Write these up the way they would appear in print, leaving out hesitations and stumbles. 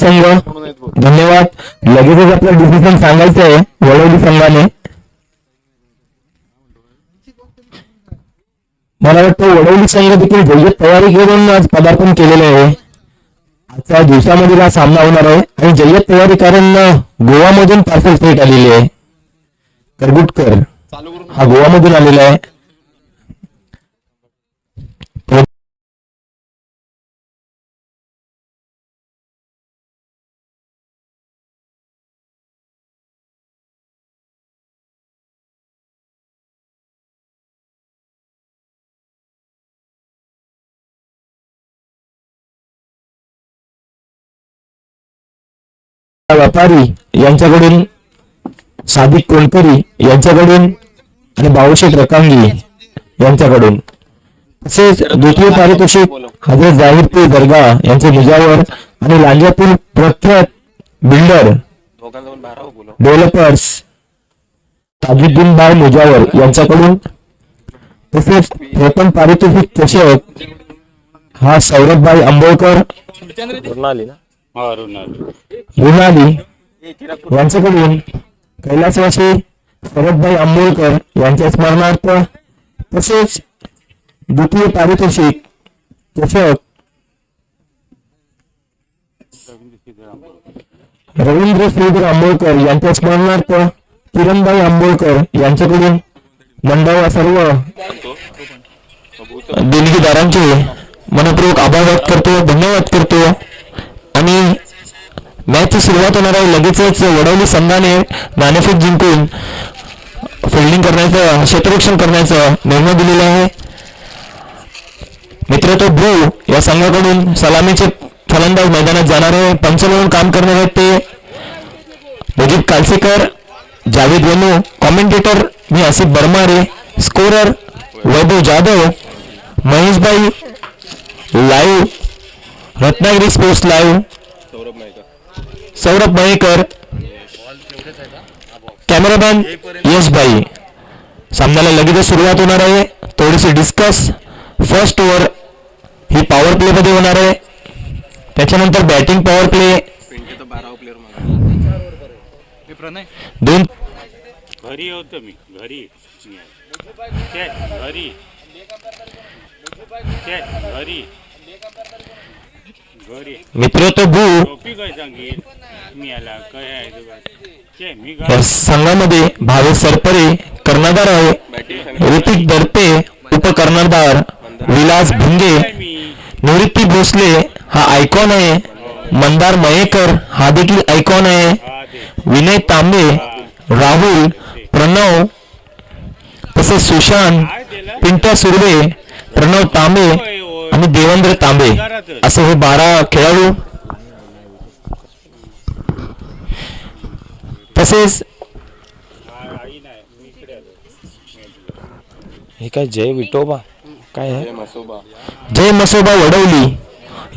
संघ धन्यवाद. लगेचच आपलं डिसिजन सांगायचं आहे वडवली संघाने. मला वाटतं वडवली संघ देखील जय्यत तयारी करून आज पदार्पण केलेलं आहे. आजच्या दिवसामध्ये हा सामना होणार आहे आणि जय्यत तयारी कारण गोवामधून पार्सल थेट आलेली आहे. करगुटकर हा गोवामधून आलेला आहे. व्यापारी यांच्याकडून सादिक कोलकरी यांच्याकडून आणि बावशेठ रकांगी यांच्याकडून. तसेच द्वितीय पारितोषिक हजरत जाहीर पे दर्गा यांचे मुजावर आणि लांजापूर प्रख्यात बिल्डर डेव्हलपर्स ताजुद्दीन भाई मुजावर यांच्याकडून. तसेच प्रथम पारितोषिक चषक हा सौरभभाई आंबोळकर रुणाली यांच्याकडून कैलासवासी शरदभाई आंबोळकर यांच्या स्मरणार्थ. तसेच द्वितीय पारितोषिक चषक रवींद्र श्रीधर आंबोळकर यांच्या स्मरणार्थ किरणभाई आंबोळकर यांच्याकडून. मंडळ सर्व देणगीदारांचे मनपूर्वक आभार व्यक्त करतो, धन्यवाद करतो. आणि मॅचची सुरुवात होणार आहे. लगेचच वडवली संघाने नाणेफेक जिंकून फिल्डिंग करण्याचं क्षेत्ररक्षण करण्याचा निर्णय दिलेला आहे. मित्र तो ब्रू या संघाकडून सलामीचे फलंदाज मैदानात जाणार आहे. पंच म्हणून काम करणार आहेत ते मुजीब कालसेकर, जावेद वेनू. कॉमेंटेटर मी Asif Barmare. Scorer Vaibhav Jadhav, Maheshbhai live Ratnagiri sports live, Saurabh Mayekar. Cameraman Yashbhai. सामन्याला लगेचच सुरुवात होणार आहे. थोडीशी डिस्कस. फर्स्ट ओव्हर ही पॉवर प्ले मध्ये होणार आहे. त्याच्यानंतर बॅटिंग पॉवर प्ले. दोन घरी होतो मी घरी मित्र तो बू या संघामध्ये भावेश सरपरे कर्णधार आहे. ऋतिक दर्पे उपकर्णधार. विलास भिंगे, निवृत्ती भोसले हा आयकॉन आहे. मंदार मयेकर हा देखील आयकॉन आहे. विनय तांबे, राहुल, प्रणव, तसेच सुशांत, पिंट्या सुर्वे, प्रणव तांबे आणि देवेंद्र तांबे असे हे 12 खेळाडू. तसेच हे काय जय विठोबा काय आहे, जय मसोबा वडवली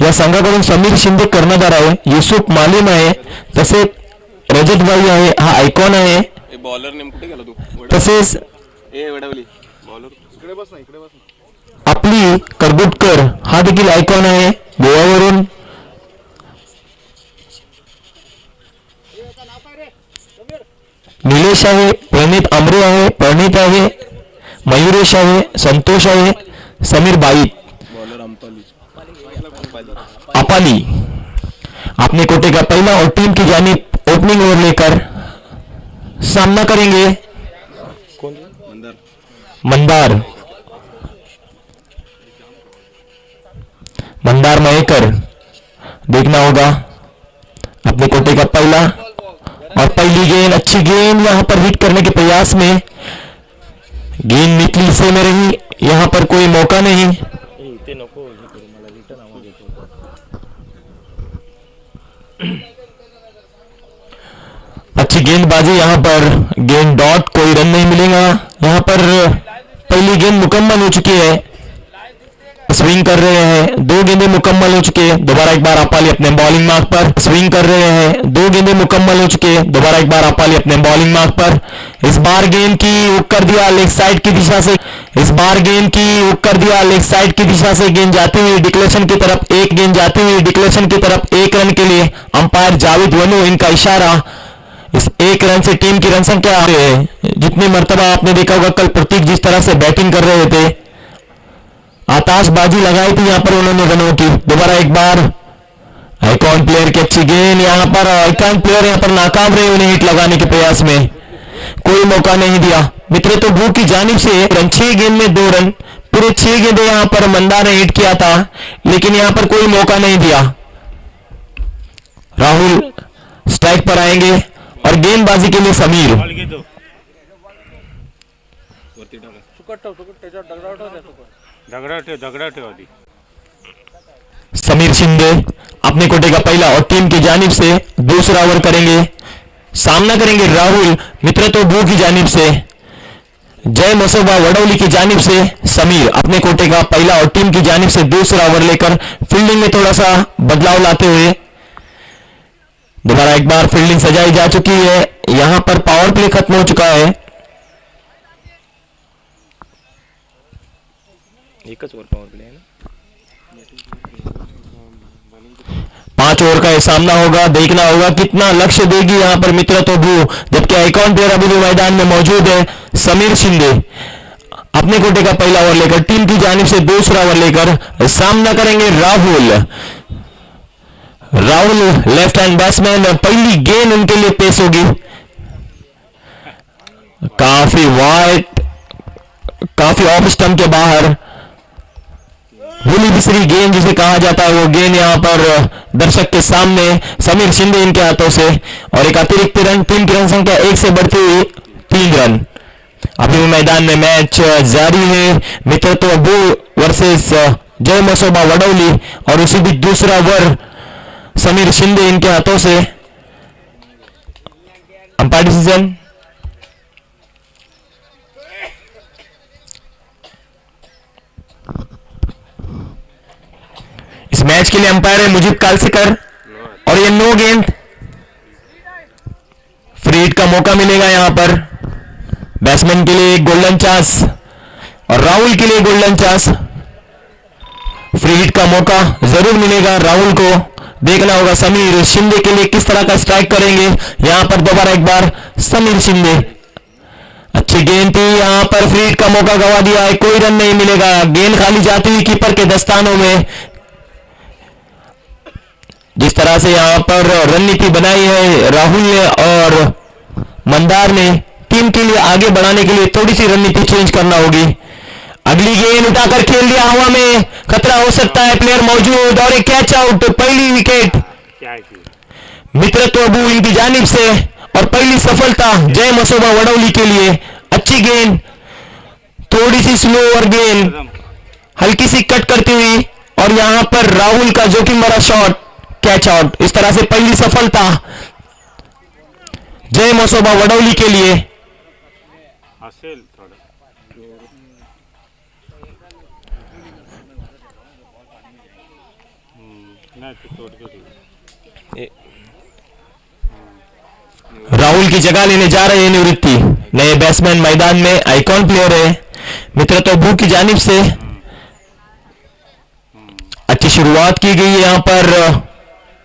या संघाकडून समीर शिंदे कर्णधार आहे. युसुफ मालिम आहे. तसेच रजत भाई आहे हा आयकॉन आहे. तसेच आपली करगुटकर हा देखील आयकॉन आहे गोवावरून. निलेश आहे, प्रणित आमरे आहे, प्रणित आहे, मयुरेश आहे, संतोष आहे, समीर बाईत, अपाली. आपने कोटे का पहला और टीम की जानिब ओपनिंग ओवर लेकर सामना करेंगे मंदार मयेकर. देखना होगा अपने कोटे का पहला और पहली गेंद. अच्छी गेंद यहां पर हिट करने के प्रयास में गेंद निकली हिस्से में रही. यहां पर कोई मौका नहीं. अच्छी गेंदबाजी यहां पर. गेंद डॉट, कोई रन नहीं मिलेगा. यहां पर पहली गेंद मुकम्मल हो चुकी है. स्विंग कर रहे हैं, 2 गेंदें मुकम्मल हो चुके हैं। दोबारा एक बार अपाली अपने बॉलिंग मार्क पर स्विंग कर रहे हैं, 2 गेंदें मुकम्मल हो चुके हैं। दोबारा एक बार अपाली अपने बॉलिंग मार्क पर इस बार गेंद की हुक कर दिया लेग साइड की दिशा से। इस बार गेंद की हुक कर दिया लेग साइड की दिशा से। गेंद जाती हुई डिक्लेरेशन की तरफ, एक गेंद जाती हुई डिक्लेरेशन की तरफ, 1 रन के लिए अंपायर जावेद वनू, इनका इशारा। इस 1 रन से टीम की रन संख्या है। जितनी मर्तबा आपने देखा होगा कल प्रतीक जिस तरह से बैटिंग कर रहे थे, आताशबाजी लगाई थी यहां पर उन्होंने रनों की। दोबारा एक बार आइकॉन प्लेयर की अच्छी गेंद, यहां पर आइकॉन प्लेयर यहां पर नाकाम रहे उन्हें हिट लगाने के प्रयास में, कोई मौका नहीं दिया। मित्र तो भू की जानिब से रन, 6 गेंद में 2 रन, पूरे 6 गेंदें यहां पर मंदार ने हिट किया था, लेकिन यहां पर कोई मौका नहीं दिया। राहुल स्ट्राइक पर आएंगे और गेंदबाजी के लिए समीर। बॉल घे तो दगडा ठेव आधी। समीर शिंदे अपने कोटे का पहला और टीम की जानिब से दूसरा ओवर करेंगे। सामना करेंगे राहुल, मित्र तो भू की जानिब से। जय मसोबा वडौली की जानिब से समीर अपने कोटे का पहला और टीम की जानिब से दूसरा ओवर लेकर फील्डिंग में थोड़ा सा बदलाव लाते हुए। दोबारा एक बार फील्डिंग सजाई जा चुकी है, यहां पर पावर प्ले खत्म हो चुका है। एकच ओवर पावर प्ले है ना। 5 ओवर का ये सामना होगा, देखना होगा कितना लक्ष्य देगी यहां पर मित्र तो भू, जबकि आइकॉन प्लेयर अभी भी मैदान में मौजूद है। समीर शिंदे अपने कोटे का पहला ओवर लेकर टीम की जानिब से दूसरा ओवर लेकर सामना करेंगे Rahul. Rahul left hand batsman, पहली गेंद उनके लिए पेश होगी, काफी वाइड, काफी ऑफ स्टंप के बाहर। भूली बिसरी गेंद जिसे कहा जाता है वो गेंद यहां पर दर्शक के सामने समीर शिंदे इनके हाथों से, और एक अतिरिक्त रन, टीम की रन संख्या 1 से बढ़ती हुई 3 रन। अभी भी मैदान में मैच जारी है, मित्र तो अबू वर्सेस जय मसोबा वडौली, और उसी बीच दूसरा ओवर समीर शिंदे इनके हाथों से। अंपायर डिसीजन इस मैच के लिए अंपायर है मुजीब कालसेकर, और ये नो गेंद, फ्री हिट का मौका मिलेगा यहां पर बैट्समैन के लिए, गोल्डन चांस, और राहुल के लिए गोल्डन चांस। फ्री हिट का मौका जरूर मिलेगा राहुल को। देखना होगा समीर शिंदे के लिए किस तरह का स्ट्राइक करेंगे। यहां पर दोबारा एक बार समीर शिंदे, अच्छी गेंद थी, यहां पर फ्री हिट का मौका गवा दिया है, कोई रन नहीं मिलेगा। गेंद खाली जाती हुई कीपर के दस्तानों में। जिस तरह से यहां पर रणनीति बनाई है राहुल ने और मंदार ने, टीम के लिए आगे बढ़ाने के लिए थोड़ी सी रणनीति चेंज करना होगी। अगली गेंद उठाकर खेल दिया हवा में, खतरा हो सकता है, प्लेयर मौजूद, और एक कैच आउट, पहली विकेट क्या है कि? मित्र तो अबू इनकी जानिब से, और पहली सफलता जय मसोबा वडौली के लिए। अच्छी गेंद, थोड़ी सी स्लो और गेंद हल्की सी कट करती हुई, और यहां पर राहुल का जोखिम भरा शॉट, कैच आउट। इस तरह से पहली सफलता जय मसोबा वडौली के लिए। असेल थोडं नाही ते तोडतो ते. राहुल की जगह लेने जा रहे हैं निवृत्ति, नए बैट्समैन मैदान में, आइकॉन प्लेयर है मित्र तो भू की जानिब से। अच्छी शुरुआत की गई है यहां पर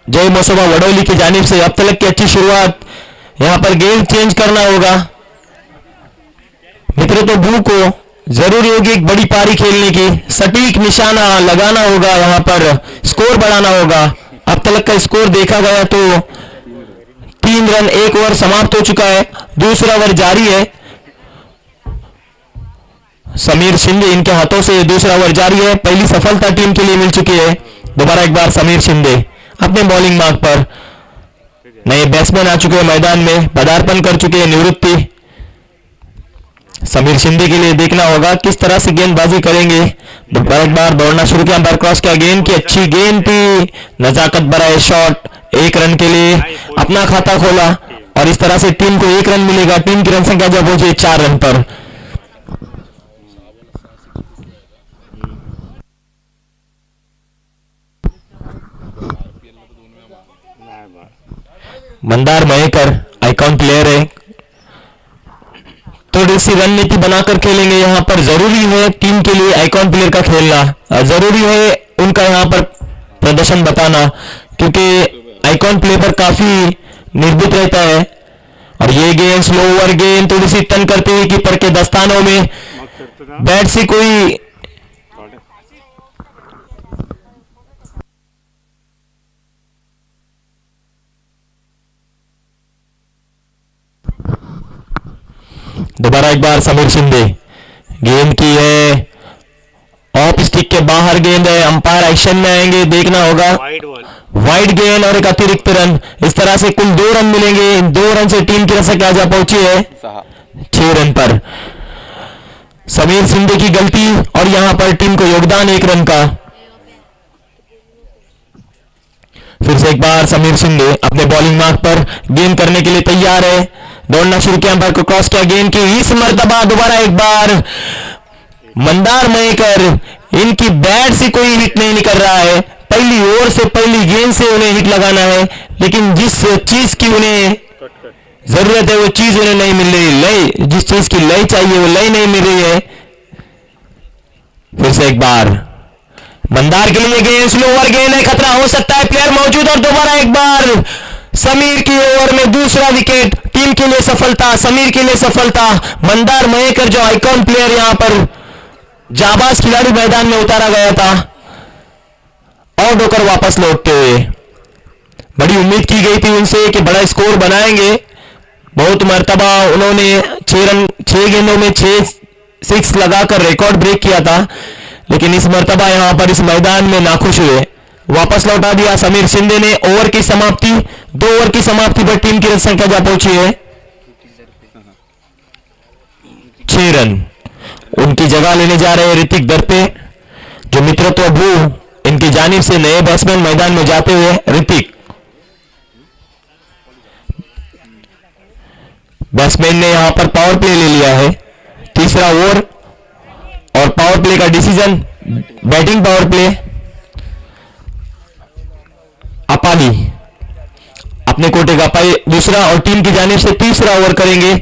जय मसोबा वडौली की जानिब से। अब तक की अच्छी शुरुआत, यहां पर गेंद चेंज करना होगा मित्र तो भू को, जरूरी होगी एक बड़ी पारी खेलने की, सटीक निशाना लगाना होगा, यहां पर स्कोर बढ़ाना होगा। अब तक का स्कोर देखा गया तो 3 रन, 1 ओवर समाप्त हो चुका है, दूसरा ओवर जारी है। समीर शिंदे इनके हाथों से दूसरा ओवर जारी है, पहली सफलता टीम के लिए मिल चुकी है। दोबारा एक बार समीर शिंदे अपने बॉलिंग मार्क पर, नए बैट्समैन आ चुके हैं मैदान में, पदार्पण कर चुके हैं निवृत्ति। समीर शिंदे के लिए देखना होगा किस तरह से गेंदबाजी करेंगे। दोबारा एक बार दौड़ना शुरू किया, अंपायर क्रॉस किया, गेंद की अच्छी गेंद थी, नजाकत भरा है शॉट, 1 रन के लिए अपना खाता खोला, और इस तरह से टीम को 1 रन मिलेगा। टीम की रन संख्या जब पहुंचे 4 रन पर। मंदार मयेकर आइकॉन प्लेयर है, थोड़ी सी रणनीति बनाकर खेलेंगे। यहाँ पर जरूरी है टीम के लिए आइकॉन प्लेयर का खेलना, जरूरी है उनका यहाँ पर प्रदर्शन बताना, क्योंकि आइकॉन प्लेयर पर काफी निर्भीत रहता है। और ये गेम स्लो ओवर गेम, थोड़ी सी टर्न करते हुए कीपर के दस्तानों में, मग करतो बैट से कोई थोडं दोबारा एक बार समीर शिंदे, गेंद की है ऑफ स्टिक के बाहर गेंद है, अंपायर एक्शन में आएंगे, देखना होगा। वाईड बॉल वाइड गेंद और एक अतिरिक्त रन, इस तरह से कुल 2 रन मिलेंगे। इन 2 रन से टीम की रसक आज पहुंची है 6 रन पर। समीर शिंदे की गलती और यहां पर टीम को योगदान 1 रन का। फिर से एक बार समीर शिंदे अपने बॉलिंग मार्क पर गेंद करने के लिए तैयार है, दौड़ना शुरू किया, अंपायर को क्रॉस किया, गेंद की इस मर्तबा दोबारा एक बार मंदार मयेकर, इनकी बैट से कोई हिट नहीं निकल रहा है। पहली ओवर से पहली गेंद से उन्हें हिट लगाना है, लेकिन जिस चीज की उन्हें कट कट जरूरत है वो चीज उन्हें नहीं मिल रही, लय जिस चीज की लय चाहिए वो लय नहीं मिल रही है। फिर से एक बार मंदार के लिए गेंद स्लो ओवर गेंद है, खतरा हो सकता है, प्लेयर मौजूद, और दोबारा एक बार समीर की ओवर में दूसरा विकेट, टीम के लिए सफलता, समीर के लिए सफलता। मंदार मयेकर जो आइकॉन प्लेयर यहां पर जाबाज खिलाड़ी मैदान में उतारा गया था, आउट होकर वापस लौटते हुए, बड़ी उम्मीद की गई थी उनसे कि बड़ा स्कोर बनाएंगे। बहुत मर्तबा उन्होंने 6 गेंदों में 6 6 लगाकर रिकॉर्ड ब्रेक किया था, लेकिन इस मर्तबा यहां पर इस मैदान में नाखुश हुए, वापस लौटा दिया। समीर शिंदे ने ओवर की समाप्ति 2 ओवर की समाप्ति पर टीम की रन संख्या जा पहुंची है 6 रन। उनकी जगह लेने जा रहे हैं ऋतिक दर्पे, जो मित्रत्व भू इनकी जानिब से नए बैट्समैन मैदान में जाते हुए। ऋतिक बैट्समैन ने यहां पर पावर प्ले ले लिया है, तीसरा ओवर और पावर प्ले का डिसीजन, बैटिंग पावर प्ले। अपाली अपने कोटे का दूसरा और टीम की जानिब से तीसरा ओवर करेंगे।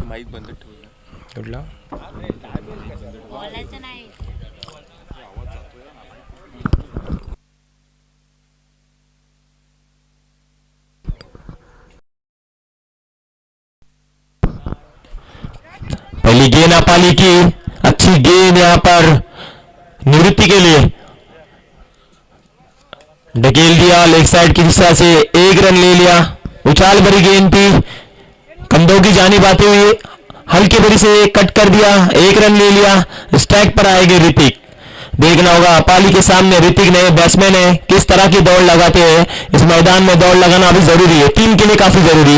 माईक बंद ठेवला. बोलायचं नाही. पहली गेंद अपाली की, अच्छी गेंद यहां पर निवृत्ति के लिए, ढकेल दिया लेग साइड की दिशा से, 1 रन ले लिया। उछाल भरी गेंद थी, कंधों की जानिब आते हुए हल्के बड़ी से कट कर दिया, 1 रन ले लिया। स्ट्राइक पर आएंगे ऋतिक, देखना होगा अपाली के सामने ऋतिक नए बैट्समैन है, किस तरह की दौड़ लगाते हैं। इस मैदान में दौड़ लगाना भी जरूरी है, टीम के लिए काफी जरूरी।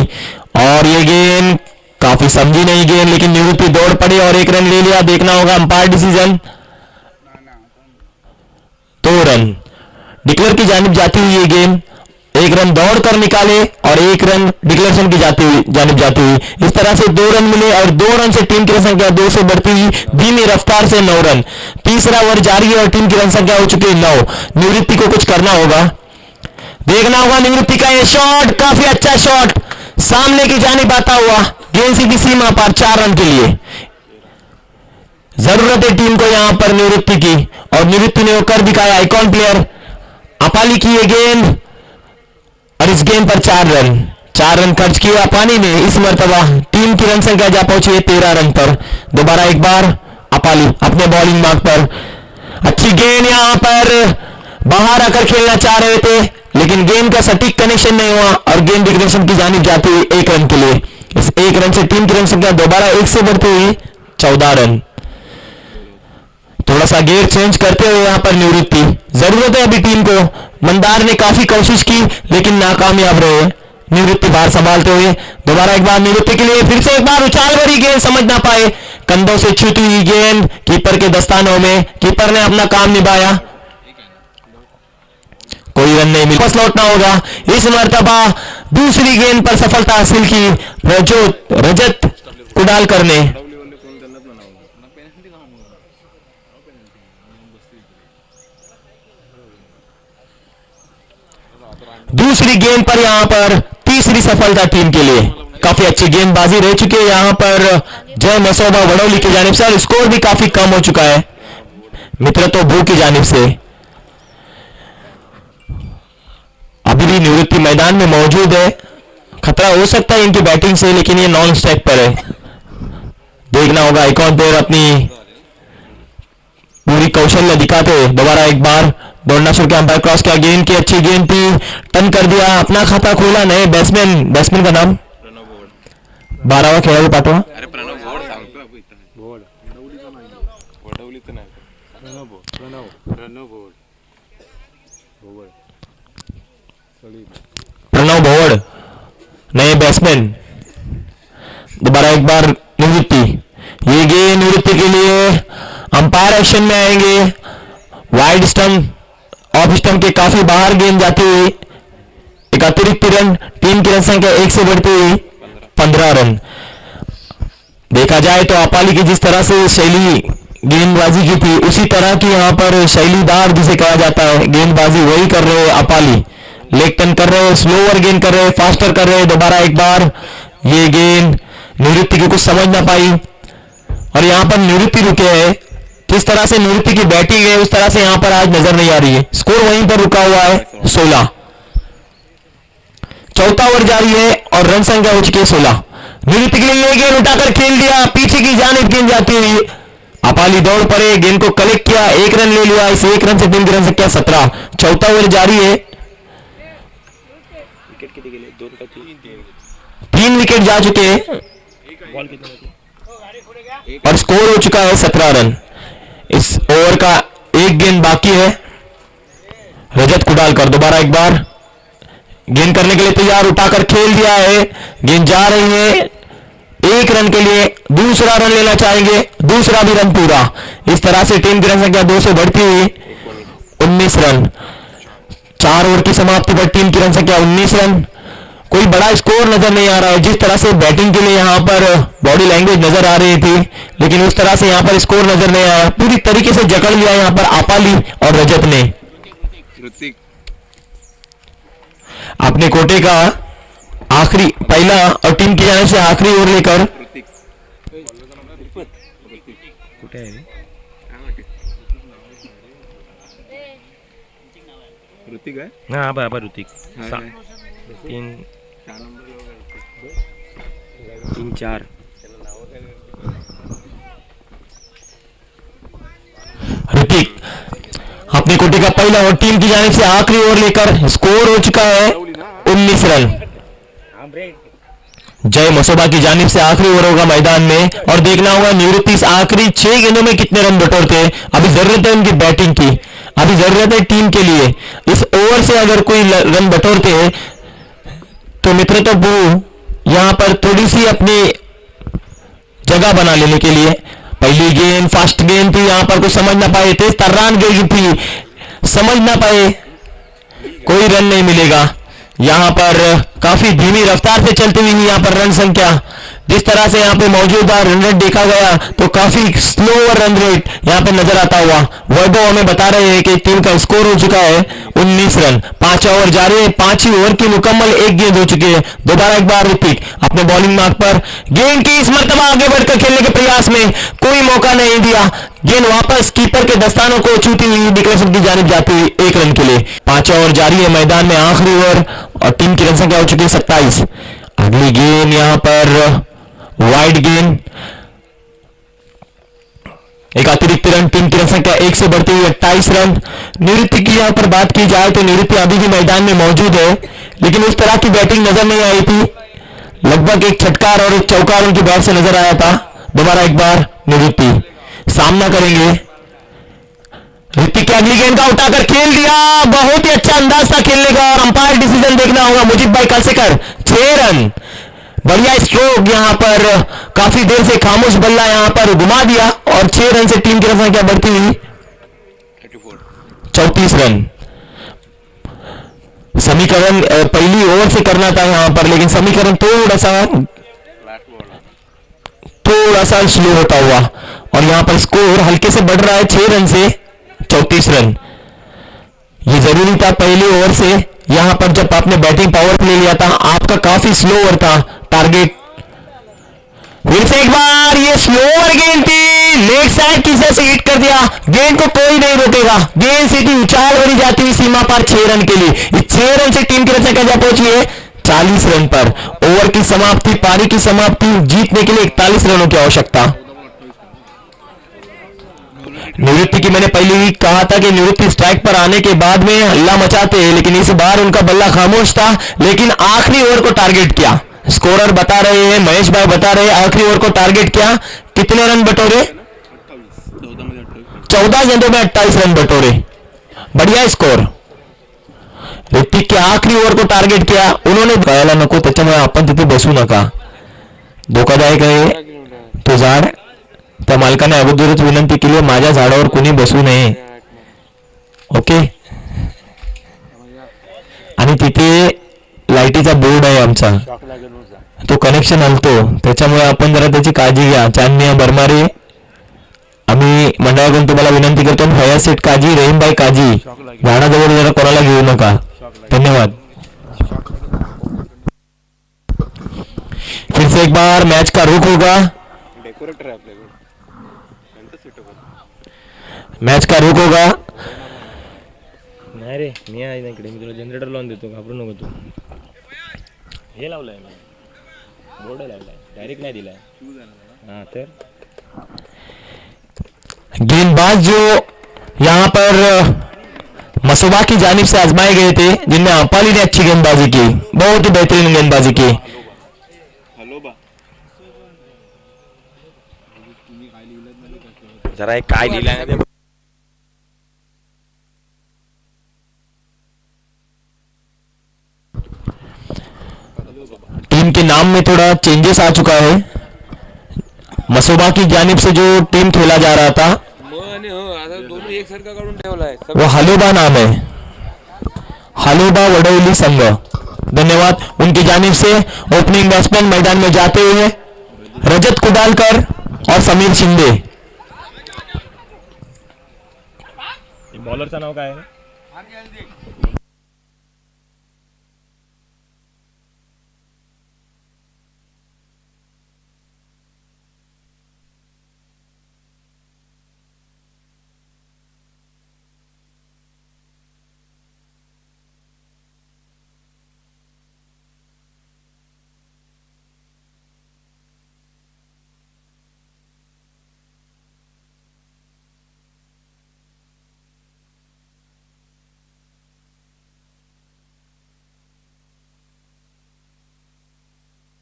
और ये गेंद काफी समझी नहीं गेंद, लेकिन निवृत्ति दौड़ पड़ी और 1 रन ले लिया। देखना होगा अंपायर डिसीजन, 2 रन डिक्लेयर की जानिब जाती हुई ये गेंद, 1 रन दौड़ कर निकाले और 1 रन डिक्लेरेशन की जानिब जाती हुई। इस तरह से 2 रन मिले और 2 रन से टीम की रन संख्या 2 से बढ़ती हुई धीमी रफ्तार से 9 रन। तीसरा ओवर जारी है और टीम की रन संख्या हो चुकी है 9। निवृत्ति को कुछ करना होगा, देखना होगा निवृत्ति का ये शॉट, काफी अच्छा शॉट, सामने की जानिब आता हुआ, गेंद सीधी सीमा पर 4 रन के लिए। जरूरत है टीम को यहां पर निवृत्ति की, और निवृत्ति ने वो कर दिखाया, आइकॉन प्लेयर। अपाली की ये गेंद और इस गेंद पर 4 रन खर्च किए अपाली ने। इस मर्तबा टीम की रन संख्या जा पहुंची है 13 रन पर। दोबारा एक बार अपाली अपने बॉलिंग मार्क पर, अच्छी गेंद यहां पर बाहर आकर खेलना चाह रहे थे, लेकिन गेंद का सटीक कनेक्शन नहीं हुआ और गेंद डिक्लेरेशन की जानिब जाती हुई 1 रन के लिए। इस 1 रन से टीम की रन संख्या दोबारा 1 से बढ़ती हुई 14 रन। थोड़ा सा गेयर चेंज करते हुए यहां पर निवृत्ति, जरूरत है अभी टीम को। मंदार ने काफी कोशिश की लेकिन नाकामयाब रहे, निवृत्ति बाहर संभालते हुए। दोबारा एक बार निवृत्ति के लिए, फिर से एक बार उछाल भरी गेंद, समझ ना पाए, कंधों से छूती हुई गेंद कीपर के दस्तानों में। कीपर ने अपना काम निभाया, कोई रन नहीं मिला, वापस लौटना होगा। इस मर्तबा दूसरी गेंद पर सफलता हासिल की प्रज्योत रजत कुडालकर ने। दूसरी गेंद पर यहां पर तीसरी सफलता टीम के लिए। काफी अच्छी गेंदबाजी रह चुकी है यहां पर जय मसोबा वडोली की जानिब से, और स्कोर भी काफी कम हो चुका है मित्रत्व भू की जानिब से। अभी भी निवृत्ति मैदान में मौजूद है, खतरा हो सकता है इनकी बैटिंग से, लेकिन ये नॉन स्ट्राइक पर है। देखना होगा आइकॉन प्लेयर अपनी पूरी कौशल्य दिखाते हुए। दोबारा एक बार दौड़ना शुरू किया, अंपायर क्रॉस किया, गेंद की अच्छी गेंद थी, टर्न कर दिया, अपना खाता खोला। नए बैट्समैन का नाम 12वां खेळाडू पाठवा। अरे प्रणव बोर्ड सांगतो आपण इथं. बोर्ड वडवलीचं नाही. प्रणव बोर्ड प्रणव भोवड़ नए बैट्समैन। दोबारा एक बार निवृत्ति, ये गेंद निवृत्ति के लिए अंपायर एक्शन में आएंगे। वाइड स्टंप, ऑफ स्टंप के काफी बाहर गेंद जाती हुई, एक अतिरिक्त रन, टीम की रन संख्या 1 से बढ़ती हुई 15 रन। देखा जाए तो अपाली की जिस तरह से शैली गेंदबाजी की थी, उसी तरह की यहां पर शैलीदार जिसे कहा जाता है गेंदबाजी वही कर रहे हैं अपाली। लेग टर्न कर रहे हैं, स्लोअर गेंद कर रहे हैं, फास्टर कर रहे हैं। दोबारा एक बार ये गेंद निवृत्ति की कुछ समझ ना पाई, और यहां पर निवृत्ति रुके हैं। किस तरह से निवृत्ति की बैटिंग है उस तरह से यहां पर आज नजर नहीं आ रही है। स्कोर वहीं पर रुका हुआ है 16। चौथा ओवर जारी है और रन संख्या हो चुकी है 16। निवृत्ति के लिए ये गेंद उठाकर खेल दिया, पीछे की जानिब गेंद जाती हुई अपाली दौड़ पड़े, गेंद को कलेक्ट किया, 1 रन ले लिया। इस 1 रन से टीम की रन संख्या 17। चौथा ओवर जारी है, विकेट किती गेले? 2 का 3 विकेट जा चुके हैं बॉल किती? और स्कोर हो चुका है 17 रन। इस ओवर का एक गेंद बाकी है। रजत कुडालकर दोबारा एक बार गेंद करने के लिए तैयार, उठाकर खेल दिया है, गेंद जा रही है 1 रन के लिए, दूसरा रन लेना चाहेंगे, दूसरा भी रन पूरा। इस तरह से टीम की रन संख्या 2 से बढ़ती हुई 19 रन। 4 ओवर की समाप्ति पर टीम की रन संख्या 19 रन। कोई बड़ा स्कोर नजर नहीं आ रहा है। जिस तरह से बैटिंग के लिए यहां पर बॉडी लैंग्वेज नजर आ रही थी, लेकिन उस तरह से यहां पर स्कोर नजर नहीं आया। पूरी तरीके से जकड़ लिया यहां पर अपाली और रजत ने ऋतिक अपने कोटे का आखिरी पहला और टीम की जानिब से आखिरी ओवर लेकर ऋतिक कुठे आहे? ऋतिक आहे हाँ आबा ऋतिक हा, काय? 3 4 नंबर 3 4 ऋतिक अपने कोटे का पहला और टीम की जानिब से आखिरी ओवर लेकर स्कोर हो चुका है 19 रन। जय मसोबा की जानिब से आखिरी ओवर होगा मैदान में, और देखना होगा निवृत्ति इस आखिरी 6 गेंदों में कितने रन बटोरते हैं। अभी जरूरत है उनकी बैटिंग की, अभी जरूरत है टीम के लिए। इस ओवर से अगर कोई रन बटोरते हैं तो मित्र तो वो यहां पर थोड़ी सी अपनी जगह बना लेने के लिए। पहली गेंद फास्ट गेंद थी, यहां पर कुछ समझ ना पाए, तेज तर्रान गेंद थी, समझ ना पाए, कोई रन नहीं मिलेगा। यहां पर काफी धीमी रफ्तार से चलती हुई यहां पर रन संख्या जिस तरह से यहां पे मौजूदा रन रेट देखा गया तो काफी स्लोअर रन रेट यहां पे नजर आता हुआ। वैभव हमें बता रहे हैं कि टीम का स्कोर हो चुका है 19 रन। 5 ओवर जारी है, 5 ही ओवर की मुकम्मल 1 गेंद हो चुकी है। दोबारा एक बार ऋतिक अपने बॉलिंग मार्क पर गेंद की इस मर्तबा आगे बढ़कर खेलने के प्रयास में कोई मौका नहीं दिया, गेंद वापस कीपर के दस्तानों को छूती हुई डिक्लेरेशन की जानिब जाती हुई 1 रन के लिए। 5 ओवर जारी है मैदान में, आखिरी ओवर, और टीम की रन संख्या हो चुकी है 27। अगली गेंद यहां पर वाइड गेंद, एक अतिरिक्त रन, टीम की रन संख्या 1 से बढ़ती हुई 28 रन। निवृत्ति की यहां पर बात की जाए तो निवृत्ति अभी भी मैदान में मौजूद है, लेकिन उस तरह की बैटिंग नजर नहीं आई थी। लगभग एक छटकार और एक चौकार उनकी बैट से नजर आया था। दोबारा एक बार निवृत्ति सामना करेंगे। ऋतिक की अगली गेंद का उठाकर खेल दिया, बहुत ही अच्छा अंदाज था खेलने का, और अंपायर डिसीजन देखना होगा मुजीब भाई कलसेकर। 6 रन, बढ़िया स्ट्रोक, यहां पर काफी देर से खामोश बल्ला यहां पर घुमा दिया, और 6 रन से टीम की रन संख्या बढ़ती हुई 34 रन। समीकरण पहली ओवर से करना था यहां पर, लेकिन समीकरण थोड़ा सा स्लो होता हुआ, और यहां पर स्कोर हल्के से बढ़ रहा है 6 रन से 34 रन। ये जरूरी था पहले ओवर से यहाँ पर जब आपने बैटिंग पावर प्ले लिया था आपका काफी स्लो ओवर था। टारगेट फिर से एक बार ये स्लोअर गेंद थी, लेग साइड किसी से हिट कर दिया, गेंद को कोई नहीं रोकेगा। गेंद सीधी उछाल भरी जाती हुई सीमा पर 6 रन के लिए। इस 6 रन से टीम की रक्षा जा पहुंची है 40 रन पर। ओवर की समाप्ति, पारी की समाप्ति, जीतने के लिए 41 रनों की आवश्यकता। निवृत्ति की मैंने पहले ही कहा था कि निवृत्ति स्ट्राइक पर आने के बाद में हल्ला मचाते हैं, लेकिन इस बार उनका बल्ला खामोश था। लेकिन आखिरी ओवर को टारगेट किया। स्कोरर बता रहे हैं, महेश भाई बता रहे हैं, आखिरी ओवर को टारगेट किया। कितने रन बटोरे? 14 गेंदों में 28 रन बटोरे। बढ़िया स्कोर। ऋतिक के आखिरी ओवर को टार्गेट किया उन्होंने। कळायला नको त्याच्यामुळे आपण तिथे बसू नका, धोकादायक आहे तो झाड। त्या मालकाने अगोदरच विनंती केली आहे माझ्या झाडावर कोणी बसू नये, ओके। आणि तिथे लाईटीचा बोर्ड आहे आमचा, तो कनेक्शन आणतो, त्याच्यामुळे आपण जरा त्याची काळजी घ्या। चांदनिया बरमारे आम्ही मंडळाकडून तुम्हाला विनंती करतो, फयाज सेठ काजी, रहीमभाई काजी, झाडाजवळ जरा कोणाला घेऊ नका। धन्यवाद। फिर से एक बार मैच का रुख होगा, डेकोरेटर आहे आपल्याकडे, मैच का रुख होगा। नाही रे, मी आहे ना इकडे, मी तुला जनरेटर लावून देतो, घाबरू नको तू। हे लावलंय मी, बोर्ड लावलाय, डायरेक्ट नाही दिलाय। हां तर गेंदबाज जो यहाँ पर मसोबा की जानिब से आजमाए गए थे, जिनमें अपाली ने अच्छी गेंदबाजी की, बहुत ही बेहतरीन गेंदबाजी की। जरा एक काय लिहिलंय ना ते टीम के नाम में थोड़ा चेंजेस आ चुका है। मसोबा की जानिब से जो टीम खेला जा रहा था दोनों एक सारखा काढून ठेवलाय। वो हलोबा नाम है, हलोबा वडोली संघ। धन्यवाद। उनकी जानिब से ओपनिंग बैट्समैन मैदान में जाते हुए रजत कुडालकर और समीर शिंदे। बॉलरचं नाव काय आहे?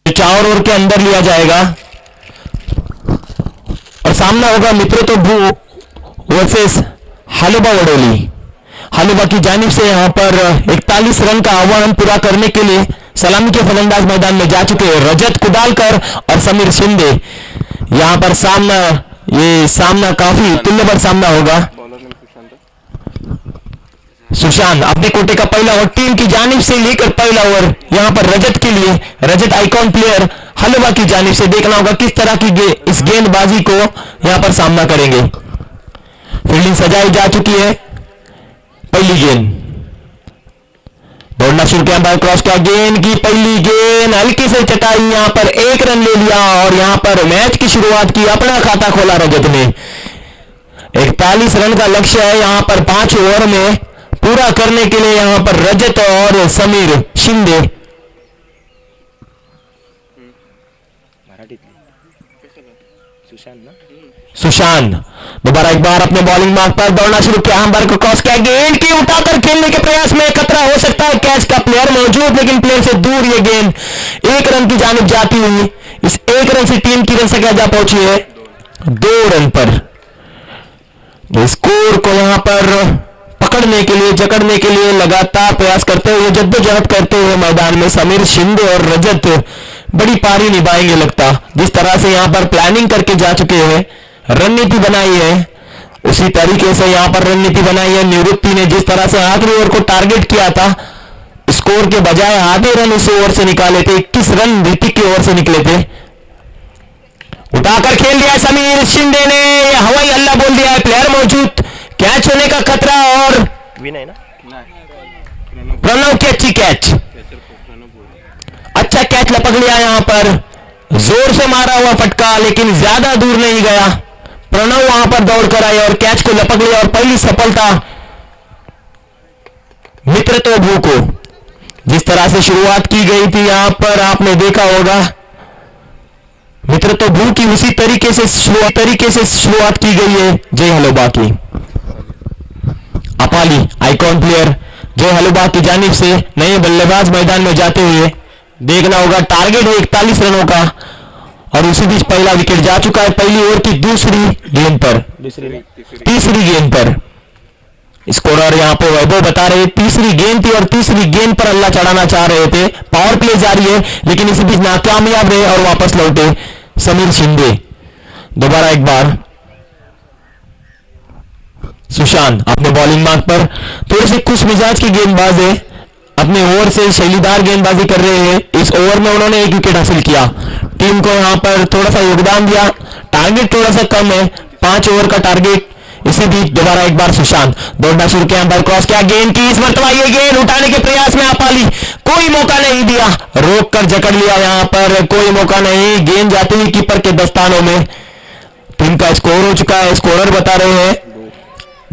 चार ओवर के अंदर लिया जाएगा और सामना होगा मित्रों तो भू वर्सेस हलुबा वडोली। हलुबा की जानिब से यहां पर 41 रन का आह्वान पूरा करने के लिए सलामी के फलंदाज मैदान में जा चुके हैं रजत कुडालकर और समीर शिंदे। यहां पर ये सामना काफी तुल्यबल सामना होगा। सुशांत अपने कोटे का पहला ओवर टीम की जानिब से लेकर पहला ओवर यहां पर रजत के लिए, रजत आइकॉन प्लेयर हलवा की जानिब से। देखना होगा किस तरह की इस गेंदबाजी को यहां पर सामना करेंगे। फील्डिंग सजाई जा चुकी है। पहली गेंद दौड़ना शुरू किया, बाय क्रॉस किया, गेंद की पहली गेंद हल्की से चटाई, यहां पर 1 रन ले लिया और यहां पर मैच की शुरुआत की, अपना खाता खोला रजत ने। 41 रन का लक्ष्य है यहां पर 5 ओवर में पूरा करने के लिए यहां पर रजत और समीर शिंदे। सुशांत दोबारा एक बार अपने बॉलिंग मार्ग पर दौड़ना शुरू किया, अंपायर को क्रॉस किया, गेंद की उठाकर खेलने के प्रयास में खतरा हो सकता है, कैच का प्लेयर मौजूद लेकिन प्लेयर से दूर ये गेंद 1 रन की जानिब जाती हुई। इस 1 रन से टीम की रन संख्या जा पहुंची है 2 रन पर। स्कोर को यहां पर पकड़ने के लिए, जकड़ने के लिए लगातार प्रयास करते हुए, जद्दोजहद करते हुए मैदान में समीर शिंदे और रजत बड़ी पारी निभाएंगे लगता। जिस तरह से यहां पर प्लानिंग करके जा चुके हैं, रणनीति बनाई है, उसी तरीके से यहां पर रणनीति बनाई है। निवृत्ति ने जिस तरह से आखिरी ओवर को टारगेट किया था, स्कोर के बजाय आधे रन उस ओवर से निकाले थे, 21 रन ऋतिक की ओवर से निकले थे। उठाकर खेल दिया समीर शिंदे ने, हवाई हल्ला बोल दिया है, प्लेयर मौजूद, कैच होने का खतरा और विनय ना प्रणव की अच्छी कैच, अच्छा कैच लपक लिया यहां पर, जोर से मारा हुआ फटका लेकिन ज्यादा दूर नहीं गया। प्रणव वहां पर दौड़ कर आए और कैच को लपक लिया और पहली सफलता मित्रतो भू को। जिस तरह से शुरुआत की गई थी यहां पर आपने देखा होगा, मित्रतो भू की उसी तरीके से शुरुआत की गई है जय हलोबा की। अपाली आइकॉन प्लेयर जय हलोबा की जानिब से नए बल्लेबाज मैदान में जाते हुए देखना होगा। टारगेट है 41 रनों का और उसी बीच पहला विकेट जा चुका है पहली ओवर की तीसरी गेंद पर। स्कोरर यहां पे वैभव बता रहे तीसरी गेंद थी और तीसरी गेंद पर अल्लाह चढ़ाना चाह रहे थे। पावर प्ले जारी है लेकिन इसी बीच नाकामयाब रहे और वापस लौटे समीर शिंदे। दोबारा एक बार सुशांत अपने बॉलिंग मार्ग पर थोड़े से खुश मिजाज की गेंदबाज है, अपने ओवर से शैलीदार गेंदबाजी कर रहे हैं। इस ओवर में उन्होंने एक विकेट हासिल किया, टीम को यहां पर थोड़ा सा योगदान दिया। टारगेट थोड़ा सा कम है, 5 ओवर का टारगेट। इसी बीच दोबारा एक बार सुशांत दौड़ना शुरू किया, अंदर क्रॉस किया, गेंद की इस मरतबा ये गेंद उठाने के प्रयास में अपाली कोई मौका नहीं दिया, रोक कर जकड़ लिया यहां पर, कोई मौका नहीं। गेंद जाती हुई कीपर के दस्तानों में। टीम का स्कोर हो चुका है, स्कोरर बता रहे हैं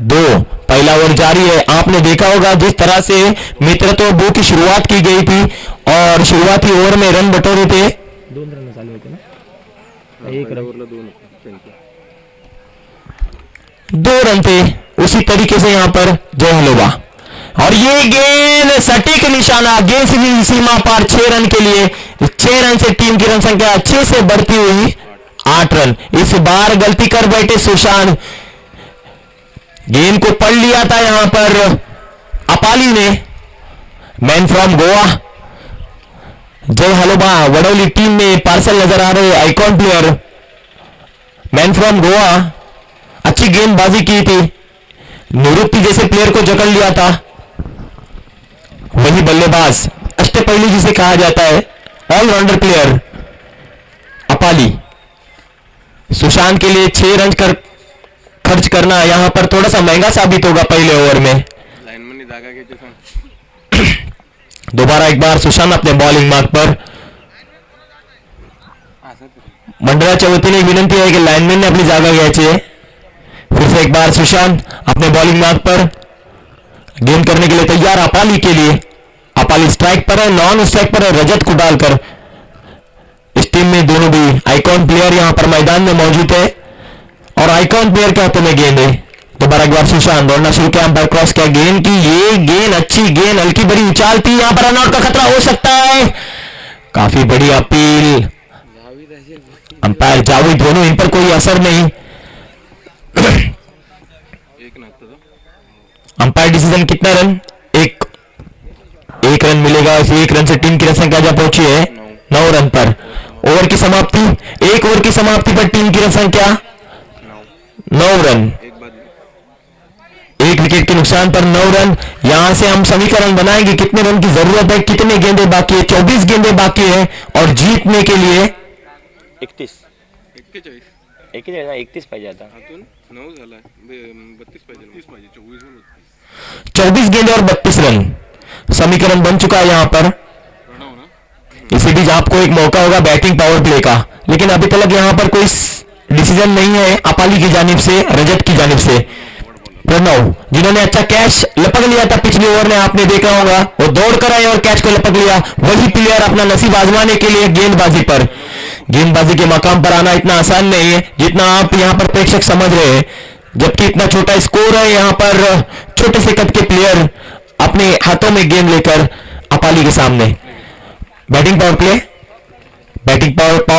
2। पहला ओवर जारी है। आपने देखा होगा जिस तरह से मित्रतो भू की शुरुआत की गई थी और शुरुआती ओवर में रन बटोरे थे 2 रन चालू होते ना, 1 रन 2 रन थे। उसी तरीके से यहां पर जय हलोबा और ये गेंद सटीक निशाना, गेंद सीमा पार 6 रन के लिए। 6 रन से टीम की रन संख्या 6 से बढ़ती हुई 8 रन। इस बार गलती कर बैठे सुशांत, गेंद को पढ़ लिया था यहां पर अपाली ने। Man from Goa Jai Haloba Vadoli team में पार्सल नजर आ रहे icon player man from Goa, अच्छी गेंदबाजी की थी, निवृत्ति जैसे प्लेयर को जकड़ लिया था। वही बल्लेबाज अष्टपैलू जिसे कहा जाता है, ऑलराउंडर प्लेयर अपाली। सुशांत के लिए 6 रन खर्च करना यहां पर थोड़ा सा महंगा साबित होगा पहले ओवर में। दोबारा एक बार सुशांत अपने बॉलिंग मार्ग पर। मंडळाच्या वतीने विनंती है कि लाइनमैन ने अपनी जागा घ्यायची है। फिर से एक बार सुशांत अपने बॉलिंग मार्ग पर, गेंद करने के लिए तैयार अपाली के लिए। अपाली स्ट्राइक पर है, नॉन स्ट्राइक पर है रजत कुडालकर। इस टीम में दोनों भी आइकॉन प्लेयर यहां पर मैदान में मौजूद है और आइकॉन प्लेयर के हाथों में गेंद है। दोबारा एक बार सुशांत दौड़ना शुरू किया, अंपायर क्रॉस किया, गेंद की ये गेंद अच्छी गेंद, हल्की बड़ी उछाल थी, यहां पर रनआउट का खतरा हो सकता है। काफी बड़ी अपील, अंपायर जावेद दोनों, इन पर कोई असर नहीं। अंपायर डिसीजन कितना रन? एक रन मिलेगा। इस 1 रन से टीम की रन संख्या जा पहुंची है 9 रन पर। ओवर की समाप्ति, 1 ओवर की समाप्ति पर टीम की रन संख्या 9 रन। 1 विकेट के नुकसान पर 9 रन। यहां से हम समीकरण बनाएंगे कितने रन की जरूरत है, कितने गेंदें बाकी है। 24 गेंदें बाकी है और जीतने के लिए 31 पाहिजे आता. 24 गेंदें और 32 रन समीकरण बन चुका है यहां पर। इसी बीच आपको एक मौका होगा बैटिंग पावर प्ले का, लेकिन अभी तक यहां पर कोई डिसीजन नहीं है अपाली की जानिब से, रजत की जानिब से। प्रणव जिन्होंने अच्छा कैच लपक लिया था पिछले ओवर में, आपने देखा होगा, वो दौड़ कर आए और कैच को लपक लिया। वही प्लेयर अपना नसीब आजमाने के लिए गेंदबाजी के मकाम पर आना इतना आसान नहीं है जितना आप यहां पर प्रेक्षक समझ रहे हैं। जबकि इतना छोटा स्कोर है, यहां पर छोटे से कद के प्लेयर अपने हाथों में गेंद लेकर अपाली के सामने। बैटिंग पावर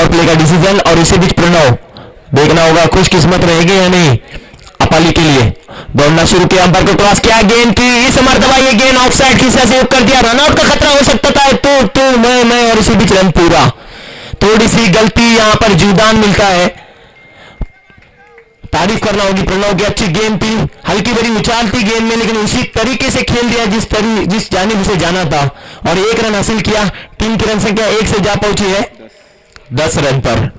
प्ले का डिसीजन, और इसी बीच प्रणव देखना होगा खुशकिस्मत रहेगी या नहीं अपाली के लिए। दौड़ना शुरू किया, अंपायर को क्रॉस किया, गेंद की इस मर्तबा ये गेंद ऑफसाइड की से कर दिया, रनआउट का खतरा हो सकता था। तो मैं और इसी बीच रन पूरा। थोड़ी सी गलती यहां पर जीवदान मिलता है। तारीफ करना होगी प्रणव की, अच्छी गेंद थी, हल्की बड़ी उछाल थी गेंद में, लेकिन उसी तरीके से खेल दिया जिस जानिब उसे जाना था और 1 रन हासिल किया। टीम की रन संख्या 1 से जा पहुंची है 10 रन पर।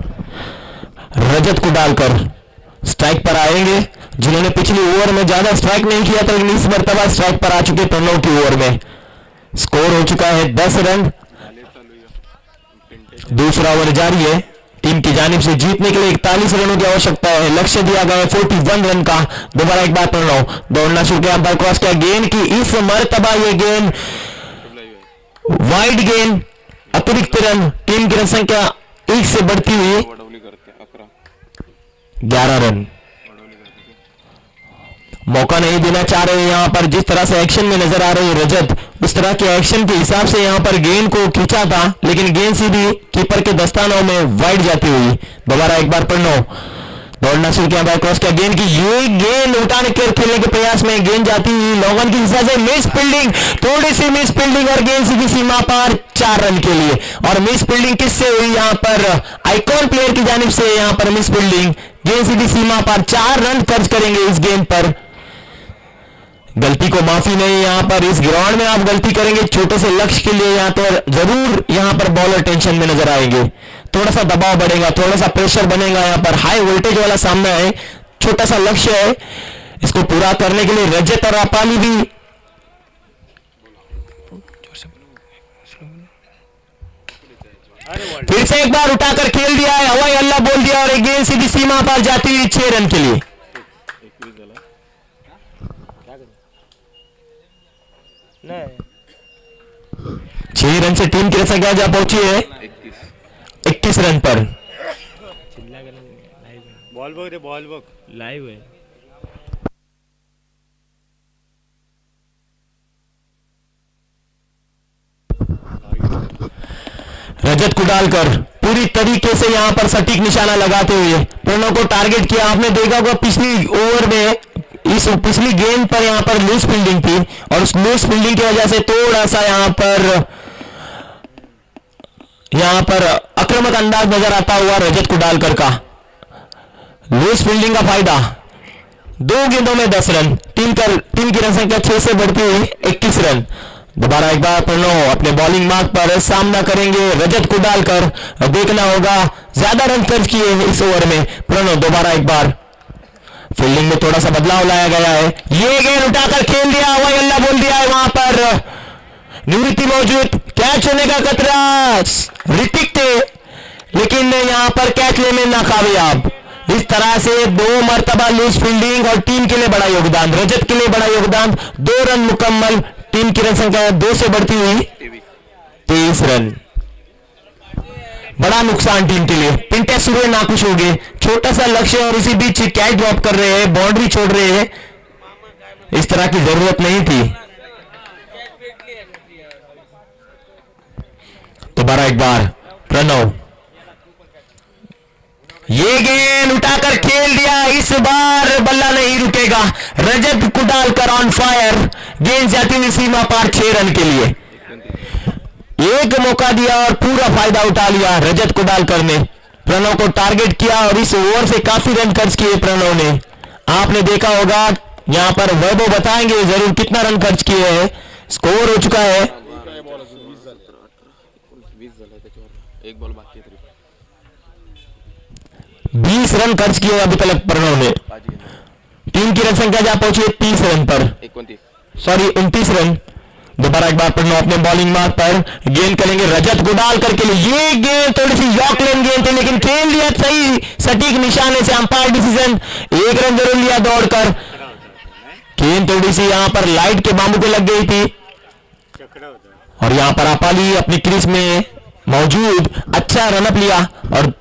रजत को डालकर स्ट्राइक पर आएंगे, जिन्होंने पिछले ओवर में ज्यादा स्ट्राइक नहीं किया था, लेकिन इस मर्तबा स्ट्राइक पर आ चुके प्रणव की ओवर में। स्कोर हो चुका है 10 रन। दूसरा ओवर जारी है। टीम की जानिब से जीतने के लिए 41 रनों की आवश्यकता है। लक्ष्य दिया गया है 41 रन का। दोबारा एक बार पढ़ रहा हूं, दौड़ना शुरू किया, अंपायर क्रॉस किया, गेंद की इस मर्तबा ये गेंद वाइड गेंद, अतिरिक्त रन। टीम की रन संख्या 1 से बढ़ती हुई 11 रन। मौका नहीं देना चाह रहे हैं यहां पर। जिस तरह से एक्शन में नजर आ रहे हैं रजत, उस तरह के एक्शन के हिसाब से यहां पर गेंद को खींचा था, लेकिन गेंद सीधी कीपर के दस्तानों में वाइड जाती हुई। दोबारा एक बार पढ़ना, दौड़ना शुरू किया, बाय क्रॉस किया, गेंद की ये गेंद उठाने के खेलने के प्रयास में गेंद जाती हुई लॉगन की हिस्सा से मिस फील्डिंग, थोड़ी सी मिस फील्डिंग और गेंद सीधी सीमा पार 4 रन के लिए। और मिस फील्डिंग किससे हुई यहां पर? आइकॉन प्लेयर की जानिब से यहां पर मिस फील्डिंग, गेंद सीधी सीमा पार। 4 रन खर्च करेंगे इस गेंद पर। गलती को माफी नहीं यहां पर। इस ग्राउंड में आप गलती करेंगे छोटे से लक्ष्य के लिए, यहां पर जरूर यहां पर बॉलर टेंशन में नजर आएंगे। थोड़ा सा दबाव बढ़ेगा, थोड़ा सा प्रेशर बनेगा। यहां पर हाई वोल्टेज वाला सामना है, छोटा सा लक्ष्य है, इसको पूरा करने के लिए रजत और अपाली भी फिर से एक बार उठाकर खेल दिया है, हवाई अल्लाह बोल दिया और एक गेंद सीधी सीमा पार जाती हुई 6 रन के लिए। नहीं 6 रन से टीम की संख्या जा पहुंची है 21 रन पर। चिल्ला कर लाइव बॉल बघ रे, बॉल बघ. लाइव है। रजत कुडालकर पूरी तरीके से यहां पर सटीक निशाना लगाते हुए प्रणव को टारगेट किया। आपने देखा होगा पिछली ओवर में, इस पिछली गेंद पर यहां पर लूज फील्डिंग थी और उस लूज फील्डिंग की वजह से थोड़ा सा यहां पर आक्रामक अंदाज नजर आता हुआ रजत कुडालकर का। लूज फील्डिंग का फायदा, 2 गेंदों में 10 रन। टीम की रन संख्या 6 से बढ़ती हुई 21 रन। दोबारा एक बार प्रणव अपने बॉलिंग मार्ग पर सामना करेंगे रजत कुडालकर। देखना होगा, ज्यादा रन खर्च किए इस ओवर में प्रणव। दोबारा एक बार फील्डिंग में थोड़ा सा बदलाव लाया गया है। ये गेंद उठाकर खेल दिया, हवाई अल्लाह बोल दिया है वहां पर। निवृत्ति मौजूद, कैच होने का खतरा ऋतिक थे, लेकिन यहां पर कैच लेने में नाकामयाब। इस तरह से 2 मरतबा लूज फील्डिंग और टीम के लिए बड़ा योगदान, रजत के लिए बड़ा योगदान। 2 रन मुकम्मल, टीम की रन संख्या 2 से बढ़ती हुई 23 रन। बड़ा नुकसान टीम के लिए। पिंटे सूर्य नाखुश हो गए, छोटा सा लक्ष्य और इसी बीच कैच ड्रॉप कर रहे हैं, बाउंड्री छोड़ रहे हैं। इस तरह की जरूरत नहीं थी। दोबारा एक बार प्रणव, ये गेंद उठाकर खेल दिया, इस बार बल्ला नहीं रुकेगा। रजत कुडालकर ऑन फायर, गेंद जाती हुई सीमा पार 6 रन के लिए। एक मौका दिया और पूरा फायदा उठा लिया रजत कुडालकर ने। प्रणव को टारगेट किया और इस ओवर से काफी रन खर्च किए प्रणव ने। आपने देखा होगा, यहां पर वैभव बताएंगे जरूर कितना रन खर्च किए हैं। स्कोर हो चुका है 20 रन खर्च किए अभी तक प्रणव ने। टीम की रन संख्या जा पहुंची है 30 रन पर, 29 रन। दोबारा एक बार प्रणव अपने बॉलिंग मार्ग पर गेंद करेंगे रजत कुडालकर के लिए। ये गेंद थोड़ी सी यॉर्कलैंड गेंद थी, लेकिन खेल दिया सही सटीक निशाने से। अंपायर डिसीजन, 1 रन जरूर लिया दौड़कर। गेंद थोड़ी सी यहां पर लाइट के बांबू पे लग गई थी और यहां पर अपाली अपनी क्रीज में मौजूद अच्छा रनअप लिया और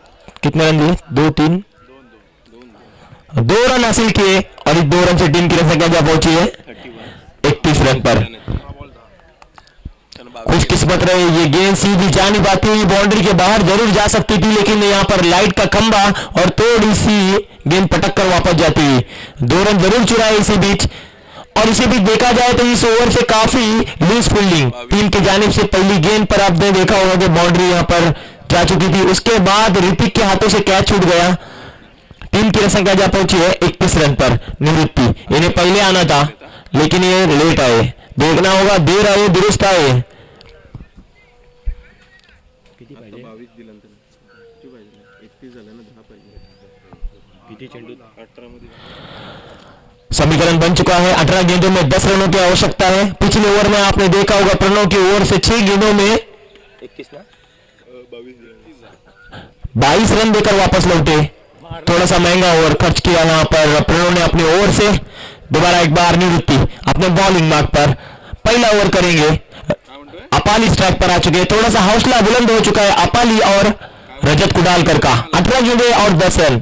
कितने रन लिए? 2 रन हासिल किए और इस 2 रन से टीम की रन संख्या पहुंची है 31 रन पर। खुशकिस्मत रहे, ये गेंद सीधी जा नहीं पाती हुई, बाउंड्री के बाहर जरूर जा सकती थी, लेकिन यहां पर लाइट का खंभा और थोड़ी सी गेंद पटक कर वापस जाती हुई। 2 रन जरूर चुराए इसी बीच। और इसी बीच देखा जाए तो इस ओवर से काफी लूज फील्डिंग टीम की जानिब से। पहली गेंद पर आपने देखा होगा कि बाउंड्री यहां पर जा चुकी थी, उसके बाद ऋतिक के हाथों से कैच छूट गया। टीम की संख्या जा पहुंची है 21 रन पर। निवृत्ति, इन्हें पहले आना था लेकिन ये लेट आए। देखना होगा, देर आए दुरुस्त आए। समीकरण बन चुका है। 18 गेंदों में 10 रनों की आवश्यकता है। पिछले ओवर में आपने देखा होगा प्रणव की ओवर से 6 गेंदों में 21 ना 22 रन देकर वापस लौटे। थोड़ा सा महंगा ओवर खर्च किया यहां पर प्रणव ने अपने ओवर से। दोबारा एक बार निवृत्ति अपने बॉलिंग मार्ग पर पहला ओवर करेंगे। अपाली स्ट्राइक पर आ चुके हैं। थोड़ा सा हौसला बुलंद हो चुका है अपाली और रजत कुडालकर का। 18 गेंदें और 10 रन।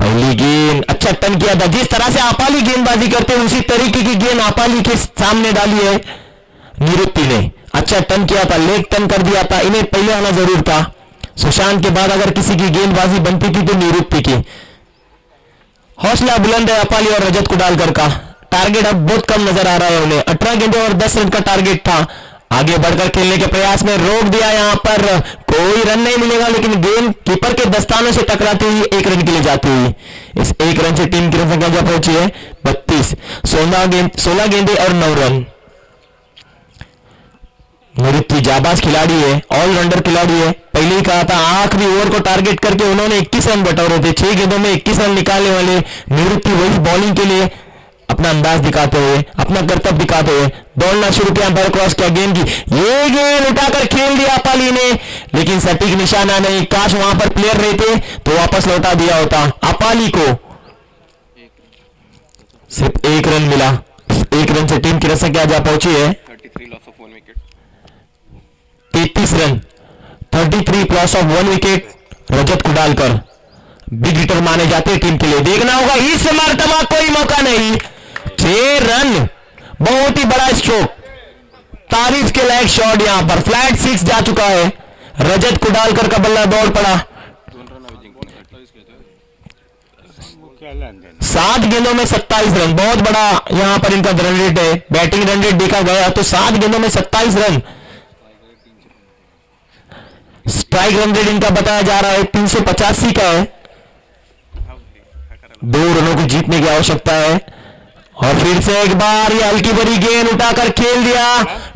पहली गेंद अच्छा टर्न किया था। जिस तरह से अपाली गेंदबाजी करते हैं उसी तरीके की गेंद अपाली के सामने डाली है निवृत्ति ने। अच्छा टर्न किया था, लेग टर्न कर दिया था। इन्हें पहले आना जरूर था। सुशांत के बाद अगर किसी की गेंदबाजी बनती थी तो निवृत्ति की। हौसला बुलंद है अपाली और रजत कुडालकर का। टारगेट अब बहुत कम नजर आ रहा है उन्हें। 18 गेंदों और 10 रन का टारगेट था। आगे बढ़कर खेलने के प्रयास में रोक दिया। यहां पर कोई रन नहीं मिलेगा, लेकिन गेंद कीपर के दस्तानों से टकराती हुई 1 रन के लिए जाती हुई। इस 1 रन से टीम की रन संख्या जो पहुंची है 32। 16 गेंदें और 9 रन। निवृत्ति जाबाज खिलाड़ी है, ऑलराउंडर खिलाड़ी है। पहले ही कहा था आखिरी ओवर को टारगेट करके उन्होंने 21 रन बटोरे थे। 6 गेंदों में 21 रन निकालने वाले निवृत्ति वही बॉलिंग के लिए अपना अंदाज दिखाते हुए, अपना कर्तव्य दिखाते हुए दौड़ना शुरू किया। अंपायर क्रॉस किया गेंद की। ये गेंद उठाकर खेल दिया अपाली ने, लेकिन सटीक निशाना नहीं। काश वहां पर प्लेयर रहते तो वापस लौटा दिया होता। अपाली को सिर्फ 1 रन मिला। 1 रन से टीम की रन संख्या जा पहुंची है 33 loss of 1 wicket. 33 run. 33 loss of 1 wicket. Rajat Kudalkar big hitter माने जाते हैं टीम के लिए। देखना होगा इस मर्तबा कोई मौका नहीं। 6 रन, बहुत ही बड़ा स्ट्रोक, तारीफ के लायक शॉट। यहां पर फ्लैट 6 जा चुका है। रजत कुडालकर का बल्ला दौड़ पड़ा। 7 गेंदों में 27 रन, बहुत बड़ा यहां पर इनका रन रेट है। बैटिंग रन रेट देखा गया तो 7 गेंदों में 27 रन। स्ट्राइक रन रेट इनका बताया जा रहा है 385 का है। 2 रनों को जीतने की आवश्यकता है। और फिर से एक बार ये हल्की भरी गेंद उठाकर खेल दिया।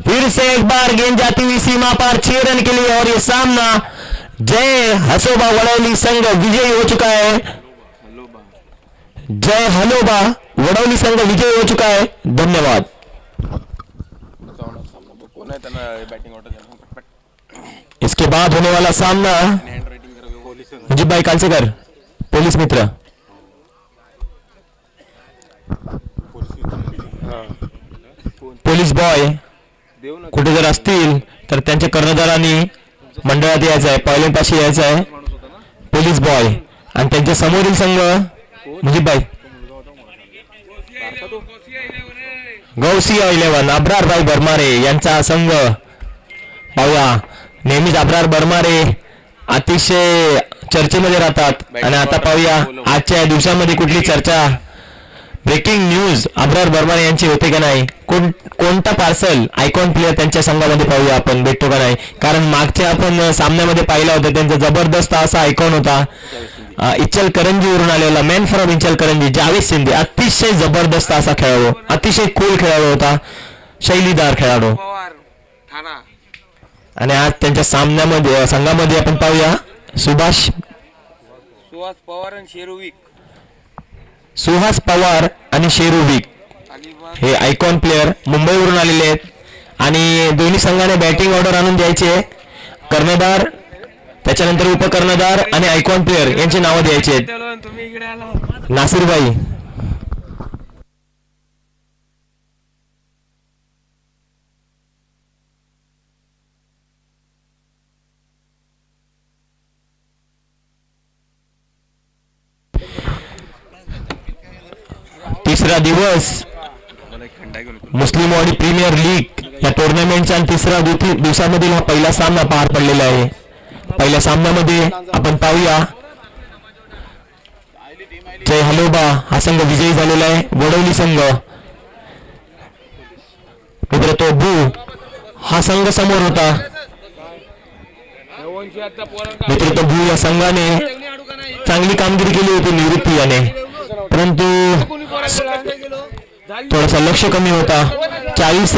फिर से एक बार गेंद जाती हुई सीमा पार 6 रन के लिए। और ये सामना जय हसोबा वड़ौली संघ विजयी हो चुका है। जय हलोबा वड़ौली संघ विजयी हो चुका है। धन्यवाद। कोण आहे त्यांना बॅटिंग ऑर्डर इसके बाद होने वाला सामना हँड रायटिंग करा मुजीब भाई कालसेकर पोलीस मित्र पोलीस बॉय कुठे जर असतील तर त्यांच्या कर्णधारांनी मंडळात यायचं आहे, पायलटपाशी यायचं आहे पोलीस बॉय. आणि त्यांच्या समोरील संघ मुजीब भाई गौसिया 11 अब्रार भाई बरमारे यांचा संघ पाहूया. नेहमीच अब्रार बरमारे अतिशय चर्चेमध्ये राहतात आणि आता पाहूया आजच्या दिवसामध्ये कुठली चर्चा ब्रेकिंग न्यूज अब्रार बरमारे यांची होते का नाही. कोणता पार्सल आयकॉन प्लेयर त्यांच्या संघामध्ये पाहूया आपण भेटतो का नाही. कारण मागच्या आपण सामन्यामध्ये पाहिला होता त्यांचा जबरदस्त असा आयकॉन होता इचलकरंजीवरून आलेला मॅन फ्रॉम इचलकरंजी जावेद शिंदे. अतिशय जबरदस्त असा खेळाडू, अतिशय कूल खेळाडू होता, शैलीदार खेळाडू. आणि आज त्यांच्या सामन्यामध्ये संघामध्ये आपण पाहूया सुहास पवार आणि शेरोविक. सुहास पवार आणि शेरोविक हे आयकॉन प्लेयर मुंबईवरून आलेले आहेत आणि दोन्ही संघाने बॅटिंग ऑर्डर आणून द्यायचे. कर्णधार त्याच्यानंतर उपकर्णधार आणि आयकॉन प्लेयर यांची नावं द्यायची आहेत. नासिरभाई तिसरा दिवस मुस्लिमवाडी प्रीमियर लीग या टुर्नामेंटचा तिसरा दिवसामधील हा पहिला सामना पार पडलेला आहे. पहिल्या सामन्यामध्ये आपण पाहूया जय हलोबा हा संघ विजयी झालेला आहे. वडवली संघ मित्र तो भू हा संघ समोर होता. मित्र तो भू या संघाने चांगली कामगिरी केली होती निवृत्ती याने, परंतु थोडासा लक्ष कमी होता. 40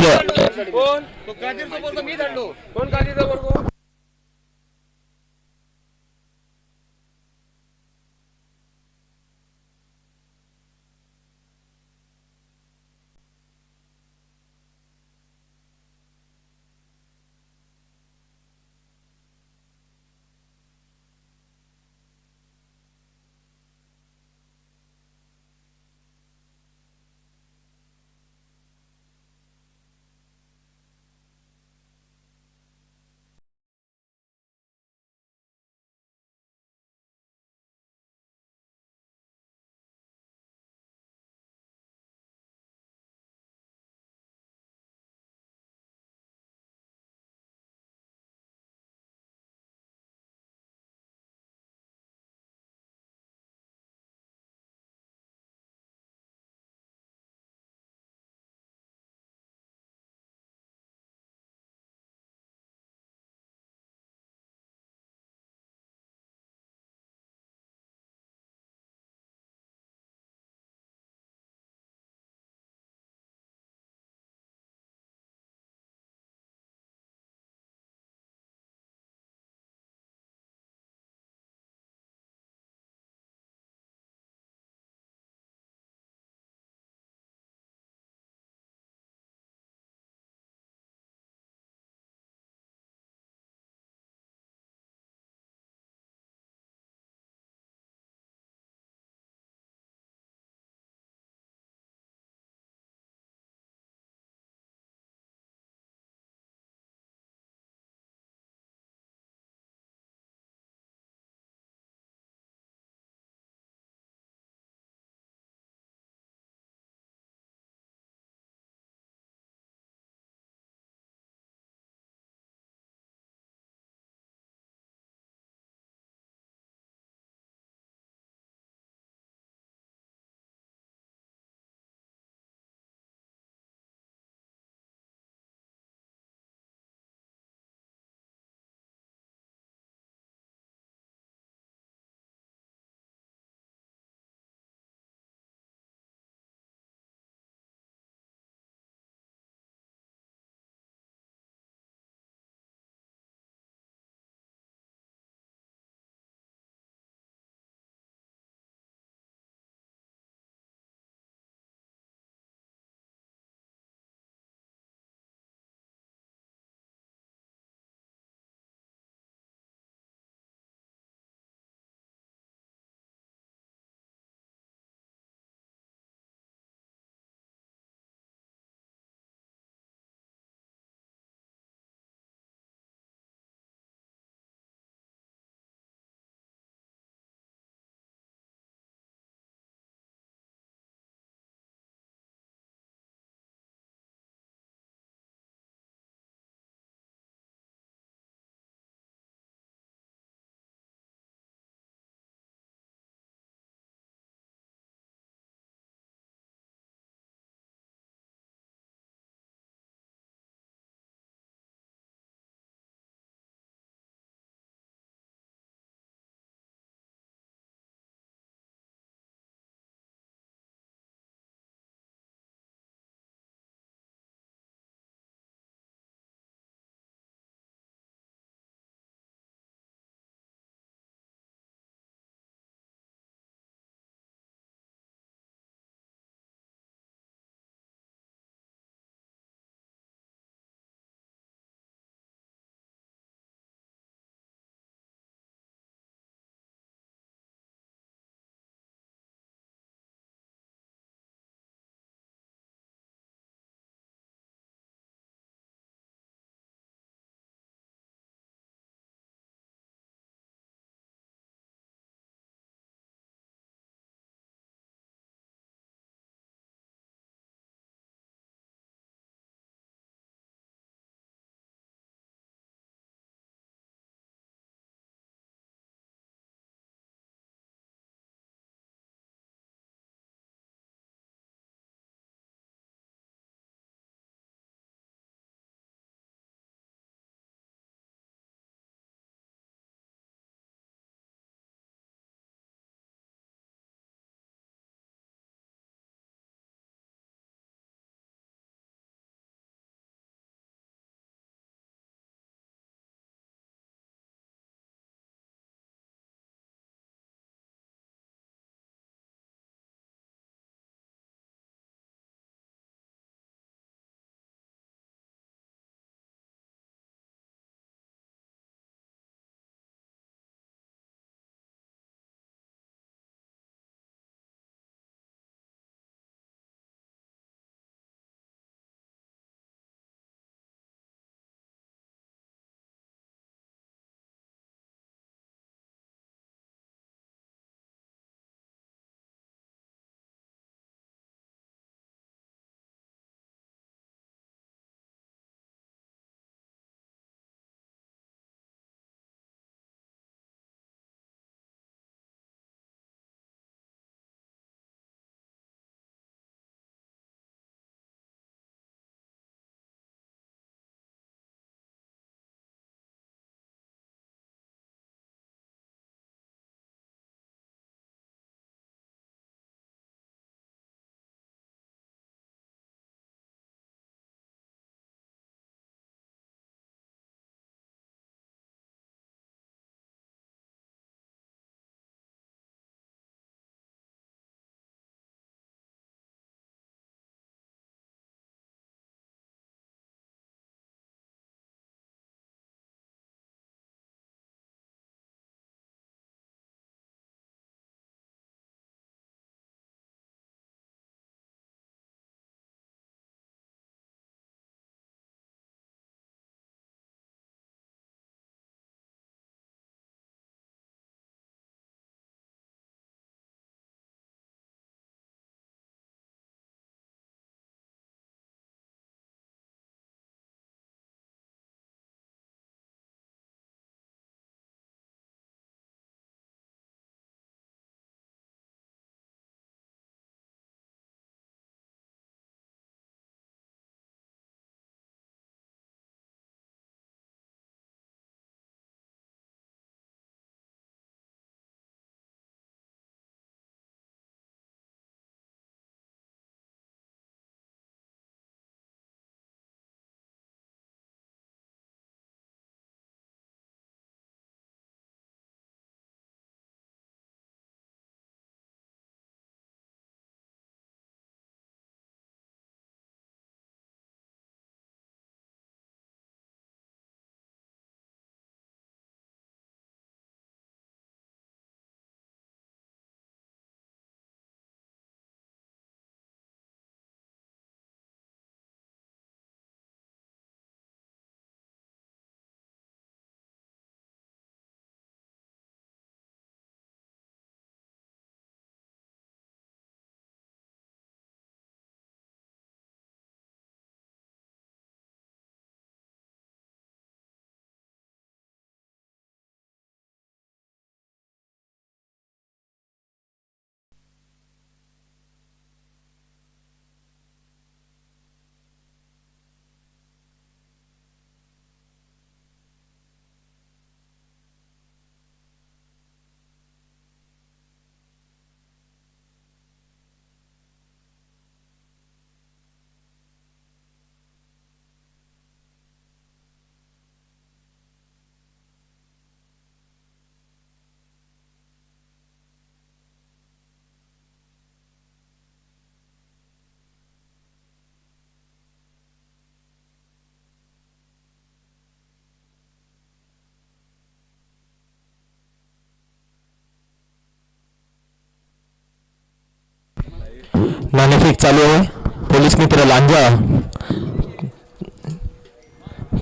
नाणेफेक चालू आहे. पोलीस मित्र लांजा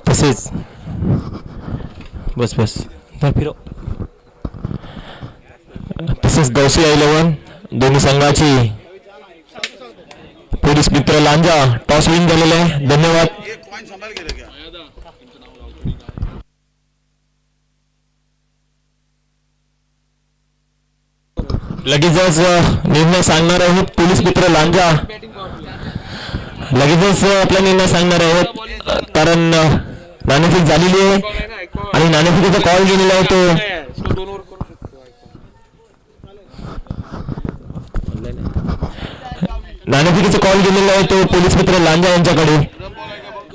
तसेच बस बस फिरो तसेच गौसिया 11 दोन्ही संघाची पोलीस मित्र लांजा टॉस विन झालेला आहे. धन्यवाद. लगेचच निर्णय सांगणार आहेत पोलीस मित्र लांजा. लगेचच आपला निर्णय सांगणार आहेत कारण नाणेफेक झालेली आहे आणि नाणेफेकीचा कॉल गेलेला आहे तो नाणेफेकीचा कॉल गेलेला आहे तो पोलीस मित्र लांजा यांच्याकडे.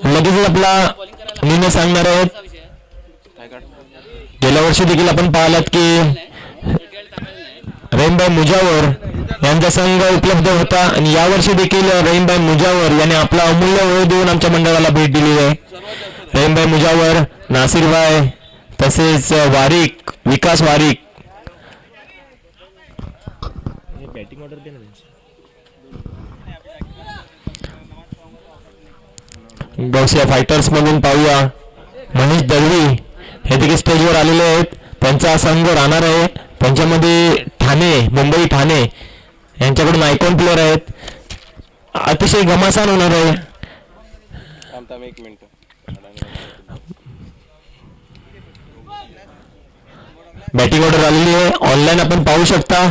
लगेचच आपला निर्णय सांगणार आहेत. गेल्या वर्षी देखील आपण पाहिलात की रहीमभाई मुजावर यांचा संघ उपलब्ध होता आणि यावर्षी देखील रहीमभाई मुजावर याने आपला अमूल्य वेळ देऊन आमच्या मंडळाला भेट दिली आहे. रहीमभाई मुजावर, नासिरभाई तसेच वारिक, विकास वारिक. बॅटिंग ऑर्डर दे ना गौसिया फायटर्स मधून पाहूया मनीष दळवी हे देखील स्टेजवर आलेले आहेत. त्यांचा संघ राहणार आहे. त्यांच्यामध्ये ठाणे, मुंबई ठाणे यांच्याकडून आयकॉन प्लेअर आहेत. अतिशय घमासान होणार आहे. एक मिनिट. बॅटिंग ऑर्डर आलेली आहे. ऑनलाईन आपण पाहू शकता.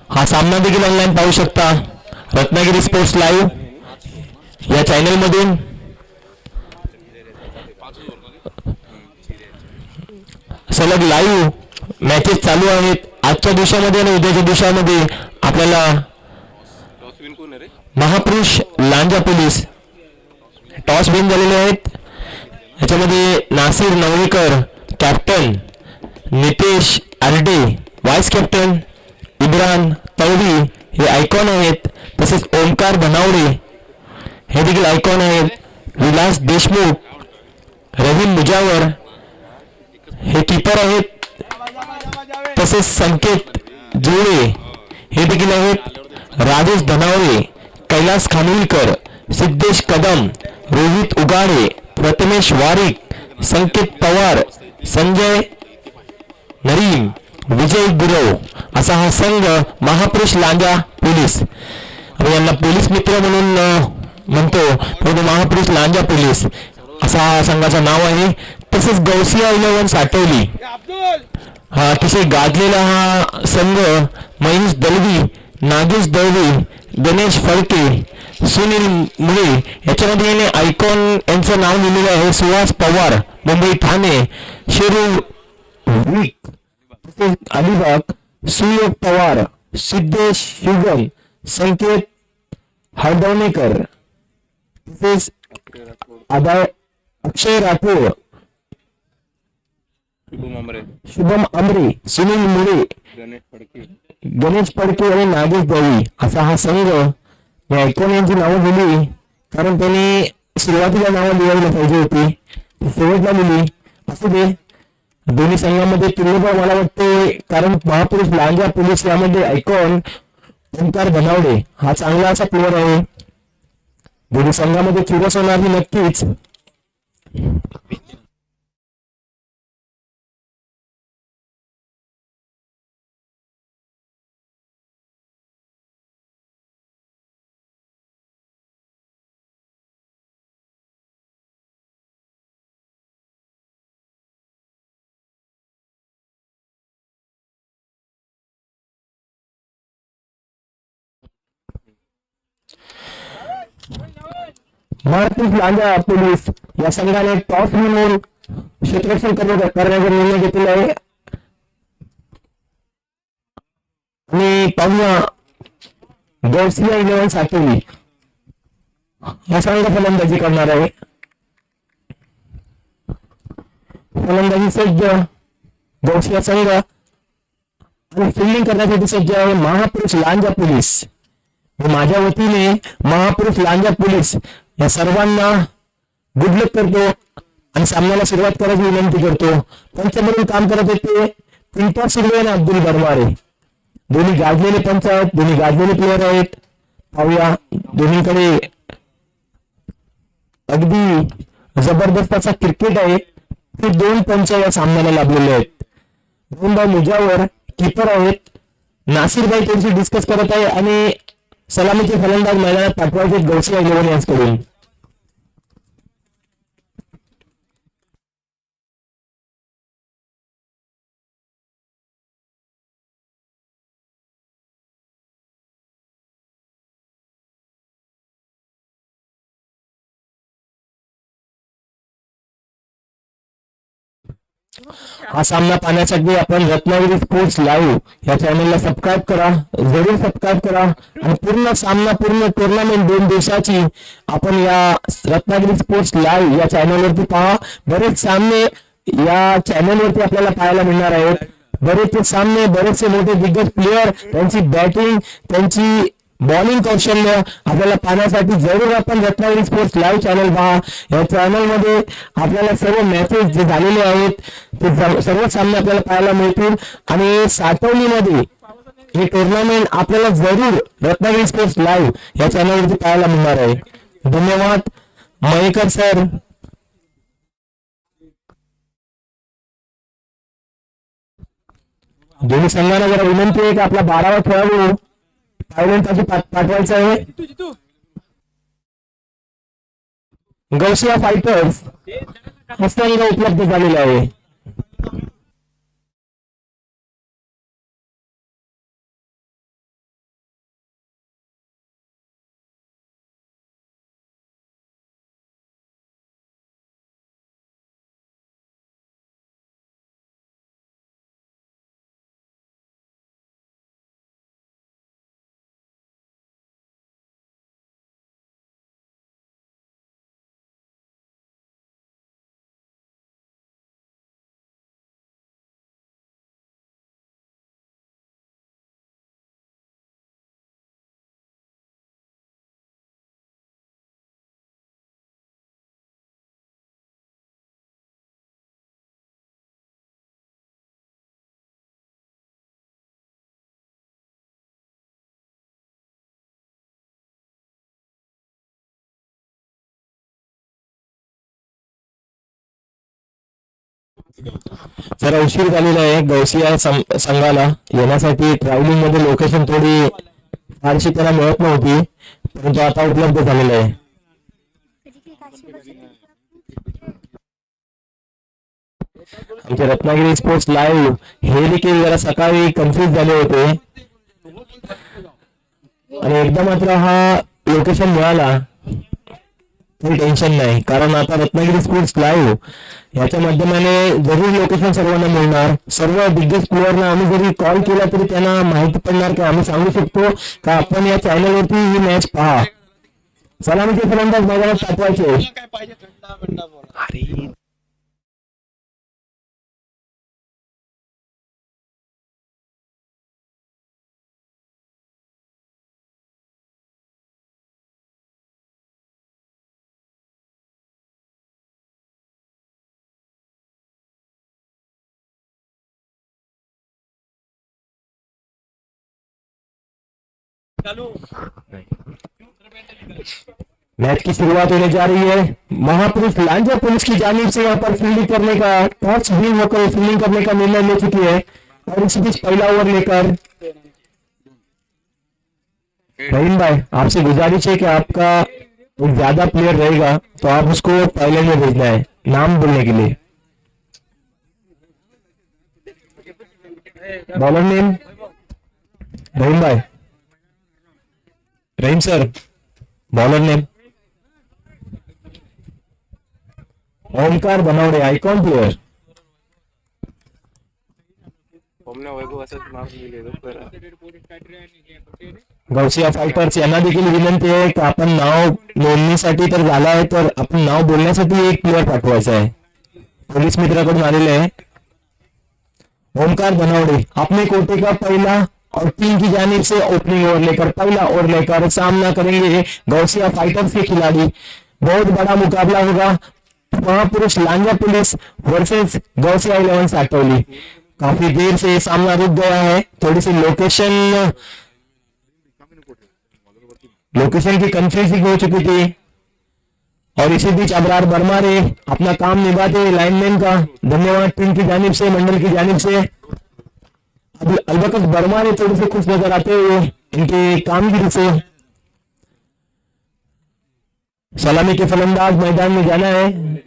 हा सामना देखील ऑनलाईन पाहू शकता रत्नागिरी स्पोर्ट्स लाईव्ह या चॅनल मधून. सलग लाईव्ह मॅचेस चालू आहेत. आजच्या दिवसामध्ये आणि उद्याच्या दिवसामध्ये आपल्याला महापुरुष लांजा पोलीस टॉस विन झालेले आहेत. याच्यामध्ये Nasir Navalikar captain, Nitesh Arde vice captain, Ibran Tauri हे आयकॉन आहेत. तसेच ओमकार धनावडे हे देखील आयकॉन आहेत. विलास देशमुख, रहीम मुजावर हे कीपर आहेत. तसेच संकेत जुळे हे देखील आहेत. राजेश धनावडे, कैलास खानविलकर, सिद्धेश कदम, रोहित उगाडे, प्रथमेश वारिक, संकेत पवार, संजय नरीम, विजय गुरव असा हा संघ महापुरुष लांजा पोलीस. आपण यांना पोलीस मित्र म्हणून म्हणतो परंतु महापुरुष लांजा पोलीस असा हा संघाचं नाव आहे. तसेच गौसिया 11 साठवली हा अतिशय गाजलेला हा संघ. महेश दळवी, नागेश दळवी, गणेश फडके, सुनील मुळे याच्यामध्ये याने आयकॉन यांचं नाव लिहिलेलं आहे. सुहास पवार, मुंबई ठाणे, शेरू विक, अलिबाग, सुयोग पवार, सिद्धेश शुगम, संकेत हळदवणेकर, तसेच अक्षय राठोड, शुभम अमरे, सुनील मुळे, गणेश फडके आणि नागेश दळवी असा हा संघ. मी ऐकून यांची नावं दिली कारण त्यांनी सुरुवातीला नावं लिहायला पाहिजे होती, शेवटला लिहिली. असू दे. दोन्ही संघामध्ये तुल्यबळ मला वाटते कारण महापुरुष लांजा पोलीस यामध्ये आयकॉन ओंकार धनावडे हा चांगला असा प्लेअर आहे. दोन्ही संघामध्ये चुरस होणार ही नक्कीच. महापुरुष लांजा पोलीस या संघाने टॉस म्हणून क्षेत्ररक्षण करण्याचा निर्णय घेतलेला आहे. आणि पाहूया गौसिया 11 साठवली या संघ फलंदाजी करणार आहे. फलंदाजी सज्ज गौसिया संघ आणि फिल्डिंग करण्यासाठी सज्ज आहे महापुरुष लांजा पोलीस. माझ्या वतीने महापुरुष लांजा पोलीस या सर्वांना गुड लक करतो आणि सामन्याला सुरुवात करायची विनंती करतो. पंच म्हणून काम करत होते पिंपा सुर्वे आणि अब्दुल बरमारे. दोन्ही गाजलेले पंच आहेत, दोन्ही गाजलेले प्लेअर आहेत. पाहूया दोन्हीकडे अगदी जबरदस्त असा क्रिकेट आहे. ते 2 पंच या सामन्याला लाभलेले आहेत. रोहनभाई मुजावर कीपर आहेत. नासिरभाई त्यांची डिस्कस करत आहे आणि सलामीचे फलंदाज मैदानात पाठवायचे गौसिया 11 यांच्याकडून. हा सामना पाहण्यासाठी आपण रत्नागिरी स्पोर्ट्स लाईव्ह या चॅनलला सबस्क्राईब करा, जरूर सबस्क्राईब करा आणि पूर्ण सामना पूर्ण टुर्नामेंट 2 दिवसाची आपण या रत्नागिरी स्पोर्ट्स लाईव्ह या चॅनलवरती पहा. बरेच सामने या चॅनलवरती आपल्याला पाहायला मिळणार आहेत. बरेचसे सामने, बरेचसे मोठे दिग्गज प्लेयर, त्यांची बॅटिंग, त्यांची बॉलिंग कौशल्य आपल्याला पाहण्यासाठी जरूर आपण रत्नागिरी स्पोर्ट्स लाईव्ह चॅनल पहा. या चॅनल मध्ये आपल्याला सर्व मॅचेस जे झालेले आहेत ते सर्व सामने आपल्याला पाहायला मिळतील आणि साठवणीमध्ये हे टुर्नामेंट आपल्याला जरूर रत्नागिरी स्पोर्ट्स लाईव्ह या चॅनलवरती पाहायला मिळणार आहे. धन्यवाद मयेकर सर. दोन्ही संघांना जरा विनंती आहे की आपला 12वा खेळाडू थायलंडसाठी पाठवायचा आहे. गौसिया फायटर्स हा संघ उपलब्ध झालेला आहे. जरा उशीर झालेला आहे गौसिया संघाला येण्यासाठी. ट्रॅव्हलिंग मध्ये लोकेशन थोडी फारशी त्यांना मिळत नव्हती, परंतु आता उपलब्ध झालेलं आहे. आमचे रत्नागिरी स्पोर्ट्स लाईव्ह हे देखील जरा सकाळी कन्फ्युज झाले होते आणि एकदा मात्र हा लोकेशन मिळाला काही टेन्शन नाही, कारण आता रत्नागिरी स्पोर्ट्स लाईव्ह याच्या माध्यमाने जरूर लोकेशन सर्वांना मिळणार. सर्व दिग्गज प्लेयरना आम्ही जरी कॉल केला तरी त्यांना माहिती पडणार की आम्ही सांगू शकतो का आपण या चॅनलवरती ही मॅच पहा. सलामीचे फलंदाज मैदानात पाठवायचे. मैच की शुरुआत होने जा रही है. महापुरुष लांजा पुलिस की जानिब से यहाँ पर फील्डिंग करने का टॉस भी होकर फील्डिंग करने का निर्णय ले चुकी है और इस बीच पहला ओवर लेकर रहीम भाई आपसे गुजारिश है कि आपका एक ज्यादा प्लेयर रहेगा तो आप उसको पहले में भेजना है नाम बोलने के लिए. Bowler name Rahim bhai. Rahim sir bowler name. Omkar Banawade icon player. Gausiya fighters यांना देखील विनंती आहे की आपण नाव नोंदणीसाठी तर झाला आहे तर आपण नाव बोलण्यासाठी एक प्लेयर पाठवायचा आहे. पोलीस मित्राकडून आलेले आहे. ओमकार बनवडे अपने कोटे का पहला और टीम की जानिब से ओपनिंग ओवर लेकर पहला ओवर लेकर सामना करेंगे गौसिया फाइटर्स के खिलाड़ी. बहुत बड़ा मुकाबला होगा. महापुरुष लांजा पुलिस वर्सेस गौसिया 11 साटोली. काफी देर से सामना रुक गया है. थोड़ी सी लोकेशन लोकेशन की कंफ्यूजिंग हो चुकी थी और इसी बीच अबरार बरमारे अपना काम निभाते लाइनमैन का धन्यवाद टीम की जानिब से, मंडल की जानिब से। अब अलबकत बरमारे थोड़े से खुश नजर आते हुए इनके कामगिरी से। सलामी के फलंदाज मैदान में जाना है।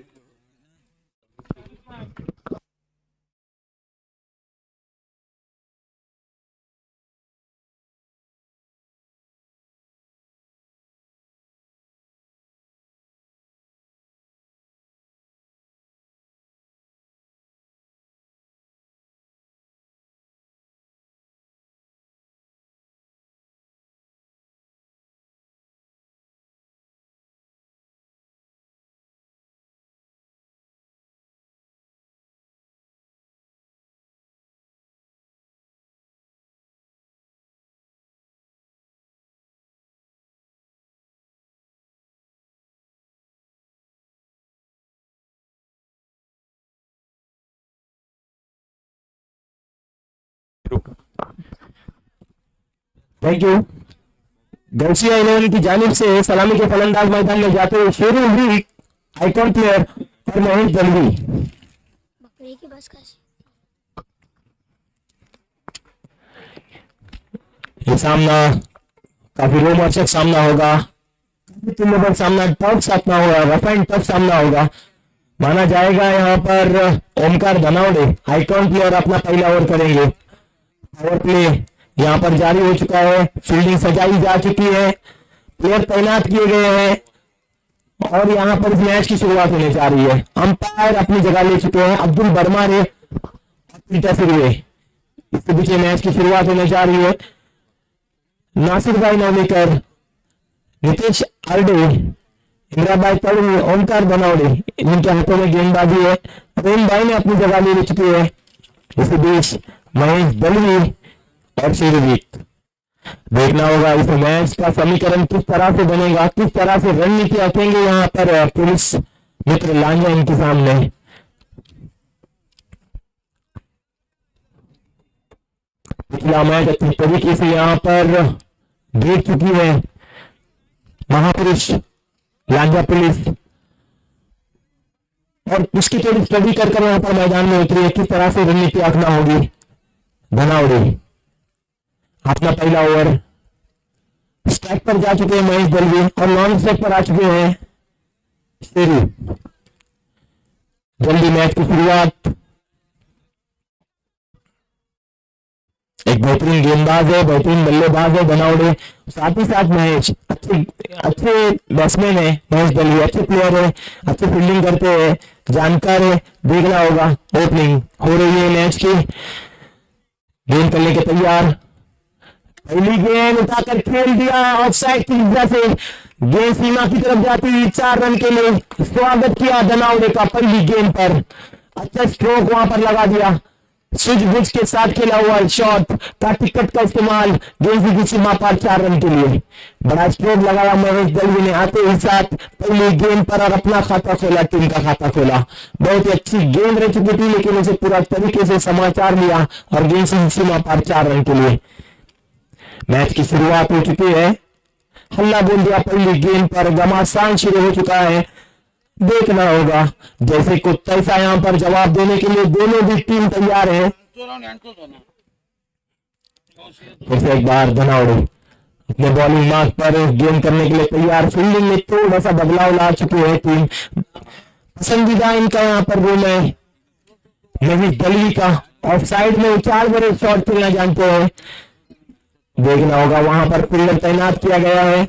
Thank you. गौसिया 11 की जानिब से सलामी के फलंदाज मैदान में जाते हुए शेरू लीग आइकॉन प्लेयर और महेश दलवी। बकरी की बस का ये सामना काफी रोमांचक सामना होगा, काफी सामना, टफ सामना होगा, रफ एंड टफ सामना होगा माना जाएगा। यहाँ पर ओमकार धनावड़े आइकॉन प्लेयर अपना पहला ओवर करेंगे। पावर प्ले यहाँ पर जारी हो चुका है, फील्डिंग सजाई जा चुकी है, प्लेयर तैनात किए गए हैं और यहाँ पर इस मैच की शुरुआत होने जा रही है। अंपायर अपनी जगह ले चुके हैं, अब्दुल बरमारे इसके पीछे मैच की शुरुआत होने जा रही है। नासिर भाई नवलेकर, नितेश आर्डे, इंदिरा भाई तड़वी, ओमकार बनावड़े, इनके हाथों में गेंदबाजी है। प्रेम भाई ने अपनी जगह ले चुकी है। इसी बीच महेश दलवी और शेरवीक। देखना होगा इस मैच का समीकरण किस तरह से बनेगा, किस तरह से रणनीति रखेंगे यहाँ पर पुलिस मित्र लांजा इनके सामने। पिछला मैच अच्छी तरीके से यहाँ पर देख चुकी है महापुरुष लांजा पुलिस और उसकी थोड़ी स्टडी कर यहाँ पर मैदान में उतरी है, किस तरह से रणनीति रखना होगी। धनावड़ी अपना पहला ओवर स्ट्राइक पर जा चुके हैं महेश दलवी और नॉन स्ट्राइक पर आ चुके हैं शेरू। जल्दी मैच की शुरुआत। एक बेहतरीन गेंदबाज है, बेहतरीन बल्लेबाज है धनावड़े, साथ ही साथ महेश अच्छे बैट्समैन है। महेश दलवी अच्छे प्लेयर है, अच्छी फील्डिंग करते हैं, जानकार है। देखना होगा ओपनिंग हो रही है मैच की, गेंद करने के तैयार। पहली गेंद उठाकर खेल दिया ऑफसाइड की वजह से, गेंद सीमा की तरफ जाती हुई 4 रन के लिए। स्वागत किया धनावड़े का पहली गेंद पर, अच्छा स्ट्रोक वहां पर लगा दिया, सूझबूझ के साथ खेला हुआ शॉट का टिकट का इस्तेमाल, गेंद की सीमा पर 4 रन के लिए बड़ा स्ट्रोक लगाया महेश दलवी ने आते ही साथ पहली गेंद पर और अपना खाता खोला, टीम का खाता खोला। बहुत ही अच्छी गेंद रह चुकी थी लेकिन उसे पूरा तरीके से समाचार लिया और गेंद की सीमा पर 4 रन के लिए। मैच की शुरुआत हो चुकी है, हल्ला बोल दिया पहली गेंद पर, घमासान शुरू हो चुका है। देखना होगा जैसे कुछ तैसा यहाँ पर जवाब देने के लिए दोनों भी टीम तैयार है। फिर से एक बार धनावड़े अपने बॉलिंग मार्क पर गेंद करने के लिए तैयार। फील्डिंग में थोड़ा सा बदलाव ला चुकी है टीम, पसंदीदा इनका यहाँ पर वो है महेश दलवी का। ऑफ साइड में 4 बड़े शॉट खेलना जानते हैं। देखना होगा वहां पर फील्डर तैनात किया गया है।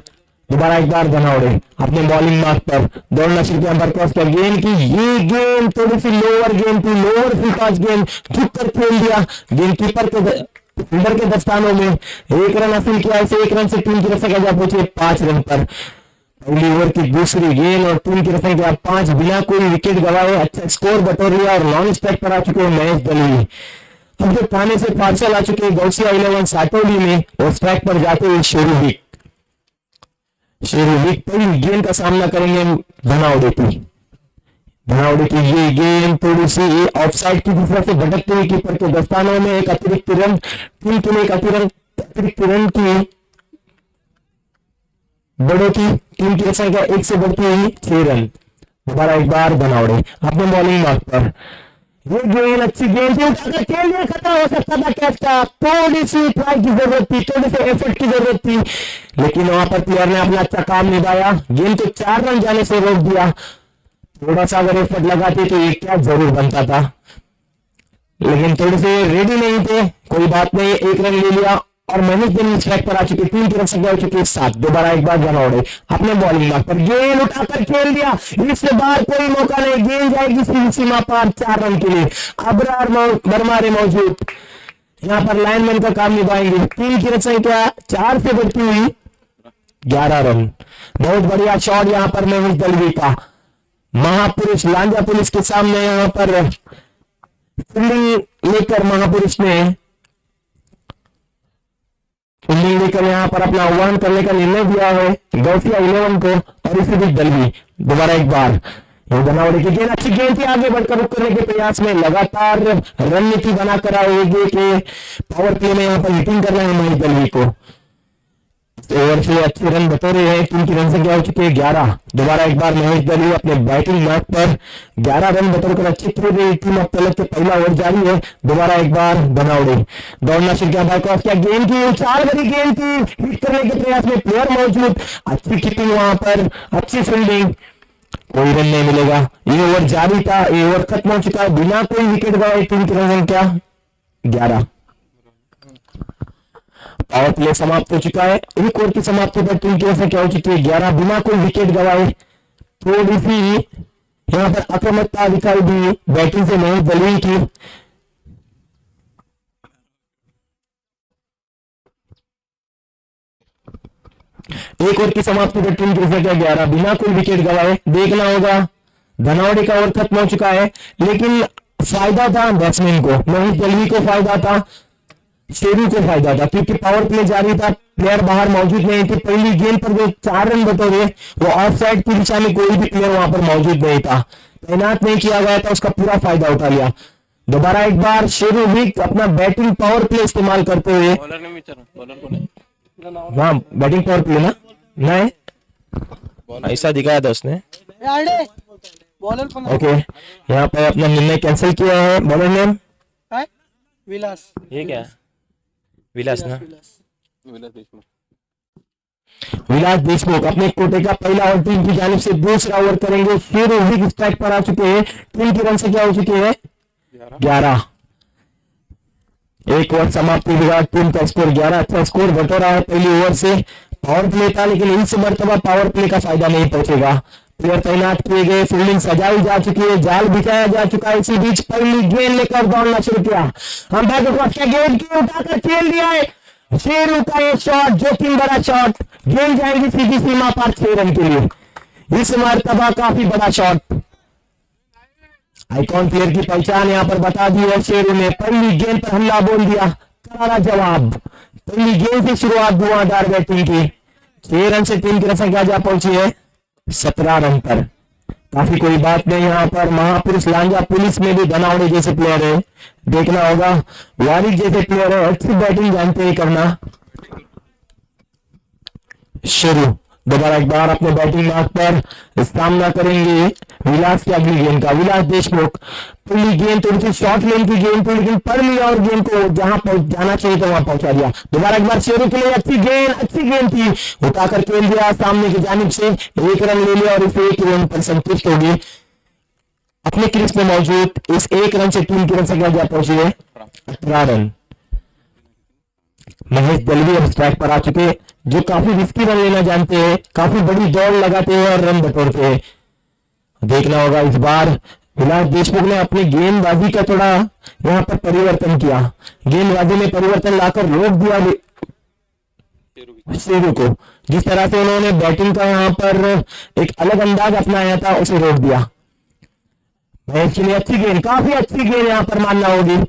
दोबारा एक बार धनावड़े अपने बॉलिंग मार्क पर दौड़ना शुरू किया, क्रॉस कर गेंद की, ये गेंद थोड़ी सी लोअर गेंद थी, लोअर फुलटाज गेंद झुक कर खेल दिया गेंद कीपर के फील्डर के दस्तानों में। 1 रन हासिल किया, इसे 1 रन से टीम की रक्षा जा पहुंची 5 रन पर। पहली ओवर की दूसरी गेंद और टीम की रक्षा किया 5 बिना कोई विकेट गवाए, अच्छा स्कोर बटोर लिया और नॉन स्ट्राइक पर आ चुके हैं महेश दलवी। अब जो थाने से पार्सल आ चुके हैं गौसिया 11 साटोली में और स्ट्राइक पर जाते हुए शेरू पहली गेंद का सामना करेंगे धनावड़े की। ये गेंद थोड़ी सी ऑफसाइड की तरफ से भटकते हुए कीपर के दस्तानों में, एक अतिरिक्त रन टीम के लिए, एक अतिरिक्त रन की बड़ों की टीम की संख्या 1 से बढ़ती हुई 6 रन। दोबारा एक बार बनावड़े अपने बॉलिंग मार्क पर, ये गेंद अच्छी गेंद थी, उठाकर खेल दिया, खतरा हो सकता था कैच का, थोड़ी सी ट्राई की जरूरत थी, थोड़ी सी एफर्ट की जरूरत थी, लेकिन वहां पर प्लेयर ने अपना अच्छा काम निभाया, गेंद को 4 रन जाने से रोक दिया। थोड़ा सा अगर एफर्ट लगाते तो ये क्या जरूर बनता था, लेकिन थोड़े से रेडी नहीं थे। कोई बात नहीं, 1 रन ले लिया और मनीष दिन स्ट्राइक पर आ चुके, टीम की संख्या हो चुकी है 7। दोबारा एक बार बनौड़े अपने बॉलिंग मार्क पर, गेंद उठाकर खेल दिया, इससे बाहर कोई मौका नहीं, गेंद जाएगी सीधी सीमा पार 4 रन के लिए। अबरार बरमारे मौजूद यहाँ पर लाइनमैन का काम निभाएंगे, टीम की संख्या 4 से बढ़ती हुई 11 रन। बहुत बढ़िया शॉट यहाँ पर महेश दलवी का, महापुरुष लांजा पुलिस के सामने यहाँ पर फील्डिंग लेकर महापुरुष ने फील्डिंग लेकर यहाँ पर अपना आह्वान करने का निर्णय दिया है गौसिया 11 को, और इसी बीच दलवी दोबारा एक बार बनावड़े की गेंद, अच्छी गेंद थी, आगे बढ़कर रुक करने के प्रयास में लगातार रणनीति बनाकर आएगी कि पावर प्ले में यहाँ पर हिटिंग करना है महेश दलवी को। ओवर से अच्छे रन बटोरे हैं, टीम की रन संख्या हो चुकी है 11। दोबारा एक बार महेश दलवी अपने बैटिंग मार्क पर 11 रन बटोर कर अच्छी खेल रही टीम। अब तलक के पहला ओवर जारी है, दोबारा एक बार बनावड़े दौड़ना शुरू किया, भाई क्या गेंद की उछाल भरी गेंद थी, हिट करने के प्रयास में प्लेयर मौजूद, अच्छी कीपिंग वहां पर, अच्छी फील्डिंग, कोई रन नहीं मिलेगा। ये ओवर जारी था, ये ओवर खत्म हो चुका है, बिना कोई विकेट गवाए टीम की रन संख्या 11। पावर प्ले समाप्त हो चुका है, एक ओवर की समाप्ति पर टीम की संख्या हो चुकी है 11, बिना कोई विकेट गवाए। थोड़ी सी यहाँ पर आक्रामकता दिखाई दी बैटिंग से महेश दलवी की। एक ओवर की समाप्ति पर टीम की संख्या 11, बिना कोई विकेट गवाए। देखना होगा, धनावड़े का ओवर खत्म हो चुका है, लेकिन फायदा था बैट्समैन को, महेश दलवी को फायदा था, शेरू को फायदा था, क्योंकि पावर प्ले जारी था, प्लेयर बाहर मौजूद नहीं थे। पहली गेंद पर जो 4 रन बटोरे वो ऑफ साइड की दिशा में कोई भी प्लेयर वहां पर मौजूद नहीं था, तैनात नहीं किया गया था, उसका पूरा फायदा उठा लिया। दोबारा एक बार शेरू भी अपना बैटिंग पावर प्ले इस्तेमाल करते हुए, बॉलर ने विचारा, बॉलर को नहीं, हाँ बैटिंग पावर प्ले ना नहीं ऐसा दिखाया था उसने। ओके, यहाँ पर अपना निर्णय कैंसिल किया है बॉलर ने विलास, ये क्या विलास ना, विलास देशमुख। विलास देशमुख अपने कोटे का पहला ओवर टीम की जानिब से दूसरा ओवर करेंगे। शेरू भी स्ट्राइक पर आ चुके हैं, टीम की रन संख्या हो चुकी है 11। एक ओवर समाप्ति के बाद टीम का स्कोर 11, अच्छा स्कोर बटोरा है पहली ओवर से। पावर प्ले था, लेकिन इस मर्तबा पावर प्ले का फायदा नहीं पहुंचेगा, प्लेयर तैनात किए गए, फील्डिंग सजाई जा चुकी है, जाल बिछाया जा चुका है। इसी बीच पहली गेंद लेकर दौड़ना शुरू किया, हम गेंद की उठाकर खेल दिया है, शेरू का ये शॉट, जोखिम बड़ा शॉट, गेंद जाएगी सीधी सीमा पर 6 रन के लिए। इस मर्तबा काफी बड़ा शॉट, आइकॉन प्लेयर की पहचान यहां पर बता दी है शेरू ने। पहली गेंद पर हमला बोल दिया, करारा जवाब, पहली गेंद से शुरुआत धुआंधार बैटिंग की। 6 रन से टीम की संख्या जा पहुंची है 17 रन पर। काफी कोई बात नहीं, यहाँ पर महापुरुष लांजा पुलिस में भी धनावड़े जैसे प्लेयर है, देखना होगा, वारिक जैसे प्लेयर है, अच्छी बैटिंग जानते हैं करना। शुरू दोबारा एक बार अपने बैटिंग मार्क पर सामना करेंगे विलास की अगली गेंद का। विलास देशमुख, पहली गेंद थोड़ी सी शॉर्ट लेन की गेंद थी, लेकिन पढ़ लिया और गेंद को जहां जाना चाहिए तो वहां पहुंचा दिया। दोबारा एक बार शेरू के लिए अच्छी गेंद थी, उठाकर खेल दिया सामने की जानिब से, 1 रन ले लिया और इस 1 रन पर संतुष्ट होगी। अपने क्रीज में मौजूद इस 1 रन से टीम की रन संख्या जा पहुंची है 18 रन। महेश दलवी अब स्ट्राइक पर आ चुके, जो काफी रिस्की रन लेना जानते हैं, काफी बड़ी दौड़ लगाते हैं और रन बटोरते हैं। देखना होगा इस बार विलास देशमुख ने अपनी गेंदबाजी का थोड़ा यहाँ पर परिवर्तन किया, गेंदबाजी में परिवर्तन लाकर रोक दिया शेरू को। जिस तरह से उन्होंने बैटिंग का यहाँ पर एक अलग अंदाज अपनाया था, उसे रोक दिया। महेश के लिए अच्छी गेंद, काफी अच्छी गेंद यहाँ पर मानना होगी,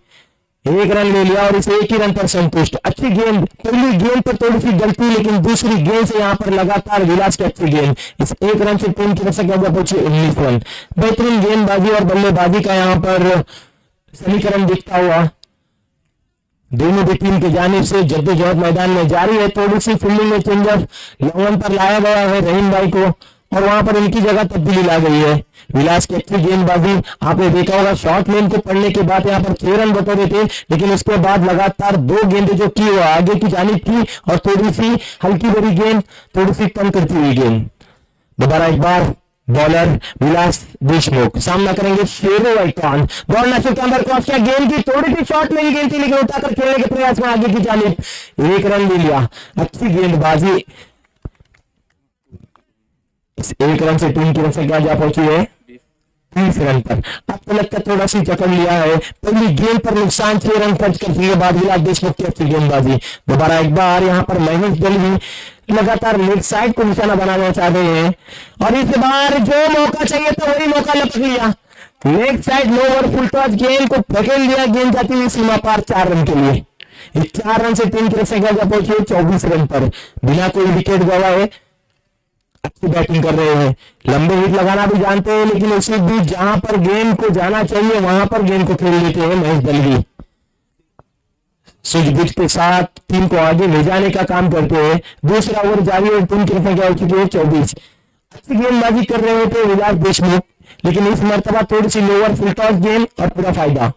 1 रन ले लिया और इस 1 ही रन पर संतुष्ट। अच्छी गेंद, पहली गेंद पर थोड़ी सी गलती, लेकिन दूसरी गेंद से यहाँ पर लगातार विलास की अच्छी गेंद, इस 1 रन से टीम की संख्या पहुंची 19 रन। बेहतरीन गेंदबाजी और बल्लेबाजी का यहाँ पर समीकरण दिखता हुआ दोनों भी टीम की जानिब से जद्दोजहद मैदान में जारी है। थोड़ी सी फील्डिंग में चेंजर लॉन पर लाया गया है रहीम भाई को, और वहां पर इनकी जगह तब्दीली ला गई है। विलास की अच्छी गेंदबाजी, आपने देखा होगा शॉर्ट लेन को पढ़ने के बाद यहाँ पर 6 रन बटोरे थे, लेकिन उसके बाद लगातार 2 गेंदें जो की वो आगे की जानिब की, और थोड़ी सी हल्की बड़ी गेंद, थोड़ी सी कम करती हुई गेंद। दोबारा एक बार बॉलर विलास देशमुख सामना करेंगे शेरू आइकॉन। दौड़ना शुरू अंदर क्रॉस किया, गेंद की थोड़ी सी शॉट लगी गेंद थी, लेकिन उठाकर खेलने के प्रयास में आगे की जानिब 1 रन ले लिया। अच्छी गेंदबाजी, इस 1 रन से टीम की रन क्या जा पहुंची है 30 रन पर। अब तो लगता थोड़ा सी जकड़ लिया है, पहली गेंद पर नुकसान 6 रन खर्च करने के बाद विलास देशमुख की अच्छी गेंदबाजी। दोबारा एक बार यहाँ पर महेश दलवी लगातार लेग साइड को निशाना बनाना चाह रहे हैं, और इस बार जो मौका चाहिए था वही मौका लपक लिया। लेग साइड लो ओवर फुल टॉस गेंद को पकड़ लिया, गेंद जाती हुई सीमा पार 4 रन के लिए। इस 4 रन से टीम की रन जा पहुंची है 24 रन पर, बिना कोई विकेट गवाए। अच्छी बैटिंग कर रहे हैं, लंबे हिट लगाना भी जानते हैं, लेकिन उसी बीच जहां पर गेंद को जाना चाहिए वहां पर गेंद को खेल लेते हैं महेश दलवी। सूझबूझ के साथ टीम को आगे ले जाने का काम करते हैं। दूसरा ओवर जारी और टीम की संख्या हो चुकी है 24। अच्छी गेंदबाजी कर रहे थे विलास देशमुख, लेकिन इस मर्तबा थोड़ी सी लोअर फुल टॉस गेंद और पूरा फायदा।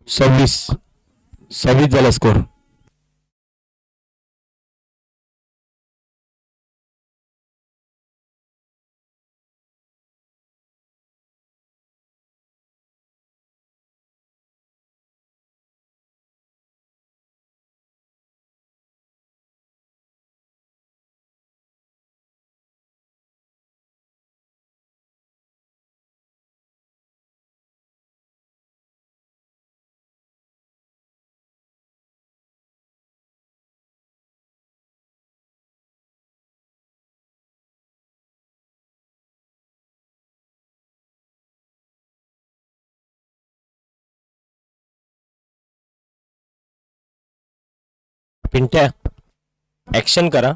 सर्विस झाला स्कोर। पिंट्या ऍक्शन करा।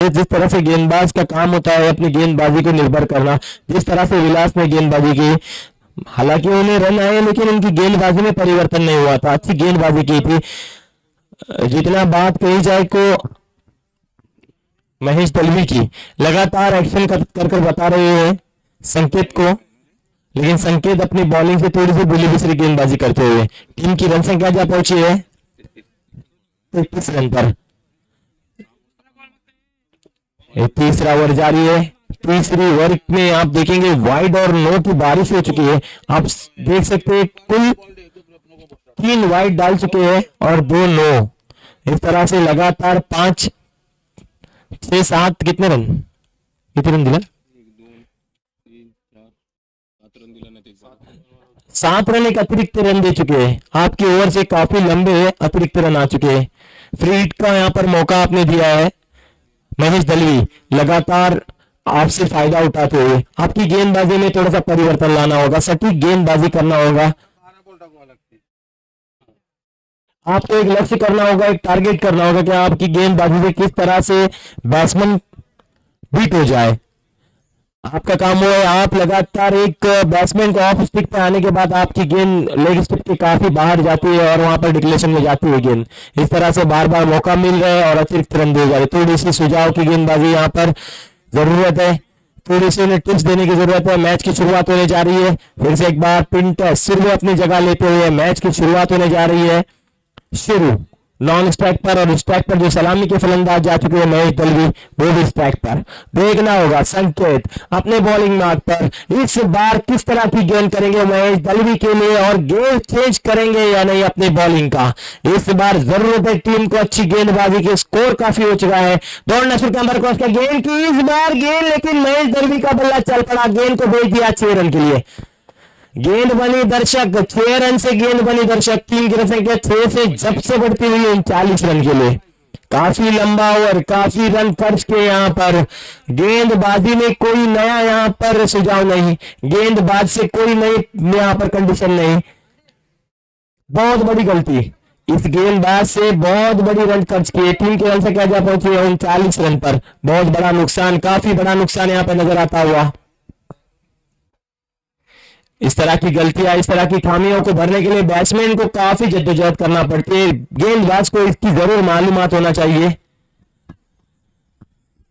जिस तरह से गेंदबाज का काम होता है अपनी गेंदबाजी को निर्भर करना, जिस तरह से विलास ने गेंदबाजी की, हालांकि उन्हें रन आए लेकिन उनकी गेंदबाजी में परिवर्तन नहीं हुआ था, अच्छी गेंदबाजी की थी। जितना बात कही जाए को महेश दलवी की, लगातार एक्शन कर बता रहे हैं संकेत को, लेकिन संकेत अपनी बॉलिंग से थोड़ी सी बुली बिसरी गेंदबाजी करते हुए टीम की रन संख्या जा पहुंची है 33 रन पर। तीसरा ओवर जारी है। तीसरी ओवर में आप देखेंगे वाइड और नो की बारिश हो चुकी है। आप देख सकते हैं कुल 3 वाइड डाल चुके हैं और 2 नो। इस तरह से लगातार 5 6 7 कितने रन दिला? 7 रन एक अतिरिक्त रन दे चुके हैं। आपके ओवर से काफी लंबे अतिरिक्त रन आ चुके हैं। फ्री हिट का यहां पर मौका आपने दिया है महेश दलवी, लगातार आपसे फायदा उठाते हुए आपकी गेंदबाजी में थोड़ा सा परिवर्तन लाना होगा, सटीक गेंदबाजी करना होगा। आपको एक लक्ष्य करना होगा, एक टारगेट करना होगा कि आपकी गेंदबाजी से किस तरह से बैट्समैन बीट हो जाए। आपका काम वो है, आप लगातार एक बैट्समैन को ऑफ स्टिक पे आने के बाद आपकी गेंद लेग स्टिक के काफी बाहर जाती है और वहां पर डिक्लेरेशन में जाती है गेंद। इस तरह से बार बार मौका मिल रहा है और अतिरिक्त रन दिए जा रहे। थोड़ी सी सुझाव की गेंदबाजी यहाँ पर जरूरत है, थोड़ी सी उन्हें टिप्स देने की जरूरत है। मैच की शुरुआत होने जा रही है। फिर से एक बार पिन टेस्ट शुरू अपनी जगह लेते हुए मैच की शुरुआत होने जा रही है। शुरू नॉन स्ट्राइक पर, और स्ट्राइक पर जो सलामी के फलंदाज जा चुके हैं महेश दलवी, वो भी स्ट्राइक पर। देखना होगा संकेत अपने बॉलिंग मार्ग पर इस बार किस तरह की गेंद करेंगे महेश दलवी के लिए, और गेंद चेंज करेंगे या नहीं अपनी बॉलिंग का। इस बार जरूरत है टीम को अच्छी गेंदबाजी की। स्कोर काफी हो चुका है। दौड़ना शुरू कैंबर क्रॉस का गेंद की इस बार गेंद, लेकिन महेश दलवी का बल्ला चल पड़ा, गेंद को भेज दिया 6 रन के लिए। गेंद बनी दर्शक 6 रन से गेंद बनी दर्शक। टीम की रन संख्या 6 से जब से बढ़ती हुई 39 रन के लिए। काफी लंबा ओवर, काफी रन खर्च के यहाँ पर। गेंदबाजी में कोई नया यहाँ पर सुझाव नहीं, गेंदबाज से कोई नई यहाँ पर कंडीशन नहीं। बहुत बड़ी गलती, इस गेंदबाज से बहुत बड़ी रन खर्च किए। टीम की रन संख्या जा पहुंची है 39 रन पर। बहुत बड़ा नुकसान, काफी बड़ा नुकसान यहाँ पर नजर आता हुआ। इस तरह की गलतियां, इस तरह की खामियों को भरने के लिए बैट्समैन को काफी जद्दोजहद करना पड़ती है। गेंदबाज को इसकी जरूर मालूमात होना चाहिए।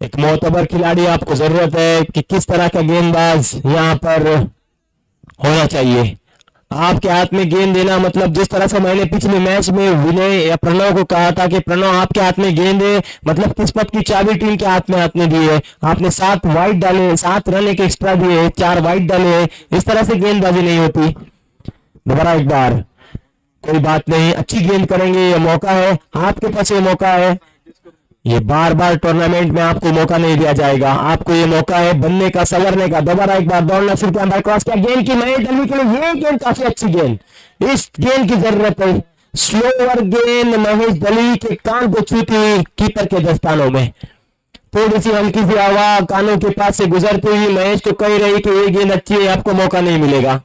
एक मोतबर खिलाड़ी आपको जरूरत है कि किस तरह का गेंदबाज यहां पर होना चाहिए। आपके हाथ में गेंद देना मतलब, जिस तरह से मैंने पिछले मैच में विनय या प्रणव को कहा था कि प्रणव आपके हाथ में गेंद है, मतलब किस्मत की चाबी टीम के हाथ में आपने दी है। आपने 7 वाइड डाले, 7 रन एक एक्स्ट्रा दिए, 4 वाइड डाले हैं। इस तरह से गेंदबाजी नहीं होती। दोबारा एक बार, कोई बात नहीं, अच्छी गेंद करेंगे, ये मौका है आपके पास, ये मौका है। ये बार बार टूर्नामेंट में आपको मौका नहीं दिया जाएगा, आपको ये मौका है बनने का, संवरने का। दोबारा एक बार दौड़ना शुरू किया, क्रॉस किया, गेंद की महेश दलवी के लिए ये गेंद काफी अच्छी गेंद, इस गेंद की जरूरत है। स्लोअर गेंद महेश दलवी के कान को छूती हुई कीपर के दस्तानों में। थोड़ी सी हल्की सी हवा कानों के पास से गुजरती हुई महेश को कह रही कि ये गेंद अच्छी है, आपको मौका नहीं मिलेगा।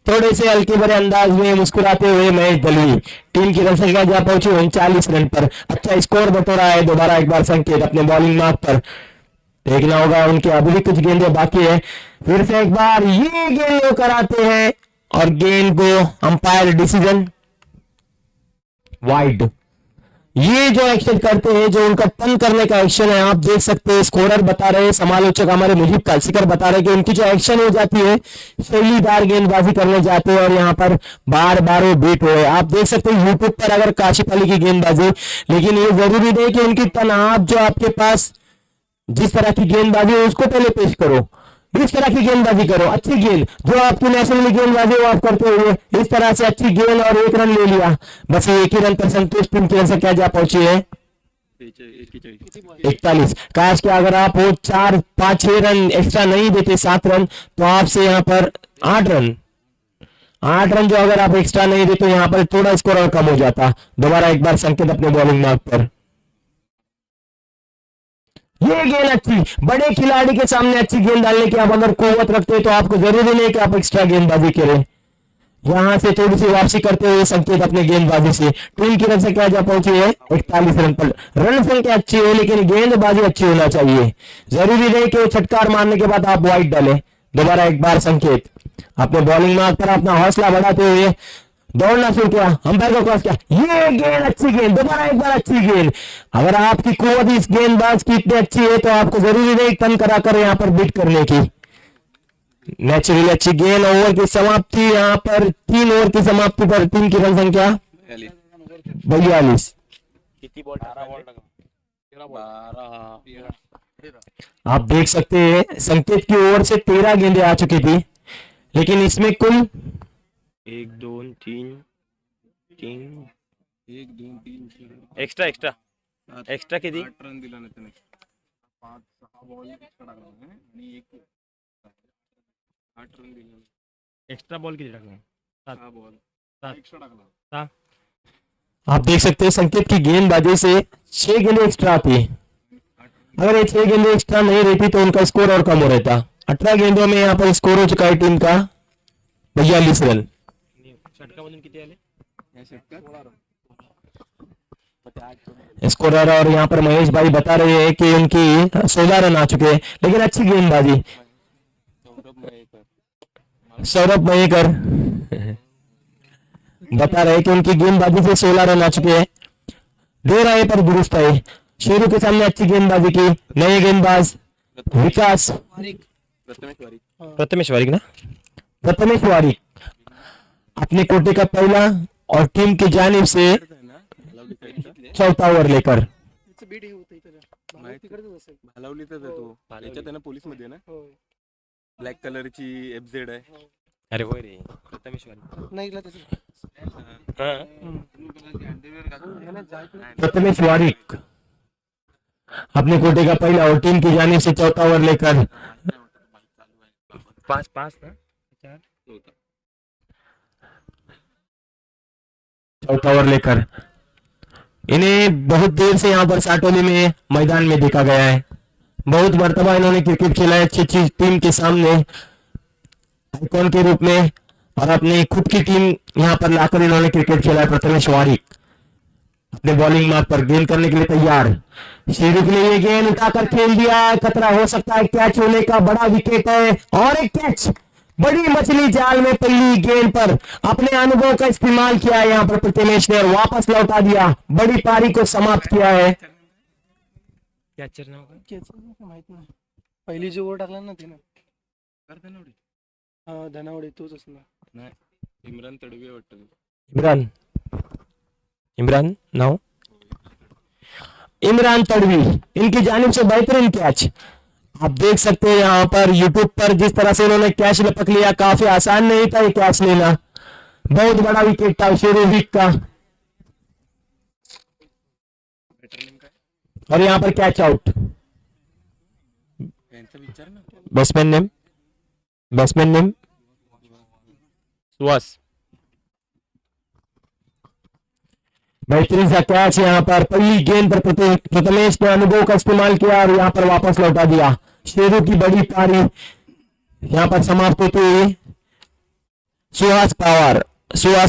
थोड़े से हल्के भरे अंदाज में मुस्कुराते हुए महेश दलवी। टीम की रन संख्या जा पहुंची 39 रन पर। अच्छा स्कोर बटोरा है। दोबारा एक बार संकेत अपने बॉलिंग मार्ग पर। देखना होगा, उनके अभी भी कुछ गेंदें बाकी है। फिर से एक बार ये गेंद लेकर आते हैं और गेंद को अंपायर डिसीजन वाइड। ये जो एक्शन करते हैं, जो उनका टर्न करने का एक्शन है, आप देख सकते हैं स्कोरर बता रहे हैं, समालोचक हमारे मुजीब कालसीकर बता रहे हैं कि उनकी जो एक्शन हो जाती है, शैलीदार गेंदबाजी करने जाते हैं और यहाँ पर बार बार वो बीट हुए। आप देख सकते हैं यूट्यूब पर अगर काशिफ अली की गेंदबाजी, लेकिन ये जरूरी नहीं कि उनकी टर्न, आप जो आपके पास जिस तरह की गेंदबाजी है उसको पहले पेश करो, इस तरह की गेंदबाजी करो। अच्छी गेंद जो आपकी नेशनल गेंदबाजी वो आप करते हुए इस तरह से अच्छी गेंद और 1 रन ले लिया, बस एक ही रन पर संतुष्ट। टीम की रन संख्या क्या पहुंची है 41। काश कि अगर आप वो 4 5 6 रन एक्स्ट्रा नहीं देते, 7 रन, तो आपसे यहाँ पर 8 रन जो अगर आप एक्स्ट्रा नहीं देते, यहाँ पर थोड़ा स्कोर और कम हो जाता। दोबारा एक बार संकेत अपने बॉलिंग मार्ग पर। ये गेंद अच्छी, बड़े खिलाड़ी के सामने अच्छी गेंद डालने की आप अगर कुव्वत रखते हैं तो आपको जरूरी नहीं कि आप एक्स्ट्रा गेंदबाजी करें। यहाँ से थोड़ी सी वापसी करते हुए संकेत अपने गेंदबाजी से टीम की रन संख्या जहाँ पहुंची है 41 रन पर। रन संख्या अच्छी है लेकिन गेंदबाजी अच्छी होना चाहिए। जरूरी नहीं कि छटकार मारने के बाद आप वाइड डालें। दोबारा एक बार संकेत अपने बॉलिंग मार्ग पर अपना हौसला बढ़ाते हुए दौड़ना शुरू किया, अंपायर को क्रॉस किया, ये गेंद अच्छी गेंद, दोबारा एक बार अच्छी गेंद। अगर आपकी कुवत इस गेंदबाज की इतनी अच्छी है तो आपको जरूरी नहीं टर्न करा कर यहाँ पर बीट करने की। नेचुरली अच्छी गेंद। ओवर की समाप्ति यहाँ पर 3 ओवर की समाप्ति पर टीम की रन संख्या 42। किती बॉल 12 आप देख सकते हैं संकेत की ओर से 13 गेंदें आ चुकी थी लेकिन इसमें कुल 1 2 3 3 1 2 3 4 एक्स्ट्रा एक्स्ट्रा एक्स्ट्रा किती 8 रन दिला नाही त्याने 5-6 बॉल एक्स्ट्रा टाकला आहे आणि 8 रन दिले एक्स्ट्रा बॉल किती टाकला 6 बॉल 7 एक्स्ट्रा टाकला 6 आप देख सकते हैं संकेत की गेंदबाजी से 6 गेंदें एक्स्ट्रा थी। अगर ये 6 गेंदें एक्स्ट्रा नहीं रहती तो उनका स्कोर और कम हो रहता। 18 गेंदों में यहाँ पर स्कोर हो चुका है टीम का 42 रन। षटकामधून किती आले स्कोरर और यहाँ पर महेश भाई बता रहे हैं कि उनकी 16 रन आ चुके हैं लेकिन अच्छी गेंदबाजी। सौरभ मयेकर बता रहे हैं कि उनकी गेंदबाजी से 16 रन आ चुके हैं। दे रहे पर दुरुस्त है। शेरू के सामने अच्छी गेंदबाजी की। नए गेंदबाज विकास प्रथमेश वारिक ना प्रथमेश वारिक अपने कोटे का पहला और टीम की जानिब से चौथा ओवर लेकर भालावली तर तो याच्यात आहे ना पोलीस मध्ये ना ब्लॅक कलरची FZ आहे अरे होय रे प्रथमेश वारिक प्रथमेश वारिक अपने कोटे का पहला और टीम की जानिब से चौथा ओवर लेकर 5 ना 4 चौथा ओवर लेकर इन्हें बहुत देर से यहाँ पर साटोली में मैदान में देखा गया है। बहुत मर्तबा इन्होंने क्रिकेट खेला है अच्छी अच्छी टीम के सामने आइकॉन के रूप में और अपनी खुद की टीम यहाँ पर लाकर इन्होंने क्रिकेट खेला है। प्रथमेश वारिक अपने बॉलिंग मार्ग पर गेंद करने के लिए तैयार। शेरू के लिए ये गेंद उठाकर खेल दिया। खतरा हो सकता है कैच होने का। बड़ा विकेट है और एक कैच। बड़ी मछली जाल में पहली गेंद पर अपने अनुभव का इस्तेमाल किया है यहाँ पर प्रथमेश ने और वापस लौटा दिया। बड़ी पारी को समाप्त किया है। कॅचर नाव काय माहित नाही पहिली जो ओव्हर टाकला ना त्यानं हा धनावडे तोच असणार नाही इम्रान तडवी वाटतं इमरान नाउ इमरान तड़वी इनकी जानिब से बेहतरीन कैच। आप देख सकते हैं यहाँ पर यूट्यूब पर जिस तरह से इन्होंने कैच लपक लिया। काफी आसान नहीं था ये कैच लेना। बहुत बड़ा विकेट था शेरू वीक का और यहाँ पर catch out. Batsman name Suhas बेहतरीन सा कैच यहाँ पर पहली गेंद पर प्रथमेश ने अनुभव का इस्तेमाल किया और यहाँ पर वापस लौटा दिया। शेरू की बड़ी पारी यहाँ पर समाप्त होती हुई। सुहास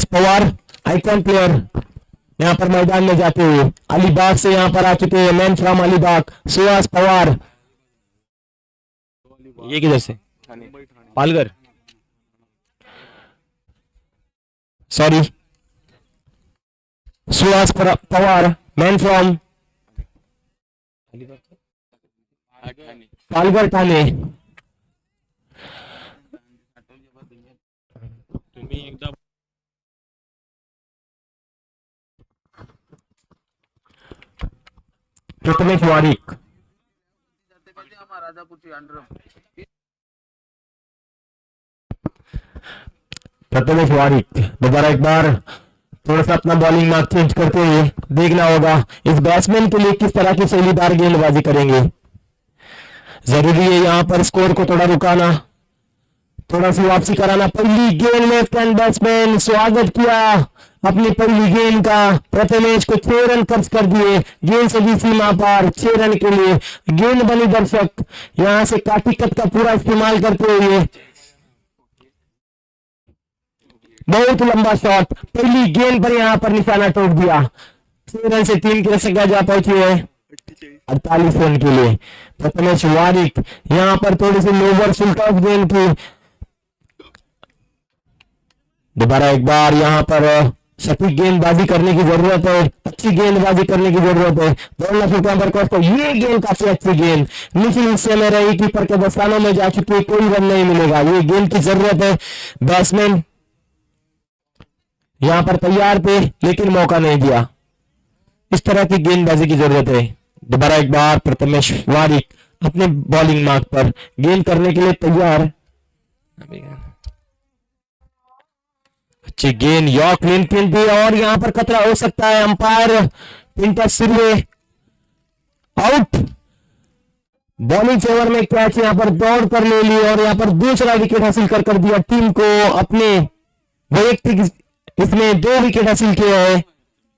पवार आइकॉन प्लेयर यहाँ पर मैदान में जाते हुए अलीबाग से यहाँ पर आ चुके हैं। Man from Alibag Suhas Pawar. ये किधर से Palghar sorry Suhas Pawar man from Palghar Thane. तुम्ही एकदा प्रथमेश वारिक दोबारा एक बार थोड़ा सा अपना बॉलिंग मार्क चेंज करते हुए देखना होगा इस बैट्समैन के लिए किस तरह की शैलीदार गेंदबाजी करेंगे। जरूरी है यहाँ पर स्कोर को थोड़ा रुकाना, थोड़ा सी वापसी कराना। पहली गेंद में बैट्समैन स्वागत किया अपनी पहली गेंद का। प्रथमेश को 6 रन खर्च कर दिए। गेंद से भी सीमा पार 6 रन के लिए गेंद बनी। दर्शक यहाँ से काटी कट का पूरा इस्तेमाल करते हुए बहुत लंबा शॉट, पहली गेंद पर यहाँ पर निशाना टोक दिया। 6 रन से टीम की संख्या जा पहुंची है 48 रन के लिए। प्रथमेश वारिक यहाँ पर थोड़ी सी लोवर फुल टॉस गेंद की, दोबारा एक बार यहाँ पर सटीक गेंदबाजी करने की जरूरत है, अच्छी गेंदबाजी करने की जरूरत है। बॉल पर को ये गेंद काफी अच्छी गेंद निचले हिस्से में रही, कीपर के दस्तानों में जा चुकी है, कोई रन नहीं मिलेगा। ये गेंद की जरूरत है, बैट्समैन यहां पर तैयार थे लेकिन मौका नहीं दिया। इस तरह की गेंदबाजी की जरूरत है। दोबारा एक बार प्रथमेश वारिक अपने बॉलिंग मार्क पर गेंद करने के लिए तैयार। अच्छी गेंद यॉर्क लिंकिन थी और यहां पर खतरा हो सकता है। Umpire Pinter Silve out. Bowling favour में कैच यहां पर दौड़ कर ले ली और यहां पर दूसरा विकेट हासिल कर दिया टीम को। अपने वैयक्तिक इसमें 2 विकेट हासिल किए हैं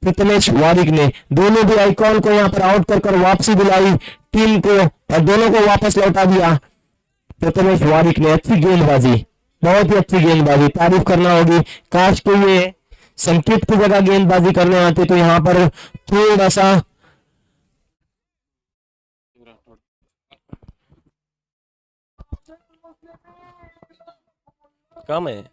प्रथमेश वारिक ने। दोनों भी आइकॉन को यहां पर आउट कर वापसी दिलाई टीम को और दोनों को वापस लौटा दिया प्रथमेश वारिक ने। अच्छी गेंदबाजी, बहुत ही अच्छी गेंदबाजी, तारीफ करना होगी। काश को ये संकेत की जगह गेंदबाजी करने आते तो यहां पर थोड़ा सा कम है।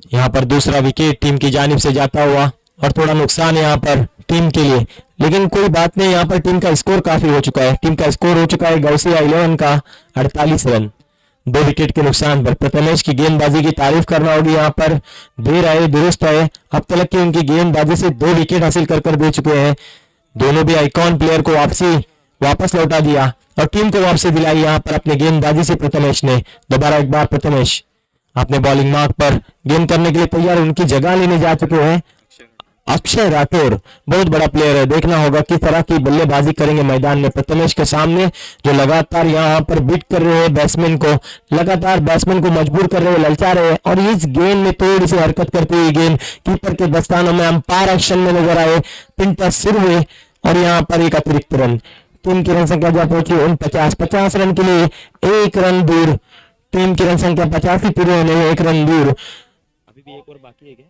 यहां पर दूसरा विकेट टीम की जानिब से जाता हुआ और थोड़ा नुकसान यहां पर टीम के लिए, लेकिन कोई बात नहीं। यहां पर टीम का स्कोर काफी हो चुका है। टीम का स्कोर हो चुका है गौसिया 11 का 48 रन, 2 विकेट के नुकसान पर। प्रथमेश की गेंदबाजी की तारीफ करना होगी। यहां पर देर आए दुरुस्त आए, अब तक की उनकी गेंदबाजी से 2 विकेट हासिल कर दे चुके हैं। दोनों भी आइकॉन प्लेयर को वापस लौटा दिया और टीम को वापसी दिलाई यहां पर अपने गेंदबाजी से प्रथमेश ने। दोबारा एक बार प्रथमेश अपने बॉलिंग मार्क पर गेंद करने के लिए तैयार। उनकी जगह लेने जा चुके हैं अक्षय राठौर, बहुत बड़ा प्लेयर है। देखना होगा किस तरह की बल्लेबाजी करेंगे मैदान में प्रथमेश के सामने, जो लगातार यहां पर बीट कर रहे हैं बैट्समैन को, लगातार बैट्समैन को मजबूर कर रहे हैं, ललचा रहे हैं। और इस गेंद में थोड़ी सी हरकत करती हुई गेंद कीपर के दस्तानों में अंपायर एक्शन में नजर आए पिंटर सिल्वे और यहां पर एक अतिरिक्त रन। टीम की रन संख्या जा पहुंची 49 रन के लिए 1 रन दूर। टीम की रन संख्या 50 ही पूरे होने में 1 रन दूर। अभी भी एक और बाकी है क्या?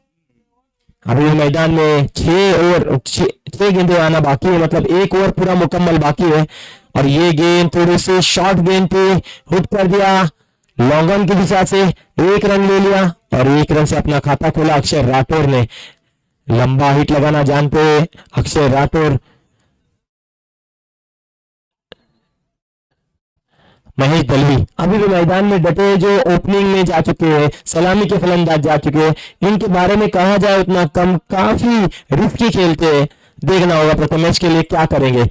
अभी मैदान में 6 गेंदें आना बाकी है, मतलब 1 ओवर पूरा मुकम्मल बाकी है। और ये गेंद थोड़ी सी शॉर्ट गेंद थी, हिट कर दिया लॉन्ग ऑन की दिशा से, 1 रन ले लिया और 1 रन से अपना खाता खोला अक्षय राठौर ने। लंबा हिट लगाना जानते हैं अक्षय राठौर। महेश दलवी अभी भी मैदान में डटे, जो ओपनिंग में जा चुके हैं, सलामी के फलंदाज जा चुके हैं। इनके बारे में कहा जाए उतना कम, काफी रिस्की खेलते हैं। देखना होगा प्रथमेश के लिए क्या करेंगे।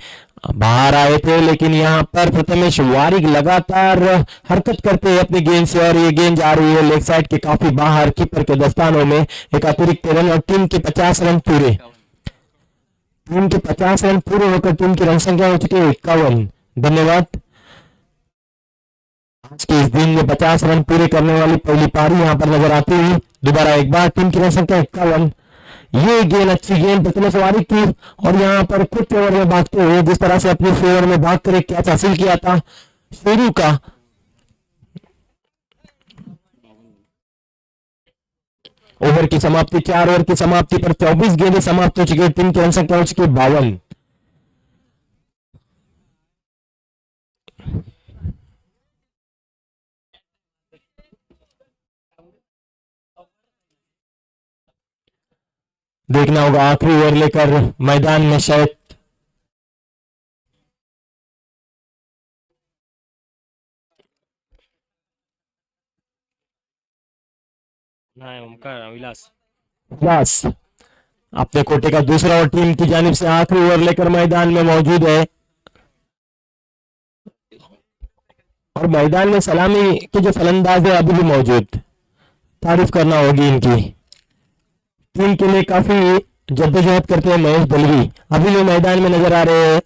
बाहर आए थे लेकिन यहाँ पर प्रथमेश वारिक लगातार हरकत करते हैं अपनी गेंद से और ये गेंद जा रही है लेग साइड के काफी बाहर, कीपर के दस्तानों में। एक अतिरिक्त रन और टीम के 50 रन पूरे। टीम के 50 रन पूरे होकर टीम की रन संख्या हो चुकी है 51। धन्यवाद। आज के इस दिन में 50 रन पूरे करने वाली पहली पारी यहां पर नजर आती हुई। दोबारा एक बार टीम की रन संख्या 51। ये गेंद अच्छी गेंद प्रथमेश वारिक की और यहां पर कुछ ओवर में भागते हुए जिस तरह से अपने फेवर में भाग कर एक कैच हासिल किया था शुरू का। ओवर की समाप्ति 4 ओवर की समाप्ति पर 24 गेंदें समाप्त हो चुकी है। टीम की रन संख्या हो चुकी है 52। देखना होगा आखिरी ओवर लेकर मैदान में शायद ओमकार विलास विलास अपने कोटे का दूसरा और टीम की जानिब से आखिरी ओवर लेकर मैदान में मौजूद है। और मैदान में सलामी के जो फलंदाज है अभी भी मौजूद, तारीफ करना होगी इनकी। टीम के लिए काफी जद्दोजहद करते हैं महेश दलवी, अभी भी मैदान में नजर आ रहे हैं।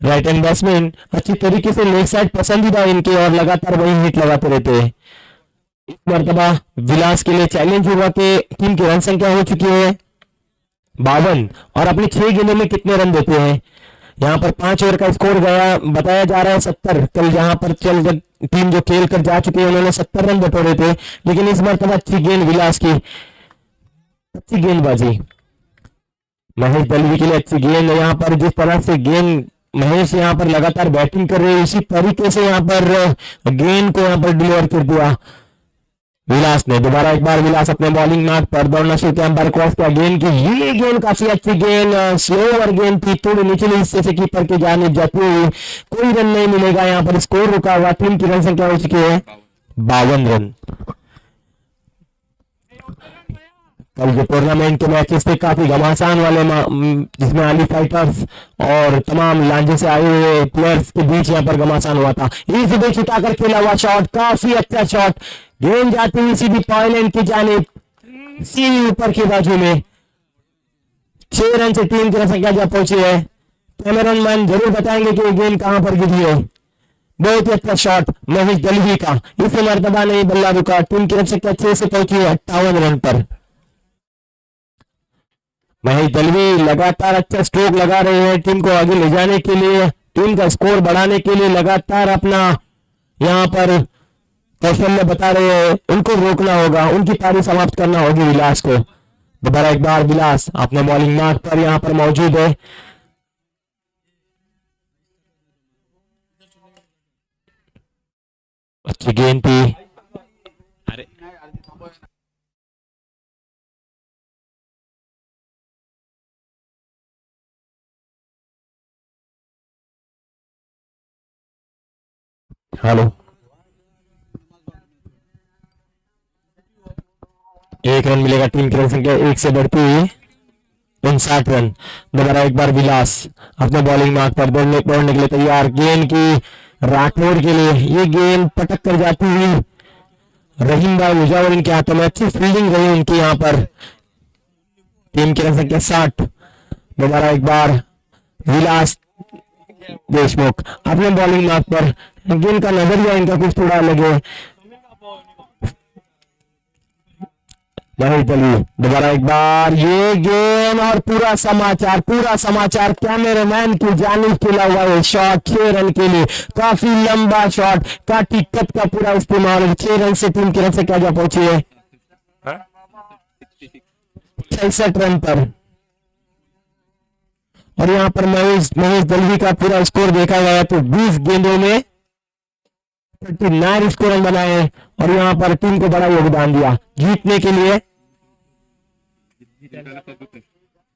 राइट हैंड बैट्समैन अच्छी तरीके से लेग साइड पसंदीदा इनके और लगातार वही हिट लगाते रहते हैं। इस मर्तबा विलास के लिए चैलेंज होगा कि टीम की रन संख्या हो चुकी है 52 और अपनी 6 गेंदों में कितने रन देते हैं। यहाँ पर 5 ओवर का स्कोर गया, बताया जा रहा है 70। कल यहाँ पर चल टीम जो खेल कर जा चुके हैं उन्होंने 70 रन बटोरे थे, लेकिन इस बार तब अच्छी गेंद विलास की, अच्छी गेंदबाजी महेश दलवी के लिए, अच्छी गेंद है। यहाँ पर जिस तरह से गेंद महेश यहाँ पर लगातार बैटिंग कर रहे हैं, इसी तरीके से यहाँ पर गेंद को यहाँ पर डिलीवर कर दिया विलास ने। दोबारा एक बार विलास अपने बॉलिंग मार्क पर दौड़ना शुरू किया, अंपायर क्रॉस किया गेंद की, ये गेंद काफी अच्छी गेंद, स्लो ओवर गेंद थी, थोड़ी निचले हिस्से से कीपर की जानिब जाती हुई, कोई रन नहीं मिलेगा। यहाँ पर स्कोर रुका हुआ, टीम की रन संख्या हो चुकी है 52 रन। कल जो टूर्नामेंट के मैचेस थे काफी घमासान वाले, जिसमें आली फाइटर्स और तमाम लांजे से आए हुए प्लेयर्स के बीच यहाँ पर घमासान हुआ था। इस बीच उठाकर खेला हुआ शॉट, काफी अच्छा शॉट, गेंद जाती हुई सीधी पॉइंट की जानिब, सीधी ऊपर की बाजू में। 6 रन से टीम की रन संख्या जब पहुंची है। कैमरन मैन जरूर बताएंगे कि गेंद कहां पर गिरी है। बहुत ही अच्छा शॉट महेश दलवी का, इस मर्तबा नहीं बल्ला रुका, टीम की रन संख्या 6 से पहुंची है 58 रन पर। महेश दलवी लगातार अच्छा स्ट्रोक लगा रहे हैं, टीम को आगे ले जाने के लिए, टीम का स्कोर बढ़ाने के लिए लगातार अपना यहाँ पर कौशल्य बता रहे हैं। उनको रोकना होगा, उनकी पारी समाप्त करना होगी विलास को। दोबारा एक बार विलास अपने बॉलिंग मार्क पर यहाँ पर मौजूद है। अच्छी गेंद थी, हेलो, 1 रन मिलेगा, टीम की रन संख्या 1 से बढ़ती हुई 59 रन। दोबारा एक बार विलास अपने बॉलिंग मार्क पर दौड़ने के लिए तैयार, गेंद की राठौर के लिए, ये गेंद पटक कर जाती हुई रहीम भाई मुजावर इनके हाथों में, अच्छी फील्डिंग रही उनकी यहाँ पर। टीम की रन संख्या 60। दोबारा एक बार विलास देशमुख अपने बॉलिंग मार्क पर, गेंद का नजरिया इनका कुछ थोड़ा अलग है। महेश दलवी दोबारा एक बार, ये गेंद और पूरा समाचार कैमरामैन की जानिब खेला हुआ है शॉट 6 रन के लिए, काफी लंबा शॉट, काटी कट का पूरा इस्तेमाल। 6 रन से टीम की रन से क्या जा पहुंची है 66 रन पर। और यहाँ पर महेश दलवी का पूरा स्कोर देखा गया तो 20 गेंदों में 39 स्कोर रन बनाए और यहाँ पर टीम को बड़ा योगदान दिया जीतने के लिए।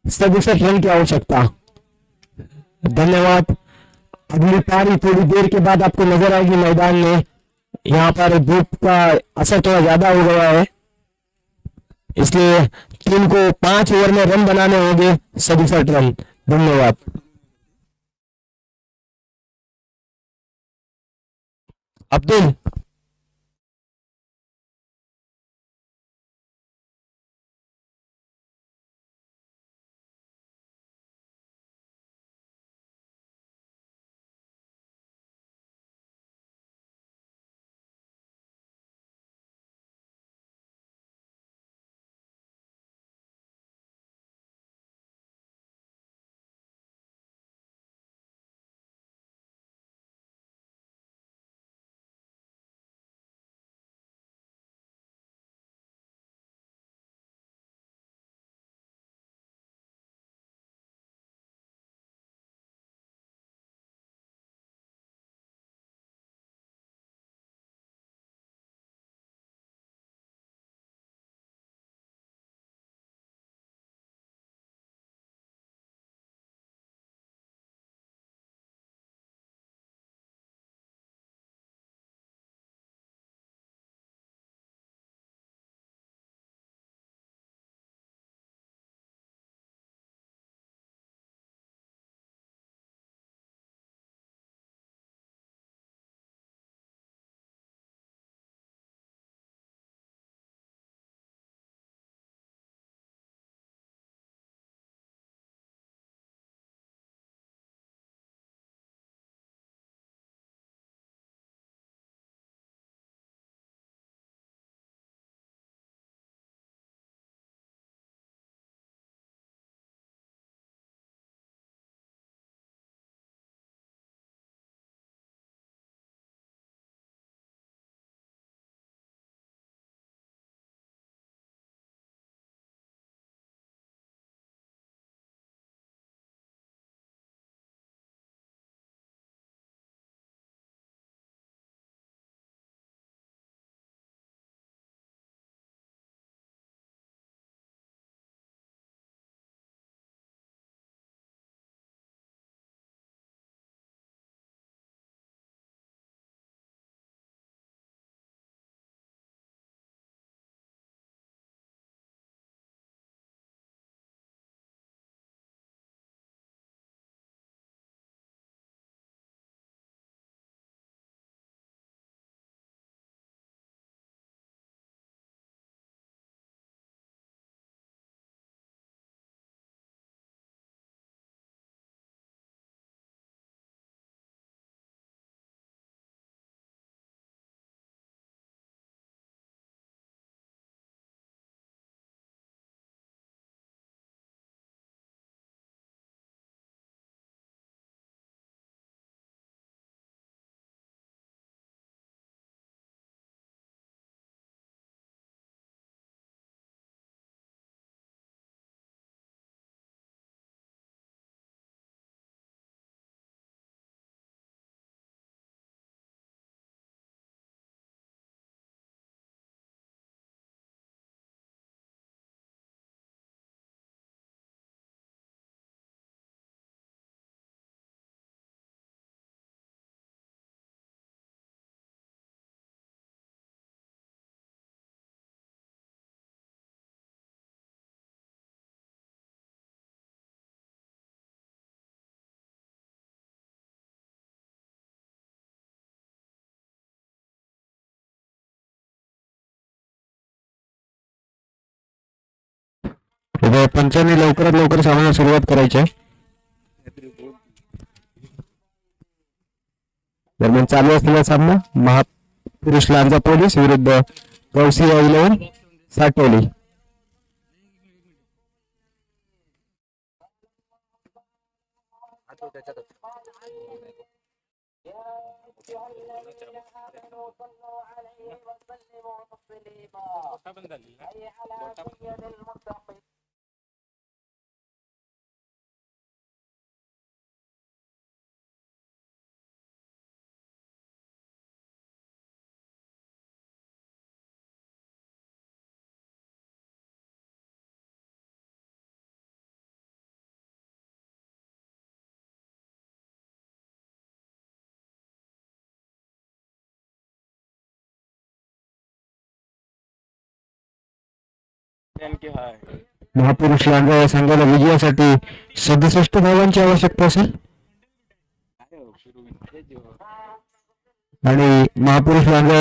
67 रन की आवश्यकता। धन्यवाद। अगली पारी थोड़ी देर के बाद आपको नजर आएगी मैदान में। यहाँ पर धूप का असर थोड़ा ज्यादा हो गया है, इसलिए टीम को 5 ओवर में रन बनाने होंगे 67 रन। धन्यवाद। अब्दुल। पंचांनी लवकरात लवकर सामन्याला सुरुवात करायची आहे. दरम्यान चालू असलेला सामना महापुरुष लांजा पोलीस विरुद्ध कौसी 11 साटोली. महापुरुष लांजा या संघाला विजयासाठी 67 धावांची आवश्यकता असेल आणि महापुरुष लांजा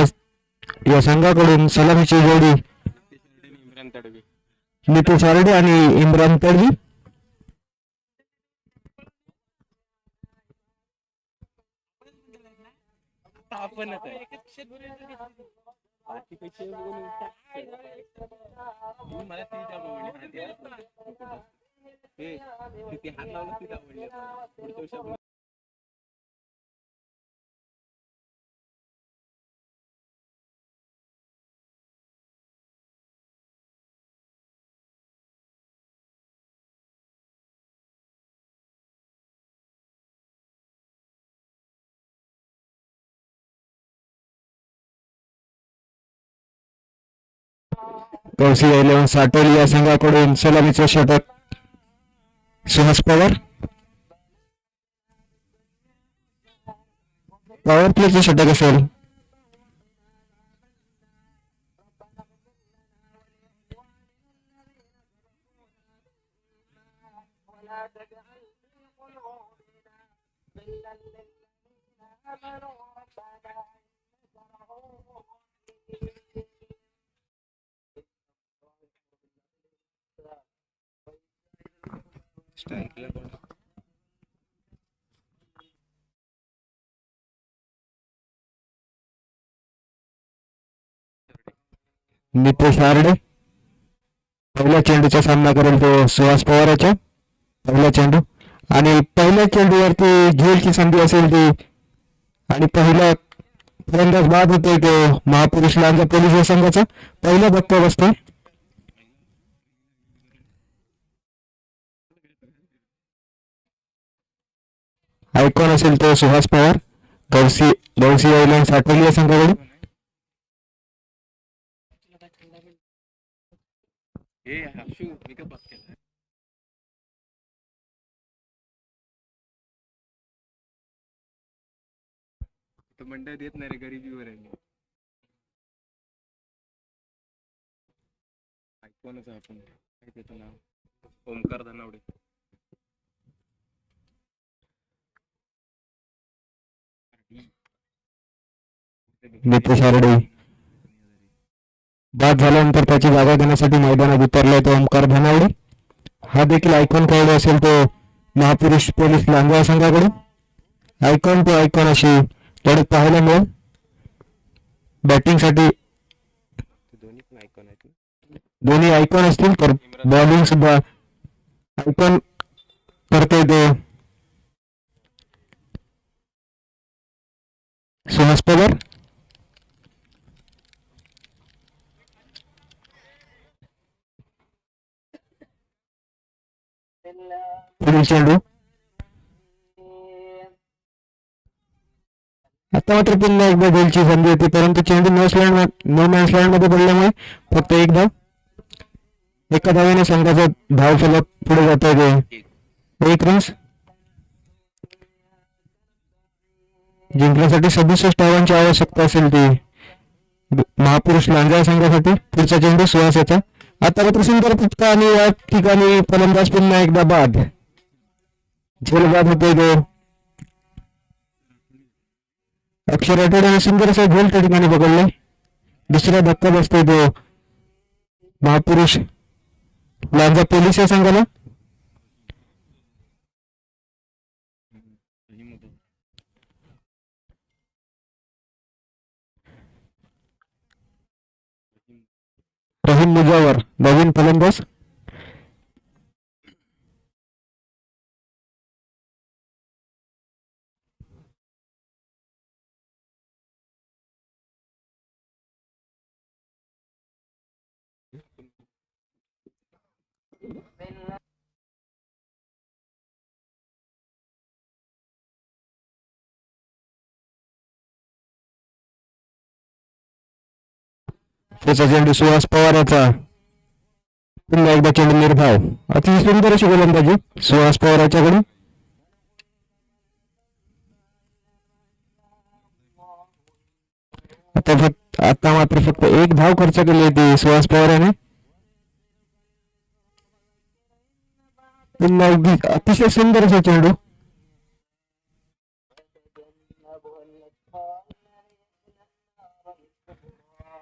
या संघाकडून सलामीची जोडी नितेश आरडे आणि इम्रान तडवी. कौसी 11 साटोली या संघाकडून सलामीचे षटक सुहास पवार. पॉवर प्लेचे षटक असेल. नितेश आरडे पहिल्या चेंडूचा सामना करेल तो सुहास पवाराच्या पहिला चेंडू आणि पहिल्या चेंडूवरती झेलची संधी असेल ती आणि पहिला फलंदाज बाद होतोय तो महापुरुष लांजा पोलीस या संघाचा पहिला धक्का बसतोय. आयकॉन असेल तो सुहास पवार गौसी 11 साटोली या संघाकडून. मंडळ देत नाही रे, गरिबीवर आहे. ऐकूनच आपण काय त्याचं नाव ओमकार धनावडे. नितेश आरडे बाद झाल्यानंतर त्याची जागा घेण्यासाठी मैदानात उतरलाय तो ओमकार धनावडे. हा देखील आयकॉन खेळाडू असेल तो महापुरुष पोलीस लांजा संघाकडून. आयकॉन टू आयकॉन अशी लढत पाहायला मिळेल. बॅटिंग साठी दोन्ही आयकॉन असतील तर बॉलिंग सुद्धा आयकॉन करतोय तो सुहास पवार. पुढील चेंडू आता मात्र पुन्हा एकदा गोलची संधी होती परंतु चेंडू नो मॅन्स लँड मध्ये पडल्यामुळे फक्त एक धाव. एका धावेने संघाचा धाव फलक पुढे जात आहे. 1 रन्स जिंकण्यासाठी 67 धावांची आवश्यकता असेल ती महापुरुष लांजा संघासाठी. पुढचा चेंडू सुहास याचा आता मात्र सुंदर फटका आणि या ठिकाणी फलंदाज पुन्हा एकदा बाद. झेल बाद होतोय तो अक्षर आठवड्याने सुंदर असा झेल त्या ठिकाणी पकडलाय. दुसरा धक्का बसतोय तो महापुरुष लांजा पोलीस या संघाला रहीम मुजावर नवीन फलंदाज. त्याचा चेंडू सुहास पवार याचा. पुन्हा एकदा चेंडू निर्धाव. अतिशय सुंदर अशी गोलंदाजी सुहास पवार याच्याकडून. आता मात्र फक्त एक धाव खर्च केली होती सुहास पवार याने. पुन्हा अगदी अतिशय सुंदर असा चेंडू.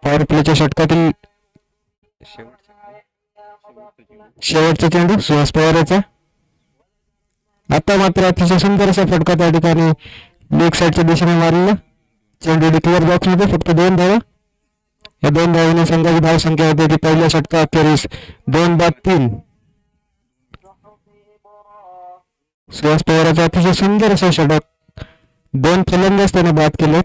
पॉवर प्लेच्या षटकातील शेवटचा चेंडू सुहास पवार याचा. आता मात्र अतिशय सुंदर असा फटका त्या ठिकाणी लेग साईडच्या दिशेने मारलेला. चेंडू डिक्लेअर बॉक्स मध्ये फक्त 2 धावा. या 2 धावांनी संघाची धाव संख्या होते ती पहिल्या षटका अखेरीस 2 बाद 3. सुहास पवाराचा अतिशय सुंदर असा षटक. 2 फलंदाज त्याने बाद केले.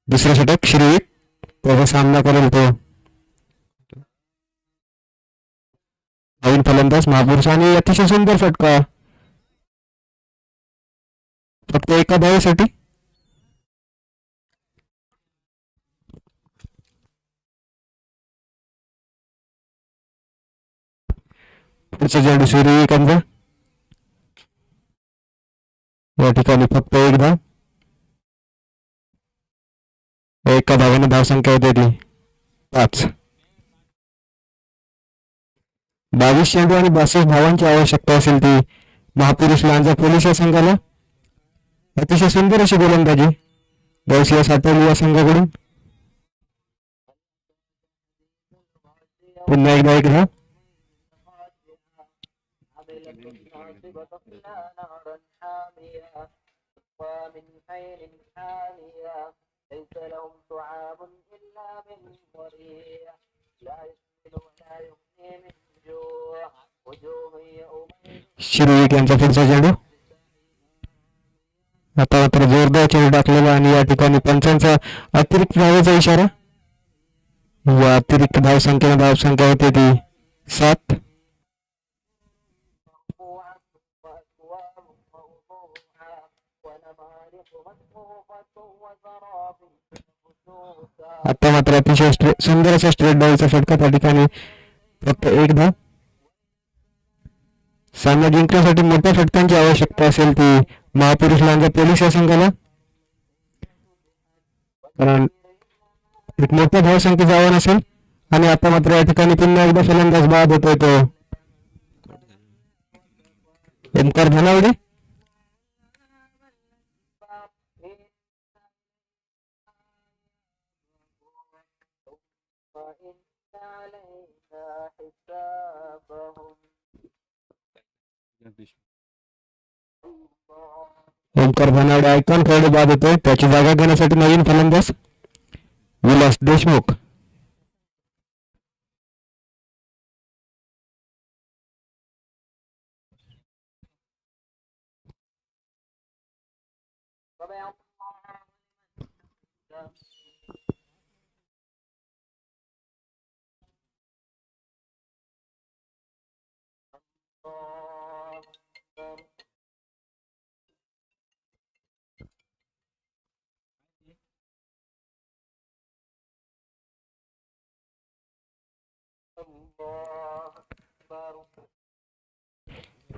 दुसरा षटक श्रीविक त्याचा सामना करेल तो नवीन फलंदाज महापुरुष. आणि अतिशय सुंदर फटका फक्त एका धावेसाठी. पुढचा चेंडू श्रीविकांचा. या ठिकाणी फक्त एक धाव. एका धावाने धावसंख्या होते ती 5. 22 चेंडू आणि 62 धावांची आवश्यकता असेल ती महापुरुष लांजा पोलीस या संघाला. अतिशय सुंदर अशी गोलंदाजी गौसिया साठवली या संघाकडून. पुन्हा एकदा एक धाव. ليس لهم طعام إلا من ضريع لا يسمن ولا يغني من جوع وجوه يومئذ. श्रीविक यांचा पुढचा चेंडू. आता मात्र जोरदार चेंडू टाकलेला आणि या ठिकाणी पंचांचा अतिरिक्त धावेचा इशारा. या अतिरिक्त धावसंख्येने धावसंख्या होते ती 7. आता मात्र अतिशय सुंदर असा स्ट्रेट बॉलचा फटका त्या ठिकाणी फक्त एक धाव. सामना जिंकण्यासाठी मोठ्या फटकांची आवश्यकता असेल ती महापुरुष लांजा पोलीस या संघाला. कारण एक मोठ्या धावसंख्येचं आव्हान असेल आणि आता मात्र या ठिकाणी पुन्हा एकदा फलंदाज बाद होतोय तो ओमकार धनावडे. ओमकार धनावडे आयकॉन खेळाडू बाद होतोय. त्याची जागा घेण्यासाठी नवीन फलंदाज विलास देशमुख.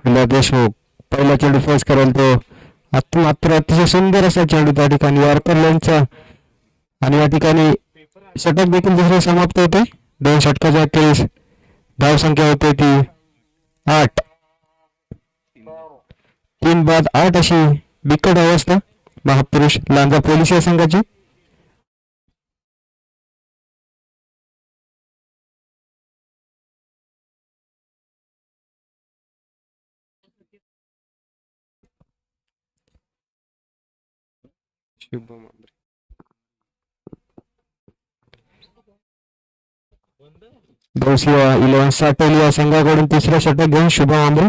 विलास देशमुख पहिला चेंडू फेस करेल तो. आता मात्र अतिशय सुंदर असा चेंडू त्या ठिकाणी यॉर्कर लेनचा आणि या ठिकाणी षटक देखील दुसरे समाप्त होते. 2 षटकाच्या अखेरीस धाव संख्या होते ती 8. 3 बाद 8 अशी बिकट अवस्था महापुरुष लांजा पोलीस या संघाची. शुभम आंबरे. गौसिया 11 साटोली या संघाकडून तिसरा षटक घेऊन शुभम आंबरे.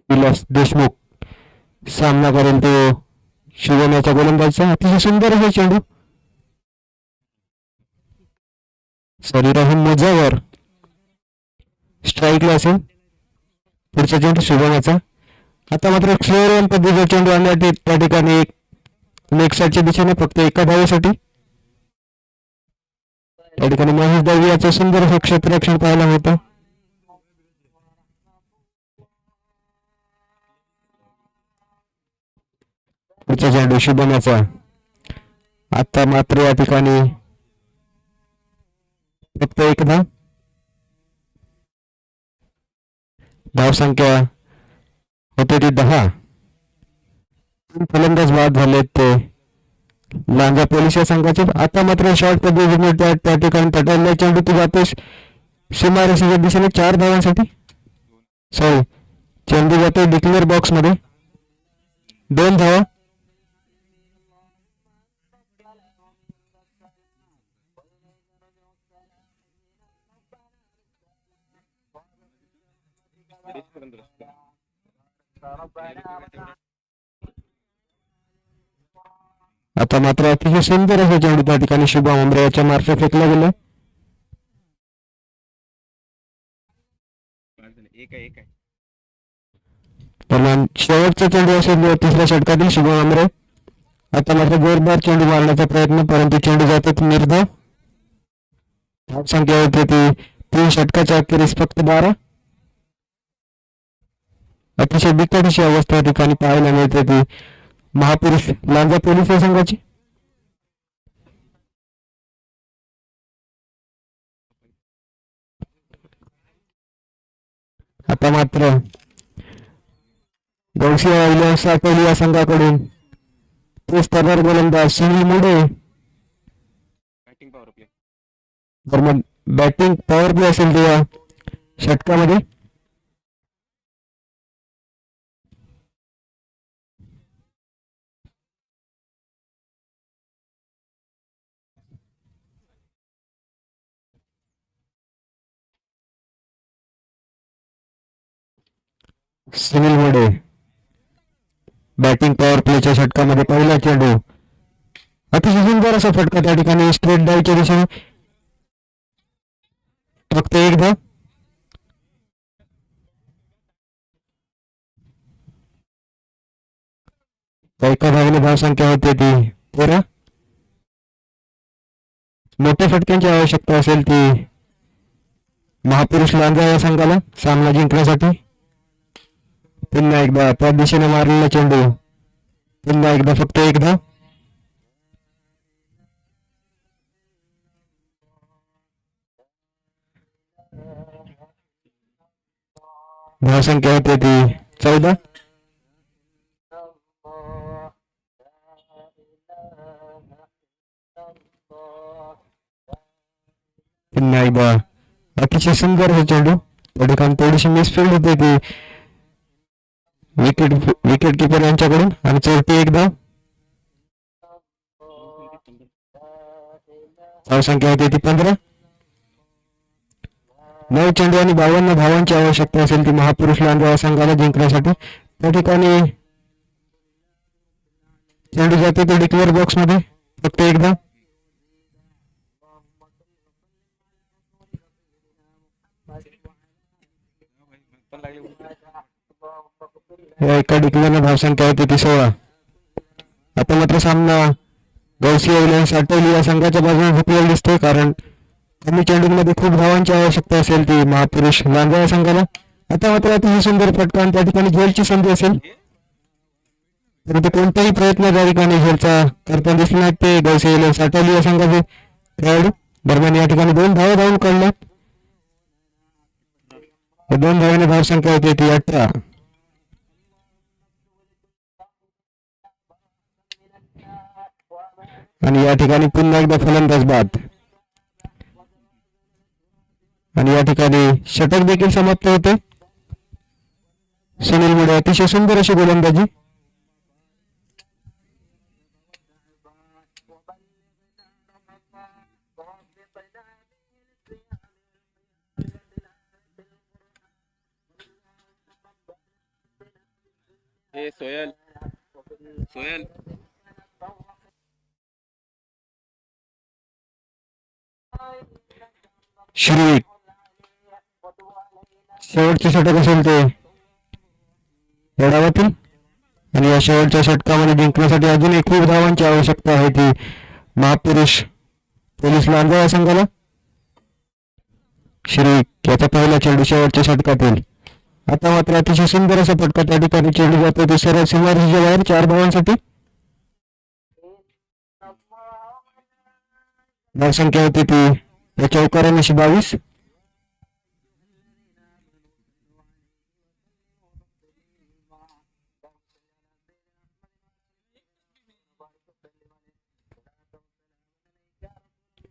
विलास देशमुख सामना करेल तो शुभम याच्या गोलंदाजीचा. अतिशय सुंदर असा चेंडू सरीराहून मजावर स्ट्राईकला असेल. पुढचा चेंडू शुभम याचा. आता मात्र फ्लोअर पद्धतीचा चेंडू आणण्यासाठी त्या ठिकाणी लेग साईडच्या दिशेने फक्त एका धावेसाठी त्या ठिकाणी महेश दळवी याचं सुंदर असं क्षेत्ररक्षण पाहायला होतं. पुढचा चेंडू शुभम याचा. आता मात्र या ठिकाणी फक्त एक धाव संख्या होते ती 10. फलंदाज बाद झालेत ते लांजा पोलीस या संघाचे. आता मात्र शॉर्ट पद्धतीने त्या ठिकाणी पटवलेला चेंडू तू जातोस सीमारेषेच्या दिशेने 4 धावांसाठी. सॉरी, चेंडू जातो डिक्लेअर बॉक्स मध्ये 2 धावा. आता मात्र अतिशय सुंदर असा चेंडू त्या ठिकाणी शुभम आंबरे याच्या मार्फत फेकला गेला. दरम्यान शेवटचा चेंडू असेल तिसऱ्या षटकातील शुभम आंबरे. आता मात्र जोरदार चेंडू मारण्याचा प्रयत्न, परंतु चेंडू जातो निर्धाव. धाव संख्या होते ती 3 षटकाच्या अखेरीस फक्त 12. अतिशय बिकट अशी अवस्था या ठिकाणी पाहायला मिळते ती महापुरुष लांजा पोलीस या संघाची. आता मात्र गौसिया साटोली या संघाकडून तेच तयार गोलंदाज सुनील मुडे. Batting power play. दरम्यान बॅटिंग पॉवर प्ले असेल ते या षटकामध्ये. सुनील मोडे बॅटिंग पॉवर प्लेच्या षटकामध्ये पहिला चेंडू. अतिशय सुंदर असा फटका त्या ठिकाणी स्ट्रेट डायच्या दिशेने फक्त एक धाव. एका धावेने धाव संख्या होते ती 13. मोठ्या फटक्यांची आवश्यकता असेल ती महापुरुष लांजा या संघाला सामना जिंकण्यासाठी. पुन्हा एकदा त्या दिशेने मारलेला चेंडू, पुन्हा एकदा फक्त एकदा. धावसंख्या होते ती 14. पुन्हा एकदा अतिशय सुंदर हे चेंडू, त्या ठिकाणी थोडीशी मिसफिल्ड होते ती विकेट किपर यांच्याकडून आणि चौथी एकदा. धावसंख्या होती ती 15. 9 चेंडू आणि 52 धावांची आवश्यकता असेल ती महापुरुष लांजा संघाला जिंकण्यासाठी. त्या ठिकाणी चेंडू जातो तो डिक्लेअर बॉक्स मध्ये फक्त एकदा. या एका डिक्लेअर धावसंख्या होती ती 16. आता मात्र सामना गौसी एव्हलन्स आटवली या संघाच्या बाजूने झुकलेला दिसतोय, कारण कमी चेंडूंमध्ये खूप धावांची आवश्यकता असेल ती महापुरुष लांजा या संघाला. आता मात्र अतिशय सुंदर फटका आणि त्या ठिकाणी झेलची संधी असेल, परंतु कोणताही प्रयत्न त्या ठिकाणी झेलचा करताना दिसले नाहीत ते गौसी एव्हलन्स आटवली या संघाचे खेळाडू. दरम्यान या ठिकाणी 2 धावा धावून काढल्या. 2 धावांनी धावसंख्या होती ती 18. आणि या ठिकाणी पुन्हा एकदा फलंदाज बाद आणि या ठिकाणी षटक देखील समाप्त होते. सुनील मुळे अतिशय सुंदर अशी गोलंदाजी. हे सोयल सोयल श्रीविक शेवटचे षटक असेल ते या डावातील आणि या शेवटच्या षटकामध्ये जिंकण्यासाठी अजूनही खूप धावांची आवश्यकता आहे ती महापुरुष पोलीस लांजा या संघाला. श्रीविक याचा पहिला चेंडू शेवटच्या षटकातील. आता मात्र अतिशय सुंदर असा फटका त्या ठिकाणी चेंडू जातो ते सरळ सीमारेषेच्या बाहेर 4 धावांसाठी. धावसंख्या होती ती या चौकारांशी 22.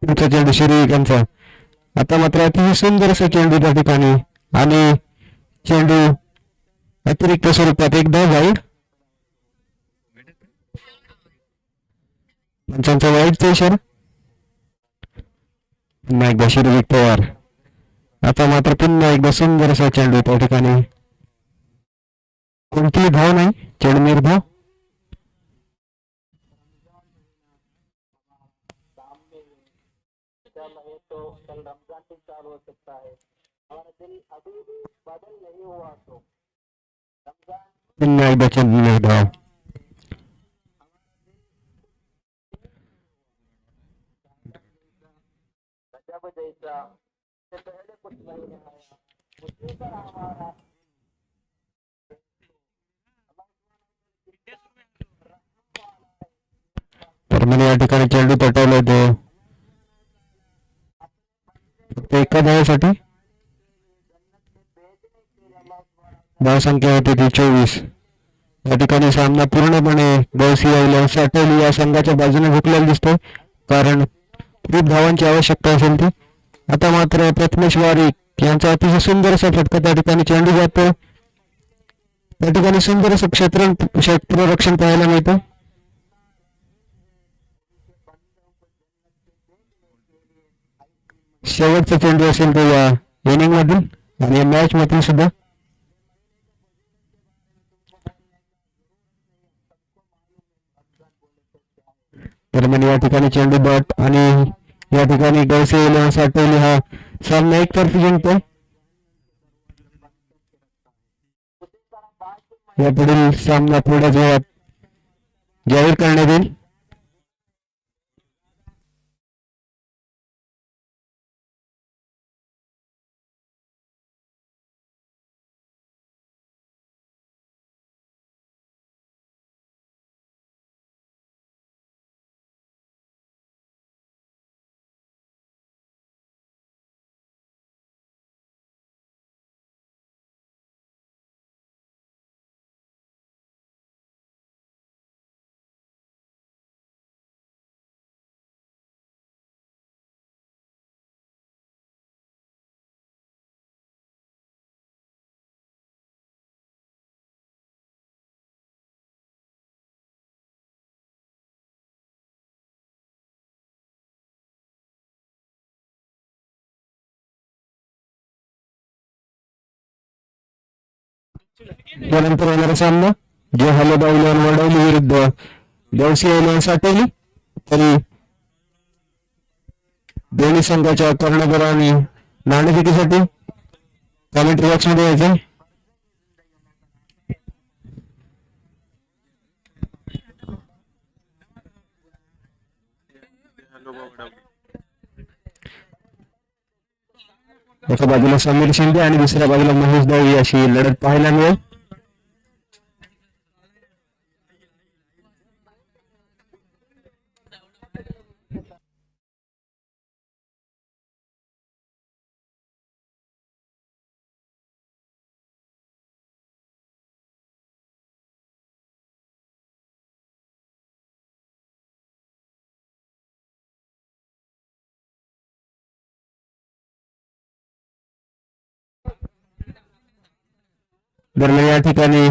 पुढचा चेंडू श्रीविक यांचा. आता मात्र अतिशय सुंदर असा चेंडू त्या ठिकाणी आणि चेंडू अतिरिक्त स्वरूपात एकदा वाईड. पंचांचा वाईडचा इशारा. पुन्हा एकदा श्रीविक पवार. आता मात्र पुन्हा एकदा सुंदर असा चेंडू त्या ठिकाणी कोणतीही धाव नाही, चेंडू निर्धाव. पुन्हा एकदा चेंडू निर्धाव. परमाने या ठिकाणी चेंडू तटवला होतो फक्त एका धावेसाठी. धावसंख्या होती ती 24. या ठिकाणी सामना पूर्णपणे गौसी एव्हलन्स आटवली या संघाच्या बाजूने झुकलेला दिसतोय, कारण खूप धावांची आवश्यकता असेल ती. आता मात्र प्रथमेश वारिक यांचा अतिशय सुंदर असा फटका त्या ठिकाणी चेंडू जातो. त्या ठिकाणी सुंदर असं क्षेत्ररक्षण पाहायला मिळतं. शेवटचा चेंडू असेल तो या इनिंग मधील आणि या मॅच मधील सुद्धा. दरम्यान या ठिकाणी चेंडू बॉट आणि या ठिकाणी गौसी एव्हलन्स आटवली हा सामना एकतर्फी जिंकतो. यापुढील सामना थोड्याच वेळात जाहीर करण्यात येईल. त्यानंतर होणारा सामना जे हलोबा इलेव्हन वडवली विरुद्ध देवसी इलेव्हन साटेली. तरी दोन्ही संघाच्या कर्णधार आणि नाणेफेकीसाठी कॉमेंट्री बॉक्स मध्ये यायचं. एका बाजूला समीर शिंदे आणि दुसऱ्या बाजूला महेश दळवी अशी लढत पाहायला मिळेल. दरम्यान या ठिकाणी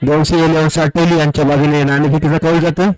देवसी इलेव्हन साटेली यांच्या बाजूने नाणेफेकीचा कौल जातो.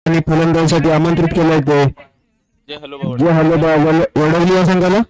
आणि फलंदाजीसाठी आमंत्रित केलंय ते जय हॅलो बाबा. जे हल्लेबा वडवली या संघाला.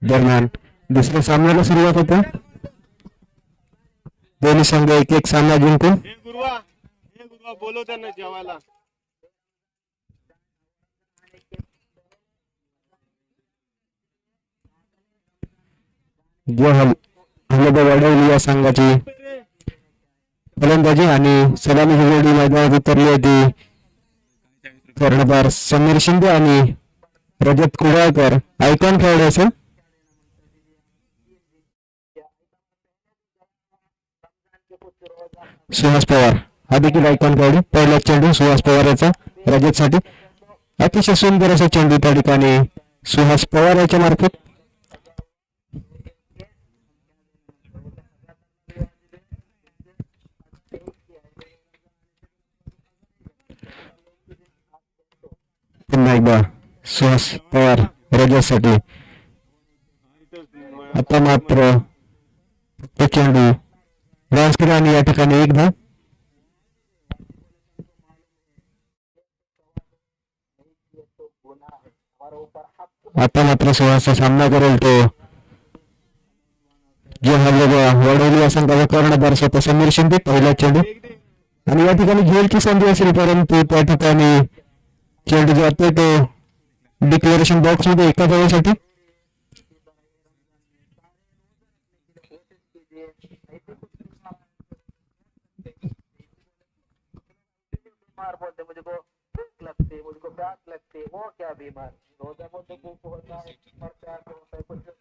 दरम्यान दुसऱ्या सामन्याला सुरुवात होते. दोन्ही संघ एक एक सामना जिंकून बोलव त्यांना जेवायला. वडवली या संघाची फलंदाजी आणि सलामीची जोडी मैदानात उतरली होती. कर्णधार समीर शिंदे आणि रजत कुडाळकर आयकॉन खेळाडू असेल. सुहास पवार हा देखील आयकॉन खेळाडू. पहिला चेंडू सुहास पवार याचा रजत साठी. अतिशय सुंदर असा चेंडू त्या ठिकाणी सुहास पवार याच्या मार्फत. पुन्हा एकदा सुहास पवार रजतसाठी. आता मात्र तो चेंडू बाउन्स केला आणि या ठिकाणी एक धाव. आता मात्र सुहासचा सामना करेल तो जे वडवली या संघाचा कर्णधार स्वतः समीर शिंदे. पहिला चेंडू आणि या ठिकाणी झेलची संधी असेल, परंतु त्या ठिकाणी चेंडू जातोय तो डिक्लेरेशन बॉक्स मध्ये एका धावेसाठी. बीमार बोलते मुझको भूख लगती, मुझको प्यास लगती, वो क्या बीमार रोजा बोलते भूख होता है और प्यास होता है कुछ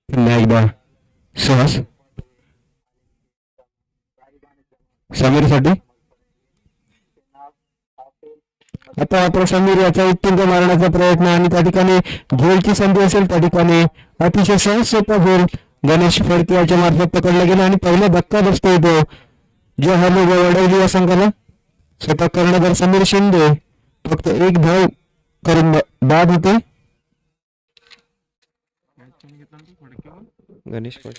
पुन्हा एकदा सुहास समीरसाठी. आता मात्र समीर याचा उत्तुंग मारण्याचा प्रयत्न आणि त्या ठिकाणी गोलची संधी असेल, त्या ठिकाणी अतिशय सहज सोपा गोल गणेश फडके याच्या मार्फत पकडला गेला आणि पहिला धक्का बसतोय तो जो वडवली या संघाला. स्वतः कर्णधार समीर शिंदे फक्त एक धाव करून बाद होते. गणेश फड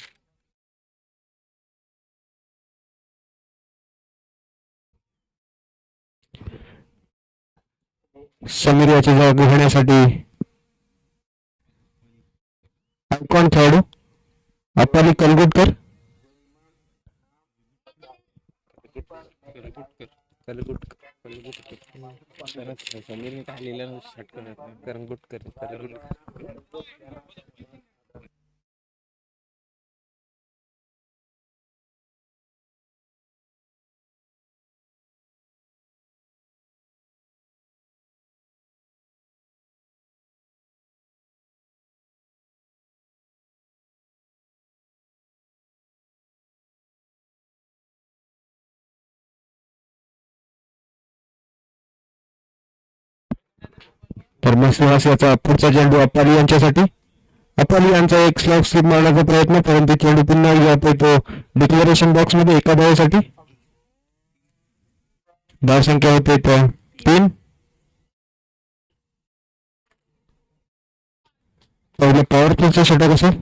समीर याची जागा घेण्यासाठी आयकॉन खेळाडू अपाली कलगुटकर. समीरने काय लिहिलं षटकर करंगुटकर. तर मग सुहास याचा पुढचा चेंडू अपाली यांच्यासाठी. अपाली यांचा एक स्लॅग स्लिप मारण्याचा प्रयत्न, परंतु चेंडू पुन्हा जातोय तो डिक्लेरेशन बॉक्स मध्ये एका धावेसाठी. धाव संख्या होते 3. पहिलं पॉवर प्लेचं षटक असेल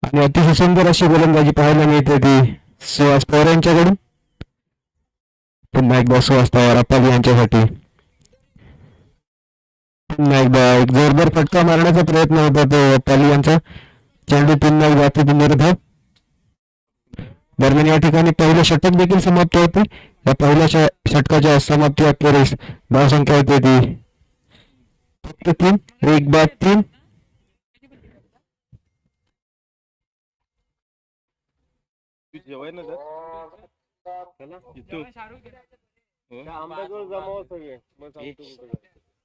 आणि अतिशय सुंदर अशी गोलंदाजी पाहायला मिळते ती सुहास पवार यांच्याकडून. पुन्हा एकदा सुहास पवार अपाली यांच्यासाठी. पुन्हा एकदा एक जोरदार फटका मारण्याचा प्रयत्न होता तो अपाली यांचा. चेंडू पुन्हा जातो निर्धाव. दरम्यान या ठिकाणी पहिलं षटक देखील समाप्त होते. या पहिल्या षटकाच्या समाप्ती अखेरीस धाव संख्या होते ती फक्त 3. एक बाद 3. जेवाय ना आंब्याजवळ जमाव सगळे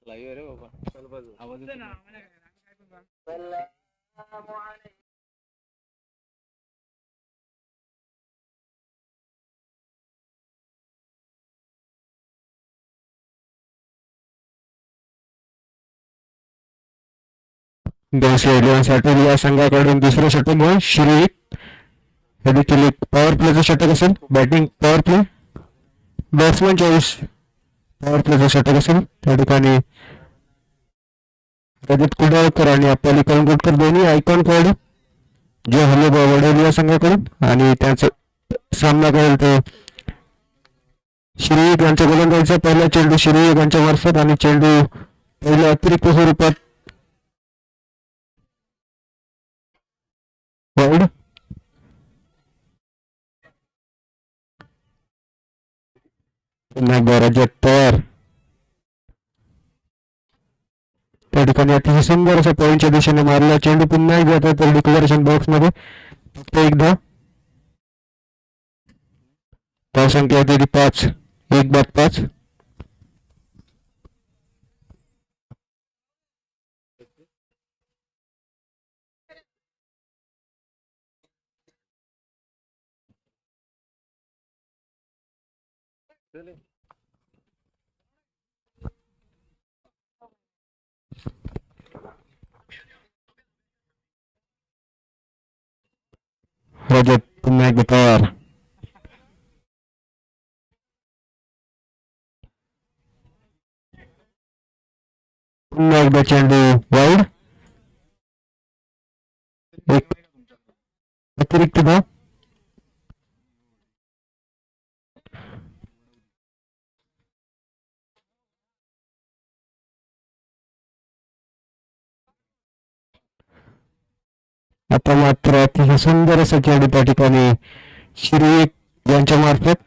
लाईव्ह रे बाबा आवाज साठी या संघाकडून दुसरं षटक होईल. श्री हे देखील एक पॉवर प्लेचं षटक असेल. Batting power play batsman choice power प्लेचं षटक असेल. त्या ठिकाणी रजत कुडाळकर आणि अप्पाली कलंगुटकर दोन्ही आयकॉन खेळाडू जे वडवली या संघाकडून आणि त्यांचा सामना करेल तो श्रीयुग यांच्या गोलंदाजीचा पहिला चेंडू श्रीयुग यांच्या मार्फत आणि चेंडू पहिल्या अतिरिक्त स्वरूपात वाईड. पुन्हा एकदा रजत पवार त्या ठिकाणी अतिशय सुंदर असा पॉईंटच्या दिशेने मारला चेंडू पुन्हा एक जातो तर डिक्लेरेशन बॉक्स मध्ये फक्त एकदा. धाव संख्या होती 5. एक बाद 5. रजत पुन्हा एकदा पवार. पुन्हा एकदा चेंडू वाईड. एक अतिरिक्त धाव. आता मात्र अतिशय सुंदर असा चेंडू त्या ठिकाणी शिर्वी यांच्या मार्फत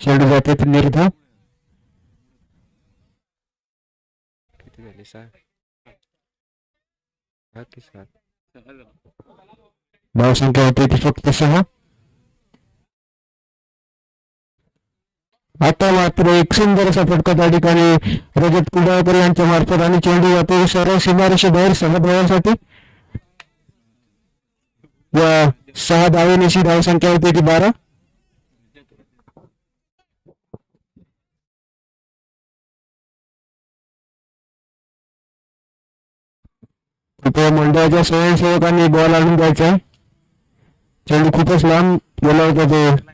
चेंडू जाते निर्धाव. किती झाले? 6 की 7. धावसंख्या होती ती फक्त 6. आता मात्र एक सुंदर असा फटका त्या ठिकाणी रजत कुडाळकर यांच्या मार्फत आणि चेंडू जातो सरळ सीमारेषेबाहेर 6 धावांसाठी. व 6 धावेची धावसंख्या होती ती 12. कृपया मंडळाच्या स्वयंसेवकांनी बॉल आणून द्यायचा आहे. चेंडू खूपच लांब गेला होता तो.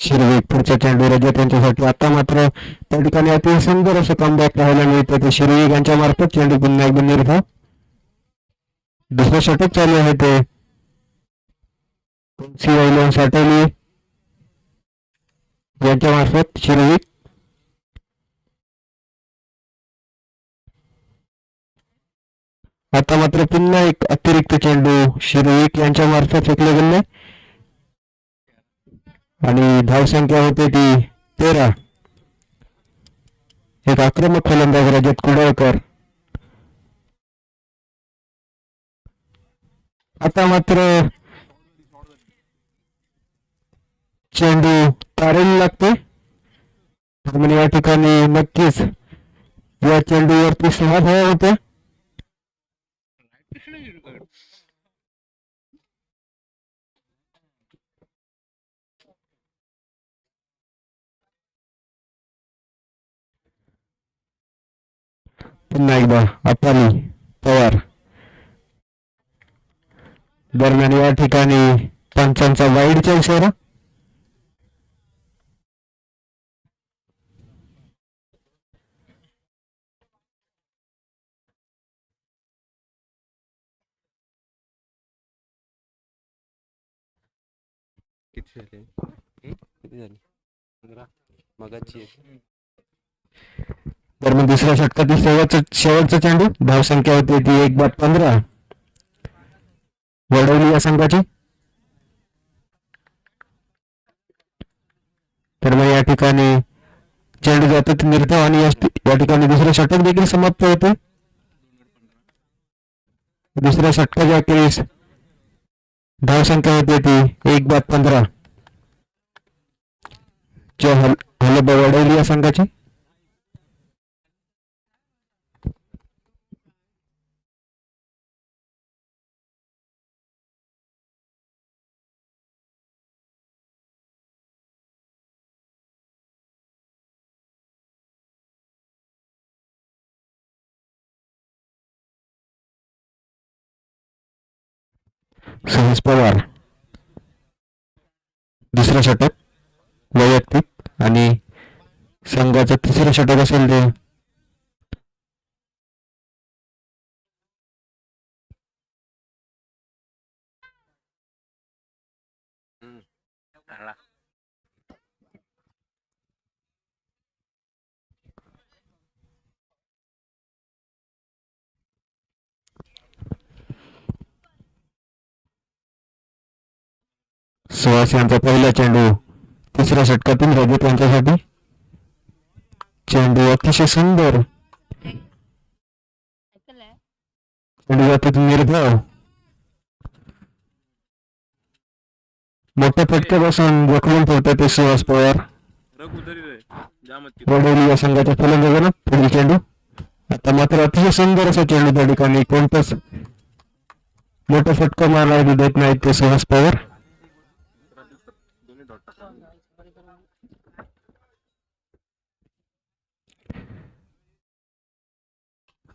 शिर्वी पुढचा चेंडू रजत यांच्यासाठी. आता मात्र त्या ठिकाणी अतिशय सुंदर असं कमबॅक पाहायला मिळतं ते शिर्वी यांच्या मार्फत. चेंडू पुन्हा एकदा निर्धाव. दुसरं षटक चालू आहे ते साठवली यांच्या मार्फत शिर्वी. आता मात्र पुन्हा एक अतिरिक्त चेंडू शिर्वी यांच्या मार्फत फेकले गेले आणि धावसंख्या होते ती 13. एक आक्रमक फलंदाज रजत कुडाळकर. आता मात्र चेंडू तारेला लागते आणि या ठिकाणी नक्कीच या चेंडूवरती 6 धावा होत्या. पुन्हा एकदा अपाली पवार. दरम्यान या ठिकाणी पंचांचा वाईडचा इशारा. किती झाले? किती झाले? 15 मगाची. दरम्यान दुसऱ्या षटकातील शेवटचा चेंडू. धावसंख्या होती ती 1/15 वडवली या संघाची. तर मग या ठिकाणी चेंडू जातो निर्धाव आणि या ठिकाणी दुसरे षटक देखील समाप्त होते. दुसऱ्या षटकाच्या अखेरीस धावसंख्या होती ती 1/15 वडवली या संघाची. सुहास पवार. दुसरं षटक वैयक्तिक आणि संघाचं तिसरं षटक असेल ते सुहास यांचा पहिला चेंडू तिसऱ्या षटकातील रजत यांच्यासाठी. चेंडू अतिशय सुंदर. चेंडू जातो निर्धाव. मोठ्या फटक्यापासून जखमून ठेवतात ते सुहास पवार. वडोली या संघाच्या फलंदाजानं पुढील चेंडू. आता मात्र अतिशय सुंदर असा चेंडू त्या ठिकाणी, कोणताच मोठा फटका मारायला देत नाहीत ते सुहास पवार.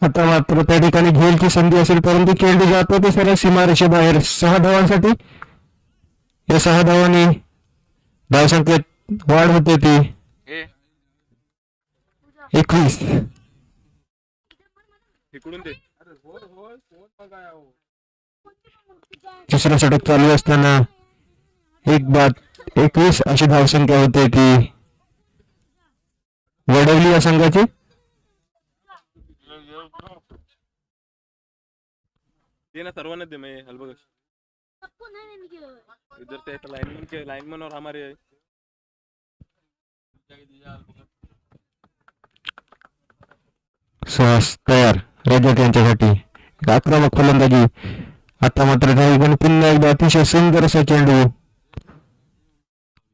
आता मात्र त्या ठिकाणी घेलची संधी असेल, परंतु चेंडू जातो ते सरळ सीमारेषेबाहेर. 6 धावांसाठी, या 6 धावांनी धावसंख्येत वाढ होते ती 21. इकडून दे. तिसरं षटक चालू असताना 1-21 अशी धावसंख्या होते ती वडवली या संघाची. ते ना सर्वांना दे मैं हलबग इधर से लाइनमैन के लाइनमैन और हमारे सुहास तयार रजत यांच्यासाठी आक्रमक फलंदाजी. आता मात्र त्या ठिकाणी पुन्हा एकदा अतिशय सुंदर असा चेंडू.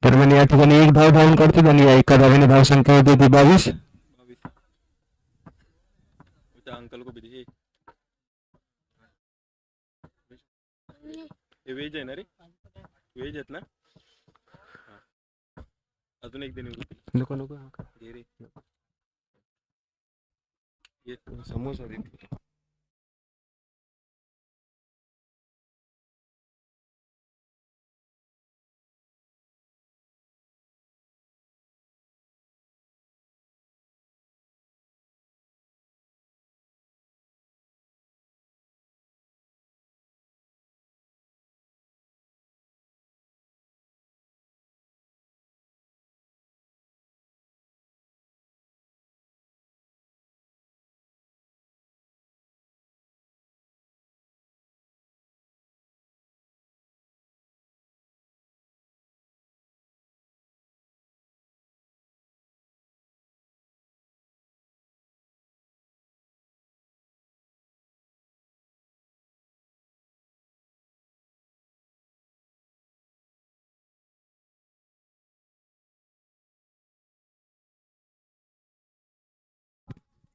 दरम्यान या ठिकाणी 1 धाव धावून काढते आणि या एका धावेने धावसंख्या होती ती 22. अंकल को भी दे. हे वेज आहे ना रे, वेज आहेत ना. अजून एक दे. नको नको घे रे. ये समोसा दे.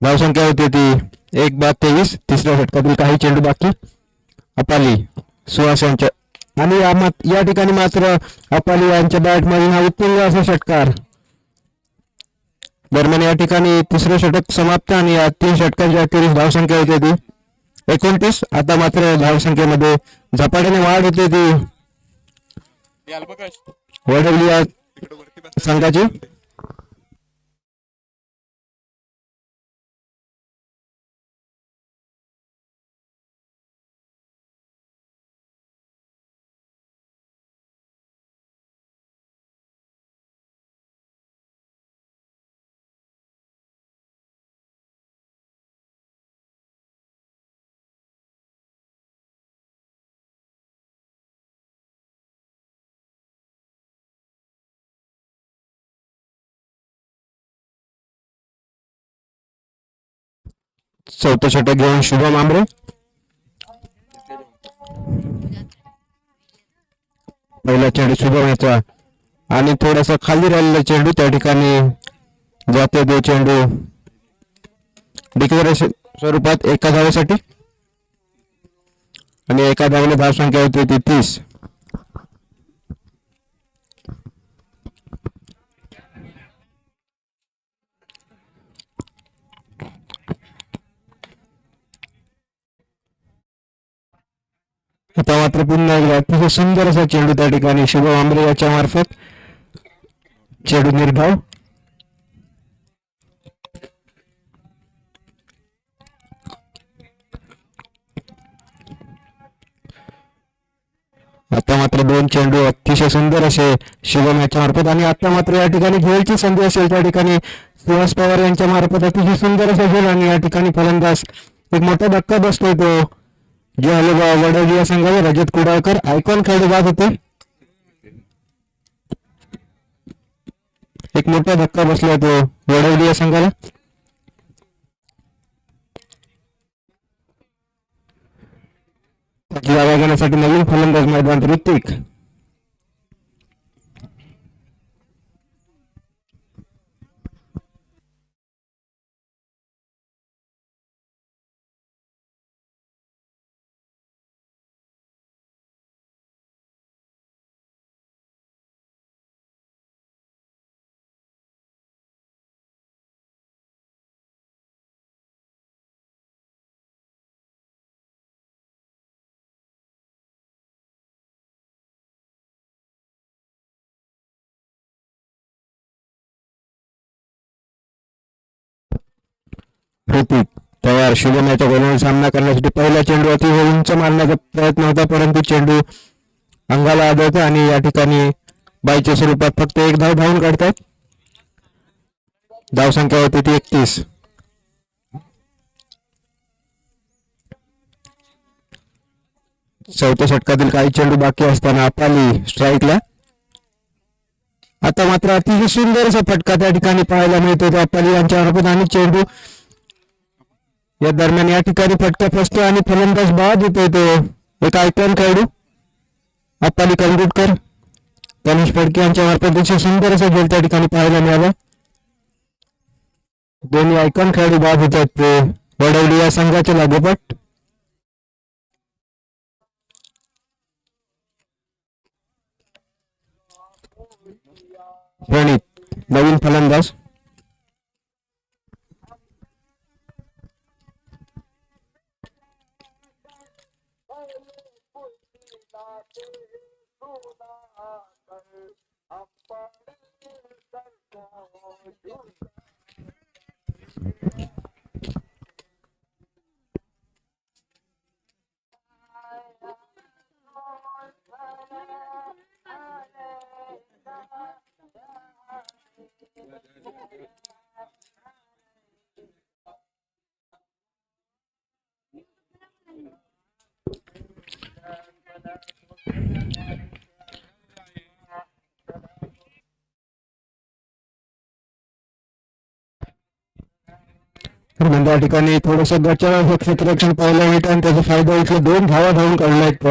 धावसंख्या होती ती 1-23. तिसऱ्या षटकातील काही चेंडू बाकी. अपाली सुहास यांच्या आणि या ठिकाणी मात्र अपाली यांच्या बॅटमधून हा उत्तुंग असा षटकार. दरम्यान या ठिकाणी तिसरं षटक समाप्त आणि या 3 षटकांच्या अखेरीस धावसंख्या होती ती 29. आता मात्र धावसंख्येमध्ये झपाट्याने वाढ होते ती वडवली या संघाची. चौथं षटक घेऊन शुभम आमरे. पहिला चेंडू शुभम याचा आणि थोडासा खाली राहिलेला चेंडू त्या ठिकाणी जाते तो चेंडू डिक्लेरेशन स्वरूपात एका धावेसाठी आणि एका धावेने धावसंख्या होती ती 30. आता मात्र पुन्हा एकदा अतिशय सुंदर असा चेंडू त्या ठिकाणी शुभम आंबरे याच्या मार्फत चेंडू निर्धाव. आता मात्र 2 चेंडू अतिशय सुंदर असे शुभम याच्या मार्फत आणि आता मात्र या ठिकाणी झेलची संधी असेल त्या ठिकाणी सुहास पवार यांच्या मार्फत अतिशय सुंदर असा झेल आणि या ठिकाणी फलंदाज एक मोठा धक्का बसतोय तो जे वडवली या संघाचे रजत कुडाळकर आयकॉन खेळले जात होते. एक मोठा धक्का बसला तो वडवली या संघाला. जागा घेण्यासाठी नवीन फलंदाज मैदान ऋतिक. ऋतिक तयार. शुभम याच्या गोलवर सामना करण्यासाठी पहिला चेंडू अति उंच मारण्याचा प्रयत्न होता, परंतु चेंडू अंगाला आदळतो आणि या ठिकाणी बाईच्या स्वरूपात फक्त एक धाव धावून काढतात. धावसंख्या होती ती 31. चौथ्या षटकातील काही चेंडू बाकी असताना अपाली स्ट्राईकला. आता मात्र अतिशय सुंदर असा फटका त्या ठिकाणी पाहायला मिळतो. अपाली यांच्यावर आणि चेंडू या दरम्यान या ठिकाणी फटका फसतो आणि फलंदाज बाद होतोय तो एक आयकॉन खेळाडू अपाली कंगुटकर. गणेश फडके यांच्यावर अतिशय सुंदर असा खेळ त्या ठिकाणी पाहायला मिळाला. दोन्ही आयकॉन खेळाडू बाद होतात ते वडवली या संघाच्या लागोपाठ. प्रणित नवीन फलंदाज. या ठिकाणी थोडस गच्चा क्षेत्ररक्षण पाहायला मिळतं आणि त्याचा फायदा इथले 2 धावा धावून काढलायत.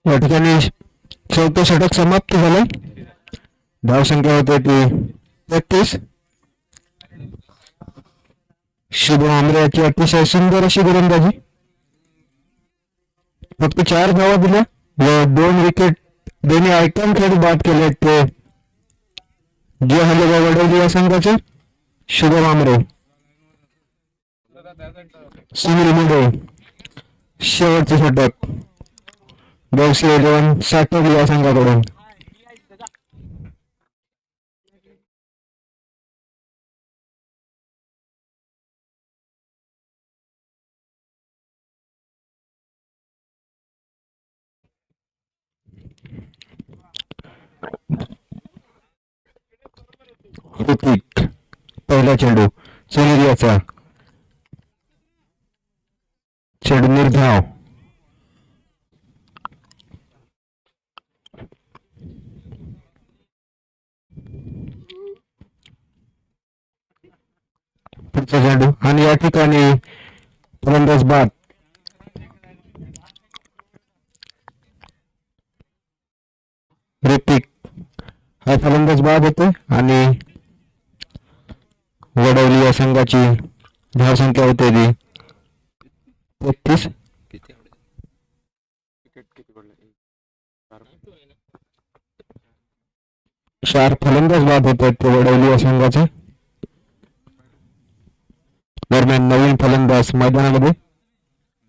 या ठिकाणी चौथं षटक समाप्त झालंय. धावसंख्या होते ती 33. शुभम आमरे याची अतिशय सुंदर अशी गोलंदाजी. फक्त 4 धावा दिल्या व 2 विकेट दोन्ही आयकॉन खेळाडू बाद केले. ते जे हल्ले वडवली या संघाचे शुभम आमरे. सुनील मुंडे शेवटचे षटक. गौसी 11 साठवली या संघाकडून. ऋतिक पहिला चेंडू सोनेरियाचा चेंडू निर्धाव. पुढचा चेंडू आणि या ठिकाणी फलंदाज बाद. ऋतिक हा फलंदाज बाद होतो आणि वडवली या संघाची धावसंख्या होते ती 33. चार फलंदाज बाद होतात ते वडवली या संघाचे. दरम्यान नवीन फलंदाज मैदानामध्ये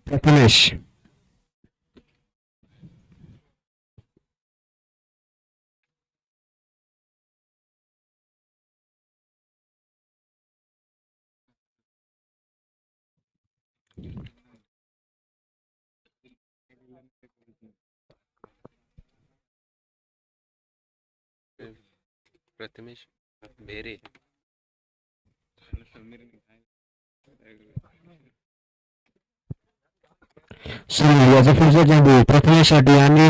प्रथमेश. प्रथमेश बेरे. सुनील याचा पुढचा चेंडू प्रथमेशसाठी आणि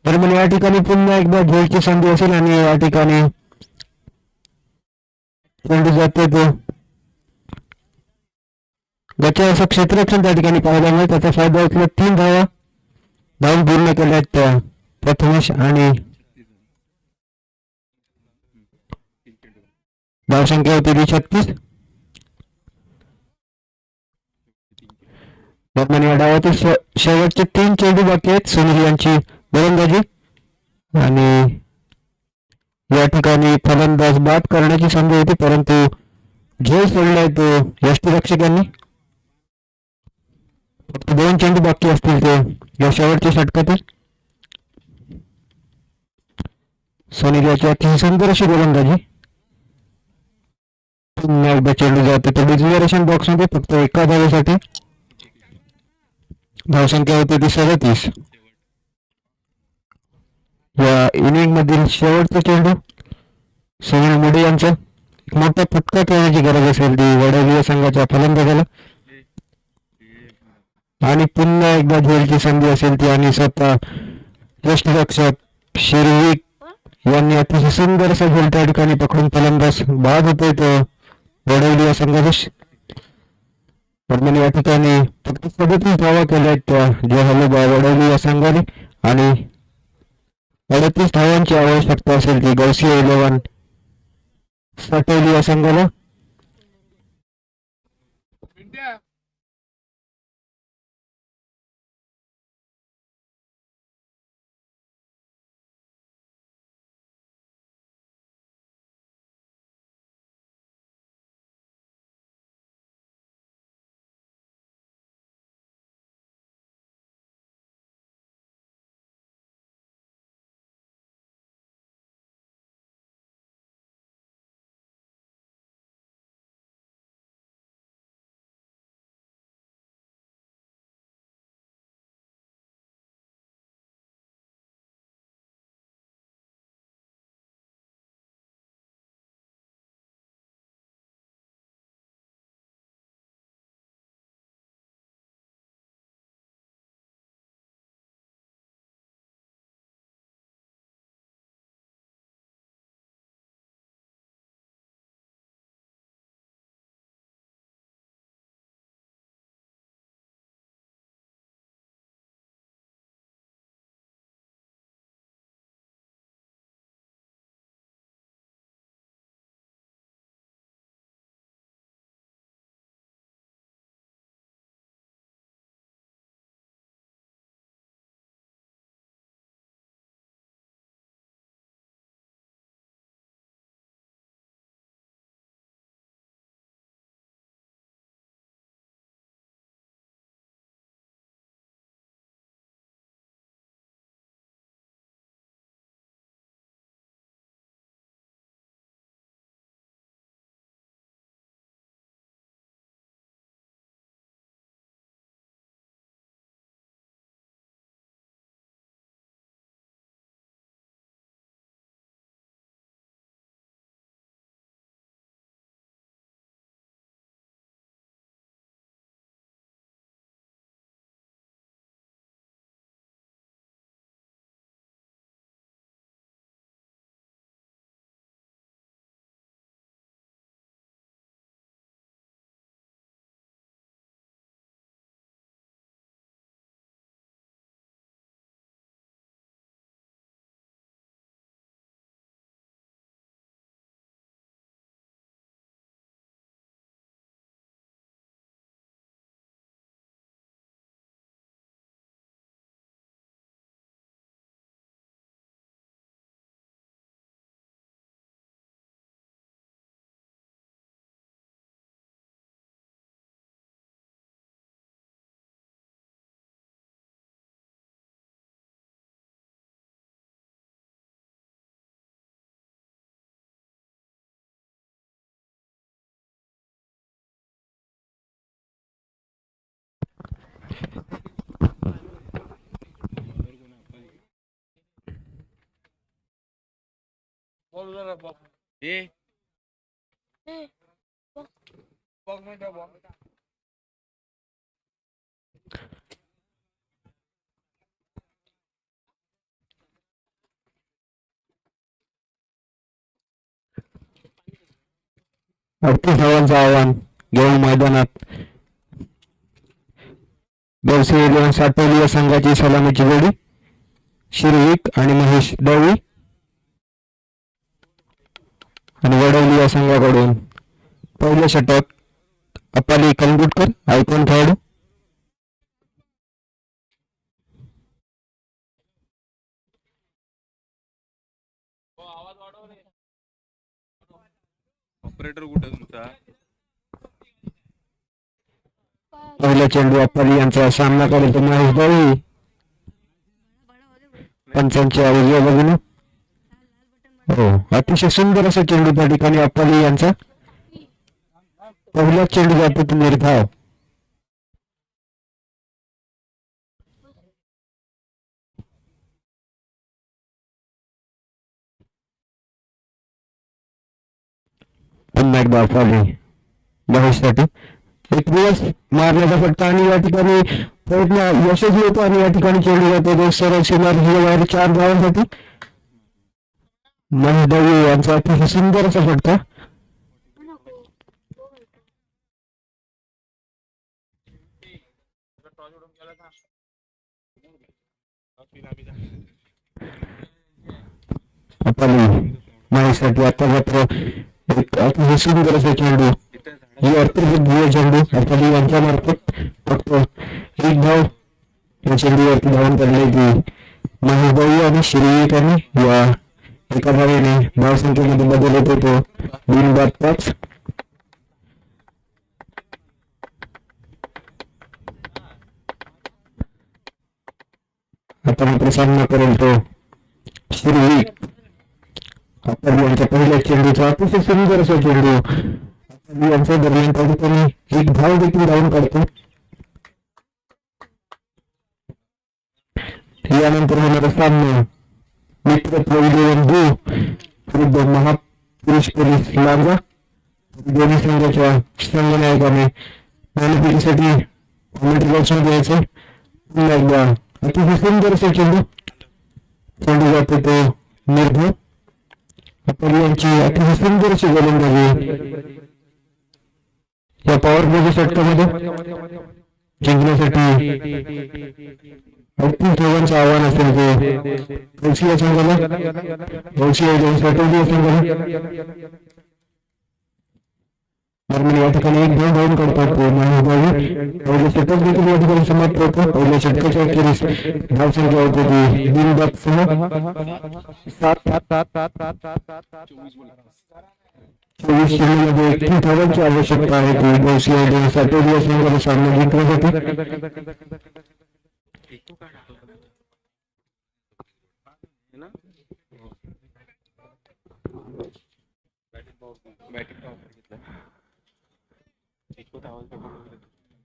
दरम्यान या ठिकाणी पुन्हा एकदा झेलची संधी असेल आणि या ठिकाणी चेंडू जाते तो गच्चा असं क्षेत्ररक्षण त्या ठिकाणी पाहायला मिळेल. त्याचा फायदा उचलत 3 धावा धावून पूर्ण केल्यात त्या प्रथमेश आणि धावसंख्या होती 36. दरम्यान या डावातील शेवटचे 3 चेंडू बाकी आहेत. सुनील यांची गोलंदाजी आणि या ठिकाणी फलंदाज बाद करण्याची संधी होती परंतु झेल सोडलाय तो यष्टीरक्षकांनी. फक्त 2 चेंडू बाकी असतील ते या शेवटच्या षटकातील. सुनील याची अतिशय सुंदर अशी गोलंदाजी. एकदा चेंडू जाते तर डिक्लेरेशन बॉक्स मध्ये फक्त एका धावेसाठी. धावसंख्या होती ती 37. या इनिंग मधील शेवटचा चेंडू सुनील मोडे यांचा. एक मोठा फटका खेळण्याची गरज असेल ती वडोदरा संघाच्या फलंदाजाला, आणि पुन्हा एकदा झेलची संधी असेल ती, आणि स्वतः यष्टिरक्षक शिरविक यांनी अतिशय सुंदर असा झेल त्या ठिकाणी पकडून फलंदाज बाद होतोय तो वडोदरा संघाचा. दरम्यान या ठिकाणी फक्त 37 धावा केल्या आहेत त्या वडोदरा या संघाने, आणि 38 धावांची आवश्यकता असेल ती गौसी 11 साठवली या संघाला. अडतीस धावांचं आव्हान घेऊन मैदानात गौसी 11 साठवली या संघाची सलामीची जोडी शिरविक आणि महेश दळवी, आणि वडवली या संघाकडून पहिले षटक अपाली कलगुटकर आयकॉन खेळाडू. ऑपरेटर कुठे तुमचा? पहिला चेंडू अपाली यांचा सामना करेल तो महेश दळवी पंचांच्या उजव्या बाजूने. हो, अतिशय सुंदर असा चेंडू त्या ठिकाणी अपाली यांचा. पहिला चेंडू जातो तो निर्धाव. पुन्हा एकदा फॉली महेशसाठी एक दिवस मारण्याचा फटका आणि या ठिकाणी प्रयत्न यशस्वी होतो आणि या ठिकाणी चेंडू जातो तो सरळ सीमार बाहेर 4 धावांसाठी. महेश दळवी यांचा अतिशय सुंदर असा फटका. महेशसाठी आता मात्र एक अतिशय सुंदर असा चेंडू चेंडू अर्थाली यांच्या मार्फत फक्त एक धाव या चेंडूवरती धावून काढले की महेश दळवी आणि श्रीविक यांनी या एका धावेने धावसंख्येमध्ये बदल होतो तो 2-5. आता मात्र सामना करेल तो श्रीविक. आपण यांच्या पहिल्या चेंडूचा अतिशय सुंदर असा चेंडू यांच्या दरम्यान त्या ठिकाणी एक धाव देखील धावून काढतो. यानंतर होणारा सामना मित्रत्व उदयन विरुद्ध महापुरुष पोलीस लांजा. दोन्ही संघाच्या संघनायकाने नाणेफेकीसाठी कॉमेंट्री बॉक्समध्ये यायचे. पुन्हा एकदा अतिशय सुंदर असा चेंडू जातो तो निर्भय. आपण यांची अतिशय सुंदर अशी गोलंदाजी या पॉवर प्लेच्या षटकामध्ये जिंकण्यासाठी 38 धावांचं आव्हान असेल ते गौसिया संघाला. गौसिया संघाला दरम्यान या ठिकाणी एक धाव धावून काढतात ते महेश दळवी. पहिल्या षटक देखील या ठिकाणी समाप्त होतं. पहिल्या षटकाच्या अखेरीस धावसंख्या होती ती 2-7. 24 चेंडूमध्ये 31 धावांची आवश्यकता आहे ती गौसिया साटोलिया संघाचा सामना जिंकण्यासाठी.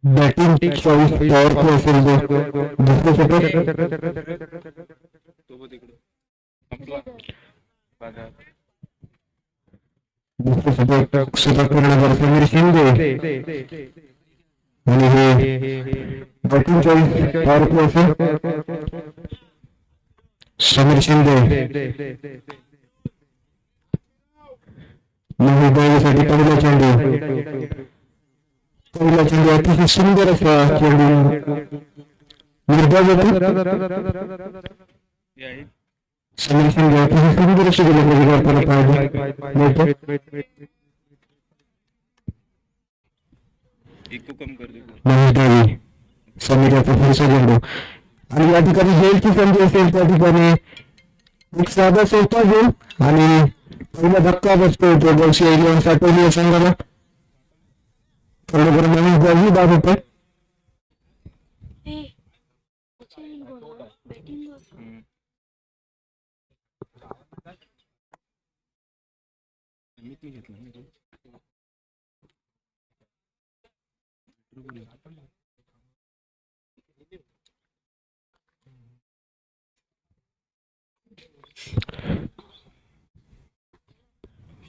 बॅटिंग 24 पॉवर प्ले असेल दुसरे षटक सुद्धा करण्यावर समीर शिंदे आणि हे बॅटिंग 24 पॉवर प्ले असेल समीर शिंदे. महेश दळवीसाठी पहिला चेंडू अतिशय सुंदर असा चेंडू निर्धाव समीर शिंदे अतिशय सुंदर अशी गोलंदाजी करताना पाहिजे. महेश दळवी समीर याचा पुढचा चेंडू आणि या ठिकाणी हेलची संधी असेल त्या ठिकाणी एक साधा सोपा घेऊन आणि पहिला धक्का बसतो तो गौसिया साटोलिया संघाला. थोडं महेश दळवी बाद होते.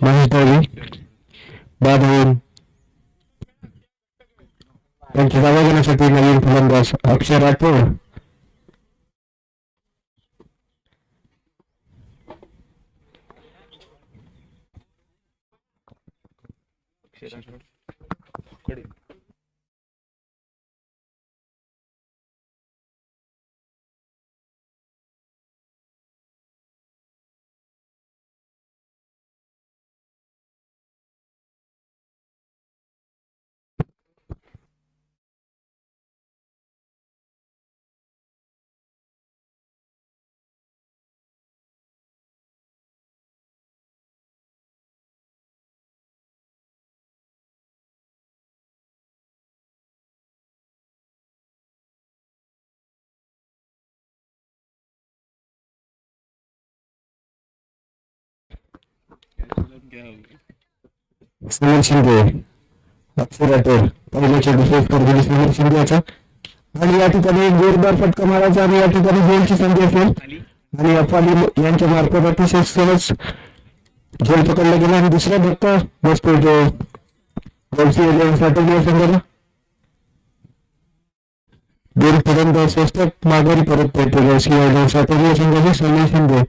महेश दळवी बाद होऊन त्यांच्या जागा घेण्यासाठी नवीन फलंदाज अक्षय राठोड. समीर शिंदे अक्षर राठोड पहिल्या चेंडू सेट कर दिली समीर शिंदेचा आणि या ठिकाणी एक जोरदार फटका मारायचा आणि या ठिकाणी गोलची संधी असेल आणि अफाली यांच्या मार्फत अतिशय सहज झेल पकडला गेला आणि दुसरा धक्का बसतो तो गोलसी साठवली या संघाला. दोन फलंदाज स्वस्तात माघारी परत पडते गोलसी साठवली या संघाचे समीर शिंदे.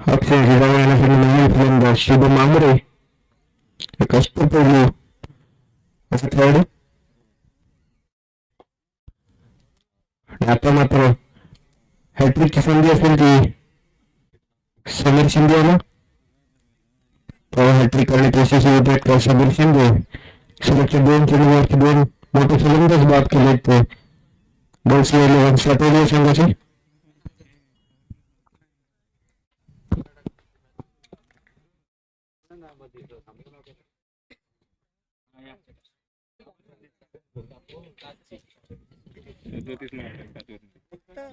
अक्षय जिजामायासाठी नवीन फलंदाज शुभम आमरे एक अष्टपैलू असा खेळाडू आणि आता मात्र हॅट्रिकची संधी असेल ती समीर शिंदे याला हॅट्रिक करण्यात यशस्वी होत आहेत का समीर शिंदे. सुरक्षा दोन चेंडूवरती दोन मोठे फलंदाज बाद केले ते गोलसी 11 साठवली संघाचे.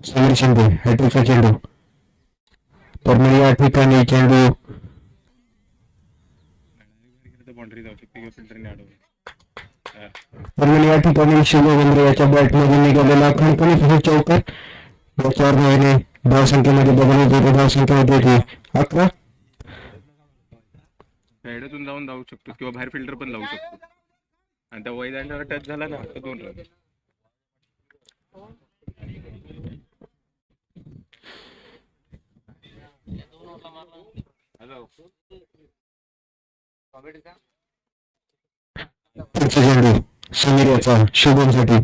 समीर शिंदे हॅट्रिकचा चेंडू पण या ठिकाणी चेंडू पण या ठिकाणी शुभम याच्या बॅटमधून निघालेला खणखणीत चौकार याच्यावर नव्याने धावसंख्येमध्ये बदल होते. धावसंख्या होती 11. खेड्यातून जाऊन धावू शकतो किंवा बाहेर फिल्डर पण लावू शकतो आणि त्या वैदांडावर टच झाला ना तर 2 रन. चेंडू समीर याचा शुभमसाठी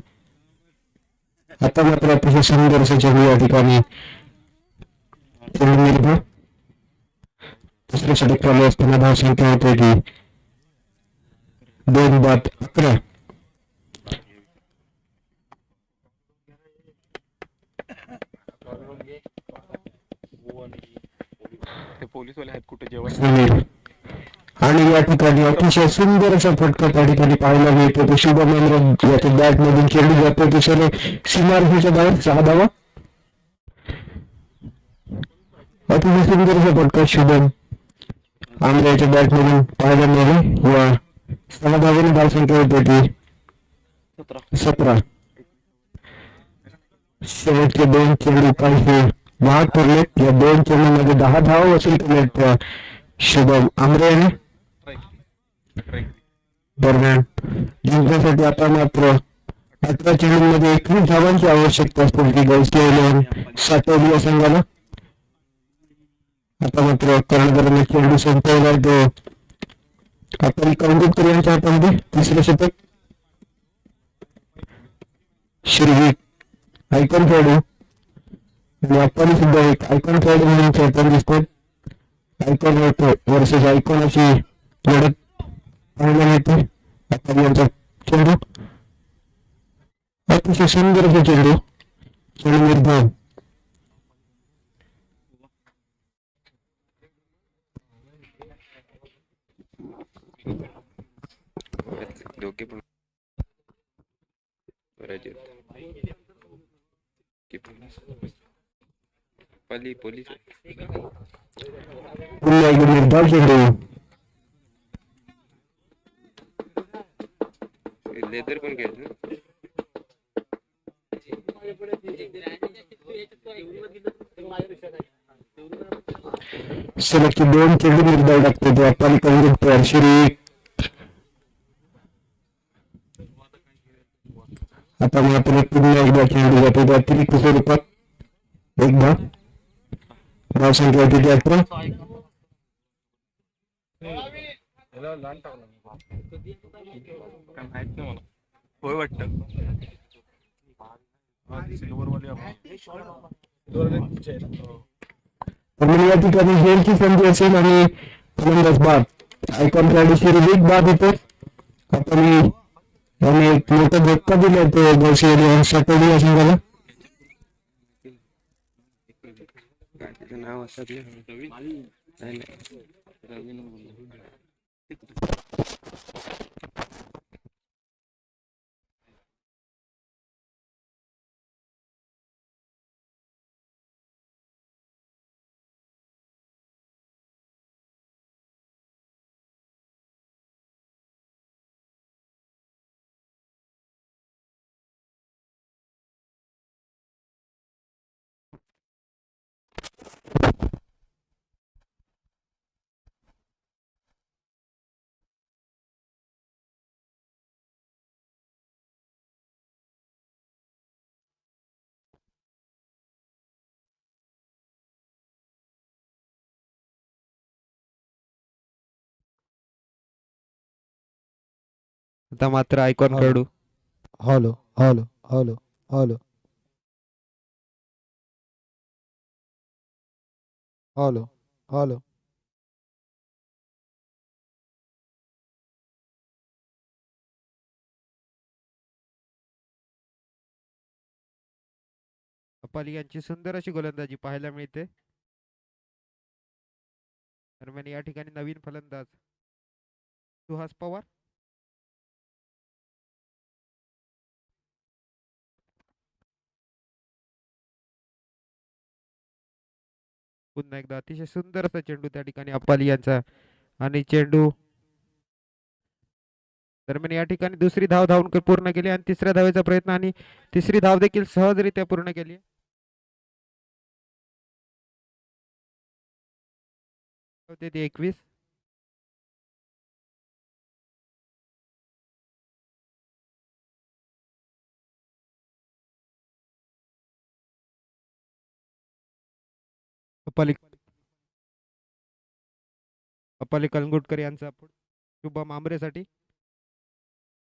आता मात्र अतिशय सुंदर असा चेंडू या ठिकाणी दुसऱ्या षटक चालू असताना धावसंख्या होते ती 2-11. ते पोलीसवाले आहेत कुठे जेवण समीर आणि या ठिकाणी अतिशय सुंदर असा फटका त्या ठिकाणी पाहायला मिळतो. तो शुभम याच्या बॅट मधून चेंडू जातो दुसरे सीमारेषेच्या बाहेर 6 धावा. अतिशय सुंदर असा फटका शुभम आमऱ्याच्या बॅट मधून पाहायला मिळाले व 6 धावेने धावसंख्या होते ती 17. शेवटचे 2 चेंडू काही महाग ठरलेत. या 2 चेंडूमध्ये 10 धावा वसूल केलेत शुभम आमरे याने. दरम्यान जिंकण्यासाठी आता मात्र 18 चेंडूंमध्ये 21 धावांची आवश्यकता असते ती गोलसी 11 साठवली या संघाला. आता मात्र कर्णधाराने चेंडू संपवला तो आपण कांदूरकर यांच्या हातामध्ये. तिसरे षटक शिरवी आयकॉन खेळाडू आणि आपण सुद्धा एक आयकॉन खेळाडू म्हणून खेळताना दिसतात. आयकॉन वर्सेस आयकॉन अशी लढत पाहायला मिळते. आता यांचा चेंडू अतिशय सुंदर असा चेंडू निर्धाव दोघे पण पोलीस पुन्हा एकदा निर्धाव चेंडू लेदर पण घ्यायचं ना. सलगचे 2 चेंडू निर्धाव टाकतो तो आपण कांदूरकर श्री. आता मात्र पुन्हा एकदा चेंडू जातो त्या अतिरिक्त स्वरूपात एकदा धावसंख्या होती ती 18. काय माहित नाही मला होय वाटतं पण या ठिकाणी हेलची संधी असेल आणि फलंदाज बाद आयकॉन खेळाडू श्री बाद होतो. आपण याने एक मोठा धक्का दिला तो गोलसी साठवली या संघाला. नाव असं आता मात्र आयकॉन खेळू hello hello hello hello hello hello Apali यांची सुंदर अशी गोलंदाजी पाहायला मिळते. दरम्यान या ठिकाणी नवीन फलंदाज सुहास पवार. पुन्हा एकदा अतिशय सुंदर असा चेंडू त्या ठिकाणी अपाली यांचा आणि चेंडू दरम्यान या ठिकाणी दुसरी धाव धावून पूर्ण केली आणि तिसऱ्या धावेचा प्रयत्न आणि तिसरी धाव देखील सहजरित्या पूर्ण केली. होते ती 21. अपाली कलंगुटकर यांचा शुभम आंबरेसाठी.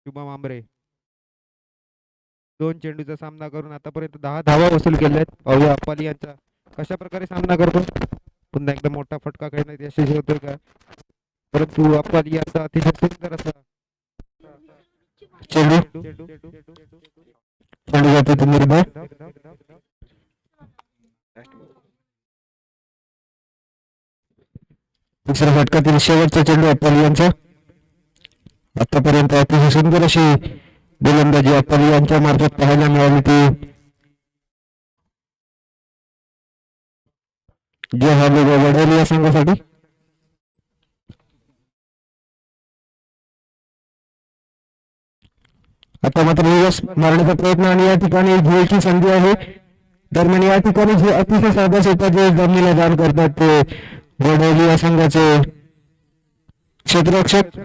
शुभम आंबरे 2 चेंडूचा सामना करून आतापर्यंत 10 धावा वसूल केल्या आहेत. पाहूया अपाली यांचा कशा प्रकारे सामना करतो. पुन्हा एकदा मोठा फटका खेळण्यात यशस्वी होतोय का, परंतु अपाली यांचा अतिशय सुंदर असा चेंडू जातो तो निर्धार. दुसऱ्या षटकातील शेवटचा चेंडू अपाली यांचा. आतापर्यंत अतिशय सुंदर अशी गोलंदाजी अपाली यांच्या मार्फत पाहायला मिळाली ती जे हा लोगो वडोली या संघासाठी. आता मात्र रिवर्स मारण्याचा प्रयत्न आणि या ठिकाणी झेलची संधी आहे. दरम्यान या ठिकाणी जे अतिशय साधा सोपा जे जमिनीला दान करतात ते वडोली या संघाचे क्षेत्ररक्षक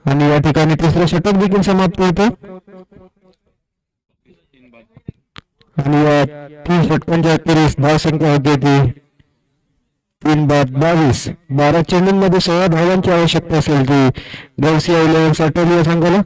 आणि या ठिकाणी तिसरं षटक देखील समाप्त होतं आणि या 3 षटकांच्या अखेरीस धावसंख्या होती ती 3/22. 12 चेंडूंमध्ये 16 धावांची आवश्यकता असेल ती गौसिया 11 अटल या संघाला.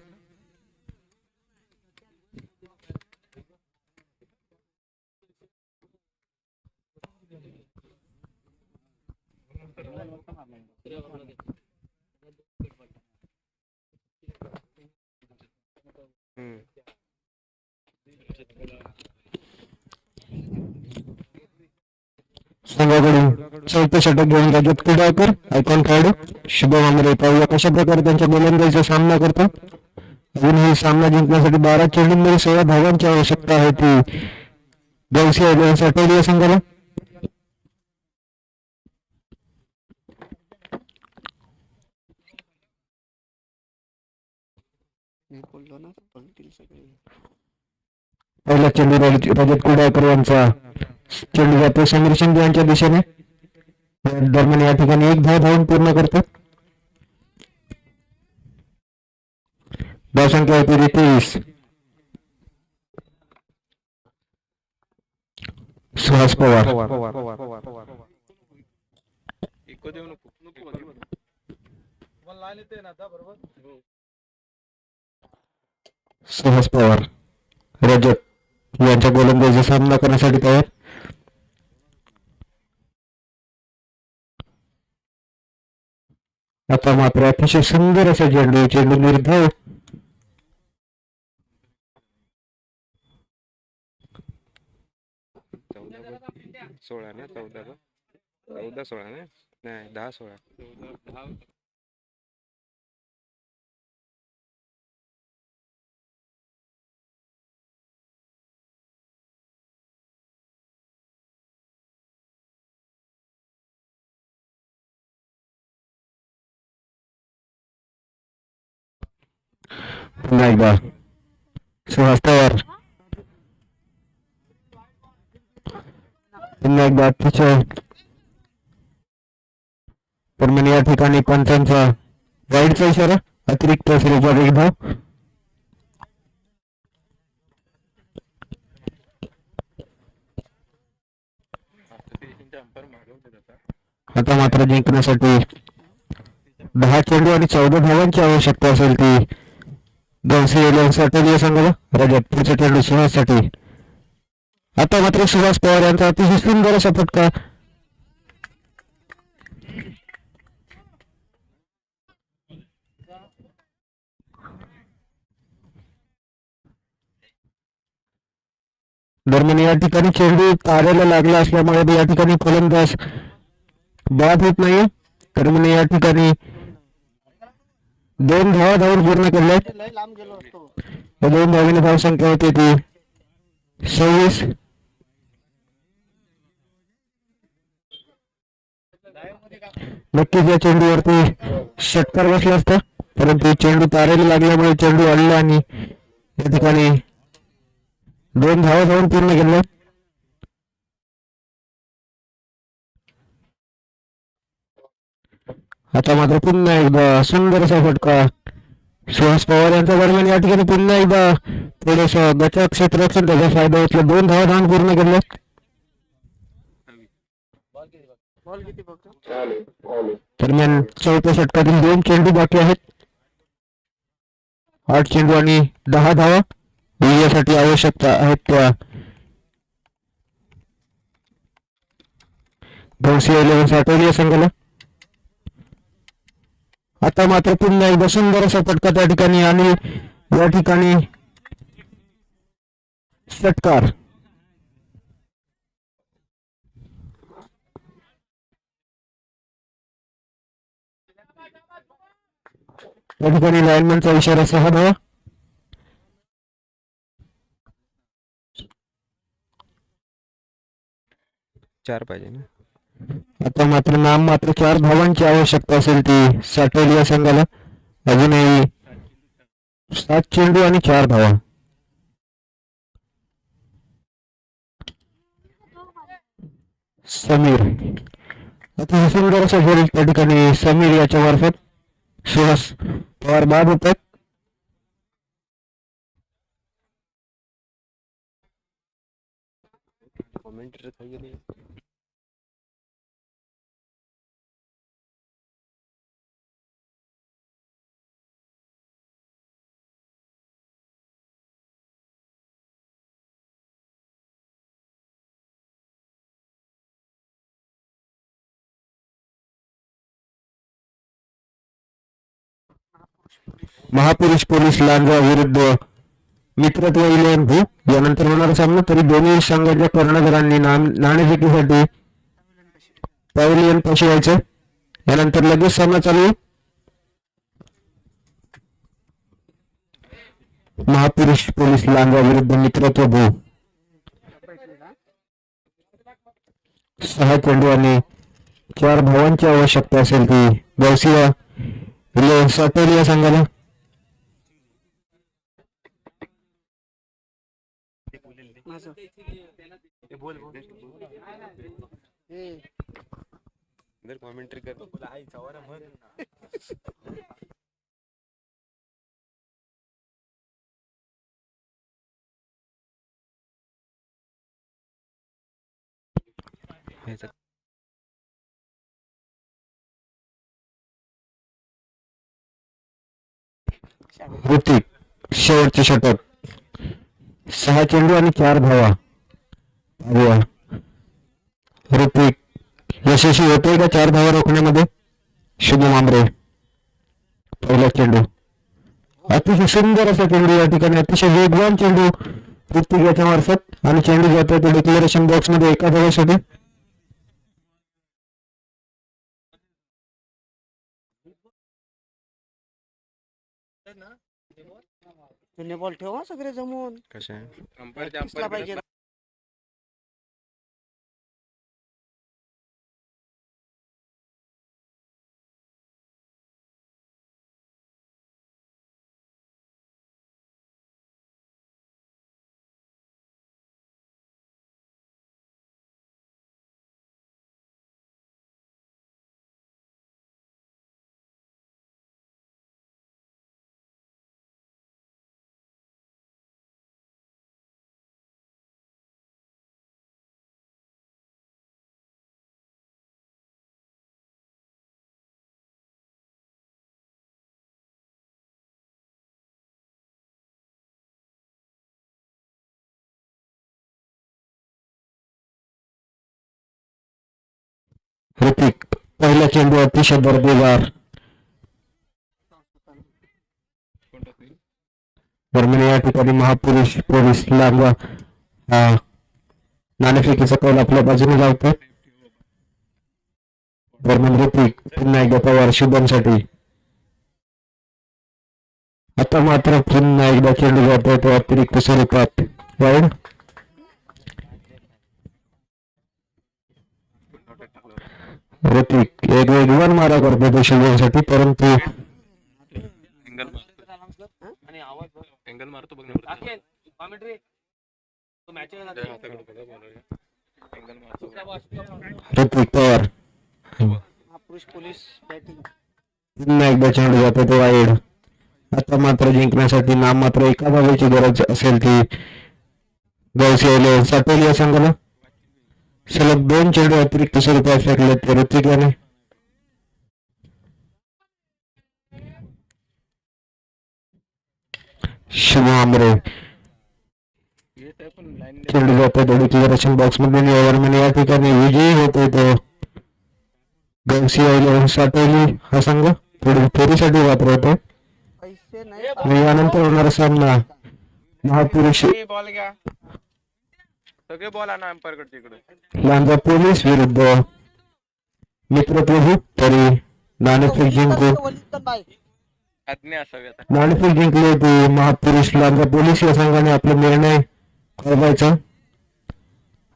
संघाकडून चौथे षटक घेऊन रजत कुडाळकर आयकॉन खेळाडू शुभम आंबरे. पाहूया कशा प्रकारे त्यांच्या गोलंदाजीचा सामना करतो. अजूनही सामना जिंकण्यासाठी 12 चेंडूंमध्ये 16 धावांची आवश्यकता आहे ती गौसिया 11 अटल या संघाला. पहिला चेंडू रजत कुडाळकर यांचा चेंडू जातो समीर शिंदे यांच्या दिशेने. दरम्यान या ठिकाणी 1 धाव धावून पूर्ण करतात. धावसंख्या होती 23. सुहास पवार सुहास पवार रजत यांच्या गोलंदाजीचा सामना करण्यासाठी तयार. आता मात्र अतिशय सुंदर असा चेंडू निर्धाव 16 ना 14 16 ना नाही 10 16 पुन्हा एकदा सुहास पवार पुन्हा एकदा अतिशय दरम्यान या ठिकाणी पंचांचा वाईडचा इशारा अतिरिक्त श्रीचा एक धाव. आता मात्र जिंकण्यासाठी 10 चेंडू आणि 14 धावांची आवश्यकता असेल ती गवसी एलियन्ससाठी या संघाला. रजत पुढचा चेंडू सुहाससाठी. आता मात्र सुहास पवार यांचा अतिशय सुंदर असा फटका. दरम्यान या ठिकाणी चेंडू तारेला लागला असल्यामुळे या ठिकाणी फलंदाज बाद होत नाही. दरम्यान या ठिकाणी 2 धावा धावून पूर्ण केल्या. लय लांब गेलो असतो. या 2 धावीने धावसंख्या होती ती 26. नक्कीच या चेंडूवरती षटकार बसला असता, परंतु चेंडू तारेला लागल्यामुळे चेंडू अडला आणि या ठिकाणी 2 धावा धावून पूर्ण केल्या. आता मात्र पुन्हा एकदा सुंदर असा फटका सुहास पवार यांच्या दरम्यान या ठिकाणी पुन्हा एकदा थोडस बचाव क्षेत्र असेल त्याचा फायदा घेतला. 2 धावा धावून पूर्ण केल्या. बॉल किती फक्त? दरम्यान चौथ्या षटकातील 2 चेंडू बाकी आहेत. 8 चेंडू आणि 10 धावा विजयासाठी आवश्यकता आहेत त्या गवसी एलियन्स आठवली संघाला. आता मात्र पुन्हा एकदा सुंदर असा फटका त्या ठिकाणी आणि या ठिकाणी षटकार. या ठिकाणी लाईनमॅनचा इशारा 6 धावा. चार पाहिजे ना. आता मात्र नाम मात्र 4 धावांची आवश्यकता असेल ती साठवली या संघाला. अजूनही 7 चेंडू आणि 4 धावा. समीर आता सुंदर असा गोल त्या ठिकाणी समीर याच्या मार्फत सुहास पवार बाद होतात. कॉमेंटेटर खाली गेले. महापुरुष पोलीस लांजा विरुद्ध मित्रत्व इलेव्हन भू यानंतर होणारा सामना. तरी दोन्ही संघाच्या कर्णधारांनी नाणेफेकीसाठी पॅव्हिलियन पाशी यायचं. यानंतर लगेच सामना चालू आहे. महापुरुष पोलीस लांजा विरुद्ध मित्रत्व भू. 6 चेंडू आणि 4 धावांची आवश्यकता असेल ती गवसिया इलेव्हन आठवली या संघाला. कॉमेंट्री कर. ऋतिक शेवटचे षटक. 6 चेंडू आणि 4 धावा. पाहूया ऋतिक यशस्वी होतोय का 4 धावा रोखण्यामध्ये. शुभम आमरे पहिला चेंडू. अतिशय सुंदर असा चेंडू या ठिकाणी अतिशय वेगवान चेंडू ऋतिक याच्या मार्फत आणि चेंडू जातोय तो डिक्लेरेशन बॉक्स मध्ये एका धावेसाठी. जुने बॉल ठेवा सगळे जमून. कशा दिसला पाहिजे. ऋतिक पहिला चेंडू अतिशय दर्जेदार. दरम्यान या ठिकाणी महापुरुष पोलीस लांबा नाणेफेकीचा कौल आपल्या बाजूने लावतात. दरम्यान ऋतिक पुन्हा एकदा पवार शुभमसाठी. आता मात्र पुन्हा एकदा चेंडू जातोय तो अतिरिक्त स्वरूपात वाईड. ऋतिक एक वेगवान मारा करतो तो शुभमसाठी, परंतु अँगल मारतो बघ ना. ऋतिक पवार महापुरुष पोलीस बॅटिंग. पुन्हा एकदा चेंडू जातो तो वाईड. आता मात्र जिंकण्यासाठी नाममात्र एका धावेची गरज असेल ती गौसी साठवली या संघाला. सलग 2 चेंडू अतिरिक्त स्वरूपात फेकले ते ऋतिक याने. शुभ आमरे चेंडू जातो तो डिक्लेरेशन बॉक्स मध्ये. दरम्यान या ठिकाणी विजयी होतोय तो गौसी साठवली हा संघ. पुढील फेरीसाठी वापरवतो. पैसे आणि यानंतर होणारा सामना महापुरुष बॉल घ्या, सगळे बॉल आणा अंपायर कडे तिकडे. लांजा पोलीस विरुद्ध मित्रप्रभू. तरी नाणेफेक जिंकून आज्ञा असावी आता. नाणेफेक जिंकले ते महापुरुष लांजा पोलीस या संघाने आपला निर्णय कळवायचा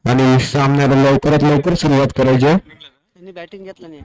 आणि सामन्याला लवकरात लवकर सुरुवात करायची आहे. त्यांनी बॅटिंग घेतलं नाही.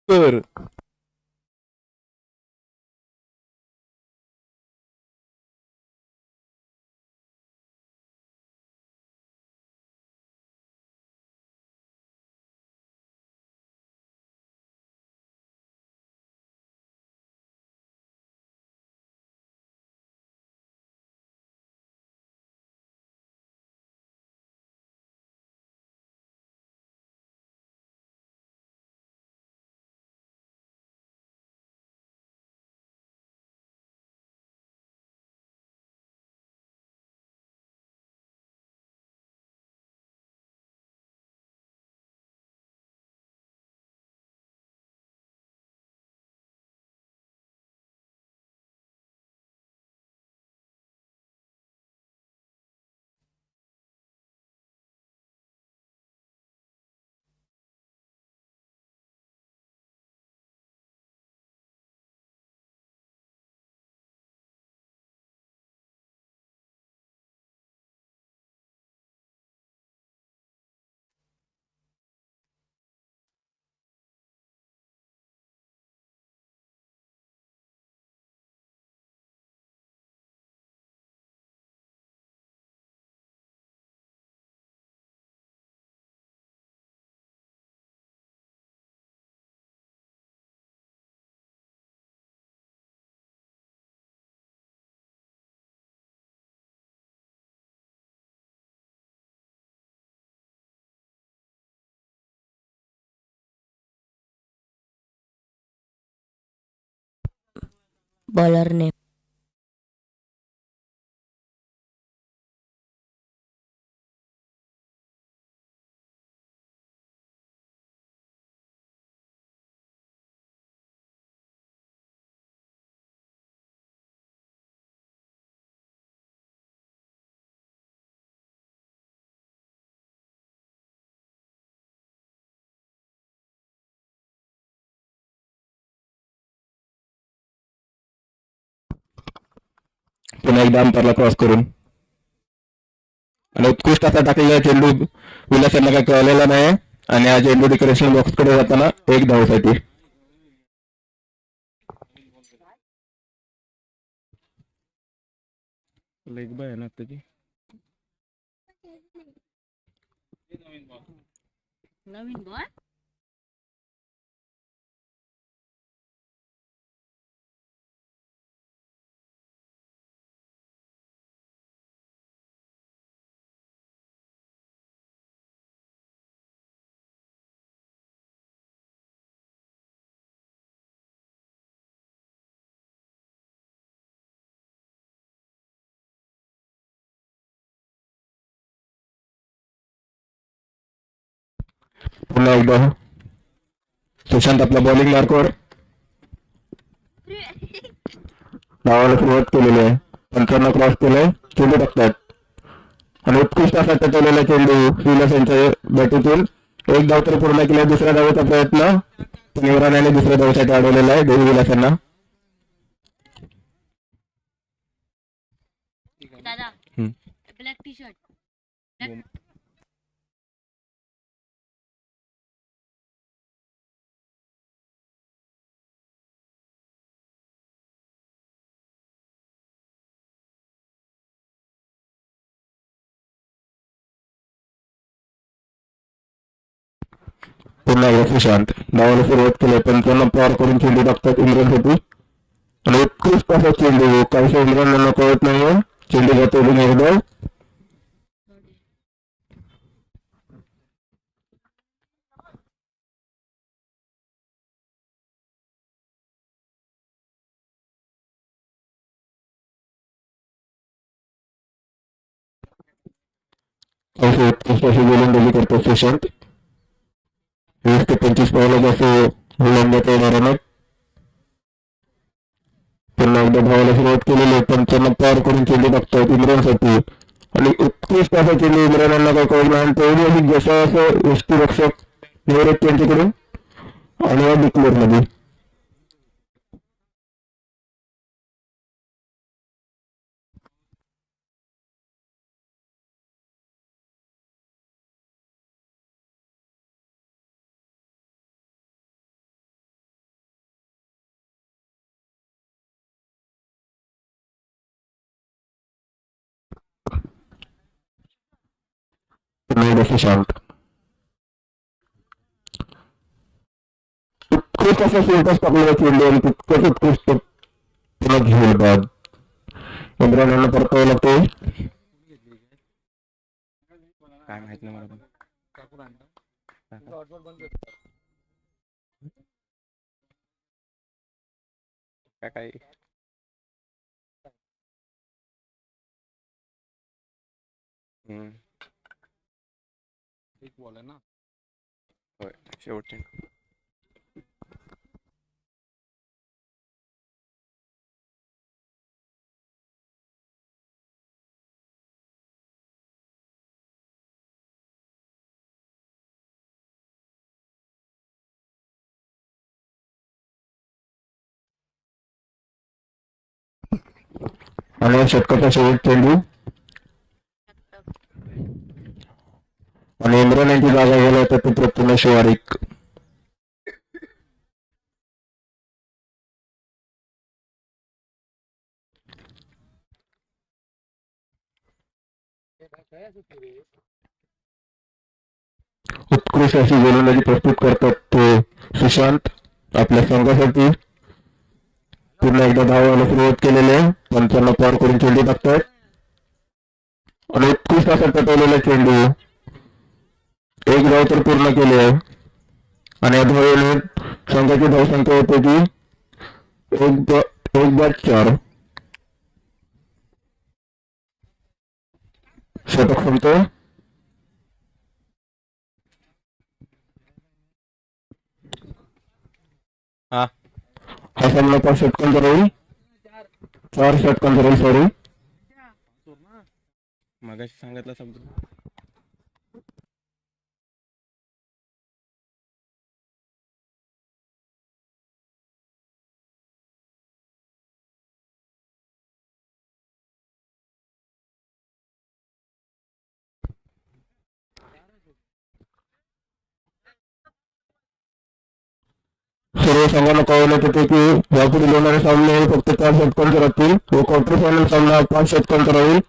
तर बॉलरने पुन्हा एकदा अंपायरला क्रॉस करून आणि उत्कृष्ट असा टाकलेला चेंडू विलास यांना काही कळलेला नाही आणि हा चेंडू डिक्रेशन बॉक्स कडे जाताना एक धावसाठी. लेग बाय आहे ना त्याची. नवीन बॉल पुन्हा एकदा सुशांत आपल्या बॉलिंग मार्कवर धावायला सुरुवात केलेली आहे. पंचांना क्रॉस केलंय, चेंडू टाकतात आणि उत्कृष्ट असा टचवलेला चेंडू विलास यांच्या बॅटीतून एक धाव तर पूर्ण केला. दुसऱ्या धावेचा प्रयत्न पण युवराजाने दुसऱ्या धावेसाठी अडवलेला आहे देवी विलास यांना. दादा हम्म. ब्लॅक टी शर्ट पुन्हा एकदा सुशांत धावायला सुरुवात केली. पंचांना पार करून चेंडू टाकतात इम्रानसाठी आणि उत्कृष्ट असा चेंडू काहीशा इम्रान कळत नाहीये. चेंडू जातो एकदा असे उत्कृष्ट अशी गोलंदाजी करतो सुशांत. 20 ते 25 बॉलच असे गोलंदाज येणार आहेत. पुन्हा एकदा धावायला सुरुवात केलेली आहे. पंचांना पार करून चेंडू टाकतात इम्रानसाठी आणि उत्कृष्ट असा चेंडू इम्रानांना काही कळलं आणि तेवढी अशी जसं असं यष्टीरक्षक निवृत्त त्यांच्याकडून आणि या डिक्लेअर मध्ये चेंडू सुशांत. उत्कृष्ट असं शेवटच टाकलेला चेंडू आणि तितकंच उत्कृष्ट पुन्हा घेऊन बाद. इम्रान यांना परतावं लागते. काय माहित नाही मला पण. काय एक बॉल आहे ना. होय शेवटचे. आणि षटकाचा शेवट चेंडू आणि इम्रान यांची जागा गेला तर ते प्रथमेश वारिक. उत्कृष्ट अशी गोलंदाजी प्रस्तुत करतात ते सुशांत आपल्या संघासाठी. पुन्हा एकदा धावायला सुरुवात केलेली आहे. 55 पार करून चेंडू टाकतात आणि उत्कृष्ट असा टटवलेला चेंडू. एक धाव तर पूर्ण केली आहे आणि या धावेने संघाची धावसंख्या होते ती 1-4. षटक संपतो. हा सामना 5 षटकांचा राहील. 4 षटकांचा राहील. सॉरी मगाशी सांगितलं समजून. सर्व संघांना कळवण्यात येते की यापुढे होणारे सामने फक्त 4 षटकांचे राहतील व क्वार्टर फायनल सामना 5 षटकांचा राहील.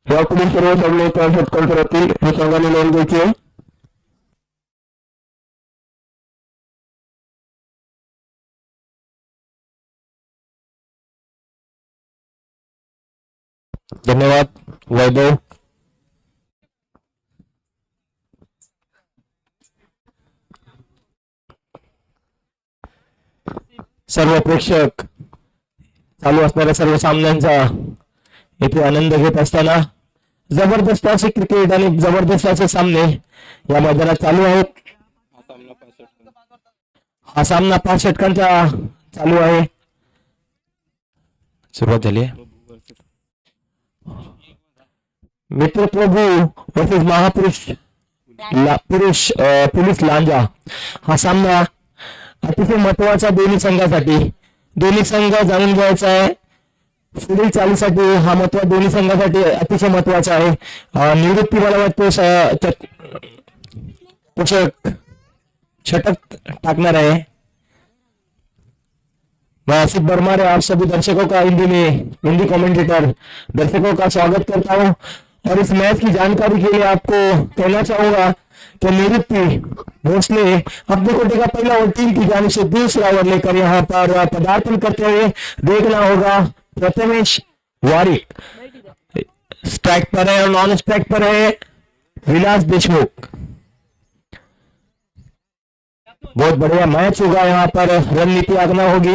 यापुढे सर्व सामने 4 षटकांचे राहतील हे संघाने नोंद घ्यायची आहे. धन्यवाद वैभव. सर्व प्रेक्षक चालू असणाऱ्या सर्व सामन्यांचा येथे आनंद घेत असताना जबरदस्त असे क्रिकेट आणि जबरदस्त असे सामने या मैदानात चालू आहेत. हा सामना 5 षटकांचा चालू आहे. सुरुवात झाली आहे. मित्र प्रभू वर्सेस महापुरुष पोलीस लांजा. हा सामना अतिशय महत्वाचा दोन्ही संघासाठी. दोन्ही संघ जाणून घ्यायचा आहे पुढील चालीसाठी. हा महत्व दोन्ही संघासाठी अतिशय महत्वाचा आहे. निवृत्ती मला वाटतो षटक टाकणार है। मैं आसिफ बर्मार आप सभी दर्शकों का हिंदी कमेंटेटर दर्शकों का स्वागत करता हूं और इस मैच की जानकारी के लिए आपको कहना चाहूंगा कि निवृत्ति भोसले अपने कोटे का पहला और टीम की जानिब से दूसरा ओवर लेकर यहाँ पर पदार्पण करते हुए देखना होगा। प्रथमेश वारिक स्ट्राइक पर है और नॉन स्ट्राइक पर है विलास देशमुख। बहुत बढ़िया मैच होगा। यहाँ पर रणनीति आगना होगी।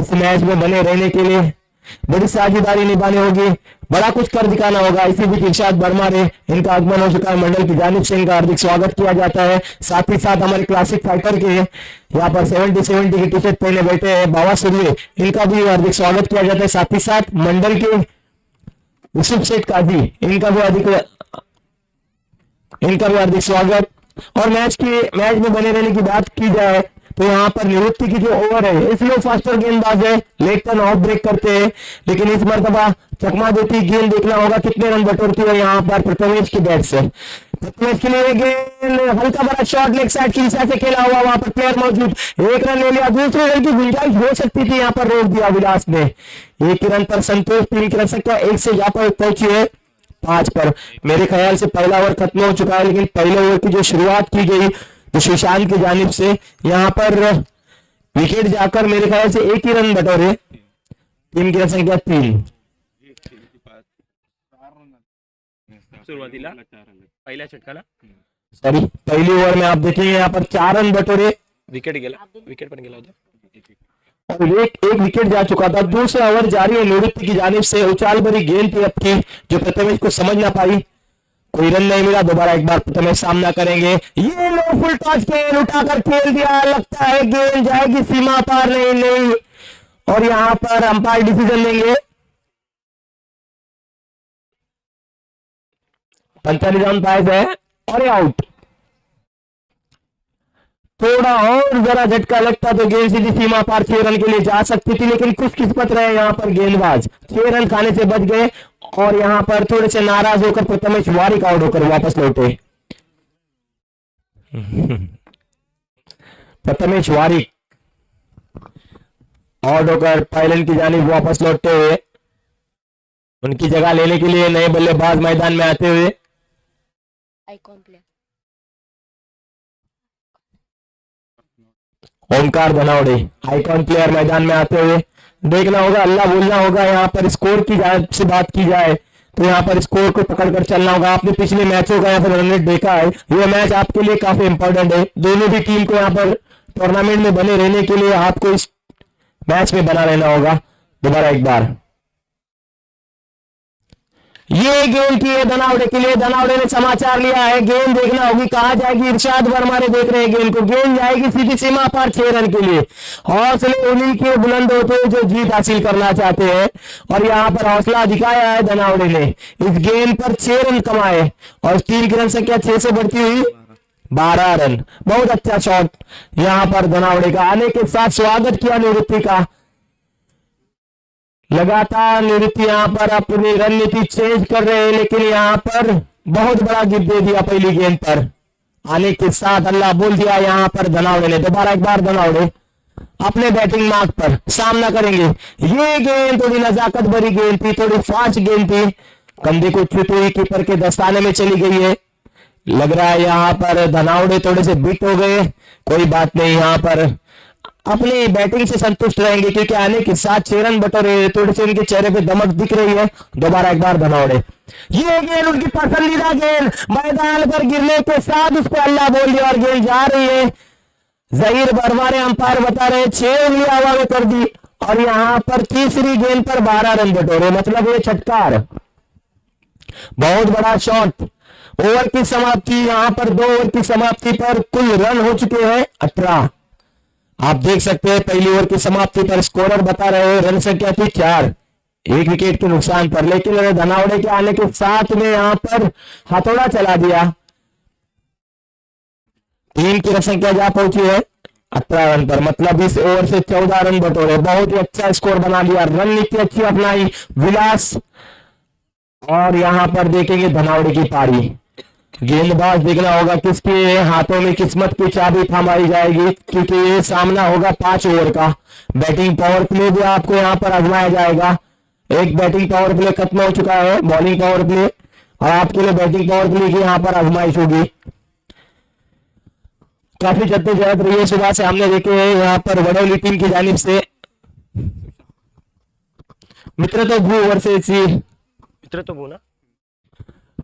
इस मैच में बने रहने के लिए बड़ी साझेदारी निभानी होगी, बड़ा कुछ कर दिखाना होगा। इसी बीच इरशाद बर्मा ने इनका आगमन हो चुका है। मंडल की जानिब से इनका हार्दिक स्वागत किया जाता है। साथ ही साथ हमारे क्लासिक फाइटर के यहाँ पर 70 की टी शर्ट पहने बैठे हैं बाबा सूर्य, इनका भी हार्दिक स्वागत किया जाता है। साथ ही साथ मंडल के यूसुफ शेख काजी, इनका भी हार्दिक स्वागत। और मैच में बने रहने की बात की जाए तो यहाँ पर निवृत्ति की जो ओवर है इसलिए फास्टर गेंदबाज है, लेग टर्न ऑफ ब्रेक करते हैं, लेकिन इस मर्तबा चकमा देती गेंद देखना होगा कितने रन बटोरती है यहाँ पर प्रथमेश की बैट से। प्रथमेश के लिए गेंद, हल्का बड़ा शॉट लेग साइड की दिशा से खेला हुआ, वहां पर प्लेयर मौजूद, एक रन ले लिया, दूसरे रन की गुंजाइश हो सकती थी, यहाँ पर रोक दिया विलास ने। एक रन पर संतोष, 3 की रन संख्या 1 से यहाँ पर पहुंची है 5 पर। मेरे ख्याल से पहला ओवर खत्म हो चुका है, लेकिन पहले ओवर की जो शुरुआत की गई तो सुशांत की जानिब से यहाँ पर विकेट जाकर मेरे ख्याल से 1 ही रन बटोरे, 3 की रन संख्या 3। सुरुवातीला पहिल्या षटकाला सॉरी, पहली ओवर में आप देखेंगे यहाँ पर 4 रन बटोरे विकेट गेला, विकेट पण गेला होता। और एक विकेट जा चुका था। दूसरा ओवर जारी है निवृत्ति की जानिब से, उछाल भरी गेंद थी अपनी जो प्रथमेश को समझ ना पाई, कोई रन नहीं मिला। दोबारा एक बार प्रथमेश सामना करेंगे, ये लो फुल टॉस गेंद उठाकर खेल दिया, लगता है गेंद जाएगी सीमा पार, नहीं, और यहाँ पर अंपायर डिसीजन लेंगे, पंचाली रन पास है और आउट। थोड़ा और जरा झटका लगता तो गेंद सीधी सीमा पार 6 रन के लिए जा सकती थी, लेकिन कुछ किस्मत रहे यहाँ पर गेंदबाज, 6 रन खाने से बच गए और यहाँ पर थोड़े से नाराज होकर प्रथमेश वारिक आउट होकर वापस लौटे। प्रथमेश वारिक आउट होकर पायलन की जानिब वापस लौटते हुए, उनकी जगह लेने के लिए नए बल्लेबाज मैदान में आते हुए icon player Omkar Dhanawade, icon player मैदान में आते हुए। देखना होगा, अल्लाह बोलना होगा, यहाँ पर स्कोर की से बात की जाए तो यहाँ पर स्कोर को पकड़कर चलना होगा। आपने पिछले मैचों का यहाँ पर रन रेट देखा है, ये मैच आपके लिए काफी इंपॉर्टेंट है। दोनों भी टीम को यहाँ पर टूर्नामेंट में बने रहने के लिए आपको इस मैच में बना रहना होगा। दोबारा एक बार ये गेंद की है धनावड़े के लिए, धनावड़े ने समाचार लिया है, गेंद देखना होगी कहां जाएगी। इरशाद वर्मा ने देख रहे हैं गेंद को, गेंद जाएगी सीधी सीमा पार 6 रन के लिए। हौसले उन्हीं के बुलंद होते हैं जो जीत हासिल करना चाहते हैं, और यहाँ पर हौसला दिखाया है धनावड़े ने, इस गेंद पर 6 रन कमाए और 3 की रन संख्या 6 से बढ़ती हुई 12 रन। बहुत अच्छा शॉट यहाँ पर धनावड़े का, आने के साथ स्वागत किया निवृत्ति का। लगातार निवृत्ति यहाँ पर अपनी रणनीति चेंज कर रहे हैं, लेकिन यहाँ पर बहुत बड़ा गिफ्ट दे दिया पहली गेंद पर, आने के साथ अल्लाह बोल दिया यहाँ पर धनावड़े ने। दोबारा एक बार धनावड़े अपने बैटिंग मार्क पर सामना करेंगे। ये गेंद थोड़ी नजाकत भरी गेंद थी, थोड़ी फास्ट गेंद थी, कंधे को छूते हुई कीपर के दस्ताने में चली गई है। लग रहा है यहाँ पर धनावड़े थोड़े से बिट हो गए, कोई बात नहीं, यहाँ पर अपनी बैटिंग से संतुष्ट रहेंगे क्योंकि आने के साथ 6 रन बटोरे, थोड़े से उनके चेहरे पे दमक दिख रही है। दोबारा एक बार धनावड़े, ये गेंद उनकी पसंदीदा गेंद मैदान पर गिरने के साथ उस पर अल्लाह बोल दिया और गेंद जा रही है। जहीर वर्मा ने अंपायर बता रहे 6 उंगली हवा में कर दी और यहाँ पर तीसरी गेंद पर 12 रन बटोरे, मतलब ये छटकार, बहुत बड़ा शॉट। ओवर की समाप्ति, यहाँ पर 2 ओवर की समाप्ति पर कुल रन हो चुके हैं 18। आप देख सकते हैं पहली ओवर की समाप्ति पर स्कोरर बता रहे हैं रन संख्या थी 4, 1 विकेट के नुकसान पर, लेकिन धनावड़े के आने के साथ में यहाँ पर हथौड़ा चला दिया। 3 की रन संख्या जा पहुंची है 18 रन पर, मतलब इस ओवर से 14 रन बटोरे, बहुत ही अच्छा स्कोर बना लिया, रणनीति अच्छी अपनाई विलास। और यहाँ पर देखेंगे धनावड़े की पारी, गेंदबाज देखना होगा किसके हाथों में किस्मत की चाबी थमाई जाएगी, क्योंकि ये सामना होगा 5 ओवर का। बैटिंग पावर प्ले भी आपको यहाँ पर आजमाया जाएगा। एक बैटिंग पावर प्ले खत्म हो चुका है, बॉलिंग पावर प्ले, और आपके लिए बैटिंग पावर प्ले की यहाँ पर आजमाइश होगी। काफी जद्दोजहद रही है सुबह से, हमने देखे हैं यहाँ पर वडोली टीम की जानिब से। मित्रत्व भू वर्सेस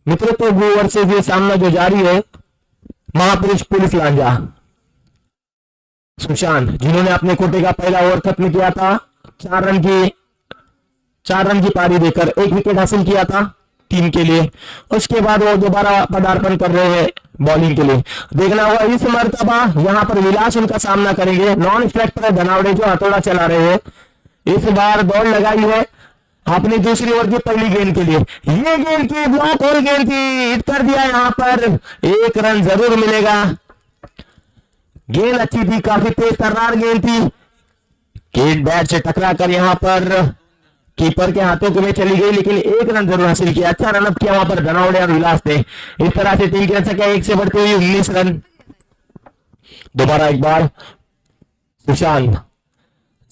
मित्रत्व भू वर्सेस ये सामना जो जारी है, महापुरुष पुलिस लांजा सुशांत, जिन्होंने अपने कोटे का पहला ओवर खत्म किया था 4 रन की पारी देकर 1 विकेट हासिल किया था टीम के लिए। उसके बाद वो दोबारा पदार्पण कर रहे हैं बॉलिंग के लिए। देखना होगा इस मर्तबा यहाँ पर विलास उनका सामना करेंगे। नॉन स्ट्राइक पर धनावड़े जो हथौड़ा चला रहे हैं, इस बार दौड़ लगाई है अपनी दूसरी ओवर की पहली गेंद के लिए। ये गेंद की ब्लॉक होल गेंद थी, हिट कर दिया, यहाँ पर 1 रन जरूर मिलेगा। गेंद अच्छी थी, काफी तेज तर्रार गेंद थी, गेंद बैट से टकरा कर यहाँ पर कीपर के हाथों में चली गई, लेकिन एक रन जरूर हासिल किया। अच्छा रनअप किया वहां पर धनावड़े और विलास ने। इस तरह से टीम की रन संख्या 1 से बढ़ती हुई 19 रन। दोबारा एक बार सुशांत,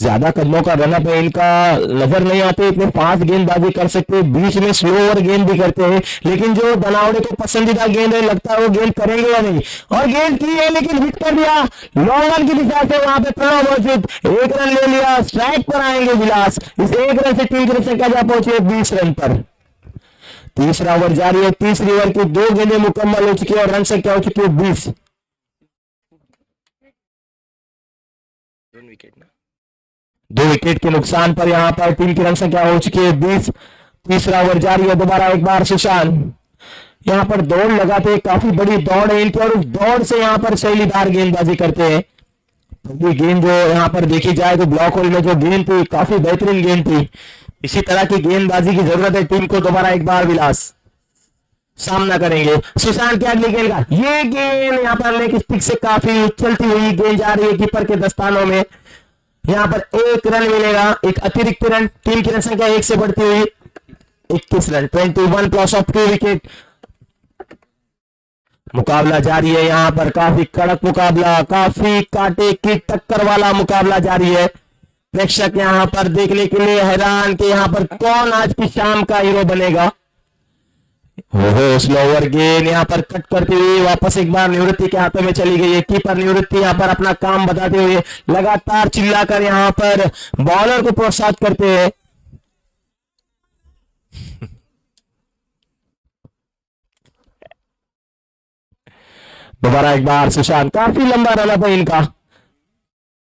ज्यादा कदमों का रनअप है इनका, नजर नहीं आते, इतने फास्ट गेंदबाजी कर सकते, बीच में स्लो ओवर गेंद भी करते हैं, लेकिन जो धनावड़े को पसंदीदा गेंद है, लगता है वो गेंद करेंगे या नहीं, और गेंद की है लेकिन हिट कर दिया लॉन्ग रन की दिशा से। वहां पे प्रणव मौजूद, एक रन ले लिया, स्ट्राइक पर आएंगे विलास। इस एक रन से टीम की संख्या जा पहुंची है 20 रन पर। तीसरा ओवर जारी है, तीसरी ओवर की 2 गेंदें मुकम्मल हो चुकी है और रन संख्या हो चुकी है 20। 2 विकेट के नुकसान पर यहां पर टीम की रन संख्या हो चुकी है 20। तीसरा ओवर जारी है, दोबारा एक बार सुशांत यहां पर दौड़ लगाते हैं, काफी बड़ी दौड़ है इनकी, और उस दौड़ से यहां पर शैलीदार गेंदबाजी करते हैं। पहली गेंद जो यहां पर देखी जाए तो ब्लॉक होल में जो गेंद थी काफी बेहतरीन गेंद थी। इसी तरह की गेंदबाजी की जरूरत है टीम को। दोबारा एक बार विलास सामना करेंगे सुशांत की अगली गेंद का, ये गेंद यहां पर लेग स्टिक से काफी उछलती हुई गेंद जा रही है कीपर के दस्तानों में। यहां पर 1 रन मिलेगा, एक अतिरिक्त रन। टीम की रन संख्या 1 से बढ़ती हुई 21 रन। 21 plus of 2 wicket. मुकाबला जारी है यहां पर, काफी कड़क मुकाबला, काफी कांटे की टक्कर वाला मुकाबला जारी है। प्रेक्षक यहां पर देखने के लिए हैरान कि यहां पर कौन आज की शाम का हीरो बनेगा। ओहो, स्लो ओवर गेंद यहां पर कट करती हुई वापस एक बार निवृत्ति के हाथों में चली गई है। कीपर निवृत्ति यहां पर अपना काम बताते हुए लगातार चिल्लाकर यहां पर बॉलर को प्रोत्साहित करते हैं। दोबारा एक बार सुशांत, काफी लंबा रनअप है इनका,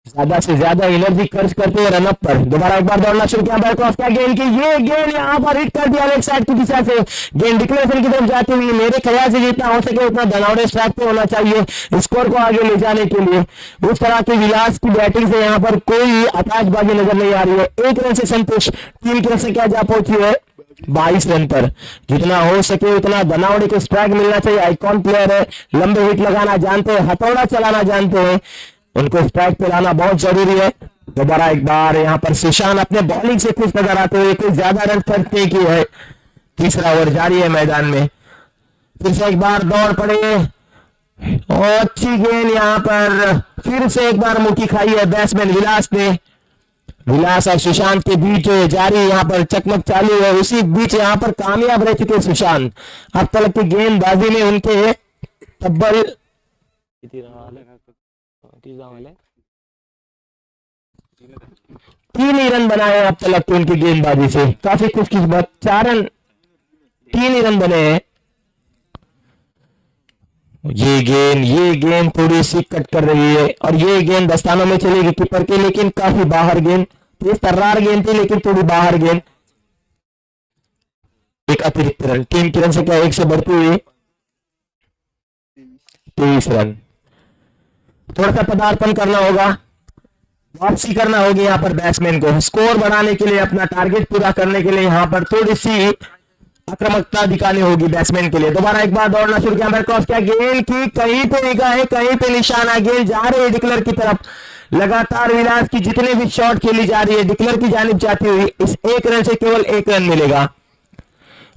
ज्यादा से ज्यादा एनर्जी खर्च करते हैं रनअप पर। दोबारा एक बार दौड़ना शुरू किया, बैकऑफ क्या गेंद की, ये गेंद यहां पर हिट कर दिया लेग साइड की दिशा से। गेंद डिक्लेरेशन की तरफ जाती हुई, मेरे ख्याल से जितना हो सके उतना धनावड़े स्ट्राइक पे होना चाहिए स्कोर को आगे ले जाने के लिए। उस तरह की विलास की बैटिंग से यहां पर कोई आताशबाजी नजर नहीं आ रही है। 1 रन से संतुष्ट, टीम की संख्या जा पहुंची है 22 रन पर। जितना हो सके उतना धनावड़े को स्ट्राइक मिलना चाहिए। आइकॉन प्लेयर है, लंबे हिट लगाना जानते हैं, हथौड़ा चलाना जानते हैं, उनको स्ट्राइक पे लाना बहुत जरूरी है। दोबारा एक बार यहां पर सुशांत अपने बॉलिंग से खुश नजर आते हुए, कोई ज्यादा रन खर्च नहीं किए है। तीसरा ओवर जारी है मैदान में, फिर से एक बार दौड़ पड़े और अच्छी गेंद यहां पर फिर से एक बार मुक्की खाई है बैट्समैन विलास ने। विलास और सुशांत के बीच जारी यहां पर चकमक चालू है, उसी बीच यहां पर कामयाब रह चुके सुशांत। अब तक की गेंदबाजी में उनके तब्बल 3 ही रन बनाए अब तक उनकी गेंदबाजी से, काफी खुशकिस्मत। 4 रन, 3 ही रन बने हैं। ये गेंद थोड़ी सी कट कर रही है और ये गेंद दस्तानों में चलेगी कीपर के, लेकिन काफी बाहर गेंद, तेज तर्रार गेंद थी लेकिन थोड़ी बाहर गेंद। एक अतिरिक्त रन, टीम की रन संख्या 1 से बढ़ती हुई 23 रन। थोड़ा सा पदार्पण करना होगा, वापसी करना होगी यहाँ पर बैट्समैन को, स्कोर बढ़ाने के लिए, अपना टारगेट पूरा करने के लिए यहाँ पर थोड़ी सी आक्रामकता दिखानी होगी बैट्समैन के लिए। दोबारा एक बार दौड़ना शुरू किया, क्रॉस किया, गेंद की कहीं पे निगाह है, कहीं पे निशाना, गेंद जा रही है डिक्लेयर की तरफ। लगातार विलास की जितने भी शॉट खेली जा रही है डिक्लेयर की जानिब जाती हुई, इस 1 रन से केवल 1 रन मिलेगा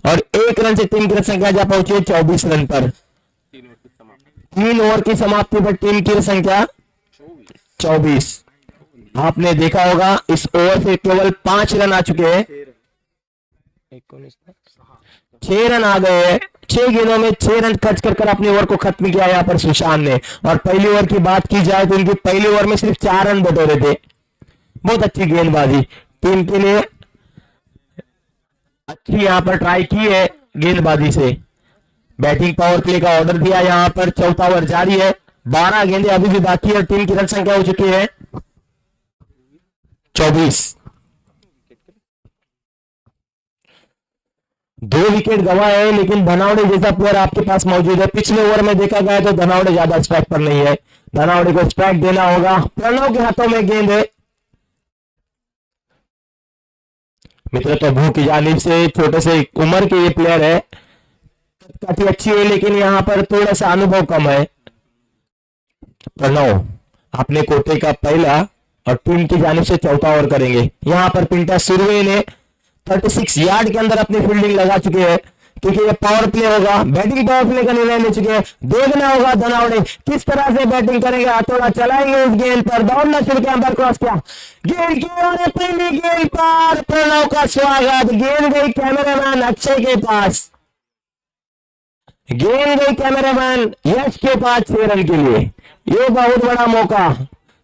और 1 रन से टीम की संख्या जा पहुंची है 24 रन पर। 3 ओवर की समाप्ति पर टीम की संख्या 24। आपने देखा होगा इस ओवर से केवल 5 रन आ चुके हैं, 6 रन आ गए हैं। 6 गेंदों में 6 रन खर्च कर अपने ओवर को खत्म किया यहाँ पर सुशांत ने। और पहली ओवर की बात की जाए तो इनकी पहली ओवर में सिर्फ 4 रन बटोरे थे। बहुत अच्छी गेंदबाजी टीम के लिए, अच्छी यहाँ पर ट्राई की है गेंदबाजी से। बैटिंग पावर प्ले का ऑर्डर दिया यहाँ पर। चौथा ओवर जारी है, 12 गेंदें अभी भी बाकी है और टीम की रन संख्या हो चुकी है 24। 2 विकेट गंवाए हैं, लेकिन धनावड़े जैसा प्लेयर आपके पास मौजूद है। पिछले ओवर में देखा गया तो धनावड़े ज्यादा स्ट्राइक पर नहीं है, धनावड़े को स्ट्राइक देना होगा। प्रणव के हाथों में गेंद है। मित्र तो भू की जानिब से छोटे से उम्र के ये प्लेयर है, काफी अच्छी है लेकिन यहाँ पर थोड़ा सा अनुभव कम है। प्रणव अपने कोटे का पहला और टीम की जानिब से चौथा ओवर करेंगे। यहाँ पर पिंटा सुरवे ने 36 यार्ड के अंदर अपनी फील्डिंग लगा चुके हैं, क्योंकि ये पावर प्ले होगा, बैटिंग पावर प्ले का निर्णय ले चुके हैं। देखना होगा धनावड़े किस तरह से बैटिंग करेंगे, हथौड़ा चलाएंगे इस गेंद पर, दौड़ना शुरू किया, अंदर क्रॉस किया, गेंद की और पहली गेंद पर प्रणव का स्वागत, गेंद गई कैमरामैन अक्षय के पास, गेंद गई कैमरामैन यश के पास 6 रन के लिए। ये बहुत बड़ा मौका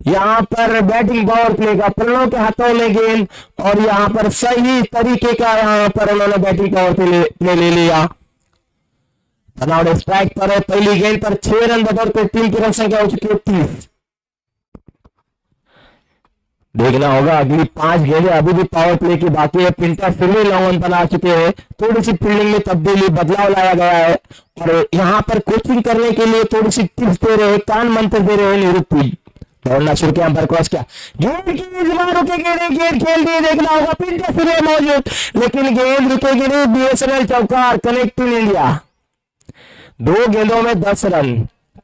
यहां पर बैटिंग पावर प्ले का, प्रणव के हाथों में गेंद और यहां पर सही तरीके का यहां पर उन्होंने बैटिंग पावर प्ले ले लिया। धनावड़े स्ट्राइक पर है, पहली गेंद पर 6 रन बटोर कर टीम की रन संख्या हो चुकी है 30। देखना होगा अगली 5 गेंदें अभी भी पावर प्ले की बाकी है। पिंटा फिर भी लॉन्ग बना चुके हैं, थोड़ी सी फील्डिंग में तब्दीली बदलाव लाया गया है और यहां पर कोचिंग करने के लिए थोड़ी सी टिप्स दे रहे हैं, कान मंत्र दे रहे हैं निरुक्ति। दौड़ना शुरू किया, अंपायर क्रॉस किया, गेंद की इस बार रुकेगी नहीं, गेंद खेल दी, देखना होगा पिंटा फिर मौजूद, लेकिन गेंद रुकेगी नहीं, बीएसएनएल चौकार, कनेक्टिंग इंडिया। 2 गेंदों में 10 रन,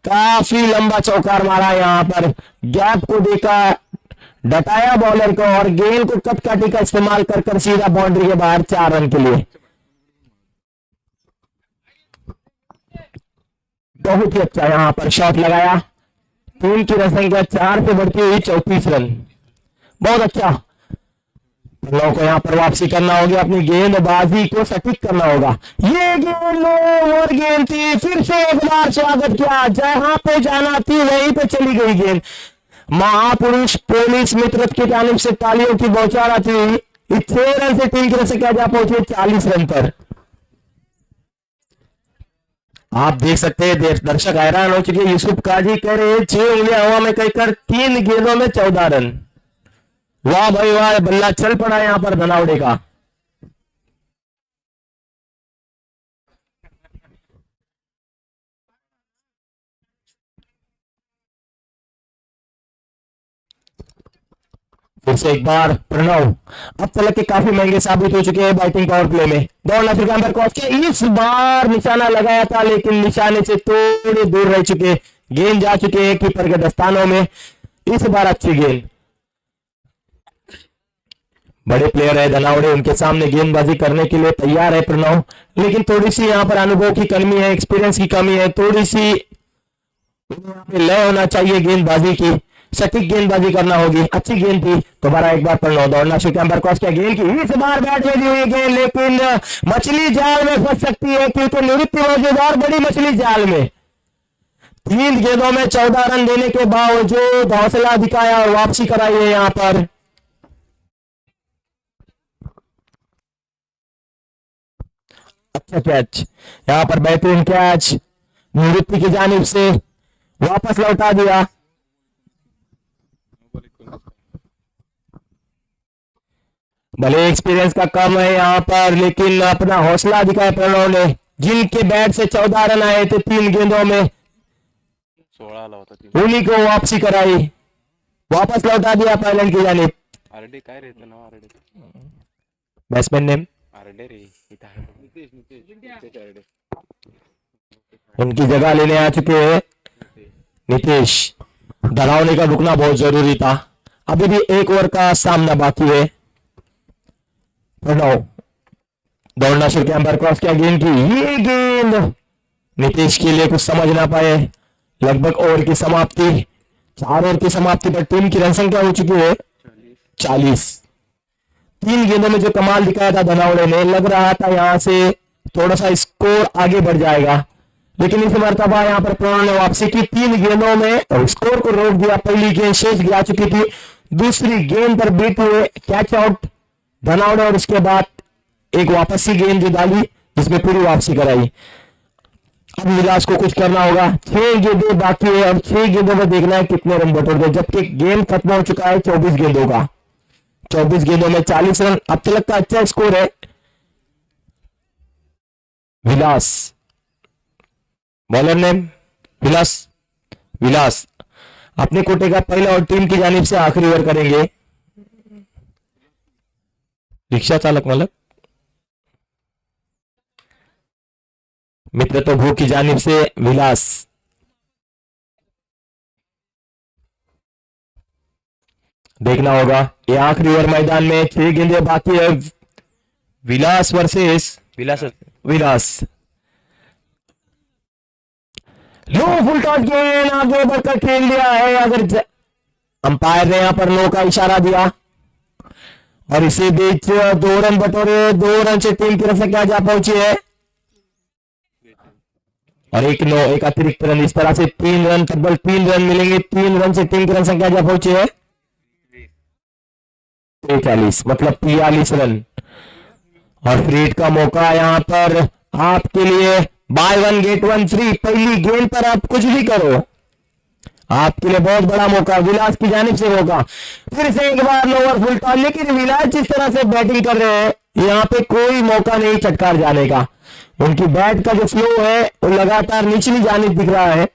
काफी लंबा चौकार मारा यहां पर, गैप को देखा, डटाया बॉलर को और गेंद को कट काटी का इस्तेमाल कर कर सीधा बाउंड्री के बाहर 4 रन के लिए। बहुत ही अच्छा यहां पर शॉट लगाया, टीम की रन संख्या 4 से बढ़ती हुई 34 रन, बहुत अच्छा। प्रणव को यहां पर वापसी करना होगी, अपनी गेंदबाजी को सटीक करना होगा। ये गेंद लो और गेंद थी, फिर से एक बार स्वागत किया, जहां पे जाना थी वहीं पे चली गई गेंद। महापुरुष पुलिस मित्र की जानिब से तालियों की बौछार आती हुई 6 रन से टीम की रन संख्या जा पहुंची 40 रन पर। आप देख सकते हैं दर्शक हैरान हो चुके, यूसुफ काजी कह रहे हैं 6 उंगलियां हवा में कहकर 3 गेंदों में 14 रन। वाह भाई वाह, बल्ला चल पड़ा यहां पर धनावड़े का। फिर से एक बार प्रणव अब तक के काफी महंगे साबित हो चुके हैं बैटिंग पावर प्ले में। दौड़ना फिर अंदर क्रॉस किया, इस बार निशाना लगाया था लेकिन निशाने से थोड़े दूर रह चुके, गेंद जा चुके हैं कीपर के दस्तानों में। इस बार अच्छी गेंद, बड़े प्लेयर है धनावड़े, उनके सामने गेंदबाजी करने के लिए तैयार है प्रणव, लेकिन थोड़ी सी यहाँ पर अनुभव की कमी है, एक्सपीरियंस की कमी है, थोड़ी सी यहाँ पे लय होना चाहिए गेंदबाजी की, सटीक गेंदबाजी करना होगी। अच्छी गेंद थी, दोबारा एक बार प्रणव दौड़ना शुरू किया, क्रॉस किया, गेंद की इस बार बैट में दी हुई गेंद, लेकिन मछली जाल में फंस सकती है क्योंकि निवृत्ति मौजूद और बड़ी मछली जाल में। 3 गेंदों में 14 रन देने के बावजूद हौसला दिखाया और वापसी कराई है यहां पर। अच्छा कैच, यहां पर बेहतरीन कैच निवृत्ति की जानिब से वापस लौटा दिया। भले एक्सपीरियंस का कम है यहां पर, लेकिन अपना हौसला दिखाया प्रणव ने, जिनके बैट से 14 रन आए थे 3 गेंदों में, 16 उन्हीं को वापसी कराई, वापस लौटा दिया पायलट की जानिब। आरडे काय रहते ना, आरडे बैट्समैन नेम आरडे रे, उनकी जगह लेने आ चुके हैं नीतीश। धनावड़े का रुकना बहुत जरूरी था, अभी भी 1 ओवर का सामना बाकी है। प्रणव दौड़ना शुरू किया, अंपायर क्रॉस किया, गेंद की ये गेंद नीतीश के लिए कुछ समझ ना पाए। लगभग ओवर की समाप्ति, 4 ओवर की समाप्ति पर टीम की रन संख्या हो चुकी है 40। 3 गेंदों में जो कमाल दिखाया था धनावड़े ने, लग रहा था यहां से थोड़ा सा स्कोर आगे बढ़ जाएगा, लेकिन इस मर्तबा यहां पर प्रणव ने वापसी की, 3 गेंदों में स्कोर को रोक दिया। पहली गेंद शेष गिरा चुकी थी, दूसरी गेंद पर बीते हुए कैच आउट धनावड़े और उसके बाद एक वापसी गेंद जो डाली जिसमें पूरी वापसी कराई। अब विलास को कुछ करना होगा, 6 गेंदें बाकी है, अब 6 गेंदों में देखना है कितने रन बटोरते, जबकि गेम खत्म हो चुका है 24 गेंदों का। 24 गेंदों में 40 रन, अब तक का अच्छा स्कोर है। विलास, बॉलर नेम विलास अपने कोटे का पहला और टीम की जानिब से आखिरी ओवर करेंगे। रिक्शा चालक मतलब मित्र तो भू की जानिब से विलास। देखना होगा ये आखिरी ओवर मैदान में 6 गेंदें बाकी है। विलास वर्सेस विलास विलास। लो फुल टॉस गेंद आगे बढ़कर खेल दिया है। अगर अंपायर ने यहां पर नो का इशारा दिया और इसी बीच 2 रन बटोरे, 2 रन से टीम की रन संख्या जा पहुंची है और एक अतिरिक्त रन। इस तरह से 3 रन, तब्बल 3 रन मिलेंगे। 3 रन से टीम की रन संख्या जा पहुंची है 43, मतलब 43 रन। और फ्री हिट का मौका यहां पर आपके लिए। Buy 1 get 1 free. पहली गेंद पर आप कुछ भी करो, आपके लिए बहुत बड़ा मौका विलास की जानिब से होगा। फिर से एक बार लोअर फुल टॉस, लेकिन विलास जिस तरह से बैटिंग कर रहे हैं यहां पे कोई मौका नहीं चटकार जाने का। उनकी बैट का जो फ्लो है वो लगातार निचली जानिब दिख रहा है।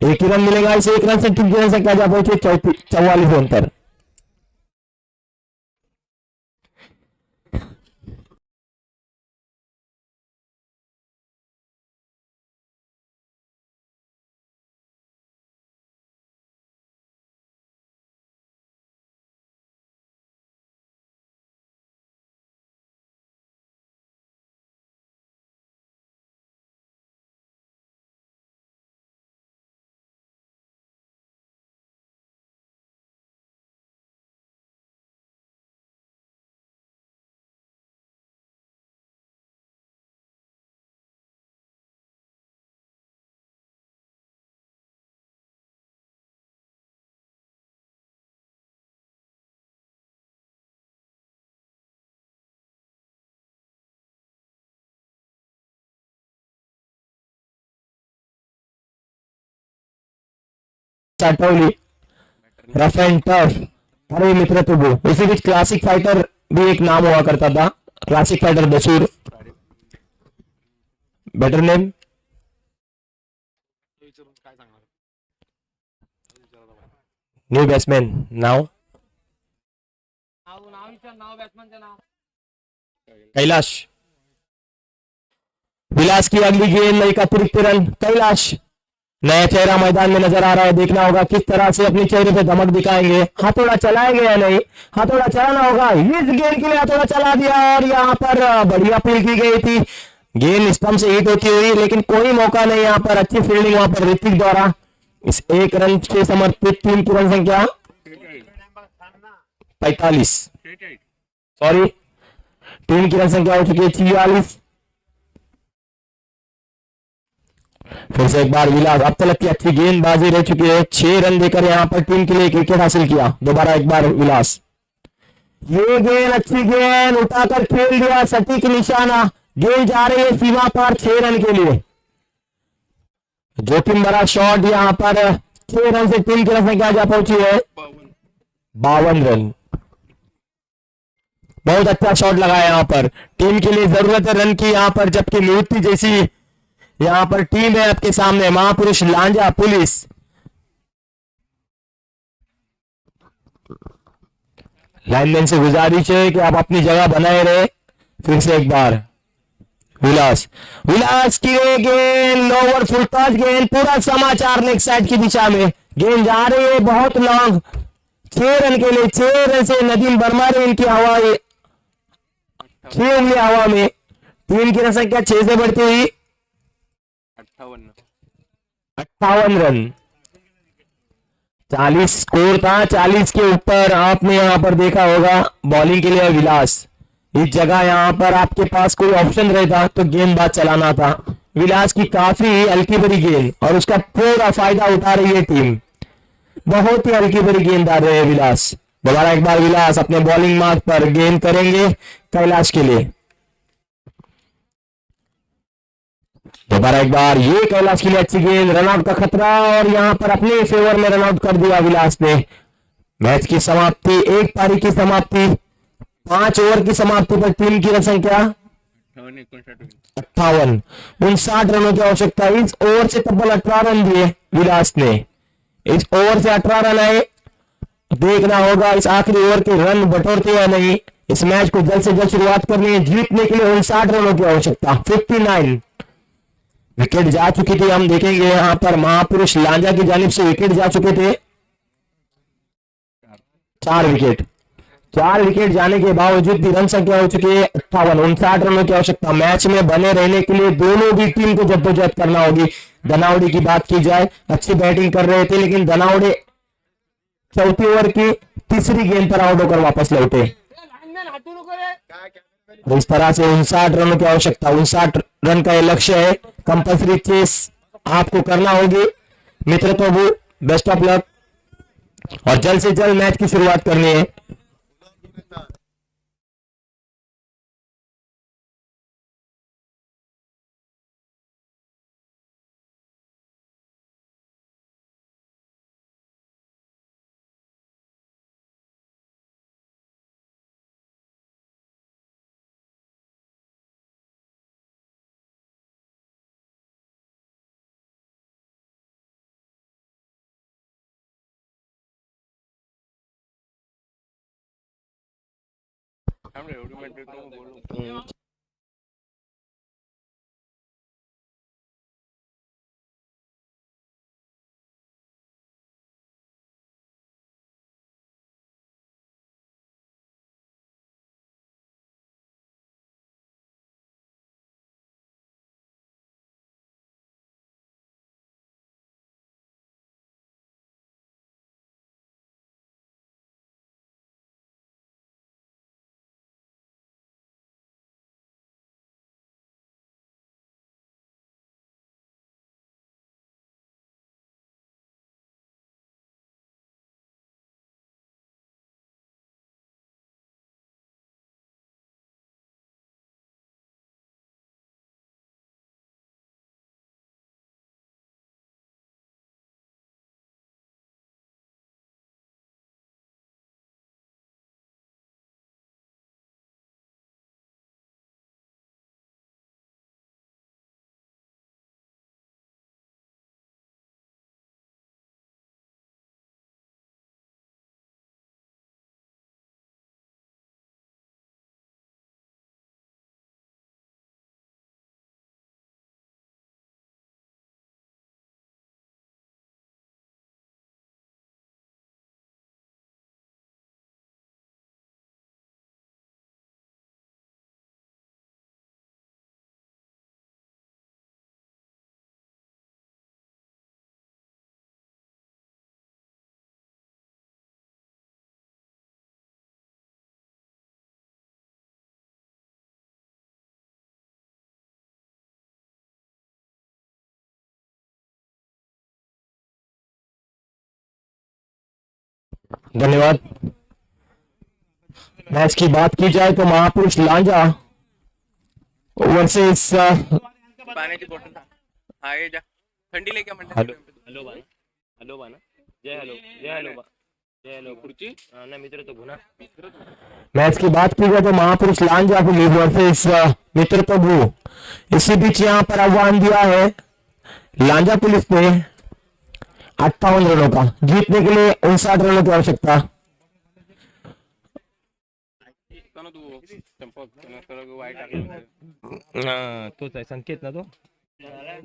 1 ही रन मिलेगा। इस 1 रन से टीम की रन संख्या जा पहुंचे 44 रन पर। चाटौली रफ एंड टफ। अरे मित्र तुगु, इसी बीच क्लासिक फाइटर भी एक नाम हुआ करता था। क्लासिक फाइटर दसूर, batter name. New batsman now Kailash. Vilas की अगली गेंद, एक अतिरिक्त रन। कैलाश नया चेहरा मैदान में नजर आ रहा है। देखना होगा किस तरह से अपने चेहरे पे धमक दिखाएंगे। हाथोड़ा चलाएंगे या नहीं, हाथोड़ा चलाना होगा। इस गेंद के लिए हाथोड़ा चला दिया और यहाँ पर बढ़िया फील्ड की गई थी। गेंद स्टंप से हिट होती हुई, लेकिन कोई मौका नहीं। यहाँ पर अच्छी फील्डिंग वहां पर ऋतिक द्वारा। इस 1 रन से समर्पित टीम की रन संख्या 45, सॉरी टीम की रन संख्या हो चुकी है 46। फिर से एक बार विलास, अब तक की अच्छी गेंदबाजी रह चुकी है। 6 रन देकर यहां पर टीम के लिए एक विकेट हासिल किया। दोबारा एक बार विलास, ये गेंद अच्छी गेंद उठाकर खेल दिया, सटीक निशाना। गेंद जा रही है सीमा पर 6 रन के लिए। जोखिम भरा शॉट यहां पर 6 रन से टीम की रन संख्या जा पहुंची है 52 रन। बहुत अच्छा शॉट लगाया यहां पर। टीम के लिए जरूरत है रन की यहां पर, जबकि निवृत्ति जैसी यहां पर टीम है आपके सामने। महापुरुष लांजा पुलिस। लाइनमैन से गुजारिश है कि आप अपनी जगह बनाए रहे। फिर से एक बार विलास, विलास की गेंद लोअर फुल टॉस गेंद, पूरा समाचार लेग साइड की दिशा में गेंद जा रही है बहुत लॉन्ग। 6 रन के लिए, 6 रन से नदीम वर्मा ने इनकी हवा 6 उंगली हवा में। टीम की रन संख्या 6 से बढ़ती हुई 58 रन। 40 स्कोर था, 40 के ऊपर। आपने यहां पर देखा होगा बॉलिंग के लिए विलास। इस जगह यहां पर आपके पास कोई ऑप्शन रहता तो गेंदबाज चलाना था। विलास की काफी हल्की भरी गेंद और उसका पूरा फायदा उठा रही है टीम। बहुत ही हल्की भरी गेंददार रहे विलास। दोबारा एक बार विलास अपने बॉलिंग मार्क पर गेंद करेंगे कैलाश के लिए। दोबारा एक बार ये कैलाश के लिए अच्छी गेंद, रनआउट का खतरा और यहां पर अपने फेवर में रनआउट कर दिया विलास ने। मैच की समाप्ति, एक पारी की समाप्ति, 5 ओवर की समाप्ति पर टीम की रन संख्या 58, 59 रनों की आवश्यकता। इस ओवर से तब्बल 18 रन दिए विलास ने। इस ओवर से 18 रन आए। देखना होगा इस आखिरी ओवर के रन बटोरते या नहीं। इस मैच को जल्द से जल्द शुरुआत करनी है। जीतने के लिए 59 रनों की आवश्यकता। 59 विकेट जा चुकी थी। हम देखेंगे यहां पर महापुरुष लांजा की जानिब से विकेट जा चुके थे 4 विकेट। 4 विकेट जाने के बावजूद भी रन संख्या हो चुकी है 58। 59 रनों की आवश्यकता। मैच में बने रहने के लिए दोनों भी टीम को जद्दोजहद करना होगी। धनावड़े की बात की जाए, अच्छी बैटिंग कर रहे थे, लेकिन धनावड़े चौथी ओवर की तीसरी गेंद पर आउट होकर वापस लौटे। इस तरह से 59 रनों की आवश्यकता। 59 रन का ये लक्ष्य है। कंपल्सरी चेस आपको करना होगी मित्र। तो वो बेस्ट ऑफ लक और जल्द से जल्द मैच की शुरुआत करनी है। धन्यवाद। मैच की बात की जाए तो महापुरुष लांजा वर्सेस पाण्याची बॉटल आगे जा थंडी लेके म्हणतात हॅलो बाना, हॅलो बाना, जय हॅलो, जय हॅलो बा, जय हॅलो खुर्ची ना मित्र तो गुना। मैच की बात की जाए तो महापुरुष लांजा पुलिस वर्सेस मित्र प्रभु। इसी बीच यहां पर आह्वान दिया है लांजा पुलिस ने 58 रनों का। जीतने के लिए 59 रनों की आवश्यकता। तोच आहे संकेत ना तो,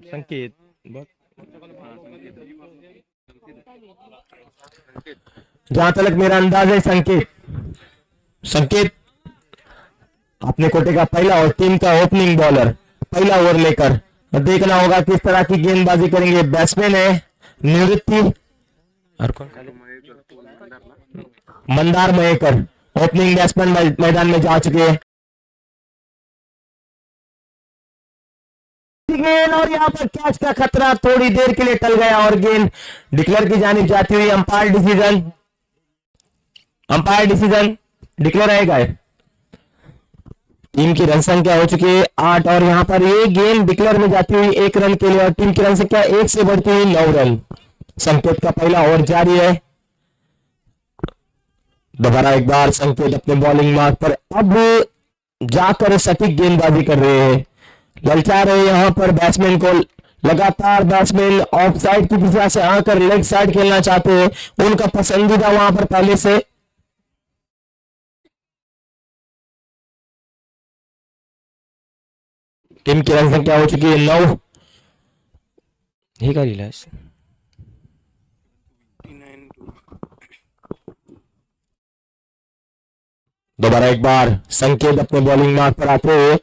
संकेत बघ। जहां तक मेरा अंदाज है संकेत अपने कोटे का पहला और टीम का ओपनिंग बॉलर। पहला ओवर लेकर देखना होगा किस तरह की गेंदबाजी करेंगे। बैट्समैन है निवृत्ति और कौन मंदार मयेकर ओपनिंग बैट्समैन मैदान में जा चुके हैं। गेंद और यहाँ पर कैच का खतरा थोड़ी देर के लिए टल गया और गेंद डिक्लेयर की जानिब जाती हुई अंपायर डिसीजन डिक्लेयर आएगा। टीम की रन संख्या हो चुकी है 8 और यहाँ पर ये गेंद डिक्लेयर में जाती हुई 1 रन के लिए और टीम की रन संख्या 1 से बढ़ती हुई 9 रन। संकेत का पहला ओवर जारी है। दोबारा एक बार संकेत अपने बॉलिंग मार्ग पर अब जाकर सटीक गेंदबाजी कर रहे हैं। ललचा रहे यहां पर बैट्समैन को। लगातार बैट्समैन ऑफ साइड की दिशा से आकर लेग साइड खेलना चाहते हैं। उनका पसंदीदा वहां पर पहले से टीम की रन संख्या हो चुकी है 9। हे का लिहिलास दोबारा एक बार संकेत अपने बॉलिंग मार्क पर आते हुए,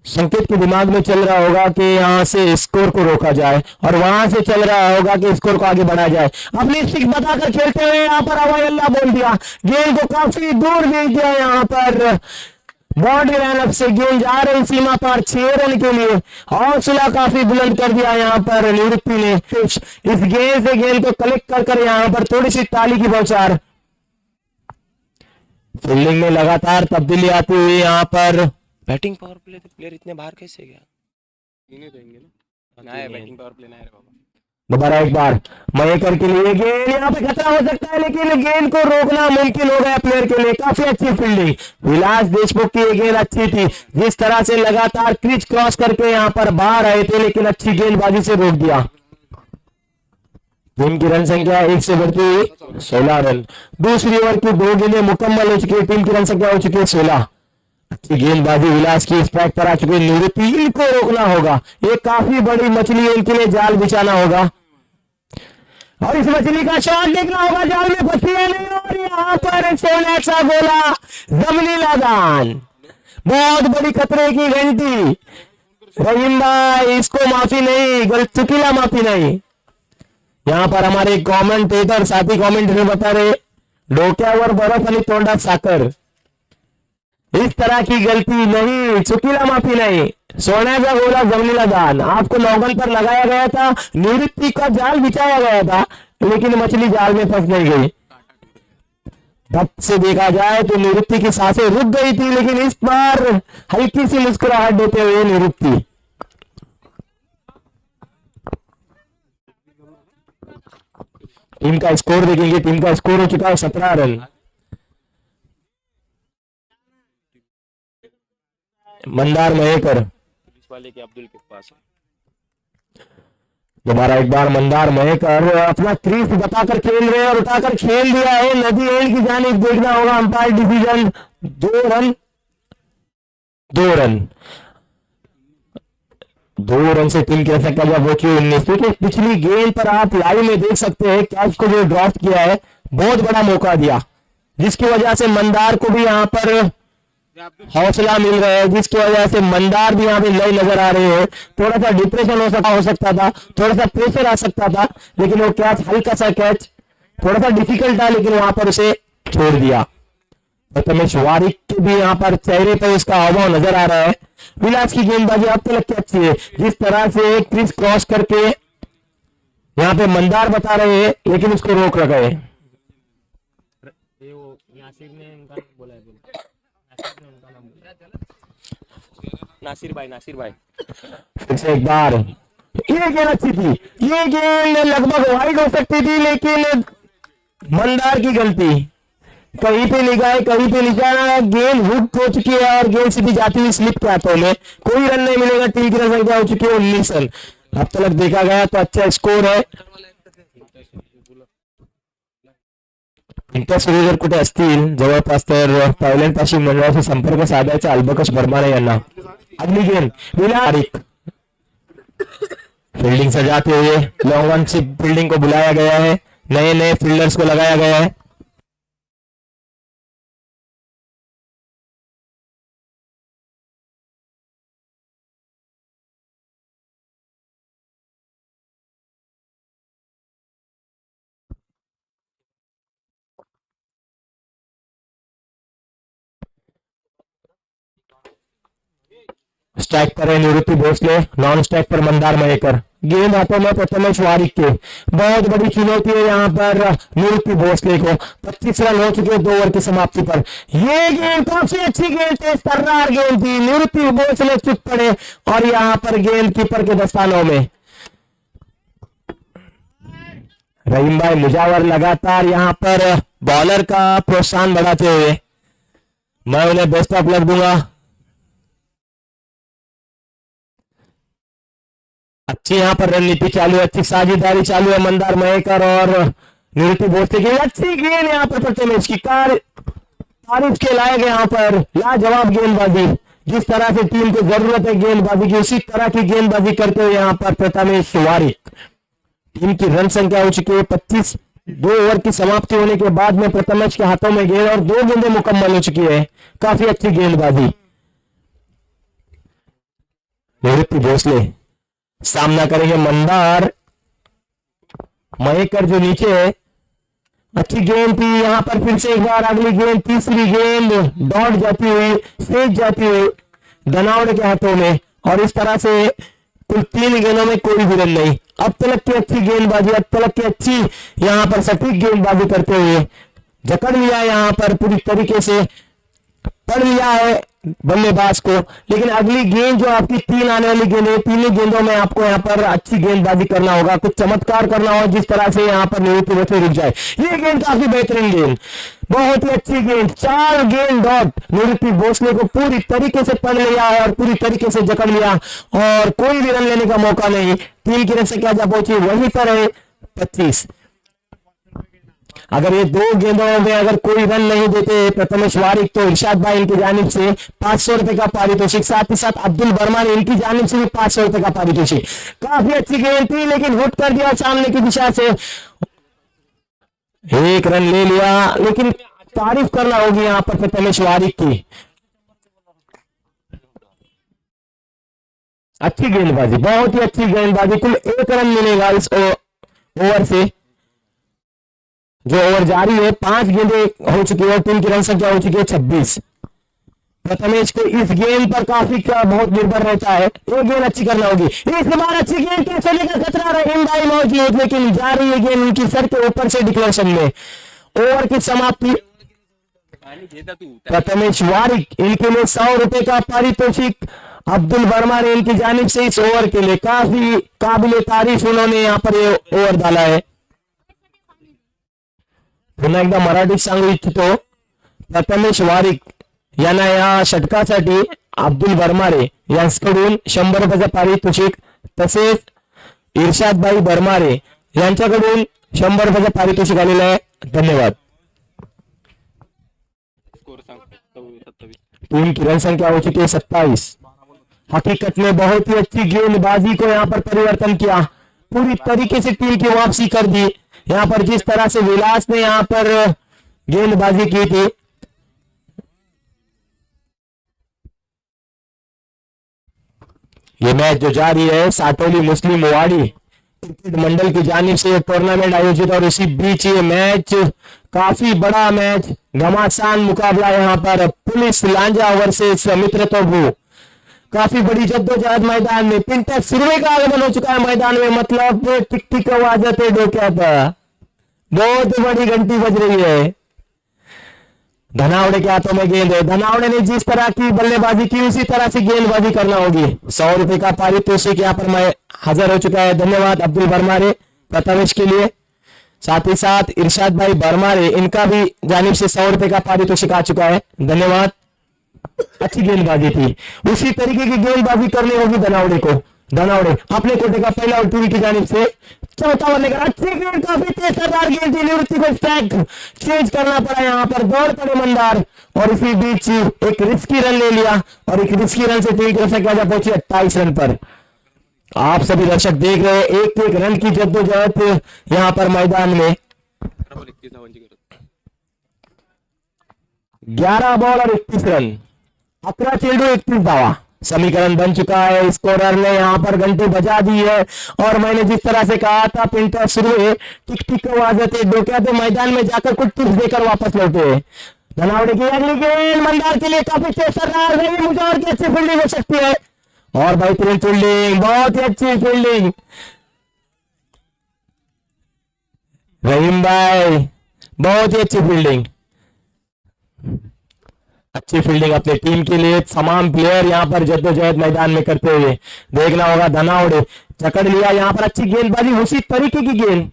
संकेत के दिमाग में चल रहा होगा कि यहाँ से स्कोर को रोका जाए और वहां से चल रहा होगा कि स्कोर को आगे बढ़ाया जाए। अपनी स्टिक बताकर खेलते हुए यहाँ पर हवाई अल्लाह बोल दिया, गेंद को काफी दूर भेज दिया। यहाँ पर बाउंड्री लाइन से गेंद जा रही सीमा पर 6 रन के लिए, हौसला काफी बुलंद कर दिया यहाँ पर निवृत्ति ने। इस गेंद से गेंद को कलेक्ट कर कर यहाँ पर थोड़ी सी ताली की बौछार। फील्डिंग में लगातार तब्दीली आती हुई यहाँ पर बैटिंग पावर प्लेयर इतने बाहर कैसे गया? तीन रहेंगे ना है बैटिंग पावर प्ले ना है बाबा। दोबारा एक बार मयेकर के लिए गेंद, यहाँ पे खतरा हो सकता है लेकिन गेंद को रोकना मुमकिन हो गया प्लेयर के लिए। काफी अच्छी फील्डिंग, विलास देशमुख की ये गेंद अच्छी थी, जिस तरह से लगातार क्रीज क्रॉस करके यहाँ पर बाहर आए थे लेकिन अच्छी गेंदबाजी से रोक दिया। टीम की रन संख्या 1 से बढ़ती 16 रन। दूसरी ओवर की 2 गेंदें मुकम्मल हो चुकी है, टीम की रन संख्या हो चुकी है 16। अच्छी गेंदबाजी विलास की स्ट्राइक पर आ चुकी है निवृत्ति, इनको रोकना होगा, ये काफी बड़ी मछली है, इनके लिए जाल बिछाना होगा और इस मछली का शॉट देखना होगा, जाल में फंसी है नहीं। और यहाँ पर सोना गोला जमनी लगान, बहुत बड़ी खतरे की घंटी। रहीम भाई इसको माफी नहीं, गलत चुकीला माफी नहीं। यहाँ पर हमारे कॉमेंटेटर साथी कॉमेंटेटर बता रहे डोक्यावर बर्फ आणि तोंडात साखर, इस तरह की गलती नहीं, चुकीला माफी नहीं। सोन्याचा गोला जमनीला दान, आपको नौगन पर लगाया गया था, निवृत्ति का जाल बिछाया गया था लेकिन मछली जाल में फंस नहीं गई। धप से देखा जाए तो निवृत्ति की सांसें रुक गई थी लेकिन इस बार हल्की सी मुस्कुराहट देते हुए निवृत्ति। टीम का स्कोर देखेंगे, टीम का स्कोर हो चुका है 17 रन। मंदार मयेकर पुलिस वाले के अब्दुल के पास है। दोबारा एक बार मंदार मयेकर अपना क्रीज बताकर खेल रहे हैं और उठाकर खेल दिया है। नदी एंड की जानिब देखना होगा, umpire decision 2 run 2 run 2 run से टीम कह सकता है वो 19। क्योंकि पिछली गेंद पर आप लाइव में देख सकते हैं कैच को जो ड्रॉप किया है, बहुत बड़ा मौका दिया जिसकी वजह से मंदार को भी यहाँ पर हौसला मिल रहा है, जिसकी वजह से मंदार भी यहाँ पे नए नजर आ रहे हैं। थोड़ा सा डिप्रेशन हो सकता था, थोड़ा सा प्रेशर आ सकता था लेकिन वो कैच, हल्का सा कैच थोड़ा सा डिफिकल्ट था लेकिन वहां पर उसे छोड़ दिया। प्रथमेश वारिक के भी यहाँ पर चेहरे पर उसका हावभाव नजर आ रहा है। विलास की गेंदबाजी अब तक की अच्छी है, जिस तरह से क्रीज क्रॉस करके यहाँ पे मंदार बता रहे हैं लेकिन उसको रोक रखा है। नासिर भाई फिर से एक बार ये गेंद अच्छी थी, ये गेंद लगभग वाइड हो सकती थी लेकिन मंदार की गलती, कहीं पे निगाह कहीं पे निशाना, गेंद हुक हो चुकी है और गेंद सीधी जाती हुई स्लिप के हाथों में, कोई रन नहीं मिलेगा। टीम की रन संख्या हो चुकी है 19 रन। अब तक देखा गया तो अच्छा स्कोर है। इंटरसोल्जर कुठे असतील जवळपास तर पहिल्यांपाशी मंडळाशी संपर्क साधायचा अल्बकश बर्माने यांना। अगली गेंद विलास, फील्डिंग सजाते हुए लॉन्ग वन से फील्डिंग को बुलाया गया है, नए फील्डर्स को लगाया गया है। स्ट्राइक पर है निवृत्ति भोसले, नॉन स्ट्राइक पर मंदार मयेकर। गेंद हाथों में प्रथमेश वारिक के, बहुत बड़ी चुनौती है यहाँ पर निवृत्ति भोसले को। 25 रन हो चुके 2 ओवर की समाप्ति पर। ये गेंद काफी अच्छी गेंद थी, सर्रार गेंद थी, निवृत्ति भोसले चुप पड़े और यहाँ पर गेंद कीपर के दस्तानों में। रहीम भाई मुजावर लगातार यहाँ पर बॉलर का प्रोत्साहन बढ़ाते हुए, मैं उन्हें बेस्ट ऑफ लक दूंगा। अच्छी यहाँ पर रणनीति चालू है, अच्छी साझेदारी चालू है मंदार मयेकर और निवृत्ति भोसले की। अच्छी गेंद यहाँ पर प्रथमेश की, तारीफ के लायक यहाँ पर लाजवाब गेंदबाजी, जिस तरह से टीम को जरूरत है गेंदबाजी की उसी तरह की गेंदबाजी करते हुए यहाँ पर प्रथमेश वारिक। टीम की रन संख्या हो चुकी है 25, 2 ओवर की समाप्ति होने के बाद में प्रथमेश के हाथों में गेंद और 2 गेंदें मुकम्मल हो चुकी है। काफी अच्छी गेंदबाजी। निवृत्ति भोसले सामना करेंगे मंदार। मयेकर जो नीचे है, अच्छी गेंद थी। यहां पर फिर से एक बार अगली गेंद, तीसरी गेंद दौड़ जाती हुई, सेज जाती हुई धनावड़े के हाथों में, और इस तरह से कुल 3 गेंदों में कोई भी रन नहीं। अब तलक की अच्छी गेंदबाजी, अब तलक की अच्छी यहां पर सटीक गेंदबाजी करते हुए जकड़ लिया, यहां पर पूरी तरीके से पढ़ लिया है बल्लेबाज को। लेकिन अगली गेंद जो आपकी 3 आने वाली गेंद है, 3 गेंदों में आपको यहाँ पर अच्छी गेंदबाजी करना होगा, कुछ चमत्कार करना होगा जिस तरह से यहाँ पर निवृत्ति भोसले रुक जाए। ये गेंद काफी बेहतरीन गेंद, बहुत ही अच्छी गेंद, 4 गेंद डॉट। निवृत्ति भोसले को पूरी तरीके से पढ़ लिया है और पूरी तरीके से जकड़ लिया, और कोई भी रन लेने का मौका नहीं। टीम की रन संख्या जब पहुंची वहीं पर है 25। अगर ये 2 गेंदों में अगर कोई रन नहीं देते प्रथमेश वारिक, तो इरशाद भाई इनकी जानिब से 500 रुपए का पारितोषिक, साथ ही साथ अब्दुल वर्मा ने इनकी जानिब से भी 500 रुपए का पारितोषिक। काफी अच्छी गेंद थी, लेकिन हुट कर दिया सामने की दिशा से। 1 रन ले लिया, लेकिन तारीफ करना होगी यहां पर प्रथमेश वारिक की। अच्छी गेंदबाजी, बहुत ही अच्छी गेंदबाजी। कुल 1 रन मिलेगा इस ओवर से। जो ओवर जारी है, 5 गेंदें हो चुकी है, टीम की रन संख्या हो चुकी है 26। प्रथमेश को इस गेंद पर काफी बहुत निर्भर रहता है। एक गेंद अच्छी करना होगी, इस बार अच्छी गेंद के सोने का खतरा रहीम भाई मौजूद, लेकिन जा रही है गेंद उनकी सर के ऊपर से डिक्लेरेशन में। ओवर की समाप्ति, प्रथमेश वारिक इनके लिए 100 रुपए का पारितोषिक, अब्दुल वर्मा ने इनकी जानिब से इस ओवर के लिए काफी काबिले तारीफ उन्होंने यहाँ पर ये ओवर डाला है। पुन्हा एकदा मराठीत सांगू इच्छितो, प्रथमेश वारिक यांना या षटकासाठी अब्दुल बरमारे यांच्याकडून 100 रुपयाचं पारितोषिक, तसेच इर्शादभाई बरमारे यांच्याकडून 100 रुपयाचं पारितोषिक आलेलं आहे। धन्यवाद। टीम की रन संख्या हो चुकी है 27। हकीकत में बहुत ही अच्छी गेंदबाजी को यहाँ पर परिवर्तन किया, पूरी तरीके से टीम की वापसी कर दी। यहाँ पर जिस तरह से विलास ने यहाँ पर गेंदबाजी की थी, ये मैच जो जारी है साटोली मुस्लिम वाड़ी क्रिकेट मंडल की जानिब से टूर्नामेंट आयोजित, और इसी बीच ये मैच काफी बड़ा मैच, घमासान मुकाबला यहाँ पर पुलिस लांजा वर्सेस मित्र तोबू। काफी बड़ी जद्दोजहद मैदान में, पिंटक सुरवे का आगमन हो चुका है मैदान में, मतलब टिक टिक आवाज आते डोक्यात, बहुत बड़ी घंटी बज रही है। धनावड़े के हाथों में गेंद है, धनावड़े ने जिस तरह की बल्लेबाजी की उसी तरह से गेंदबाजी करना होगी। 100 रुपए का पारितोषिक यहाँ पर मैं हाजिर हो चुका है। धन्यवाद अब्दुल बरमारे प्रथमेश के लिए, साथ ही साथ इरशाद भाई बरमारे इनका भी जानिब से 100 रुपए का पारितोषिक आ चुका है। धन्यवाद। अच्छी गेंदबाजी थी, उसी तरीके की गेंदबाजी करनी होगी धनावड़े को। धनावड़े अपने कोटे का पहला टीवी की जानिब से चौथा ओवर लेकर अच्छी गेंद, काफी तेजदार गेंद थी। निवृत्ति को स्ट्राइक चेंज करना पड़ा, यहाँ पर दौड़ पड़े मंदार, और इसी बीच एक रिस्की रन ले लिया, और एक रिस्की रन से टीम की संख्या पहुंची 28 रन पर। आप सभी दर्शक देख रहे हैं एक एक रन की जद्दोजहद यहाँ पर मैदान में। 11 बॉल और 31 रन, 11 चेंडू 31 धावा, समीकरण बन चुका है। स्कोरर ने यहाँ पर घंटी बजा दी है, और मैंने जिस तरह से कहा था पिंटर शुरू टिक टिक आवाज आते डोक्या तो मैदान में जाकर कुछ टिप्स देकर वापस लौटे। धनावड़े की अगली गेंद मंदार के लिए काफी तेजदार रही, मुझे और की अच्छी फील्डिंग हो सकती है, और बेहतरीन फील्डिंग, बहुत ही अच्छी फील्डिंग रहीम भाई, बहुत ही अच्छी फील्डिंग, अच्छी फील्डिंग अपनी टीम के लिए। तमाम प्लेयर यहाँ पर जद्दोजहद मैदान में करते हुए देखना होगा। धनावड़े जकड़ लिया, यहाँ पर अच्छी गेंदबाजी, उसी तरीके की गेंद,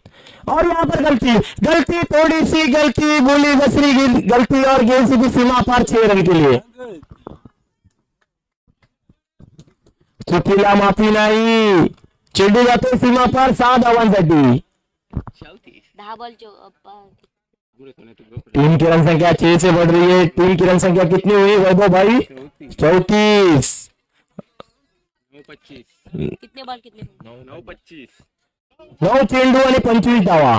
और यहाँ पर गलती थोड़ी सी गलती, बोली बसरी गलती, और गेंद से भी सीमा पार 6 रन के लिए। चुकीला माफी नाही, चेंडू जातो सीमा पार 6 धावांसाठी। 10 बॉल टीम की रन संख्या 6 से बढ़ रही है। टीम की रन संख्या कितनी हुई वैभव भाई? 34। कितने बॉल 9-25 9 चेंडू आणि 25 धावा।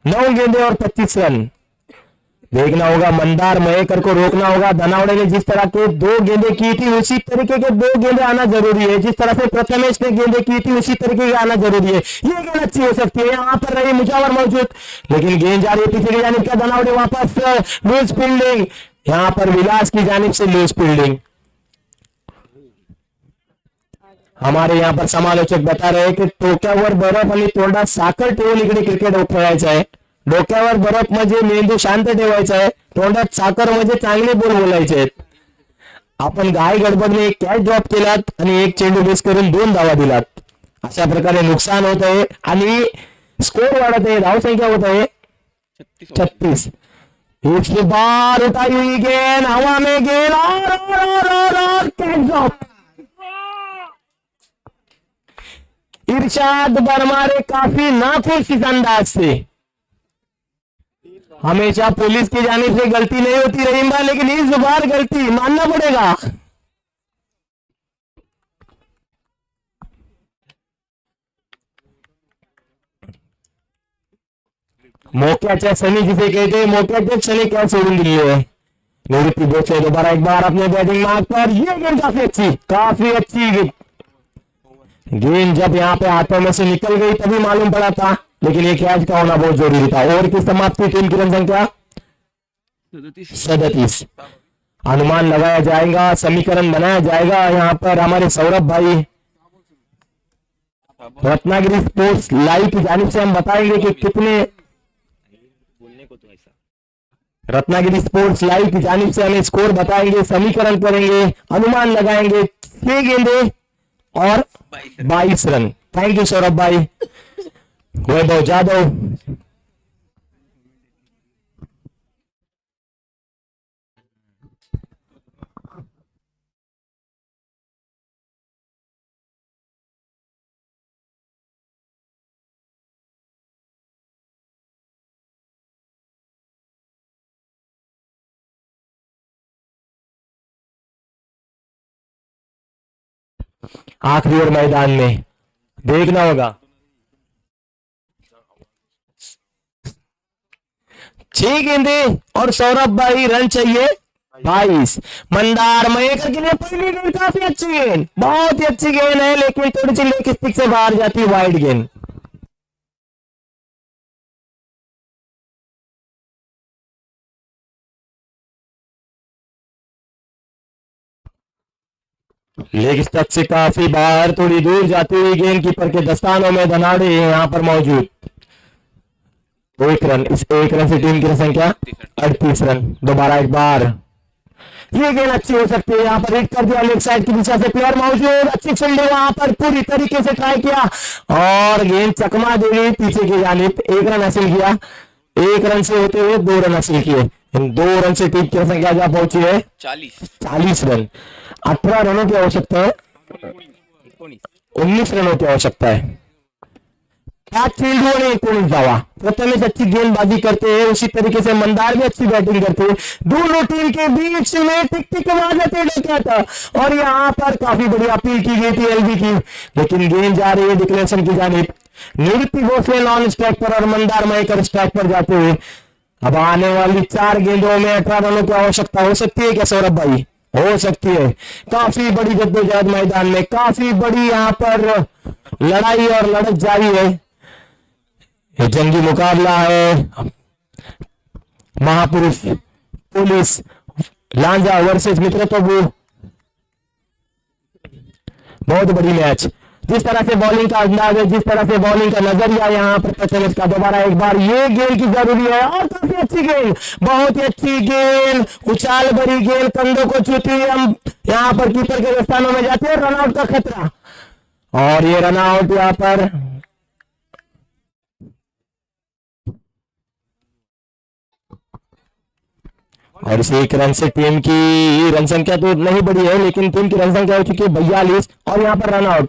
9 गेंदे और 25 रन। देखना होगा, मंदार मयेकर को रोकना होगा। धनावड़े ने जिस तरह के 2 गेंदे की थी उसी तरीके के 2 गेंदे आना जरूरी है। जिस तरह से प्रथमेश ने गेंदे की थी उसी तरीके के आना जरूरी है। ये गेंद अच्छी हो सकती है, यहाँ पर रही मुजावर मौजूद, लेकिन गेंद जा रही है पीछे की जानिब का। धनावड़े वापस लूज फील्डिंग, यहाँ पर विलास की जानिब से लूज फील्डिंग। हमारे यहाँ पर समालोचक बता रहे हैं की डोक्यावर बर्फ आणि तोंडात साखर ठेवून इकडे क्रिकेट खेळायचं आहे. डोक्यावर बर्फ म्हणजे मेंदू शांत ठेवायचा आहे, तोंडात साखर म्हणजे चांगले बोल बोलायचे आहेत. आपण घाई गडबडने एक कॅच ड्रॉप केलात आणि एक चेंडू मिस करून 2 धावा दिलात. अशा प्रकारे नुकसान होत आहे आणि स्कोर वाढत आहे, धावसंख्या होत आहे 36. इस बार उठाई हुई गेंद हवा में गेंद और कैच ड्रॉप. इरशाद बरमारे काफी नाखुश इस अंदाज से. हमेशा पुलिस की जानिब से गलती नहीं होती रहीम भाई, लेकिन इस बार गलती मानना पड़ेगा. मोक्याच्या सनी जिसे कहते हैं, मोक्याचे सनी क्या सोडून दिली है. निवृत्ति भोसले दोबारा एक बार अपने बैटिंग मार्ग पर. ये गेंद काफी अच्छी गेंद जब यहाँ पे हाथों में से निकल गई तभी मालूम पड़ा था, लेकिन ये कैच का होना बहुत जरूरी था. ओवर की समाप्ति, टीम की रन संख्या 37. अनुमान लगाया जाएगा, समीकरण बनाया जाएगा. यहाँ पर हमारे सौरभ भाई रत्नागिरी स्पोर्ट्स लाइव की जानिब से हम बताएंगे कि कितने, रत्नागिरी स्पोर्ट्स लाइव की जानिब से हमें स्कोर बताएंगे, समीकरण करेंगे, अनुमान लगाएंगे. 6 गेंदे और 22 रन. थैंक यू सौरभ भाई. वैभव जाधव, आखिरी ओवर मैदान में देखना होगा. 6 गेंदे और सौरभ भाई रन चाहिए 22. मंदार मयेकर के लिए पहली गेंद काफी अच्छी गेंद, बहुत ही अच्छी गेंद है, लेकिन थोड़ी सी लेग स्टिक से बाहर जाती है, वाइड गेंद. लेग स्टंप से काफी बाहर, थोड़ी दूर जाती हुई गेंद कीपर के दस्तानों में. धनावड़े यहाँ पर मौजूद. 1 रन, इस 1 रन से टीम की संख्या 38 रन. दोबारा एक बार ये गेंद अच्छी हो सकती है, यहाँ पर हिट कर दिया. लेग साइड की दिशा से प्लेयर मौजूद, अच्छी फील्डिंग वहां पर पूरी तरीके से ट्राई किया और गेंद चकमा दे गई पीछे की जानिब. 1 रन हासिल किया. 1 रन से होते हुए 2 रन हासिल किए. इन 2 रन से टीम की संख्या क्या पहुंची है 40 रन. 18 रनों की आवश्यकता है, 19 रनों की आवश्यकता है. 5 चेंडू आणि 19 धावा. प्रथमेश अच्छी गेंदबाजी करते हैं, उसी तरीके से मंदार भी अच्छी बैटिंग करते हैं. दोनों टीम के बीच में टिक टिक आवाज आती है और यहाँ पर काफी बड़ी अपील की गई थी एलबी की, लेकिन गेंद जा रही है डिक्लेरेशन की जानिब. निवृत्ति भोसले नॉन स्ट्राइक पर और मंदार मयेकर स्ट्राइक पर जाते हुए. अब आने वाली 4 गेंदों में 18 रनों की आवश्यकता हो सकती है क्या सौरभ भाई? हो सकती है. काफी बड़ी जद्दोजहद मैदान में, काफी बड़ी यहाँ पर लड़ाई और लड़त जारी है. ये जंगी मुकाबला है. महापुरुष पुलिस लांजा वर्सेस मित्रत्व, बहुत बड़ी मैच. जिस तरह से बॉलिंग का अंदाज है, जिस तरह से बॉलिंग का नजरिया यहाँ पर प्रथमेश का. दोबारा एक बार ये गेंद की जरूरी है और काफी अच्छी गेंद, बहुत ही अच्छी गेंद, उछाल भरी गेंद, कंधों को छूती है. हम यहाँ पर कीपर के स्थानों में जाते हैं. रनआउट का खतरा और ये रनआउट यहाँ पर और इस 1 रन से टीम की रन संख्या तो नहीं बढ़ी है, लेकिन टीम की रन संख्या हो चुकी है 42 और यहाँ पर रनआउट.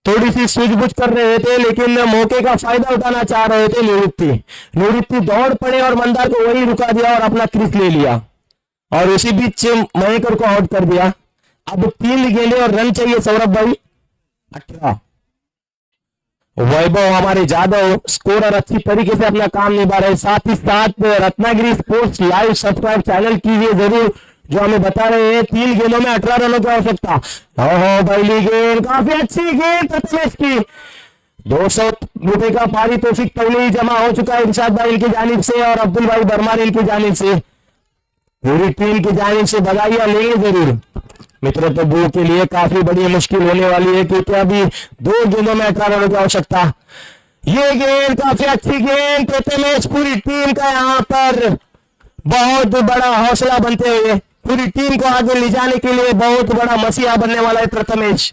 थोड़ी सी सूझबूझ कर रहे थे, लेकिन मौके का फायदा उठाना चाह रहे थे निवृत्ति दौड़ पड़े और मंदार को वही रुका दिया और अपना क्रीज ले लिया और उसी बीच मयेकर को आउट कर दिया. अब 3 गेंदे और रन चाहिए सौरभ भाई 18. वैभव हमारे जादव स्कोरर अच्छी तरीके से अपना काम निभा रहे हैं। साथ ही साथ Ratnagiri sports live subscribe channel कीजिए जरूर, जो हमें बता रहे हैं 3 गेंदों में 18 रनों की आवश्यकता। ओहो पहली गेंद काफी अच्छी गेंद प्रथमेश की। 200 रुपए का पारितोषिक पहले ही जमा हो चुका है इरशाद भाई इनकी जानिब से और अब्दुल भाई बर्मार इनकी जानिब से। पूरी टीम की जानिब से बधाइयां लेंगे जरूर मित्रों। तो बू के लिए काफी बड़ी मुश्किल होने वाली है क्योंकि अभी 2 गेंदों में 18 रनों की आवश्यकता। ये गेंद काफी अच्छी गेंद प्रथमेश, पूरी टीम का यहाँ पर बहुत बड़ा हौसला बनते हुए पूरी टीम को आगे ले जाने के लिए बहुत बड़ा मसीहा बनने वाला है प्रथमेश।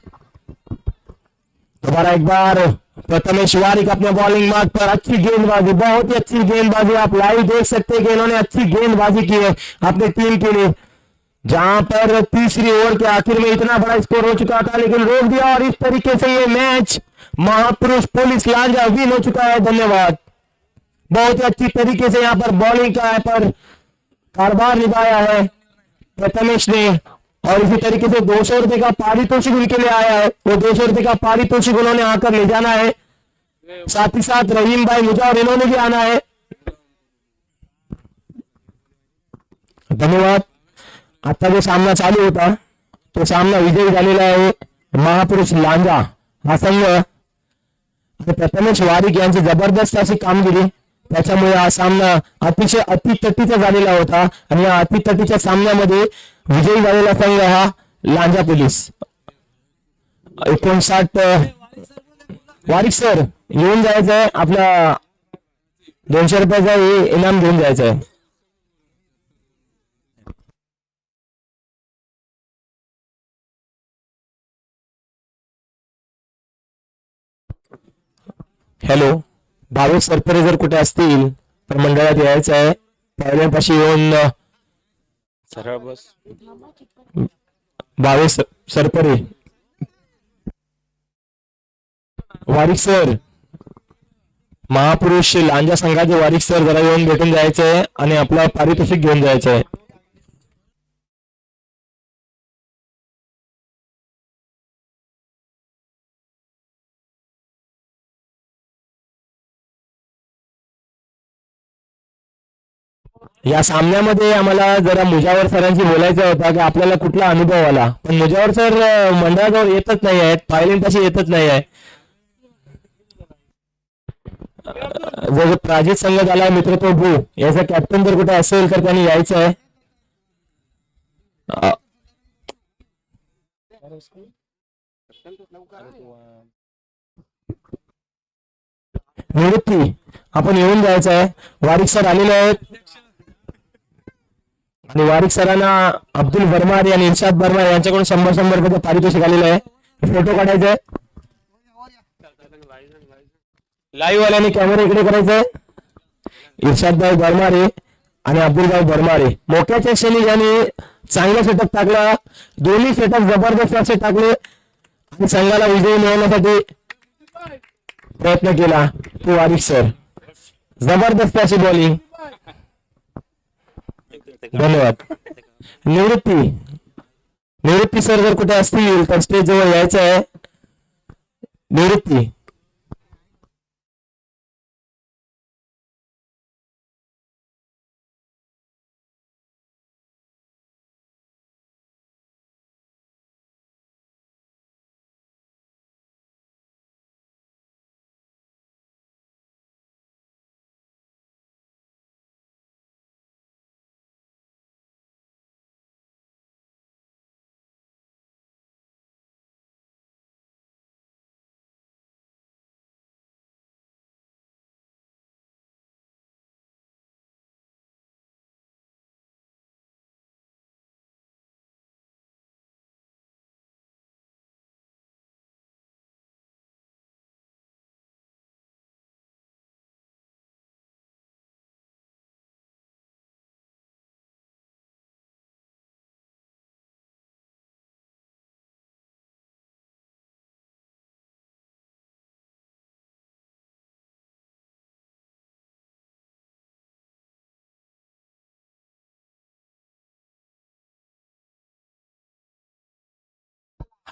दोबारा एक बार प्रथमेश वारिक अपने बॉलिंग मार्ग पर अच्छी गेंदबाजी, बहुत ही अच्छी गेंदबाजी। आप लाइव देख सकते हैं कि इन्होंने अच्छी गेंदबाजी की है अपनी टीम के लिए, जहां पर तीसरी ओवर के आखिर में इतना बड़ा स्कोर हो चुका था लेकिन रोक दिया और इस तरीके से ये मैच महापुरुष पुलिस लांजा विन हो चुका है। धन्यवाद। बहुत ही अच्छी तरीके से यहाँ पर बॉलिंग का यहाँ पर कारोबार निभाया है प्रथमेश ने और इसी तरीके से 200 रुपए का पारितोषिक उनके लिए आया है। वो 200 रुपए का पारितोषिक उन्होंने आकर ले जाना है। साथ ही साथ रहीम भाई मुजावर इन्होंने भी आना है। धन्यवाद। आता जो सामना चालू होता तो सामना विजयी झालेला आहे महापुरुष लांजा हा संघ आणि प्रथमेश वारिक यांची जबरदस्त अशी कामगिरी, त्याच्यामुळे हा सामना अतिशय अतितटीचा झालेला होता आणि या अतितटीच्या सामन्यामध्ये विजयी झालेला संघ हा लांजा पोलीस। 59 वारिक सर येऊन जायचं आहे, आपला 200 रुपयाचा इनाम घेऊन जायचं आहे। हॅलो, भावेश सरपरे जर कुठे असतील तर मंडळात यायचं आहे। पहिल्यापाशी येऊन सरळ बस. भावेश सरपरे, वारिक सर, महापुरुष लांजा संघाचे वारिक सर जरा येऊन भेटून जायचं आहे आणि आपला पारितोषिक घेऊन जायचं आहे। या सामन्यामध्ये आम्हाला जरा मुजावर सरांशी बोलायचं होतं की आपल्याला कुठला अनुभव आला, पण मुजावर सर मंडळाजवळ येतच नाही आहेत, पायलेंपाशी येतच नाही आहे। जर प्राजित संघ झाला मित्र तो भू याचा कॅप्टन जर कुठे असेल तर त्यांनी यायचं आहे। निवृत्ती आपण येऊन जायचं आहे। वारिक सर आलेले आहेत आणि वारिक सरांना अब्दुल बर्मार आणि इर्शाद बर्मार यांच्याकडून 100 रुपयाचं पारितोषिक आलेलं आहे। फोटो काढायचा आहे, लाईव्ह वाल्याने कॅमेरा इकडे करायचा आहे। इर्शाद भाई बर्मारे आणि अब्दुल भाई बर्मारे मोक्याच्या क्षणी ज्यांनी चांगला सेटअप टाकला, दोन्ही सेटअप जबरदस्त असे टाकले आणि संघाला विजयी मिळवण्यासाठी प्रयत्न केला तो वारिक सर। जबरदस्त अशी बॉलिंग। धन्यवाद। निवृत्ती सर जर कुठे असतील तर स्टेज जवळ यायचं आहे। निवृत्ती,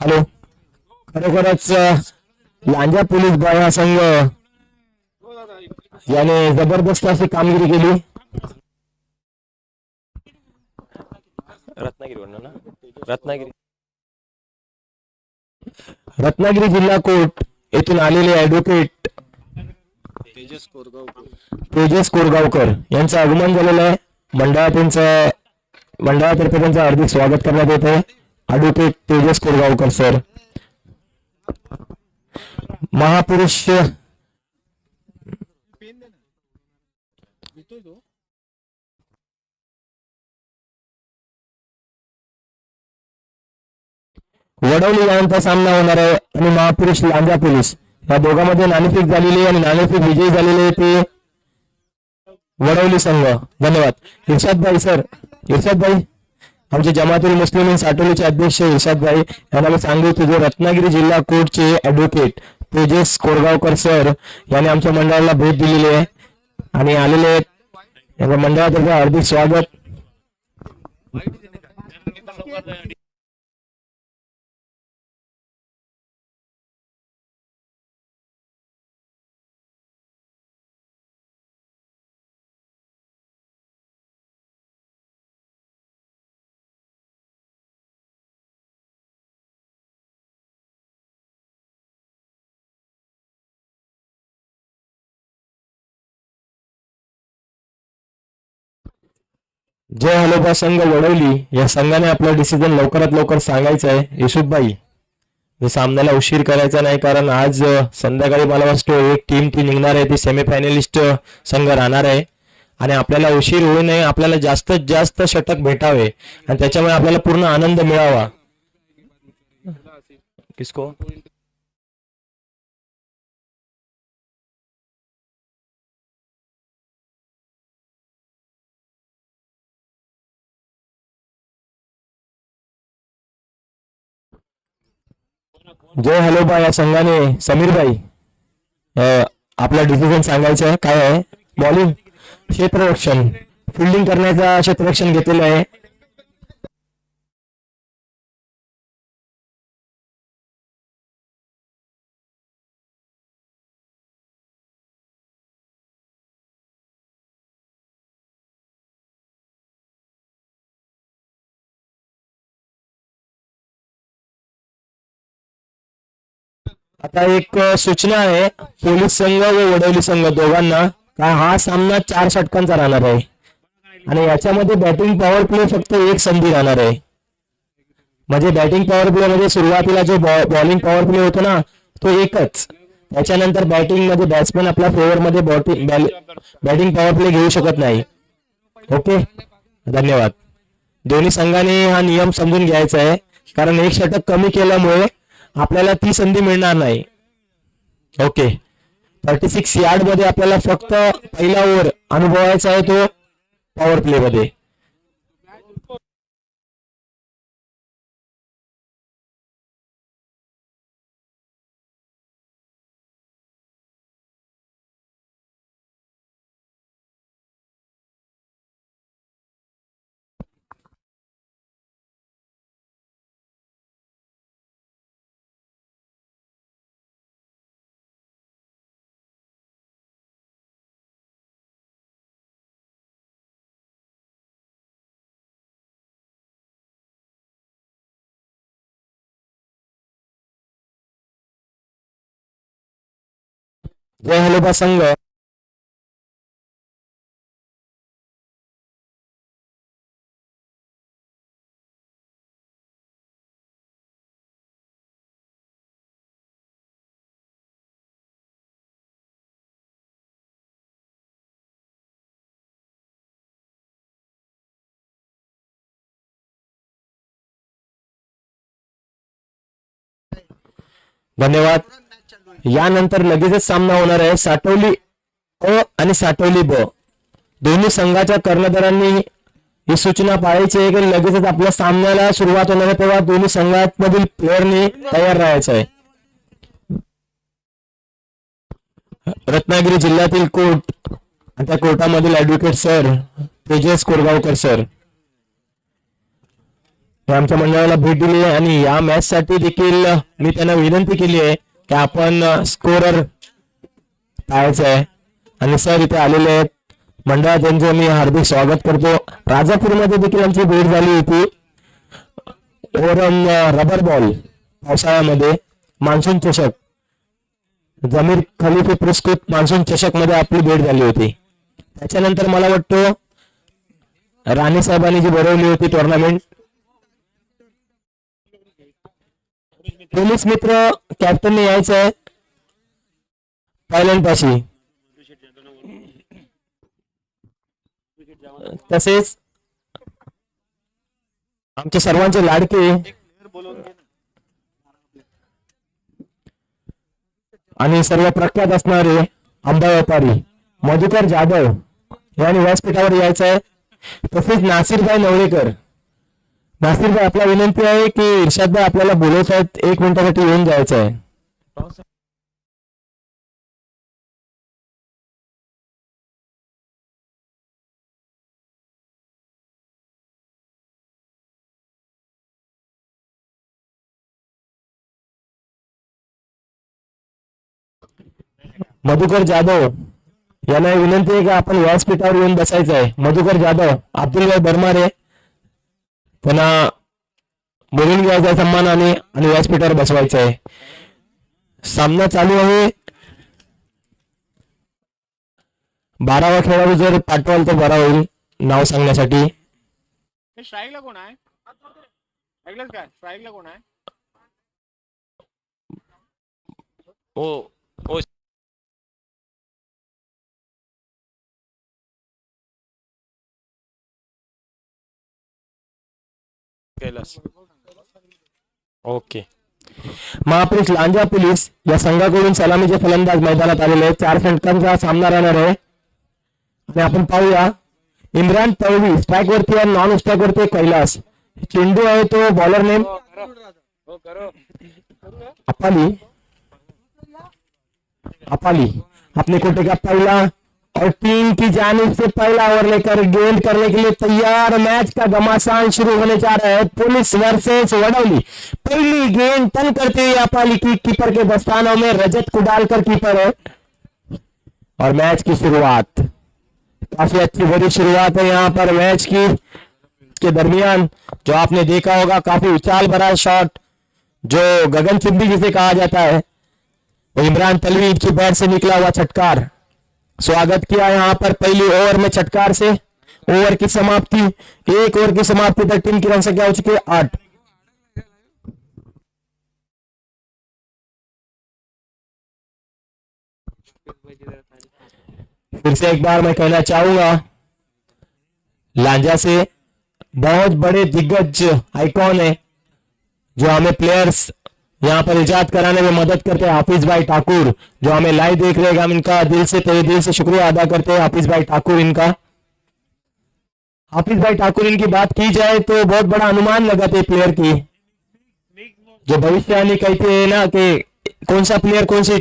हॅलो, खरोखरच लांजा पोलीस बाय हा संघ याने जबरदस्त अशी कामगिरी केली. रत्नागिरीवरनं ना, रत्नागिरी. रत्नागिरी जिल्हा कोर्ट येथून आलेले ऍडव्होकेट तेजस कोरगावकर यांचं आगमन झालेलं आहे. मंडळातर्फे त्यांचं हार्दिक स्वागत करण्यात येत आहे. Advocate Tejas Korgaonkar sir. महापुरुष वडवली यांचा सामना होणार आहे आणि महापुरुष लांजा पोलीस या दोघांमध्ये नाणेफेक झालेली आणि नाणेफेक विजयी झालेले ते वडवली संघ. धन्यवाद. इर्शाद भाई सर, इर्शाद भाई आमचे जमातुल मुस्लिम साटोलीचे अध्यक्ष इर्शाद भाई यांना मी सांगू इच्छितो रत्नागिरी जिल्हा कोर्टचे ऍडव्होकेट तेजस कोरगावकर सर यांनी आमच्या मंडळाला भेट दिलेली आहे आणि आलेले आहेत. यांच्या मंडळातर्फे हार्दिक स्वागत. जय हलोबा संघ वडवली या संघाने आपला डिसिजन लवकरात लवकर सांगायचं आहे. युसुफभाई मी सामन्याला उशीर करायचा नाही कारण आज संध्याकाळी मला वाटतं एक टीम ती निघणार आहे, ती सेमीफायनलिस्ट संघ राहणार आहे आणि आपल्याला उशीर होऊ नये, आपल्याला जास्तीत जास्त षटक भेटावे आणि त्याच्यामुळे आपल्याला पूर्ण आनंद मिळावा. किसको जय हलोबा या संघाने समीरभाई आपला डिसिजन सांगायचं आहे. काय आहे? बॉलिंग क्षेत्ररक्षण, फिल्डिंग करण्याचा क्षेत्ररक्षण घेतलेलं आहे. आता एक सूचना आहे पोलीस संघ व वडवली संघ दोघांना का हा सामना 4 षटकांचा राहणार आहे आणि याच्यामध्ये बॅटिंग पॉवर प्ले फक्त एक संधी राहणार आहे. म्हणजे बॅटिंग पॉवर प्ले मध्ये सुरुवातीला जो बॉलिंग पॉवर प्ले होतो ना तो एकच, त्याच्यानंतर बॅटिंग मध्ये बॅट्समॅन आपल्या फेवर मध्ये बॅटिंग पॉवर प्ले घेऊ शकत नाही. ओके, धन्यवाद. दोन्ही संघाने हा नियम समजून घ्यायचा आहे कारण एक षटक कमी केल्यामुळे आपल्याला ती संधी मिळणार नाही. ओके, 36 यार्ड मध्ये आपल्याला फक्त पहिला ओव्हर अनुभवायचा आहे तो पॉवर प्ले मध्ये. जय हलोबा संघ धन्यवाद. यानंतर लगेचच सामना होणार आहे साटवली अ आणि साटवली ब. दोन्ही संघाच्या कर्णधारांनी ही सूचना पाळायची आहे की लगेचच आपल्या सामन्याला सुरुवात होणार आहे तेव्हा दोन्ही संघांमधील प्लेअरनी तयार राहायचं आहे. रत्नागिरी जिल्ह्यातील कोर्ट आणि त्या कोर्टामधील advocate sir Tejas Korgaonkar sir हे आमच्या मंडळाला भेट दिली आहे आणि या मॅच साठी देखील मी त्यांना विनंती केली आहे की आपण स्कोरर पाहायचं आहे आणि सर इथे आलेले आहेत. मंडळात त्यांचं मी हार्दिक स्वागत करतो. राजापूरमध्ये देखील आमची भेट झाली होती. ओव्हरऑल रबर बॉल पावसाळ्यामध्ये मान्सून चषक, जमीर खलिफे पुरस्कृत मान्सून चषक मध्ये आपली भेट झाली होती. त्याच्यानंतर मला वाटतं राणे साहेबांनी जी भरवली होती टुर्नामेंट, पोलीस मित्र कॅप्टनने यायचं आहे पहिल्यांपाशी. तसेच आमचे सर्वांचे लाडके आणि सर्व प्रख्यात असणारे आंबा व्यापारी मधुकर जाधव यांनी व्यासपीठावर यायचं आहे. तसेच नासिरभाई नवरेकर. नासिरभाई, आपला विनंती आहे की इर्शादभाई आपल्याला बोलवत आहेत, 1 मिनिटासाठी येऊन जायचं आहे. मधुकर जाधव यांना विनंती आहे की आपण व्यासपीठावर येऊन बसायचं आहे. मधुकर जाधव, अब्दुलभाई बरमारे त्यांना बोलून घ्यायचा सन्मानाने आणि व्यासपीठावर बसवायचं आहे. सामना चालू आहे. 12वा खेळाडू जर पाठवाल तर बरा होईल नाव सांगण्यासाठी. स्ट्राईकला कोण आहे? ऐकलंच काय? स्ट्राईकला कोण आहे? ओके. महापुरुष लांजा पोलीस या संघाकडून सलामीचे फलंदाज मैदानात आलेले आहेत. 4 षटकांचा सामना राहणार आहे आणि आपण पाहूया. इम्रान तळवी स्ट्राईक वरती आहे, नॉन स्ट्राईक वरती कैलास. चेंडू आहे तो बॉलर नेम अपाली. अपने कोटे का पहला और टीम की जानिब से पहला ओवर लेकर गेंद करने के लिए तैयार. मैच का घमासान शुरू होने जा रहा है. Police versus Vadauli. पहली गेंद टर्न करते हुए अपाली की कीपर के दस्तानों में रजत को डालकर कीपर है और मैच की शुरुआत काफी अच्छी बड़ी शुरुआत है यहाँ पर मैच की. के दरमियान जो आपने देखा होगा काफी उछाल भरा शॉट जो गगनचुंबी जिसे कहा जाता है, वो इमरान तलवी की बैट से निकला हुआ छटकार. स्वागत किया यहाँ पर पहली ओवर में छटकार से. ओवर की समाप्ति, 1 ओवर की समाप्ति तक टीम की रन संख्या हो चुकी है 8. फिर से एक बार मैं कहना चाहूंगा, लांजा से बहुत बड़े दिग्गज आइकॉन है जो हमें प्लेयर्स यहाँ पर इजाद कराने में मदद करते हैं. हाफिज भाई ठाकुर जो हमें लाइव देख रहे हैं, हम इनका दिल से शुक्रिया अदा करते हैं. हाफिज भाई ठाकुर इनकी बात की जाए तो बहुत बड़ा अनुमान लगाते प्लेयर की, जो भविष्यवाणी कहते हैं ना कि कौन सा प्लेयर कौन सी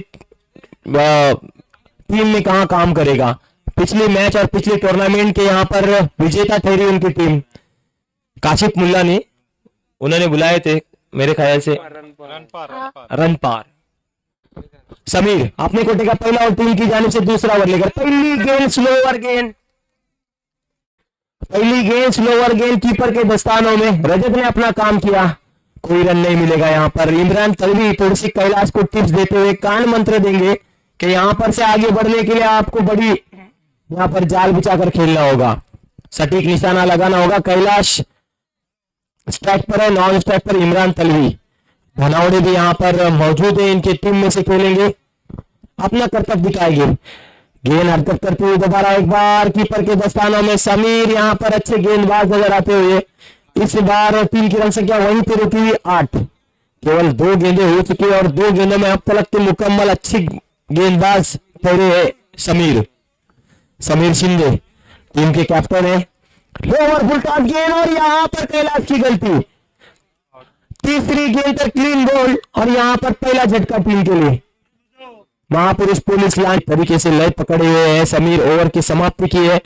टीम में कहाँ काम करेगा. पिछली मैच और पिछले टूर्नामेंट के यहाँ पर विजेता ठहरी उनकी टीम. काशिफ मुल्ला ने उन्होंने बुलाए थे मेरे ख्याल से रन पार. समीर अपने कोटे का पहला और टीम की जानिब से दूसरा ओवर लेकर पहली गेंद स्लोवर गेंद कीपर के दस्तानों में. रजत ने अपना काम किया, कोई रन नहीं मिलेगा यहाँ पर. इमरान तलवी थोड़ी सी कैलाश को टिप्स देते हुए कान मंत्र देंगे कि यहाँ पर से आगे बढ़ने के लिए आपको बड़ी यहाँ पर जाल बिछाकर खेलना होगा, सटीक निशाना लगाना होगा. कैलाश स्ट्राइक पर है, नॉन स्ट्राइक पर इमरान तलवी. धनावड़े भी यहाँ पर मौजूद है, इनके टीम में से खेलेंगे, अपना कर्तव्य दिखाएंगे. गेंद हरकत करते हुए दोबारा एक बार कीपर के दस्तानों में. समीर यहाँ पर अच्छे गेंदबाज नजर आते हुए. इस बार टीम की रन संख्या वहीं पर रुकी हुई 8. केवल 2 गेंदें हो चुकी है और 2 गेंदों में अब तक के मुकम्मल अच्छी गेंदबाज ठहरे है समीर शिंदे टीम के कैप्टन है. लोअर फुल टॉस गेंद और यहाँ पर कैलाश की गलती. तीसरी गेंद पर क्लीन बॉल और यहाँ पर पहला झटका टीम के लिए. महापुरुष पुलिस लाइन तरीके से लय पकड़े हुए हैं. समीर ओवर की समाप्ति की है.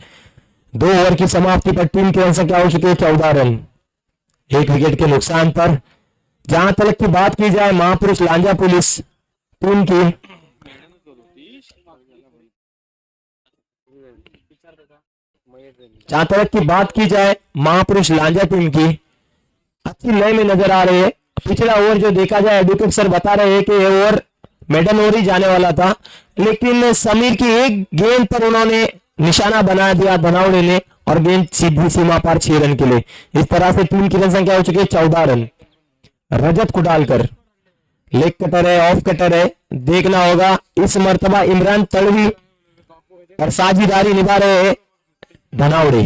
2 ओवर की समाप्ति पर टीम की रन संख्या हो चुकी है 14 रन, 1 विकेट के नुकसान पर. जहां तक की बात की जाए महापुरुष लांजा पुलिस टीम की। जहां तक की बात की जाए महापुरुष लांजा टीम की, अच्छी लय में नजर आ रहे हैं। पिछला ओवर जो देखा जाए एडवोकेट सर बता रहे हैं कि ये ओवर मेडन ओवर ही जाने वाला था, लेकिन समीर की एक गेंद पर उन्होंने निशाना बना दिया धनावड़े ने और गेंद सीधी सीमा पार 6 रन के लिए। इस तरह से टीम की रन संख्या हो चुकी है 14 रन। रजत कुडालकर लेग कटर है, ऑफ कटर है, देखना होगा इस मर्तबा इमरान तड़वी और साझेदारी निभा रहे हैं धनावड़े।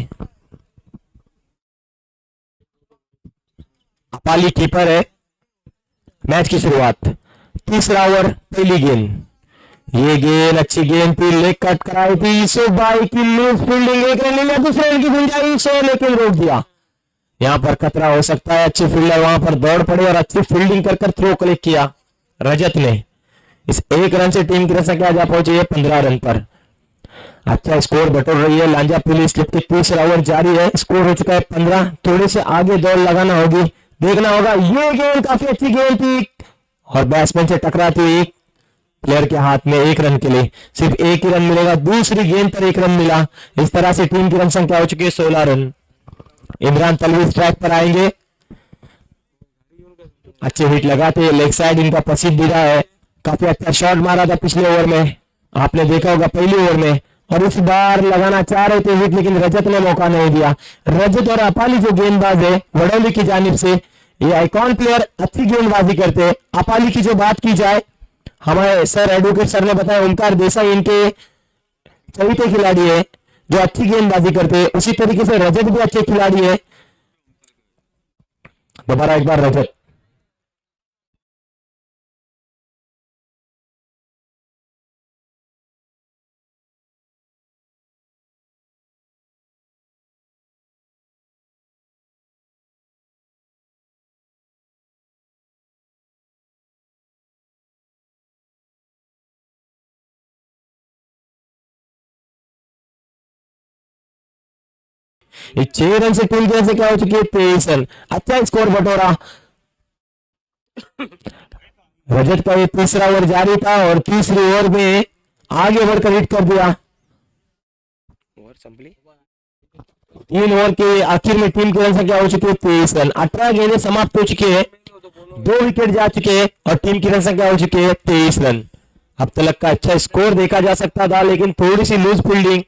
अपाली कीपर है। मैच की शुरुआत, तीसरा ओवर, पहली गेंद। ये गेंद अच्छी गेंद थी, लेग कट कराई थी यूसुफ भाई की लूज फील्डिंग, एक रन लिया, दूसरे रन की गुंजाइश है लेकिन रोक दिया। यहां पर खतरा हो सकता है, अच्छी फील्डर वहां पर दौड़ पड़े और अच्छी फील्डिंग कर थ्रो क्लिक किया रजत ने। इस एक रन से टीम की रन संख्या जा पहुंची है 15 रन पर। अच्छा स्कोर बटोर रही है लांजा पुलिस, जबकि तीसरा ओवर जारी है, स्कोर हो चुका है 15। थोड़े से आगे दौड़ लगाना होगी, देखना होगा। ये गेंद काफी अच्छी गेंद थी और बैट्समैन से टकराती हुई प्लेयर के हाथ में, 1 रन के लिए सिर्फ 1 ही रन मिलेगा। दूसरी गेंद पर 1 रन मिला। इस तरह से टीम की रन संख्या हो चुकी है 16 रन। इमरान तलवी स्ट्राइक पर आएंगे, अच्छे हिट लगाते, लेग साइड इनका पसंदीदा है। काफी अच्छा शॉट मारा था पिछले ओवर में, आपने देखा होगा पहले ओवर में, और इस बार लगाना चाह रहे थे हिट लेकिन रजत ने मौका नहीं दिया। रजत और अपाली जो गेंदबाज है वडोली की जानिब से, ये आइकॉन प्लेयर अच्छी गेंदबाजी करते हैं। अपाली की जो बात की जाए, हमारे सर एडवोकेट सर ने बताया ओमकार देसाई इनके चहेते खिलाड़ी है जो अच्छी गेंदबाजी करते हैं। उसी तरीके से रजत भी अच्छे खिलाड़ी है। दोबारा एक बार रजत, एक 6 रन से टीम की रन से क्या हो चुकी है 23 रन। अच्छा स्कोर बटोरा। रजत का ये तीसरा ओवर जारी था और तीसरे ओवर में आगे बढ़कर हिट कर दिया। 3 ओवर के आखिर में टीम की रन संख्या हो चुकी है 23 रन। 18 गेंदें समाप्त हो चुकी है, 2 विकेट जा चुके हैं और टीम की रन संख्या हो चुकी है 23 रन। अब तक का अच्छा स्कोर देखा जा सकता था, लेकिन थोड़ी सी लूज फील्डिंग,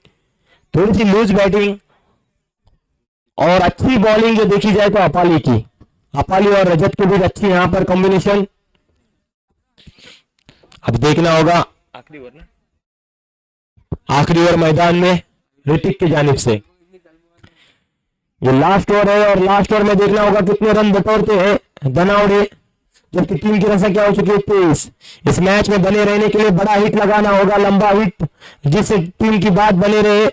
थोड़ी सी लूज बैटिंग और अच्छी बॉलिंग जो देखी जाए तो अपाली की, अपाली और रजत के बीच अच्छी यहां पर कॉम्बिनेशन। अब देखना होगा आखिरी ओवर ना, आखिरी ओवर मैदान में ऋतिक की जानिब से। ये लास्ट ओवर है और लास्ट ओवर में देखना होगा कितने रन बटोरते हैं धनावड़े, जबकि टीम की रन संख्या हो चुकी है 23। इस मैच में बने रहने के लिए बड़ा हिट लगाना होगा, लंबा हिट, जिससे टीम की बात बने रहे।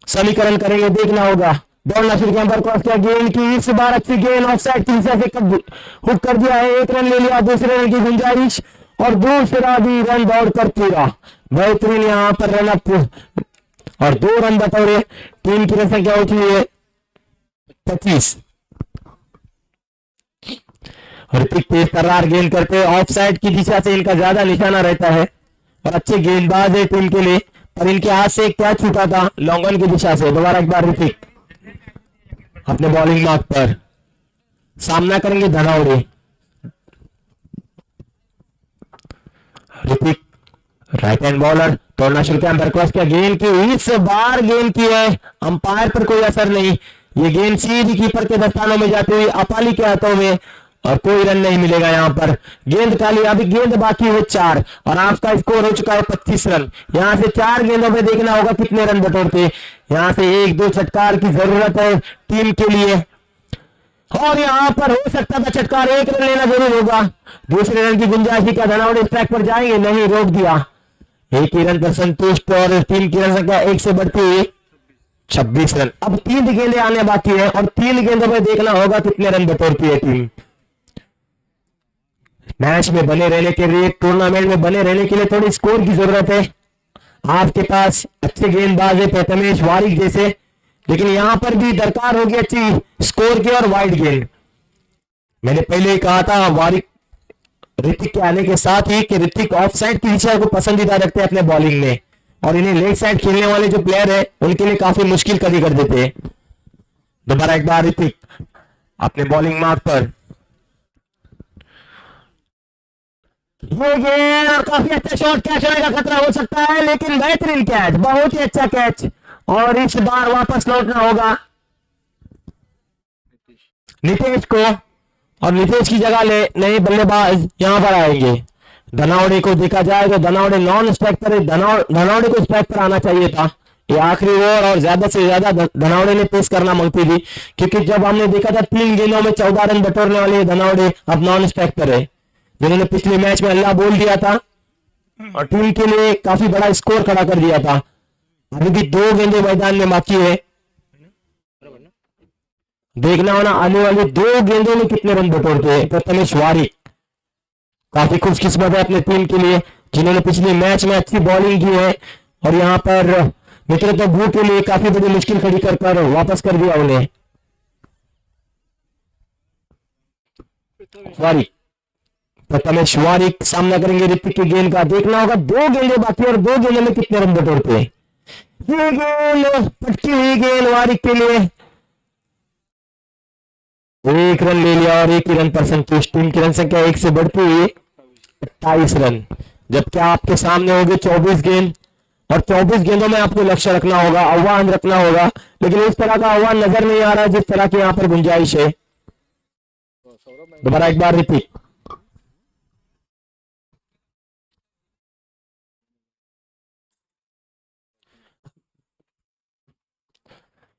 समीकरण करेंगे, देखना होगा। दौड़ना शुरू किया पर क्रॉस किया, गेंद की इस बार अच्छी गेंद ऑफसाइड की दिशा से हुक कर दिया है, 1 रन ले लिया, दूसरे रन की गुंजाइश और दूसरा भी रन दौड़कर पूरा। बेहतरीन यहां पर रन अप और 2 रन बटोरे। टीम की रन संख्या हो चुकी है 25। ऋतिक तेज तर्रार गेंद करते, ऑफसाइड की दिशा से इनका ज्यादा निशाना रहता है और अच्छे गेंदबाज है टीम के लिए, पर इनके हाथ से क्या छूटा था लॉन्ग ऑन की दिशा से। दोबारा एक बार ऋतिक अपने बॉलिंग मार्क पर सामना करेंगे Dhanawade. Hrithik right hand bowler, तोड़ना शुरू किया, अंदर क्रॉस किया, गेंद की इस बार गेंद की है, अंपायर पर कोई असर नहीं। ये गेंद सीधी कीपर के दस्तानों में जाती हुई अपाली के हाथों में और कोई रन नहीं मिलेगा यहां पर। गेंद काली, अभी गेंद बाकी है 4 और आपका स्कोर हो चुका है 25 रन। यहां से 4 गेंदों में देखना होगा कितने रन बटोरते। यहां से 1-2 छटकार की जरूरत है टीम के लिए और यहां पर हो सकता था छटकार, 1 रन लेना जरूर होगा। दूसरे रन की गुंजाइश, क्या धनावड़े स्ट्राइक पर जाएंगे? नहीं, रोक दिया। 1 ही रन पर संतुष्ट और टीम की रन संख्या 1 से बढ़ती हुई 26 रन। अब 3 गेंदें आने बाकी है और 3 गेंदों में देखना होगा कितने रन बटोरती है टीम। मैच में बने रहने के लिए, टूर्नामेंट में बने रहने के लिए थोड़ी स्कोर की जरूरत है। आपके पास अच्छे गेंदबाज है प्रथमेश वारिक जैसे, लेकिन यहां पर भी दरकार होगी अच्छी स्कोर की और वाइड गेंद। मैंने पहले ही कहा था वारिक ऋतिक के आने के साथ ही कि ऋतिक ऑफ साइड पिचर को पसंदीदा रखते हैं अपने बॉलिंग में, और इन्हें लेग साइड खेलने वाले जो प्लेयर है उनके लिए काफी मुश्किल कड़ी कर देते हैं। दोबारा एक बार ऋतिक अपने बॉलिंग मार्क पर, ये गेंद और काफी अच्छा शॉट, कैच होने का खतरा हो सकता है, लेकिन बेहतरीन कैच, बहुत ही अच्छा कैच, और इस बार वापस लौटना होगा नितेश को, और नितेश की जगह ले नए बल्लेबाज यहां पर आएंगे। धनावड़े को देखा जाए तो धनावड़े नॉन स्ट्राइक पर, धनावड़े को स्ट्राइक पर आना चाहिए था। ये आखिरी ओवर और ज्यादा से ज्यादा धनावड़े ने पेश करना मांगती थी, क्योंकि जब हमने देखा था 3 गेंदों में 14 रन बटोरने वाले धनावड़े अब नॉन स्ट्राइक पर है, जिन्होंने पिछले मैच में अल्लाह बोल दिया था और टीम के लिए काफी बड़ा स्कोर खड़ा कर दिया था। अभी भी 2 गेंदें मैदान में बाकी है, देखना होना आने वाली 2 गेंदों में कितने रन बटोरते हैं प्रथमेश वारिक। काफी खुशकिस्मत है अपने टीम के लिए, जिन्होंने पिछले मैच में अच्छी बॉलिंग की है, और यहाँ पर मित्रता भू के लिए काफी बड़ी मुश्किल खड़ी कर वापस कर दिया उन्हें। वारिक, प्रथमेश वारिक सामना करेंगे ऋतिक की गेंद का, देखना होगा 2 गेंदें बाकी और 2 गेंदों में कितने रन बटोरते हैं। ये गेंद पटकी हुई गेंद वारिक के लिए, 1 रन ले लिया और 1 ही रन पर संतुष्ट। टीम की रन संख्या 1 से बढ़ती हुई 28 रन, जबकि आपके सामने होगी 24 गेंद, और 24 गेंदों में आपको लक्ष्य रखना होगा, आह्वान रखना होगा, लेकिन इस तरह का आह्वान नजर नहीं आ रहा जिस तरह की यहाँ पर गुंजाइश है। दोबारा एक बार ऋतिक,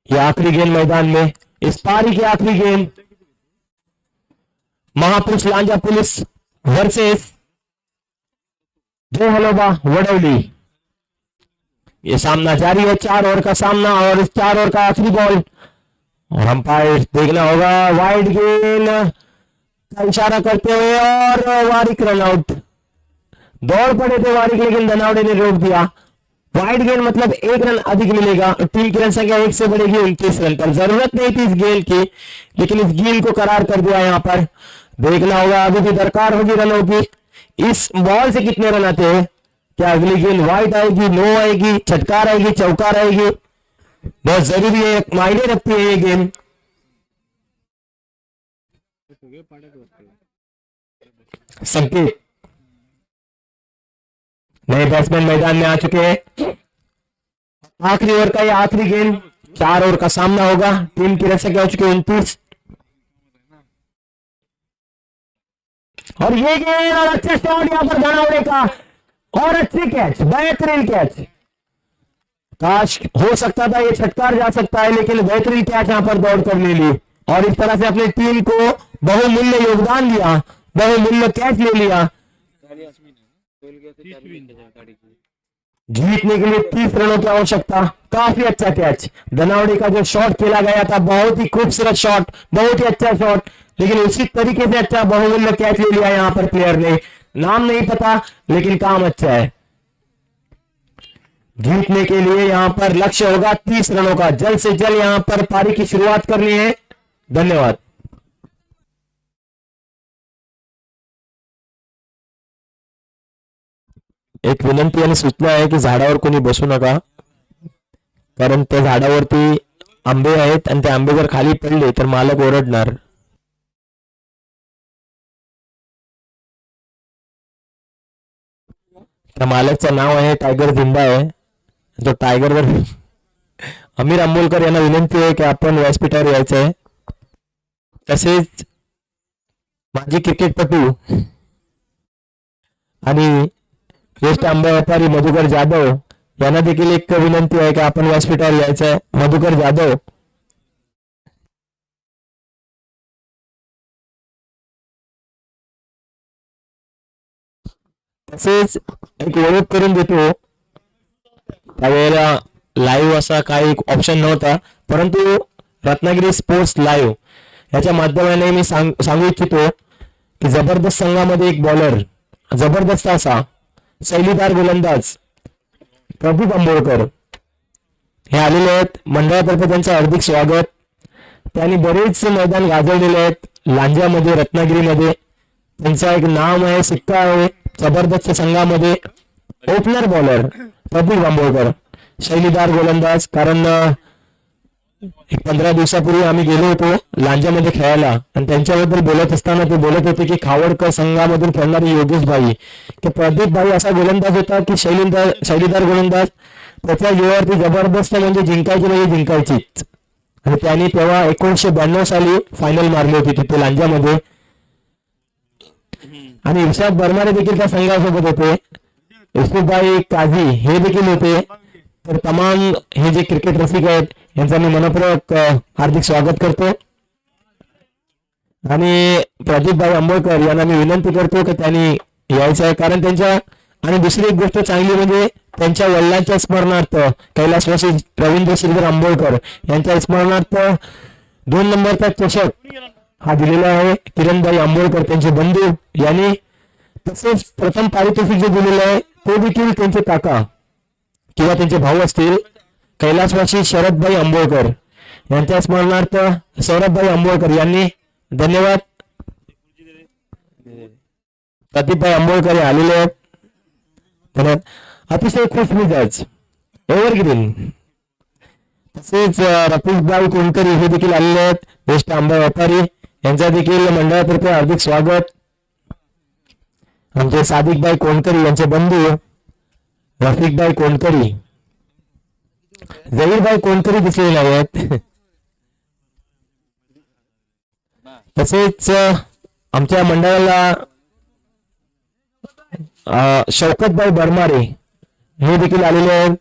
ये आखिरी गेंद मैदान में, इस पारी की आखिरी गेंद, महापुरुष लांजा पुलिस वर्सेस जय हलोबा वडौली। ये सामना जारी है, 4 ओवर का सामना, और इस 4 ओवर का आखिरी बॉल, और अंपायर देखना होगा वाइड गेंद का इशारा करते हुए, और वारिक रन आउट। दौड़ पड़े थे वारिक, लेकिन धनावड़े ने रोक दिया। वाइड गेंद मतलब 1 रन अधिक मिलेगा, टीम की रन संख्या 1 से बढ़ेगी 29 रन पर। जरूरत नहीं थी इस गेंद की, लेकिन इस गेंद को करार कर दिया यहाँ पर। देखना होगा अभी भी दरकार होगी रनों की, इस बॉल से कितने रन आते हैं, क्या अगली गेंद वाइड आएगी, नो आएगी, छटका रहेगी, चौका रहेगी, बहुत जरूरी है, मायने रखती है ये गेंद। संकेत, नए बैट्समैन मैदान में आ चुके हैं। आखिरी ओवर का ये आखिरी गेंद, 4 ओवर का सामना होगा, टीम की रन संख्या हो चुकी है 29, और ये गेंद और अच्छा शॉट यहाँ पर धनावड़े का, और अच्छी कैच, बेहतरीन कैच। काश हो सकता था ये छटकार जा सकता है, लेकिन बेहतरीन कैच यहाँ पर दौड़ कर ले ली, और इस तरह से अपनी टीम को बहुमूल्य योगदान दिया, बहुमूल्य कैच ले लिया। जीतने के लिए 30 रनों की आवश्यकता, काफी अच्छा कैच। धनावड़े का जो शॉट खेला गया था, बहुत ही खूबसूरत शॉट, बहुत ही अच्छा शॉट, लेकिन उसी तरीके से अच्छा बहुमूल्य कैच ले लिया यहाँ पर प्लेयर ने। नाम नहीं पता, लेकिन काम अच्छा है। जीतने के लिए यहाँ पर लक्ष्य होगा 30 रनों का, जल्द से जल्द यहाँ पर पारी की शुरुआत करनी है। धन्यवाद। एक विनंती आणि सूचना आहे की झाडावर कोणी बसू नका, कारण त्या झाडावरती आंबे आहेत आणि ते आंबे जर खाली पडले तर मालक ओरडणार। त्या मालकचं नाव आहे टायगर जिंदा आहे, तो टायगरवर अमीर अंबोलकर यांना विनंती आहे की आपण व्यासपीठावर यायचं आहे। तसेच माजी क्रिकेटपटू आणि ज्येष्ठ आंबा व्यापारी मधुकर जाधव यांना देखील एक विनंती आहे की आपण व्यासपीठावर यायचं आहे। मधुकर जाधव, तसेच एक ओळख करून देतो, त्यावेळेला लाईव्ह असा काही ऑप्शन नव्हता, परंतु रत्नागिरी स्पोर्ट्स लाईव्ह याच्या माध्यमाने मी सांगू इच्छितो की जबरदस्त संघामध्ये एक बॉलर, जबरदस्त असा शैलीदार गोलंदाज प्रदीप आंबोळकर हे आलेले आहेत। मंडळातर्फे त्यांचं हार्दिक स्वागत। त्यांनी बरेच मैदान गाजवलेले आहेत, लांजामध्ये, रत्नागिरीमध्ये, त्यांचा एक नाम आहे, सिक्का आहे जबरदस्त संघामध्ये. ओपनर बॉलर प्रदीप आंबोळकर, शैलीदार गोलंदाज. कारण 15 दिवसापूर्वी आम्ही गेलो होतो लांजामध्ये खेळायला आणि त्यांच्याबद्दल बोलत असताना ते बोलत होते की खावडकर संघामधून खेळणारे योगेश भाई, की प्रदीप भाई असा गोलंदाज होता की शैलीदार गोलंदाज. त्याच्या जीवावरती जबरदस्त म्हणजे जिंकायचीच. आणि त्यांनी तेव्हा 1992 साली फायनल मारली होती तिथे लांजामध्ये. आणि इर्षाद बर्मारे देखील त्या संघासोबत होते. युसुफभाई काझी हे देखील होते. तर तमाम हे जे क्रिकेट रसिक आहेत यांचा मी मनपूर्वक हार्दिक स्वागत करतो. आणि प्रदीपभाई आंबोळकर यांना मी विनंती करतो की त्यांनी यायचं आहे. कारण त्यांच्या आणि दुसरी एक गोष्ट चांगली म्हणजे त्यांच्या वडिलांच्या स्मरणार्थ कैलासवासी रवींद्र श्रीधर आंबोळकर यांच्या स्मरणार्थ 2 नंबरचा चषक हा दिलेला आहे किरणभाई आंबोळकर त्यांचे बंधू यांनी. तसेच प्रथम पारितोषिक जे दिलेलं आहे ते देखील त्यांचे काका किंवा त्यांचे भाऊ असतील कैलासवासी शरदभाई आंबोळकर यांच्या स्मरणार्थ सौरभभाई आंबोळकर यांनी. धन्यवाद. प्रदीपभाई आंबोळकर हे आलेले आहेत. धन्यवाद. अतिशय खुश मिजाज एव्हरग्रीन. तसेच रफिकभाई कोणकरी हे देखील आलेले आहेत. ज्येष्ठ आंबा व्यापारी यांचा देखील मंडळातर्फे हार्दिक स्वागत. आमचे सादिकभाई कोणकरी यांचे बंधू रफिकभाई कोणकरी, जहीरभाई कोणकरी दिसलेले नाही आहेत. तसेच आमच्या मंडळाला शौकतभाई बर्मारे हे देखील आलेले आहेत.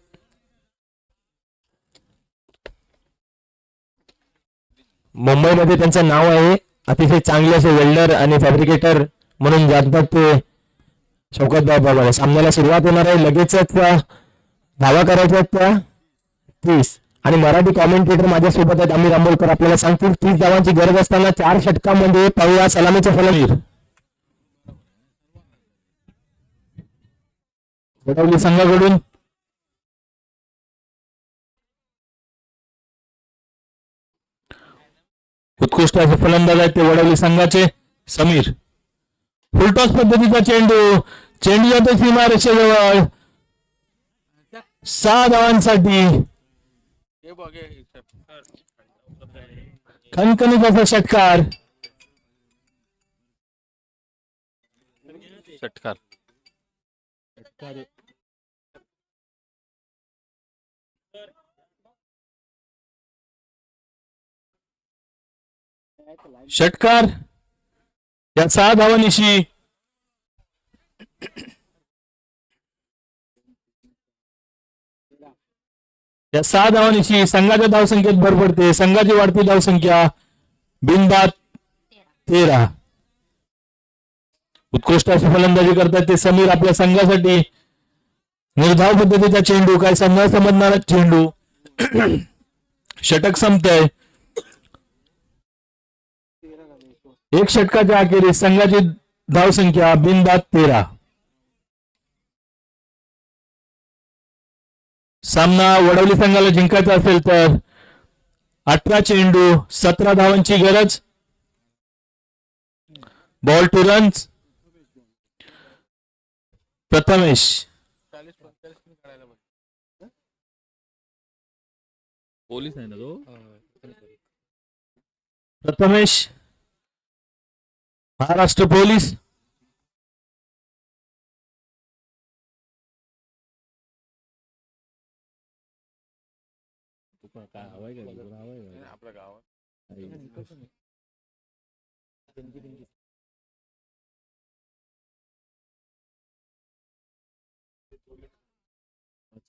मुंबईमध्ये त्यांचं नाव आहे. अतिशय चांगले असे वेल्डर आणि फॅब्रिकेटर म्हणून जाणतात ते शौकतभाई बर्मारे. सामन्याला सुरुवात होणार आहे. लगेचच धावा करायच्या त्या 30. आणि मराठी कॉमेंटेटर माझ्यासोबत आहेत अमीर आंबोलकर. आपल्याला सांगतील 30 धावांची गरज असताना 4 षटकांमध्ये पाहूया सलामीच्या फलंदाज वडवली संघाकडून उत्कृष्ट असे फलंदाज आहेत ते वडवली संघाचे समीर. फुलटॉस पद्धतीचा चेंडू जातो सीमारेषेजवळ 6 धावांसाठी. खणखणीत असा षटकार. षटकार या 6 धावांनिशी संघाच्या धावसंख्येत भर पडते. संघाची वाढती धावसंख्या बिनबाद 13. उत्कृष्ट अशी फलंदाजी करतात ते समीर आपल्या संघासाठी. निर्धाव पद्धतीचा चेंडू, काय संघ समजणारा चेंडू. षटक संपतंय. 1 षटकाच्या अखेरीस संघाची धावसंख्या बिनबाद 13. सामना वडवली संघाला जिंकायचा असेल तर 18 चेंडू 17 धावांची गरज. Ball two runs. Prathamesh police आहे ना तो. प्रथमेश महाराष्ट्र पोलीस. काय हवाय का आपल्या गावात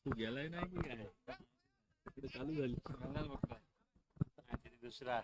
तू गेलाय नाही की काय चालू झाली दुसरा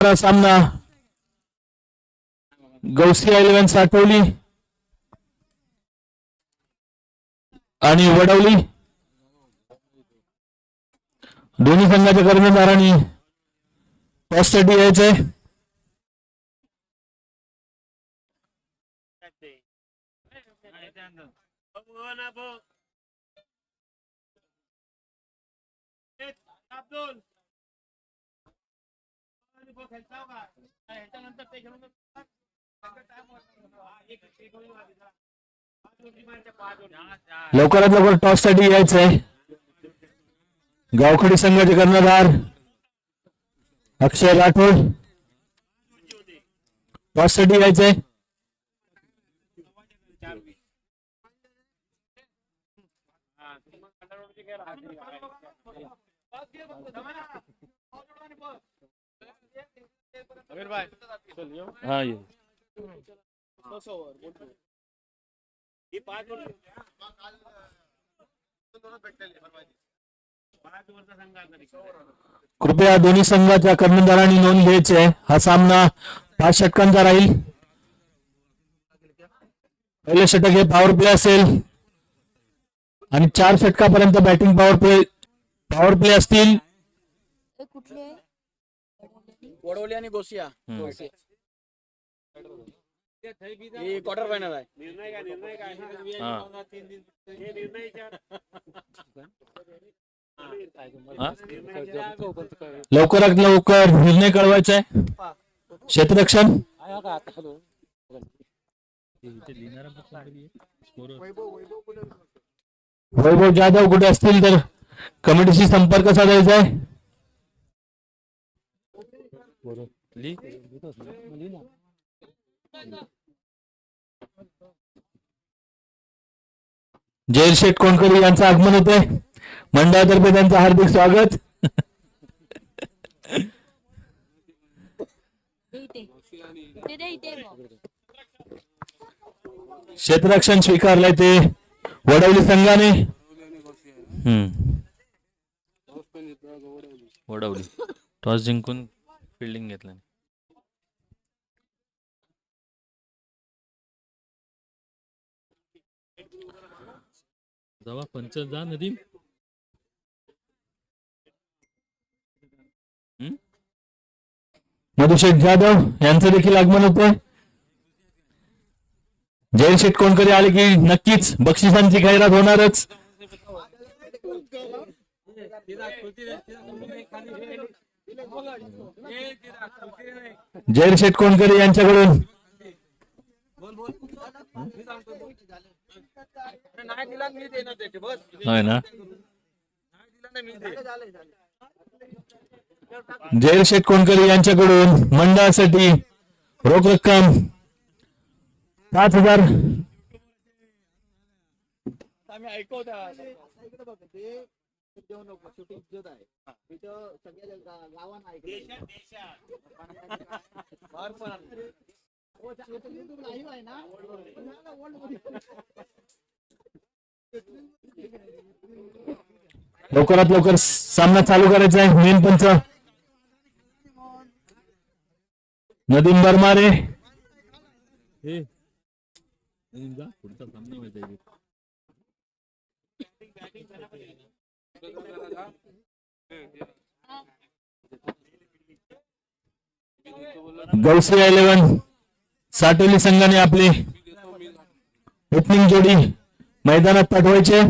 होणारा सामना गौसिया 11 साठवली आणि वडवली. दोन्ही संघाच्या कर्णधारांनी टॉससाठी यायचंय. लवकरात लवकर टॉस साठी यायचंय. गावखडी संघाचे कर्णधार अक्षय राठोड टॉस साठी यायचंय. हा ये कृपया दोन्ही संघाच्या कर्णधारांनी नोंद घ्यायची आहे. हा सामना 5 षटकांचा राहील. पहिले षटक हे पॉवर प्ले असेल आणि 4 षटकापर्यंत बॅटिंग पॉवर प्ले असतील. कुठले वडवली आणि गोसिया ही क्वार्टर फायनल आहे. लवकरात लवकर निर्णय कळवायचा आहे. क्षेत्ररक्षण वैभव जाधव कुठे असतील तर कमिटीशी संपर्क साधायचा आहे. जय शेठ कोणकरी यांचं आगमन होते. मंडळातर्फे त्यांचं हार्दिक स्वागत. क्षेत्ररक्षण स्वीकारलंय ते वडवली संघाने. वडवली टॉस जिंकून फिल्डिंग घेतलं. जवा पंच जा नदीम. मधुशेठ जाधव यांचं देखील आगमन होतंय. जय शेठ कोणकरी आले की नक्कीच बक्षिसांची जाहिरात होणारच. जय शेठ कोणकरी यांच्याकडून होय ना. जय शेठ कोणकरी यांच्याकडून मंडळासाठी रोख रक्कम 5,000. लवकरात लवकर सामना चालू करायचा आहे. मेन पंच नदीम बरमारे. गौसिया 11 साठवली संघाने आपली ओपनिंग जोडी मैदानात पाठवायचे.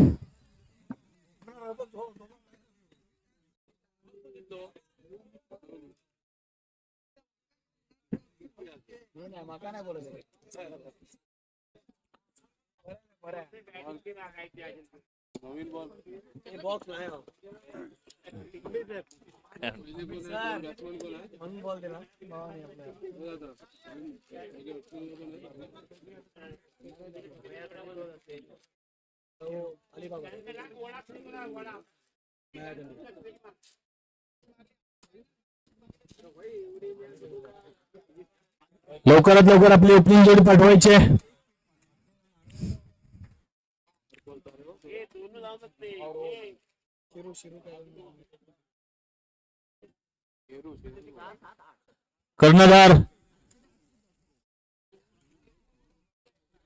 लवकरात लवकर आपली ओपनिंग जोडी पाठवायची आहे. कर्णधार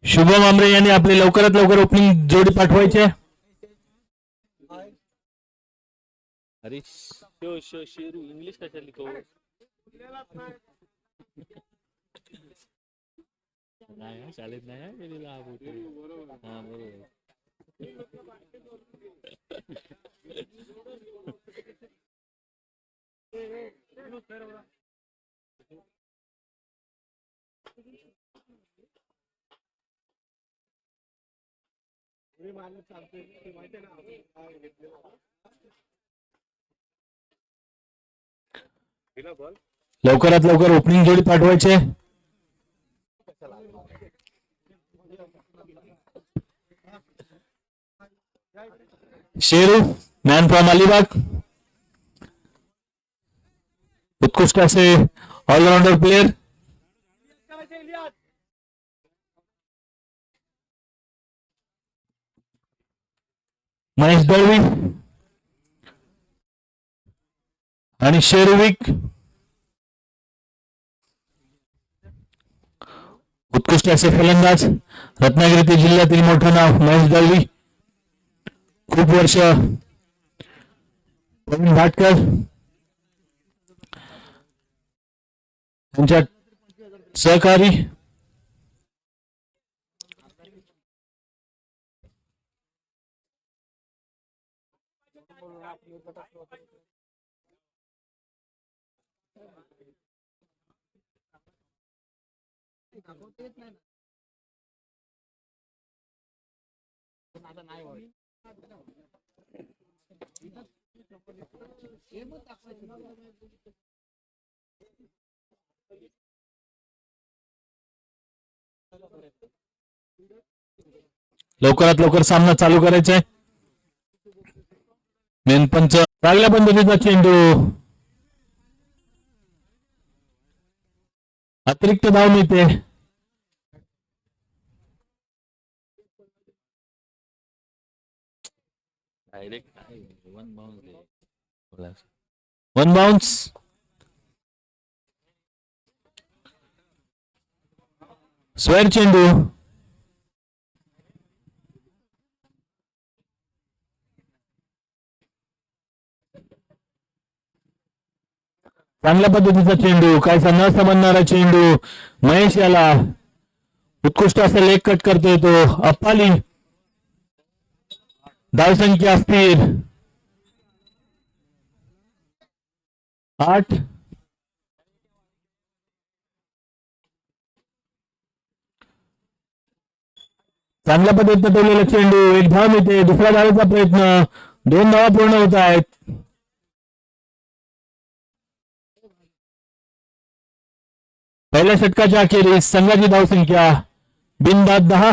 शुभम आमरे यांनी आपले लवकरात लवकर ओपनिंग जोडी पाठवायचे. अरे शेरू इंग्लिश कशाला लिखो नाही हा, शाळेत नाही हा, गेलेला हा बोलतो. हा बरोबर. लवकरात लवकर ओपनिंग जोडी पाठवायचे. शेरू मॅन फ्रॉम अलिबाग, उत्कृष्ट असे ऑलराऊंडर प्लेयर. महेश दळवी आणि शेरविक, उत्कृष्ट असे फलंदाज. रत्नागिरी जिल्ह्यातील मोठं नाव महेश दळवी. खूप वर्ष प्रवीण भाटकर त्यांच्या सहकारी. लवकरात लवकर सामना चालू करायचा आहे. मेनपंच चांगल्या पद्धतीचा चेंडू, अतिरिक्त धाव मिळते. One bounce. स्क्वेअर चेंडू, चांगल्या पद्धतीचा चेंडू, कायचा न समजणारा चेंडू. महेश याला उत्कृष्ट असा लेग कट करता येतो. अप्पाली धावसंख्या स्थिर 8. चांगल्या पद्धतीने ठेवलेला चेंडू, एक धाव मिळते. दुसऱ्या धावेचा प्रयत्न, 2 धावा पूर्ण होत आहेत. पहिल्या षटकाच्या अखेरीस संघाची धावसंख्या बिनबाद 10.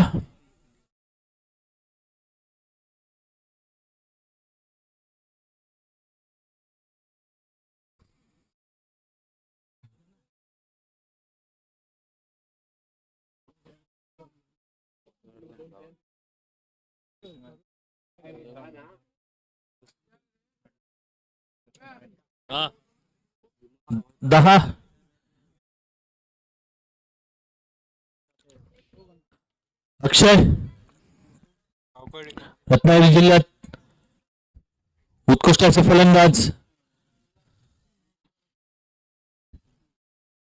हा 10. अक्षय रत्नागिरी जिल्ह्यात उत्कृष्ट असे फलंदाज.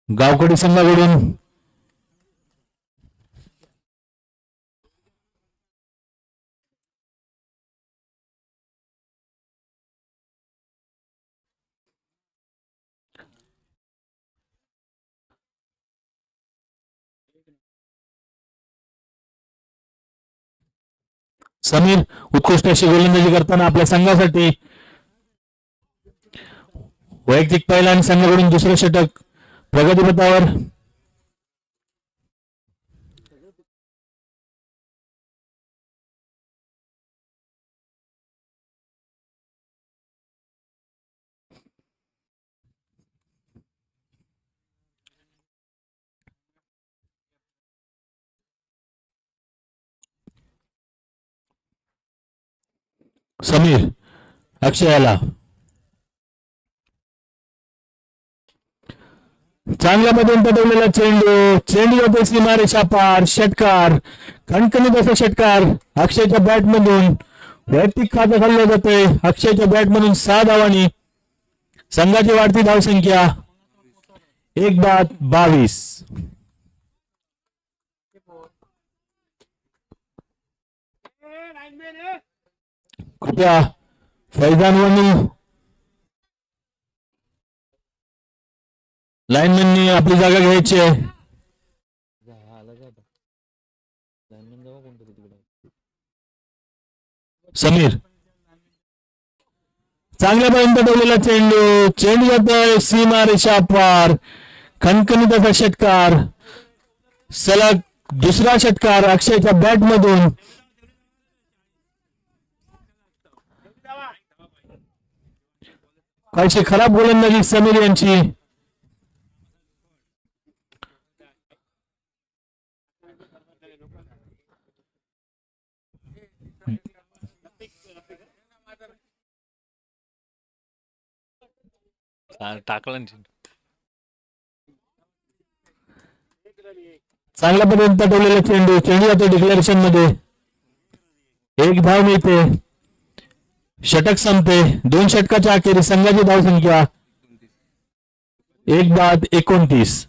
गावकडी संघाकडून समीर उत्कृष्ट अशी गोलंदाजी करताना आपल्या संघासाठी वैयक्तिक पहिला आणि संघाकडून दुसरं षटक प्रगतीपथावर. समीर अक्षयाला चांगल्या मधून पटवलेला चेंडू, चेंडू जातो सीमारेषा पार, षटकार, खणखणीत असा षटकार अक्षयच्या बॅट मधून वैयक्तिक खातं खाल्लं जातंय. अक्षयच्या बॅट मधून 6 धावांनी संघाची वाढती धावसंख्या 1-22. कृपया फैजान वनू लाईनमॅननी आपली जागा घ्यायची आहे. समीर चांगल्यापर्यंत ठेवलेला चेंडू, चेंडू जातोय सीमारेषा पार, खणखणीत असा षटकार, सलग दुसरा षटकार अक्षयच्या बॅट मधून. काहीशी खराब गोलंदाजी समीर यांची. टाकला चांगल्या पद्धतीने पटवलेला चेंडू, चेंडू जातो डिक्लेरेशन मध्ये. 1 धाव मिळते, षटक संपते. 2 षटकाच्या अखेरी संघाची धावसंख्या 1-29.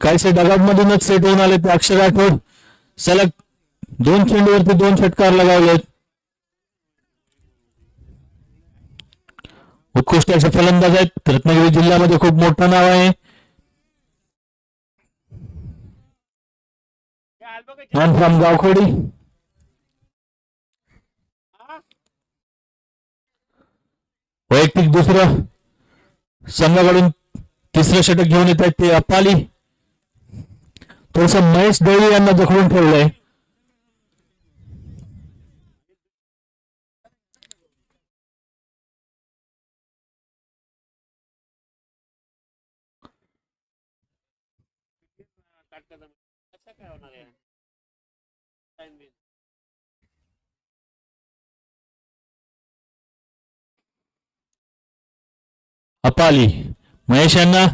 काहीसे डगआउट मधूनच सेट होऊन आले ते अक्षर राठोड. सलग 2 चेंडूवरती 2 षटकार लगावलेत. उत्कृष्ट असे फलंदाज आहेत. रत्नागिरी जिल्ह्यामध्ये खूप मोठं नाव आहे. फ्रॉम गावखोडी. वैयक्तिक दुसरं संघाकडून तिसरं षटक घेऊन येत आहेत ते अप्पाली. थोडस महेश देवी यांना जखडून ठेवलंय. अपाली महेश यांना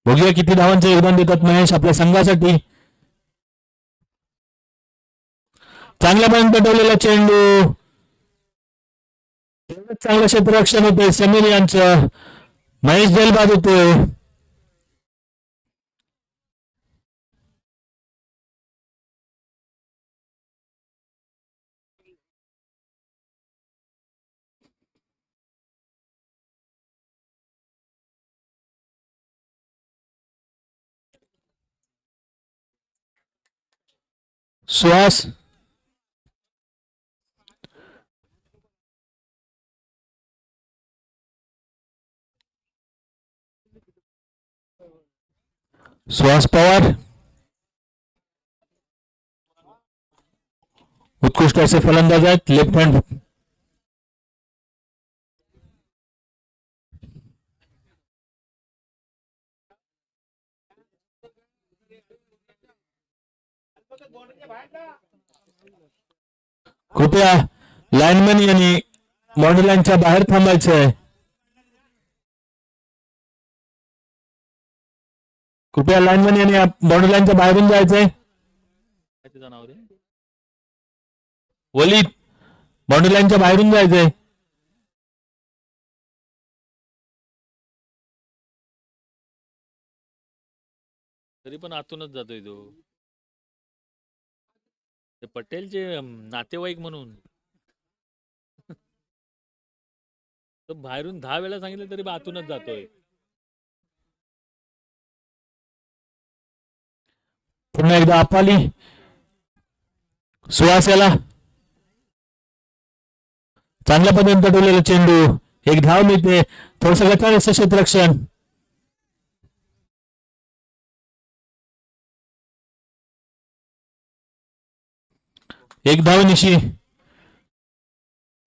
बघूया किती धावांचं योगदान देतात महेश आपल्या संघासाठी. चांगल्यापर्यंत पटवलेला चेंडू, चांगलं क्षेत्ररक्षण होते समीर यांचं. महेश जलबाद होतोय. सुहास सुहास पवार उत्कृष्ट असे फलंदाज आहेत. लेफ्ट हँड कृपया लाईनमॅन यांनी बाउंड्री बाहेर थांबायचं आहे. कृपया लाईनमॅन यांनी बाउंड्री बाहेरून जायचंय. वलीद बाउंड्री बाहेरून जायचंय. तरी पण आतूनच जातोय तो. ते पटेलचे नातेवाईक म्हणून तो बाहेरून 10 वेळा सांगितलं तरी आतूनच जातोय. पुन्हा एकदा अपाली सुहास याला चांगल्या पद्धतीने पटवलेला चेंडू. 1 धाव मिळते. थोडस गटार क्षेत्ररक्षण. एक धावनिशी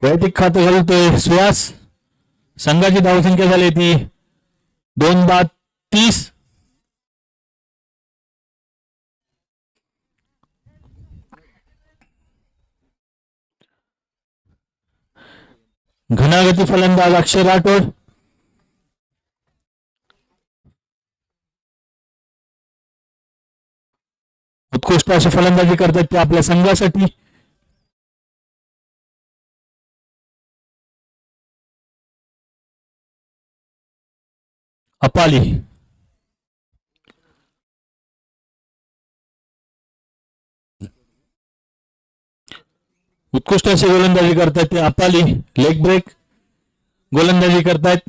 वैयक्तिक खातं घालतोय सुहास. संघाची धावसंख्या झाली ती 2-30. घनागती फलंदाज अक्षय राठोड. उत्कृष्ट अशी फलंदाजी करतात ते आपल्या संघासाठी. अपाली. उत्कृष्ट अशी गोलंदाजी करतायत ते अपाली. लेग ब्रेक गोलंदाजी करतायत.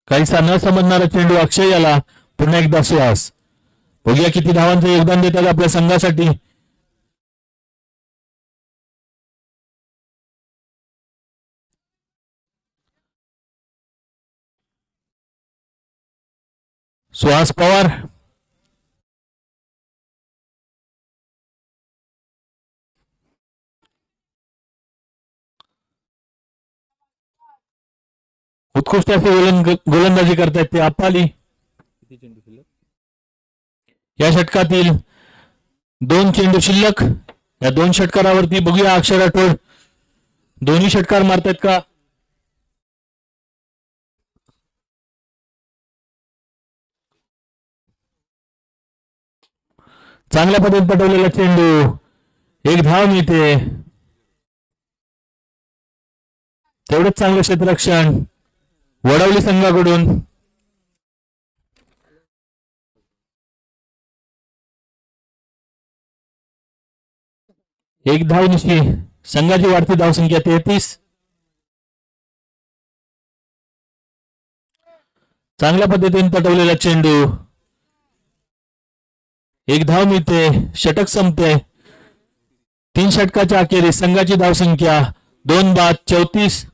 काहीसा न समजणारा चेंडू अक्षय याला पुन्हा एकदा सुहास. बघूया किती धावांचं योगदान देतात आपल्या संघासाठी. सुहास पवार. उत्कृष्ट अशी गोलंदाजी करतायत ते अपाली. किती चेंडू शिल्लक? या षटकातील 2 चेंडू शिल्लक. या 2 षटकारावरती बघूया अक्षय राठोड दोन्ही षटकार मारतायत का. चांगल्या पद्धतीने पटवलेला चेंडू. 1 धाव मिळते. तेवढंच चांगलं क्षेत्ररक्षण वडवली संघाकडून. एक धावनिशी संघाची वाढती धावसंख्या 33. चांगल्या पद्धतीने पटवलेला चेंडू. 1 धाव मिळते. षटक संपते. 3 षटकाच्या अखेरीस संघाची धावसंख्या 2 बाद 34.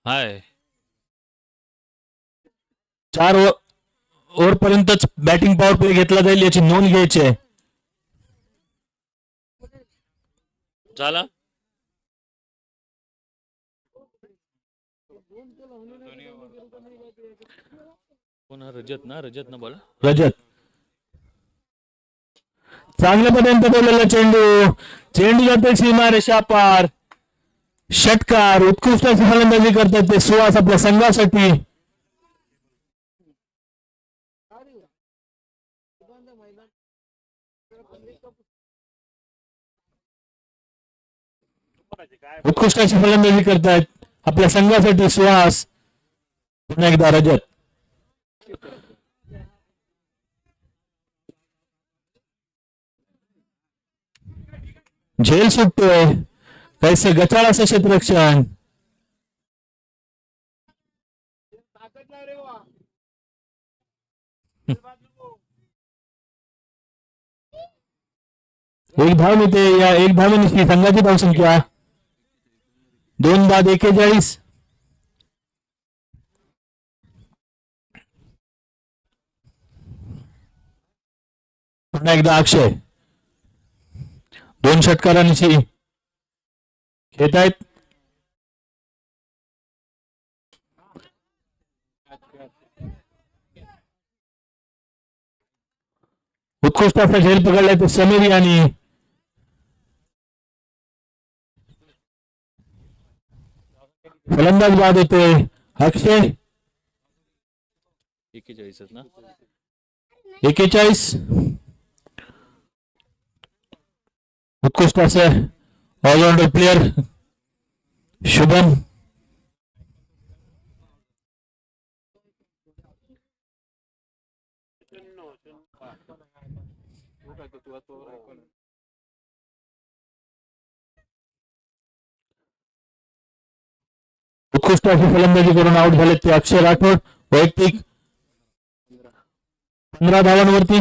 हाय 4 ओव्हर पर्यंतच बॅटिंग पॉवर प्ले घेतला जाईल याची नोंद घ्यायची आहे. झाला. कोण हा? रजत ना बोला. रजत. चांगल्या पद्धतीने पटवलेला चेंडू जाते सीमारेषा पार. षटकार. उत्कृष्ट अशी फलंदाजी करतात ते सुहास आपल्या संघासाठी. उत्कृष्ट अशी फलंदाजी करतायत आपल्या संघासाठी सुहास. पुन्हा एकदा रजत. झेल सुटतोय. कैसे गचाळ असं क्षेत्ररक्षण. एक धाव मिळते. या 1 धावेनिशी संघाची धावसंख्या 2 बाद 41. पुन्हा एकदा अक्षय. 2 षटकारांशी खेळत आहेत. उत्कृष्ट असा झेल पकडलाय तो समीर यांनी. फलंदाज बाद होतोय अक्षय. 41 ना. 41. उत्कृष्ट असं ऑलराऊंडर प्लेयर शुभम. उत्कृष्ट अशी फलंदाजी करून आउट झाले ते अक्षय राठोड. वैयक्तिक 15 धावांवरती.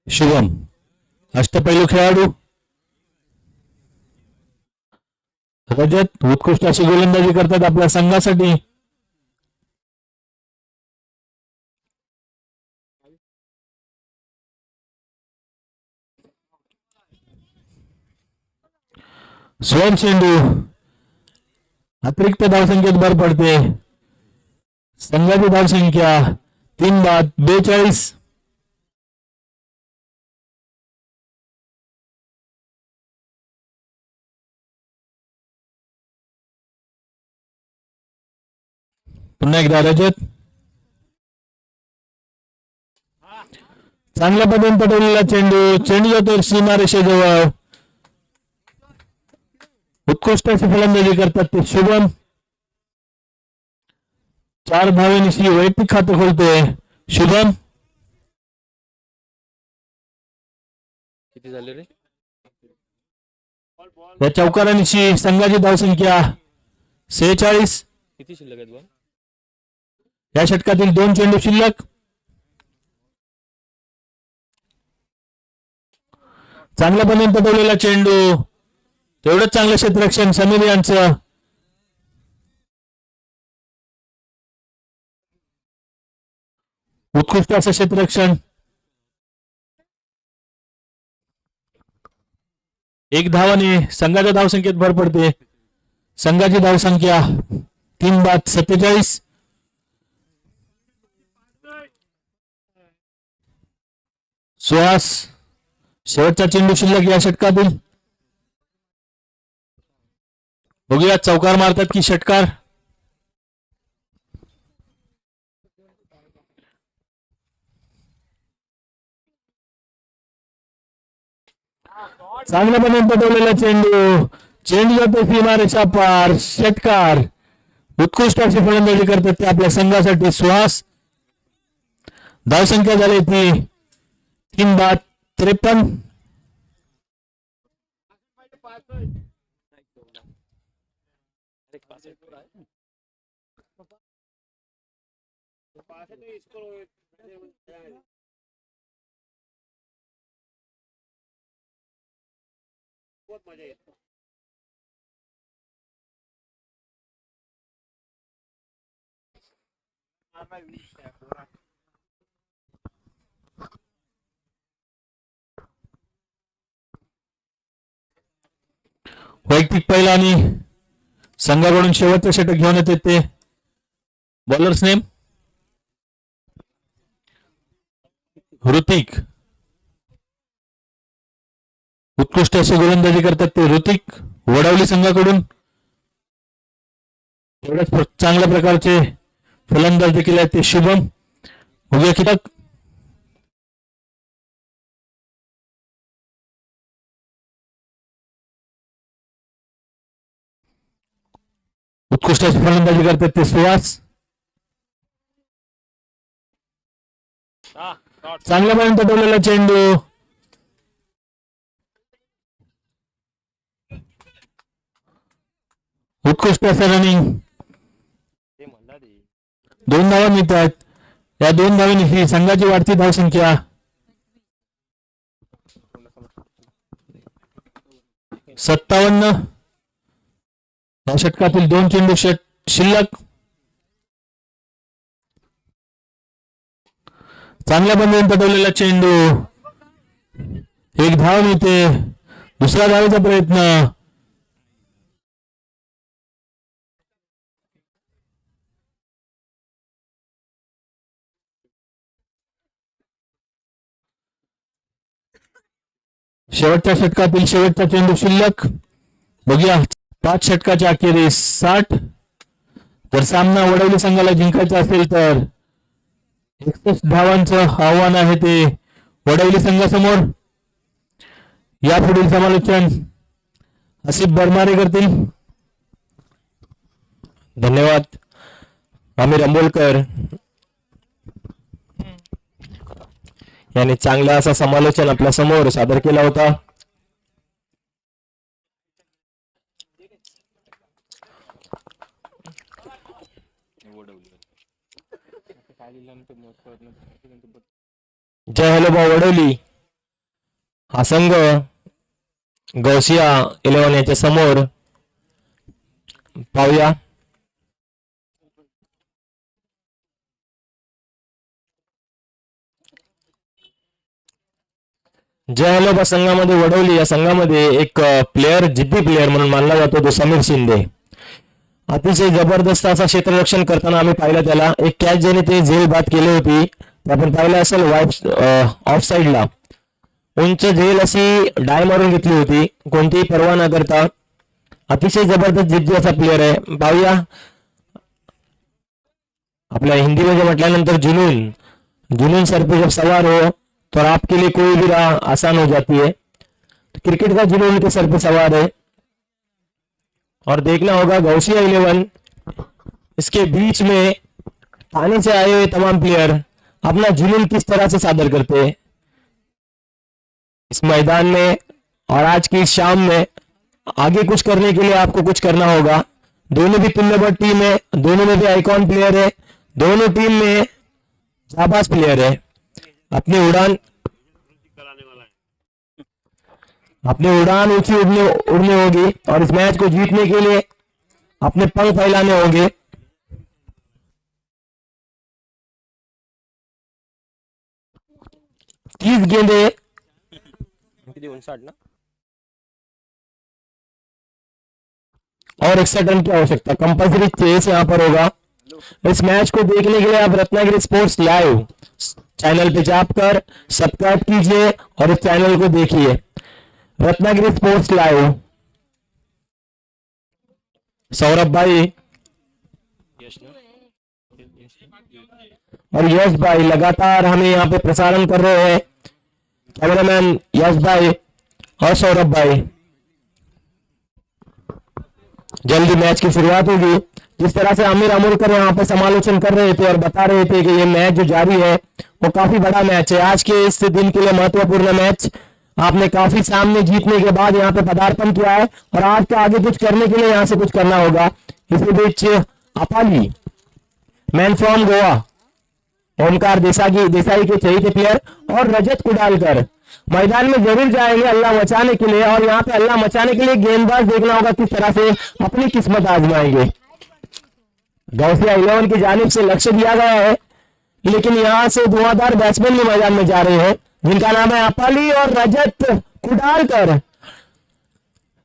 शुभम अष्टपैलू खेळाडू. रजत उत्कृष्ट अशी गोलंदाजी करतात आपल्या संघासाठी. स्वयं चेंडू अतिरिक्त धावसंख्येत भर पडते. संघाची धावसंख्या 3-42. पुन्हा एकदा रजत चांगल्या पद्धतीने पटवलेला चेंडू जातो सीमारेषेजवळ. उत्कृष्ट अशी फलंदाजी करतात ते शुभम. 4 धावेनिशी वैयक्तिक खातं खोलतोय शुभम. किती झाले रे? या चौकारानिशी संघाची धावसंख्या 46. किती शिल्लक आहेत बॉल? या षटकातील 2 चेंडू शिल्लक. चांगल्या पद्धतीने पटवलेला चेंडू. तेवढंच चांगलं क्षेत्ररक्षण समीर यांचं. उत्कृष्ट असं क्षेत्ररक्षण. 1 धावाने संघाच्या धावसंख्येत भर पडते. संघाची धावसंख्या 3-47. सुहास शेवटचा चेंडू शिल्लक या षटकातील. बघूया चौकार मारतात की षटकार. चांगल्यापणे पटवलेला चेंडू जातो सीमारेषा पार. षटकार. उत्कृष्ट अशी फलंदाजी करतात ते आपल्या संघासाठी सुहास. धावसंख्या झाली ती 3-53. वैयक्तिक पहिला आणि संघाकडून शेवटचं षटक घेऊन येते ते बॉलर्स नेम ऋतिक. उत्कृष्ट अशी गोलंदाजी करतात ते ऋतिक वडवली संघाकडून. एवढ्याच चांगल्या प्रकारचे फलंदाज देखील आहेत ते शुभम. बघूया कीटक. उत्कृष्ट अशी फलंदाजी करतात ते सुहास. चांगल्यापर्यंत पटवलेला चेंडू. उत्कृष्ट असं रनिंग. 2 धावा मिळतात. या 2 धावांनी ही संघाची वाढती धावसंख्या 57. या षटकातील 2 चेंडू शिल्लक. चांगल्या पद्धतीने पटवलेला चेंडू. 1 धाव मिळते. दुसऱ्या धावेचा प्रयत्न. शेवटच्या षटकातील शेवटचा चेंडू शिल्लक. बघूया 5 षटकाच्या अखेरीस 60. जर सामना वडवली संघाला जिंकायचा असेल तर 61 धावांचं आव्हान आहे ते वडवली संघासमोर. यापुढील समालोचन आसिफ बरमारे करतील. धन्यवाद आमिर अंबोलकर यांनी चांगला असा समालोचन आपल्या समोर सादर केला होता. जय हॅलो वडवली हा संघ गौसिया 11 याच्या समोर पाहूया. जय हलोबा संघामध्ये वडवली या संघामध्ये एक प्लेयर, जिद्दी प्लेयर म्हणून मानला जातो तो समीर शिंदे. अतिशय जबरदस्त असा क्षेत्ररक्षण करताना आम्ही पाहिलं त्याला. एक कॅच ज्याने ते झेल बाद केली होती ते आपण पाहिलं असेल वाईट ऑफ साईडला. उंच झेल अशी डाय मारून घेतली होती कोणतीही पर्वा न करता. अतिशय जबरदस्त जिद्दी असा प्लेयर आहे. पाहूया. आपल्या हिंदीमध्ये म्हटल्यानंतर जुनून, जुनून सर पे जब सवार हो तो आपके लिए कोई भी राह आसान हो जाती है. क्रिकेट का जुनून के सर पे सवार है. और देखना होगा गौसिया 11 इसके बीच में पानी से आए हुए तमाम प्लेयर अपना जुनून किस तरह से सादर करते हैं इस मैदान में. और आज की शाम में आगे कुछ करने के लिए आपको कुछ करना होगा. दोनों भी तुल्यबद्ध टीम है, दोनों में भी आइकॉन प्लेयर है, दोनों टीम में जाबाज प्लेयर है. अपनी उड़ान ऊंची उड़नी होगी और इस मैच को जीतने के लिए अपने पंख फैलाने होंगे. तीस गेंदे किती 59 ना. और 61 रन की आवश्यकता. कंपल्सरी चेस यहां पर होगा. इस मैच को देखने के लिए आप रत्नागिरी स्पोर्ट्स लाइव चैनल पे जाकर सब्सक्राइब कीजिए और इस चैनल को देखिए. Ratnagiri sports live. सौरभ भाई और यश भाई लगातार हमें यहाँ पे प्रसारण कर रहे हैं. कैमरामैन यश भाई और सौरभ भाई. जल्दी मैच की शुरुआत होगी. जिस तरह से आमिर अमोलकर यहाँ पे समालोचन कर रहे थे और बता रहे थे कि ये मैच जो जारी है वो काफी बड़ा मैच है. आज के इस दिन के लिए महत्वपूर्ण मैच. आपने काफी सामने जीतने के बाद यहाँ पे पदार्पण किया है और आज का आगे कुछ करने के लिए यहाँ से कुछ करना होगा. इसी बीच अपाली मैन फ्रॉम गोवा ओमकार देसाई के चहेते प्लेयर और रजत कुडालकर मैदान में जरूर जाएंगे अल्लाह मचाने के लिए. और यहाँ पे अल्लाह मचाने के लिए गेंदबाज देखना होगा किस तरह से अपनी किस्मत आजमाएंगे. गौसिया 11 की जानिब से लक्ष्य दिया गया है लेकिन यहाँ से धुआंधार बैट्समैन भी मैदान में जा रहे हैं जिनका नाम है अपाली और रजत कुडालकर.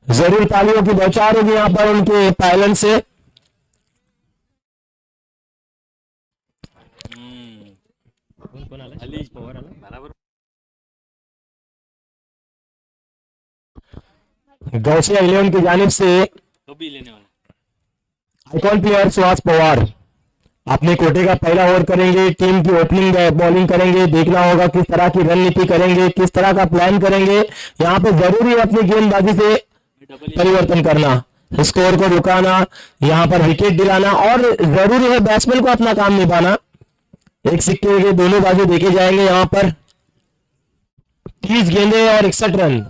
जरूर तालियों की बौछार होगी यहाँ पर उनके पायलन से. कोण आला? अली पवार आला. गौसिया 11 की जानिब से तो भी लेने वाला. आइकॉन प्लेयर सुहास पवार अपने कोटे का पहला ओवर करेंगे. टीम की ओपनिंग बॉलिंग करेंगे. देखना होगा किस तरह की रणनीति करेंगे, किस तरह का प्लान करेंगे. यहाँ पे जरूरी है अपनी गेंदबाजी से परिवर्तन करना, स्कोर को रुकाना, यहाँ पर विकेट दिलाना और जरूरी है बैट्समैन को अपना काम निभाना. एक सिक्के के दोनों बाजू देखे जाएंगे. यहाँ पर 30 गेंदे और 61 रन.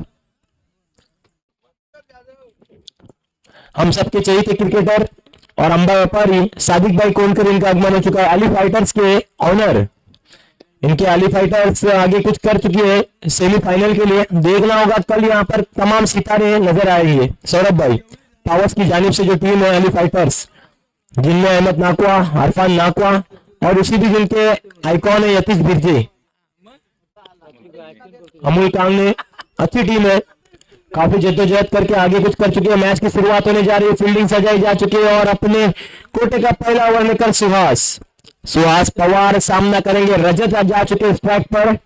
हम सबके चहेते क्रिकेटर और अंबा व्यापारी सादिक भाई कोनकर इनका आगमन हो चुका है. अली फाइटर्स के ऑनर, इनके अली फाइटर्स आगे कुछ कर चुकी है सेमीफाइनल के लिए. देखना होगा कल यहाँ पर तमाम सितारे नजर आएंगे. सौरभ भाई पावर्स की जानिब से जो टीम है अली फाइटर्स जिनमें अहमद नाकवा, अरफान नाकवा और उसी भी जिनके आइकॉन है यतीश बिरजे, अमूल कांगने. अच्छी टीम है, काफी जद्दोजहद करके आगे कुछ कर चुके हैं. मैच की शुरुआत होने जा रही है. फील्डिंग सजाई जा चुकी है और अपने कोटे का पहला ओवर लेकर सुहास पवार सामना करेंगे. रजत जा चुके स्ट्राइक पर,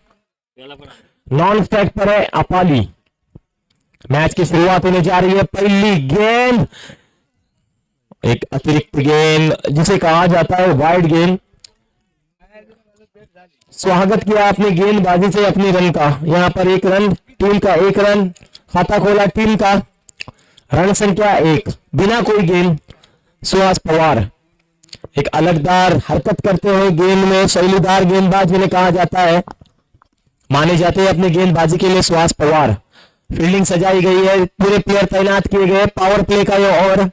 नॉन स्ट्राइक पर है अपाली. मैच की शुरुआत होने जा रही है. पहली गेंद एक अतिरिक्त गेंद जिसे कहा जाता है वाइड गेंद. स्वागत किया अपनी गेंदबाजी से अपनी रन का. यहाँ पर 1 रन टीम का, 1 रन खाता खोला टीम का. रन संख्या 1 बिना कोई गेंद. सुहास पवार एक अलगदार हरकत करते हुए गेंद में शैलीदार गेंदबाज जिन्हें कहा जाता है, माने जाते हैं अपनी गेंदबाजी के लिए सुहास पवार. फील्डिंग सजाई गई है, पूरे प्लेयर तैनात किए गए. पावर प्ले का ये ओवर.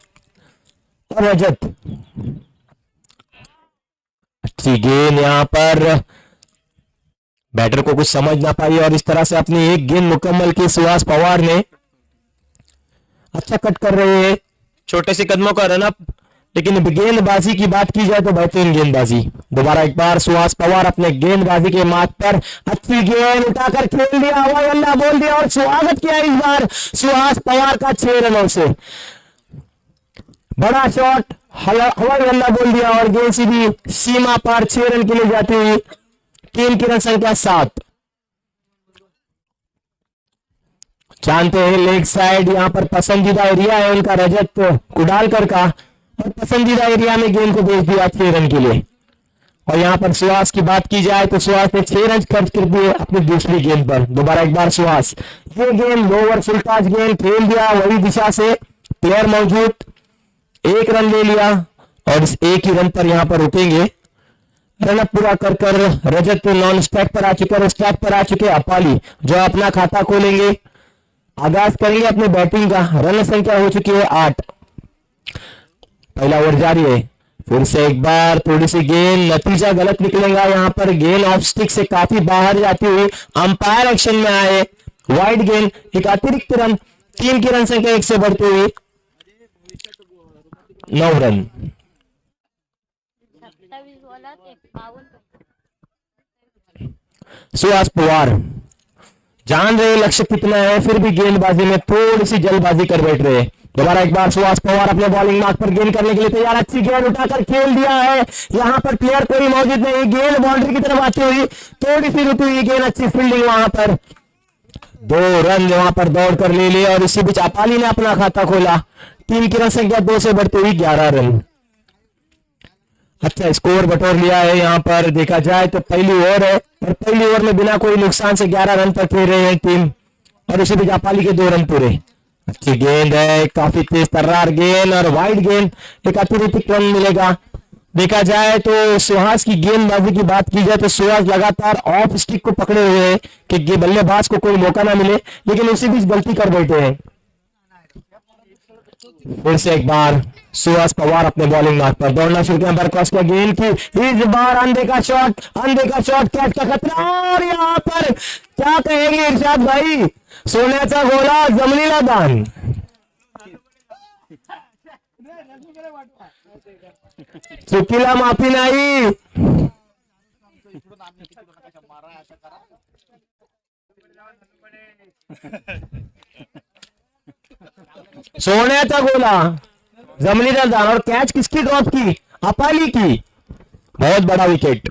और रजत अच्छी गेंद. यहाँ पर बैटर को कुछ समझ ना पाई और इस तरह से अपनी एक गेंद मुकम्मल की सुहास पवार ने. अच्छा कट कर रहे हैं छोटे से कदमों का रन अप, लेकिन गेंदबाजी की बात की जाए तो बेहतरीन गेंदबाजी। दोबारा एक बार सुहास पवार अपने गेंदबाजी के मार्ग पर अच्छी गेंद उठाकर खेल दिया, हवाई अल्लाह बोल दिया और स्वागत किया इस बार सुहास पवार का 6 रनों से। बड़ा शॉट, हवाई अल्लाह बोल दिया और गेंद सीधी सीमा पार 6 रन के लिए जाती हुई टीम की रन संख्या 7। जानते हैं लेग साइड यहाँ पर पसंदीदा एरिया है उनका रजत कुडालकर का, और पसंदीदा एरिया में गेंद को भेज दिया 6 रन के लिए। और यहाँ पर सुहास की बात की जाए तो सुहास ने 6 रन खर्च कर दिए अपनी दूसरी गेंद पर। दोबारा एक बार सुहास, ये गेंद लोअर फुल टॉस गेंद खेल दिया, वही दिशा से प्लेयर मौजूद, 1 रन ले लिया और इस एक ही रन पर यहाँ पर रुकेंगे। रन पूरा कर कर रजत नॉन स्ट्राइक पर आ चुके और स्ट्राइक पर आ चुके अपाली, जो अपना खाता खोलेंगे, आगाज करेंगे अपने बैटिंग का। रन संख्या हो चुकी है 8। पहला ओवर जारी है, फिर से एक बार थोड़ी सी गेंद, नतीजा गलत निकलेगा यहाँ पर। गेंद ऑफ स्टिक से काफी बाहर जाती हुई अंपायर एक्शन में आए, वाइड गेंद, एक अतिरिक्त रन, टीम की रन संख्या 1 से बढ़ती हुई 9 रन। 27 बॉलात 52 सुहास पवार जान रहे लक्ष्य कितना है, फिर भी गेंदबाजी में थोड़ी सी जल्दबाजी कर बैठ रहे। दोबारा एक बार सुहास पवार अपने बॉलिंग मार्ग पर गेंद करने के लिए तैयार, अच्छी गेंद उठाकर खेल दिया है, यहाँ पर प्लेयर कोई मौजूद नहीं, गेंद बाउंड्री की तरफ आती हुई थोड़ी सी रुकी हुई गेंद, अच्छी फील्डिंग वहां पर, 2 रन वहां पर दौड़ कर ले लिए और इसी बीच अपाली ने अपना खाता खोला। टीम की रन संख्या 2 से बढ़ती हुई 11 रन। अच्छा स्कोर बटोर लिया है यहाँ पर, देखा जाए तो पहली ओवर है और पहली ओवर में बिना कोई नुकसान से 11 रन पर खेल रहे हैं टीम, और इसी बीच अपाली के 2 रन पूरे। अच्छी गेंद है, काफी तेज तर्रार गेंद और वाइड गेंद, एक अतिरिक्त रन मिलेगा। देखा जाए तो सुहास की गेंदबाजी की बात की जाए तो सुहास लगातार ऑफ स्टिक को पकड़े हुए हैं कि बल्लेबाज को कोई मौका ना मिले, लेकिन उसी बीच गलती कर बैठे हैं। फिर से एक बार सुहास पवार अपने बॉलिंग मार्ग पर दौड़ना शुरू किया, बरक्रॉस का गेंद की, इस बार अंधे का शॉट, कैच का खतरा, और यहाँ पर क्या कहेंगे इरशाद भाई, सोन्याचा गोला जमिनीला दान। चुकीला माफी नाही। सोन्याचा गोला जमिनीला दान, और कैच किसकी ड्रॉप की, अपाली की, बहुत बड़ा विकेट।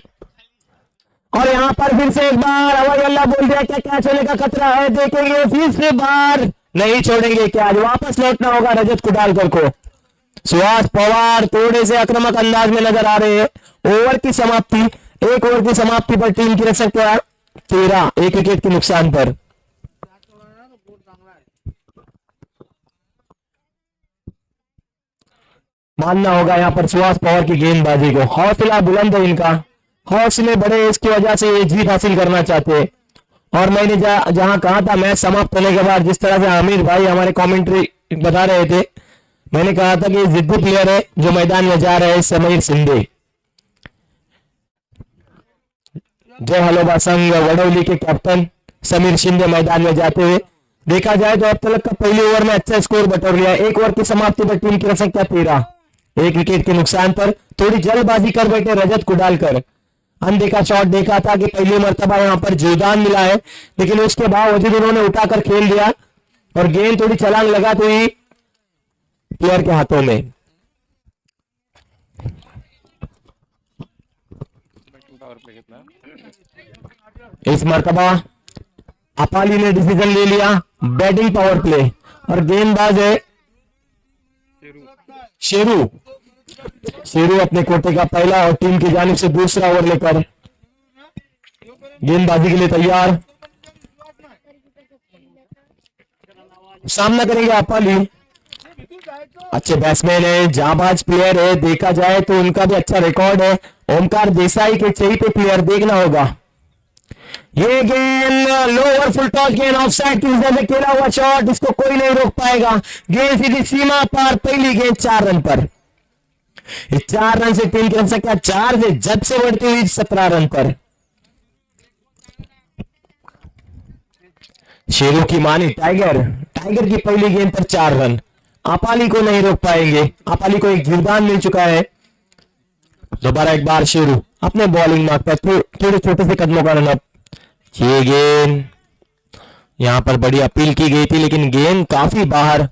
और यहाँ पर फिर से एक बार हवाई अल्लाह बोल दिया, क्या कैच होने का खतरा है, देखेंगे फिर से बार, नहीं छोड़ेंगे कैच, वापस लौटना होगा रजत कुडालकर को। सुहास पवार थोड़े से आक्रामक अंदाज में नजर आ रहे हैं। ओवर की समाप्ति, 1 ओवर की समाप्ति पर टीम की रख सकते हैं 13, 1 विकेट के नुकसान पर। मानना होगा यहाँ पर सुहास पवार की गेंदबाजी को, हौसला बुलंद है इनका, हौसले बड़े, इसकी वजह से ये जीत हासिल करना चाहते हैं। और मैंने जहां कहा था मैच समाप्त होने के बाद, जिस तरह से आमिर भाई हमारे कमेंट्री बता रहे थे, मैंने कहा था कि जिद्दी प्लेयर है जो मैदान में जा रहे हैं समीर शिंदे। जय हलोबा संघ वडोली के कैप्टन समीर शिंदे मैदान में जाते हुए। देखा जाए तो अब तक का पहले ओवर में अच्छा स्कोर बटोर लिया, 1 ओवर की समाप्ति पर टीम की संख्या 13, 1 विकेट के नुकसान पर। थोड़ी जल्दबाजी कर बैठे रजत कुडालकर, अनदेखा शॉट देखा था कि पहली मर्तबा यहाँ पर जोरदार मिला है, लेकिन उसके बावजूद उन्होंने उठाकर खेल दिया और गेंद थोड़ी छलांग लगाती हुई प्लेयर के हाथों में। इस मर्तबा अपाली ने डिसीजन ले लिया, बैटिंग पावर प्ले, और गेंदबाज है शेरू अपने कोटे का पहला और टीम की जानिब से दूसरा ओवर लेकर गेंदबाजी के लिए तैयार। सामना करेंगे अपाली, अच्छे बैट्समैन है, जाबाज प्लेयर है, देखा जाए तो उनका भी अच्छा रिकॉर्ड है। ओमकार देसाई के चहेते प्लेयर, देखना होगा। ये गेंद लोअर फुल टॉस गेंद, ऑफ साइड की वजह से खेला हुआ शॉट, इसको कोई नहीं रोक पाएगा। गेंद सीधी सीमा पार, पहली गेंद 4 रन पर। 4 रन से टीम की रन संख्या 4 से जब से बढ़ती हुई 17 रन पर। शेरों की मानी टाइगर की पहली गेंद पर 4 रन। अपाली को नहीं रोक पाएंगे। अपाली को एक जीवदान मिल चुका है। दोबारा एक बार शेरू अपने बॉलिंग मार्क पर थोड़े छोटे से कदमों का रनअप। ये गेंद यहां पर बड़ी अपील की गई थी लेकिन गेंद काफी बाहर,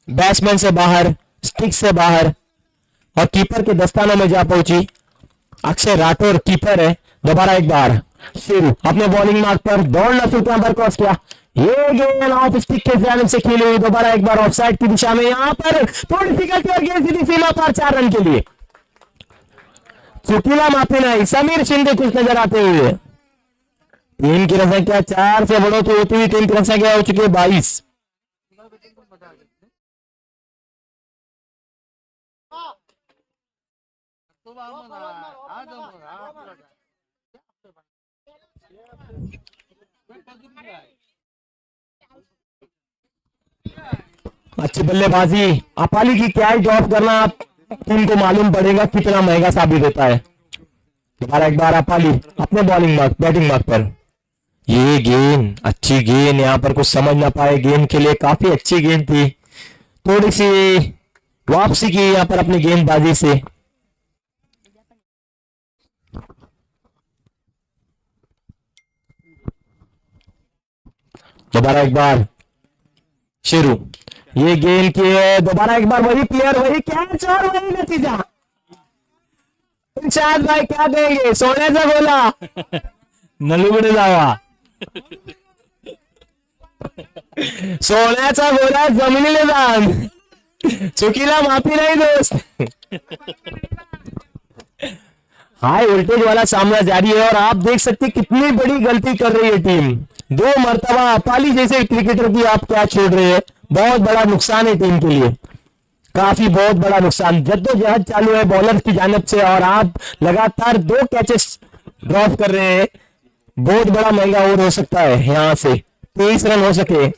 बैट्समैन से बाहर, स्टिक से बाहर और कीपर के दस्तानों में जा पहुंची। अक्षय राठौर कीपर है। दोबारा एक बार शेरू अपने बॉलिंग मार्क पर दौड़ना शुरू किया, क्रॉस किया। ये गेंद ऑफ स्टिक के जानिब से खेली हुई। दोबारा एक बार ऑफसाइड की दिशा में, यहां पर थोड़ी सी गलती और गेंद सीधी सीमा पर 4 रन के लिए। चुकीला माफी नहीं, समीर शिंदे कुछ नजर आते हुए। टीम की रन संख्या 4 से बढ़ोतरी होती हुई टीम की रन संख्या हो चुकी है 22। अच्छी बल्लेबाजी अपाली की, क्या ड्रॉप करना टीम को मालूम पड़ेगा कितना महंगा साबित होता है। दोबारा एक बार अपाली अपने बॉलिंग मार्क, बैटिंग मार्क पर। ये गेंद अच्छी गेंद, यहां पर कुछ समझ ना पाए गेंद के लिए, काफी अच्छी गेंद थी। थोड़ी सी वापसी की यहां पर अपनी गेंदबाजी से। दोबारा एक बार शेरू, ये गेंद की है। दोबारा एक बार वही प्लेयर, वही कैच और वही नतीजा। शायद भाई क्या कहेंगे, सोन्याचा गोला नलुगडे जावा, सोन्याचा गोला जमिनीला जाण, चुकीला माफी नहीं दोस्त। हाई वोल्टेज वाला सामना जारी है और आप देख सकते कितनी बड़ी गलती कर रही है टीम। 2 मर्तबा अपाली जैसे क्रिकेटर की आप क्या छोड़ रहे हैं। बहुत बड़ा नुकसान है टीम के लिए, काफी बहुत बड़ा नुकसान। जद्दोजहद चालू है बॉलर की जानिब से और आप लगातार 2 कैचेस ड्रॉप कर रहे हैं। बहुत बड़ा महंगा ओवर हो सकता है, यहां से 23 रन हो सके।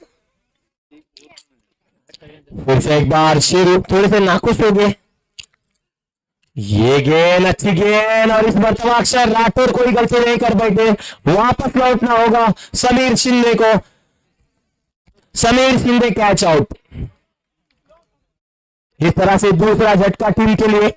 फिर से एक बार शेरू थोड़े से नाखुश हो गए। ये गेंद अच्छी गेंद और इस मर्तबा अक्षय राठौर कोई गलती नहीं कर बैठे। वापस लौटना होगा समीर शिंदे को। Sameer Shinde catch out. इस तरह से दूसरा झटका टीम के लिए।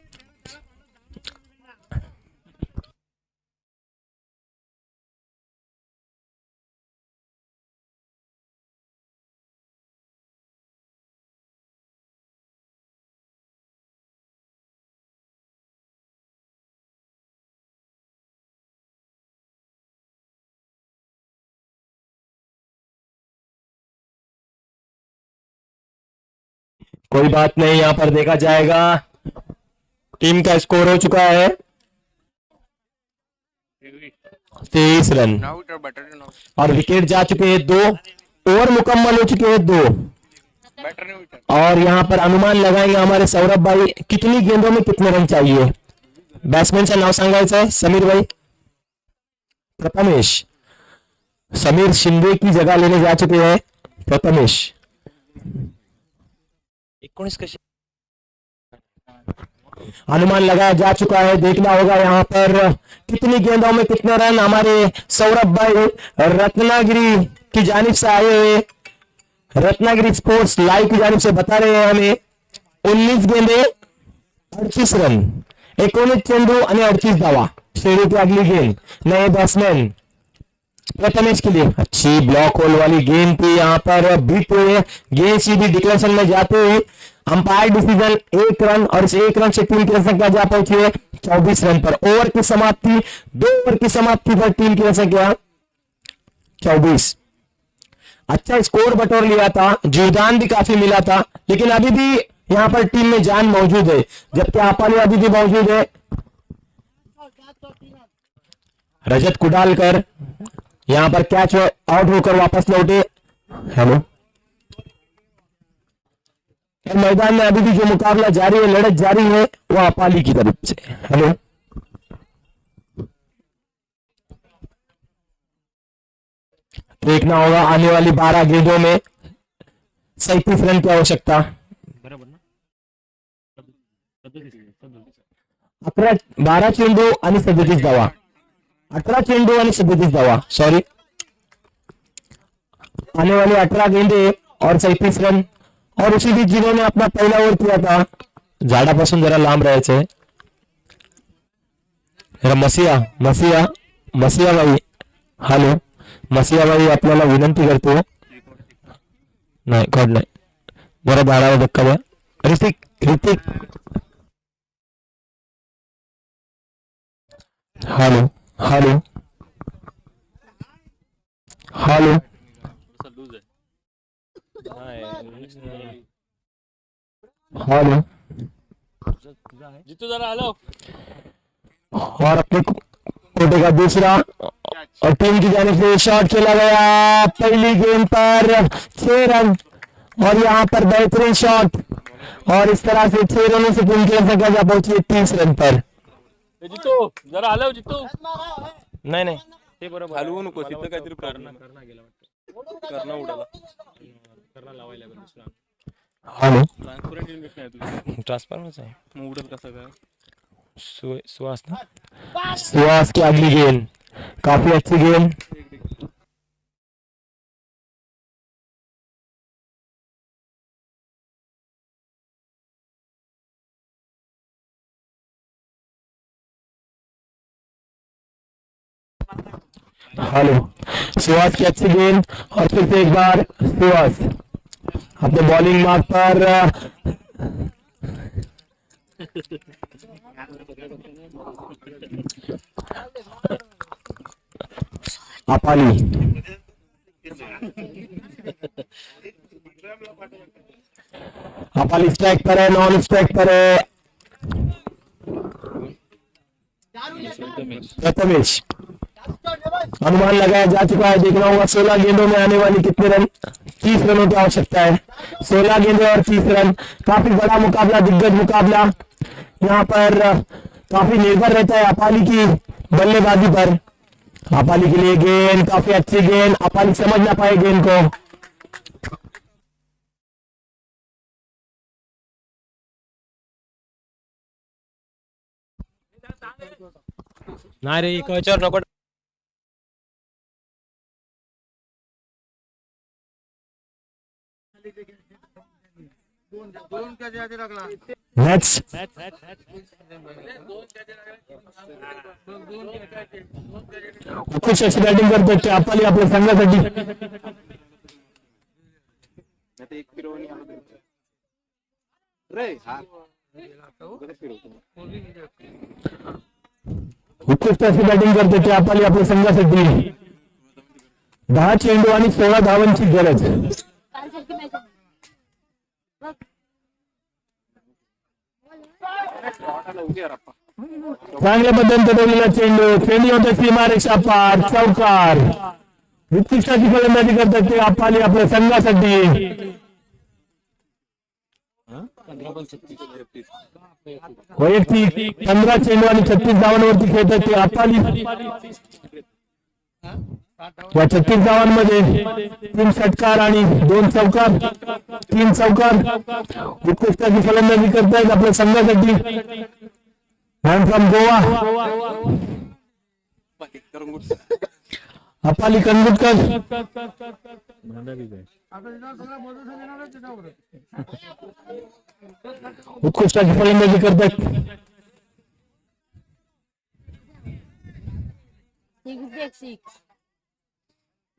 कोई बात नहीं, यहां पर देखा जाएगा। टीम का स्कोर हो चुका है 23 रन आउट और बैटर आउट, और विकेट जा चुके हैं 2। ओवर मुकम्मल हो चुके हैं 2। बैटर ने विकेट। और यहां पर अनुमान लगाएंगे हमारे सौरभ भाई कितनी गेंदों में कितने रन चाहिए। बॅट्समॅनचं नाव सांगायचं आहे समीर भाई। प्रथमेश, समीर शिंदे की जगह लेने जा चुके हैं प्रथमेश। 19 कशी अनुमान लगाया जा चुका है। देखना होगा यहाँ पर कितनी गेंदों में कितने रन। हमारे सौरभ भाई रत्नागिरी की जानिब से आए हुए, रत्नागिरी स्पोर्ट्स लाइव की जानिब से बता रहे हैं हमें 19 गेंदे 38 रन, 19 चेंडू आणि 38 धावा। शेरू की अगली गेंद नए बैट्समैन प्रथमेश के लिए अच्छी ब्लॉक होल वाली गेंद थी। यहाँ पर बीट हुए, गेंद सीधी डिक्लेरेशन में जाते हुए अंपायर डिसीजन 1 रन और इस 1 रन से टीम की रन संख्या जा पहुंची है 24 रन पर। ओवर की समाप्ति 2 ओवर की समाप्ति पर टीम की रन संख्या 24। अच्छा स्कोर बटोर लिया था, जीवदान भी काफी मिला था, लेकिन अभी भी यहाँ पर टीम में जान मौजूद है, जबकि अपाली अभी भी मौजूद है। रजत कुडालकर यहां पर कैच आउट होकर वापस लौटे। हेलो, मैदान में अभी भी जो मुकाबला जारी है, लड़त जारी है, वह अपाली की तरफ से। हेलो, देखना होगा आने वाली 12 गेंदों में 37 रन की आवश्यकता। 12 चेंडू आणि 37 धावा, 18 चेंडू आणि 37 धावा, सॉरी। आने वाली 18 गेंदे और 37 रन और उसी बीच जिन्होंने अपना पहला ओवर किया था, झाडापासून जरा लांब राहायचंय. जरा मसिया बाई, हॅलो मसिया बाई, आपल्याला विनंती करतो. नाही कॉड नाही, जरा झाडाला धक्का द्या. ऋतिक हॅलो लूज आहे. हॅलो. जितू जरा हॅलो. और अपने कोटे का दूसरा और टीम की जाने से शॉट खेला गया. पहली गेंद पर 6 रन और यहाँ पर बेहतरीन शॉट, और इस तरह से 6 रनों से टीम की संख्या पहुंची 30 रन पर. जितू जरा हॅलो. जितू नाही ते बरोबर. हलवू नको, तिथं काहीतरी प्रॉब्लेम करणं गेला करणं उडाला. करणं लावायला लागेल दुसरा. हॅलो. ट्रान्सपरंट इन्व्हेस्ट नाही तुझी, ट्रान्सफॉर्मरच आहे. मग उडत कसं काय? सुहास ना. सुहास की अगली गेंद काफी अच्छी गेंद. हेलो. सुहास की अच्छी गेंद और फिर से एक बार सुहास अपने बॉलिंग मार्क पर अपाली. अपाली स्ट्राइक पर है, नॉन स्ट्राइक पर है प्रथमेश. अनुमान लगाया जा चुका है, देखना होगा 16 गेंदों में आने वाली कितने रन. 30 रनों की आवश्यकता है. 16 गेंदें और 30 रन, काफी बड़ा मुकाबला, दिग्गज मुकाबला. यहाँ पर काफी निर्भर रहता है अपाली की बल्लेबाजी पर. अपाली के लिए गेंद, काफी अच्छी गेंद. अपाली समझ ना पाए गेंद को. नाही रे, एका याच्यावर नको. नेक्स्ट खुश अशी बॅटिंग करतो अपाली आपल्या संघासाठी. नाही एक फिरवणी रे हा उत्कृष्ट अशी बॅटिंग करतो ते अपाली आपल्या संघासाठी. 10 चेंडू आणि 16 धावांची गरज. कालसारखी मॅच आहे. बघ. चांगल्या पद्धतीने ठेवलेला चेंडू होता सीमारेषा पार, चौकार. उत्कृष्ट अशी फलंदाजी करतात ते अपाली आपल्या संघासाठी. वैयक्तिक 15 चेंडू आणि 36 धावांवरती खेळतात ते अपाली. या 36 धावांमध्ये 3 षटकार आणि 2 चौकार, 3 चौकार. उत्कृष्ट अशी फलंदाजी करतायत आपल्या संघासाठी. फ्रॉम गोवा अपाली कंगुटकर. उत्कृष्ट अशी फलंदाजी करतात. 6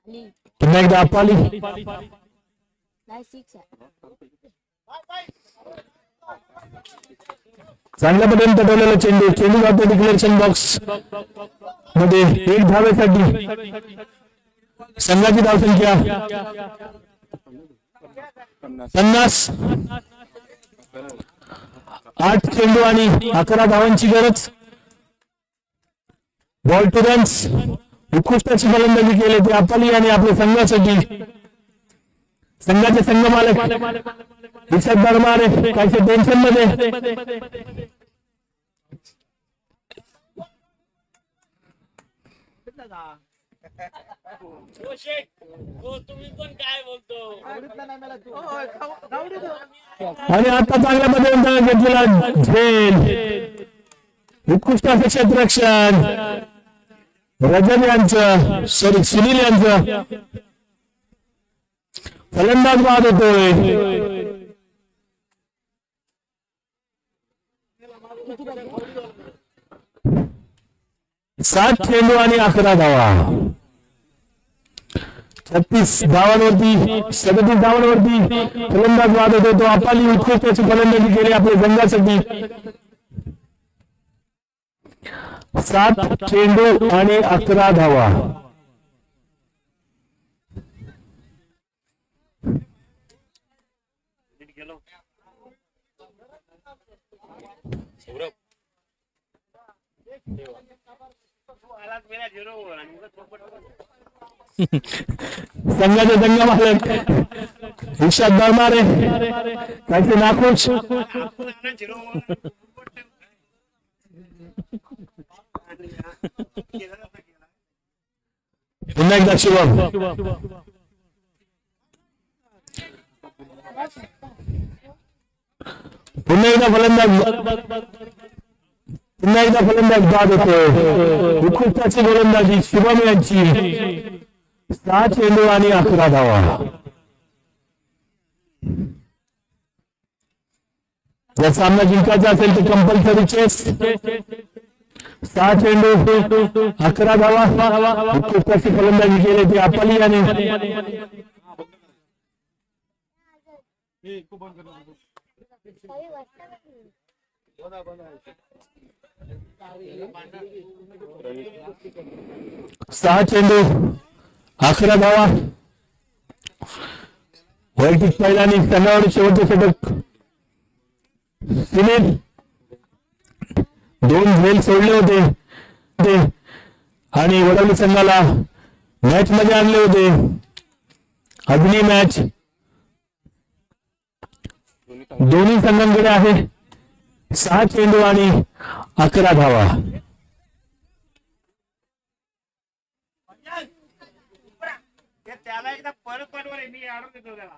आणि पुन्हा एकदा अपाली. नाही 6 आहे. चांगल्या पद्धतीने पटवलेला चेंडू जातो डिक्लेरेशन बॉक्स मध्ये. 1 धावेसाठी संघाची धावसंख्या 50. 8 चेंडू आणि 11 धावांची गरज. Ball two runs. उत्कृष्ट अशी फलंदाजी केली ते अपाली आणि आपल्या संघासाठी. संघाचे संघ मालक रिषभ दरमारे काहीसे टेन्शन मध्ये. आणि आता चांगल्या पद्धतीने घेतलेला झेल. उत्कृष्ट असं क्षेत्ररक्षण रजत यांचं, सुनील यांचं. फलंदाज बाद होतोय. किती पाहिजे 7 चेंडू आणि 11 धावा. 36 धावांवरती 37 धावांवरती फलंदाज वादत होतो. अपाली उत्कृष्ट अशी फलंदाजी केली आपल्या संघासाठी. 7 चेंडू आणि 11 धावा. संघाचे दंग मालक विषाद दळमारे काहीतरी नाखुश. पुन्हा एकदा शिवम. पुन्हा एकदा फलंदाज बाद होतो. उत्कृष्टाची गोलंदाजी शिवम यांची. 6 चेंडू आणि 11 धावा. जर सामना जिंकायचा असेल तर कंपल्सरी चेस. 6 चेंडू 11 धावा. उत्कृष्टाची फलंदाजी केली ती अपाली याने. सहा चेंडू 11 धावा. वैयक्तिक पहिल्याने संघावर शेवटचे षटक. सुनील 2 झेल सोडले होते आणि वडवली संघाला मॅच मध्ये आणले होते. अजूनही मॅच दोन्ही संघांकडे आहे. 6 चेंडू आणि 11 धावा. त्याला एकदा परत पाठवा रे, मी आणून देतो त्याला.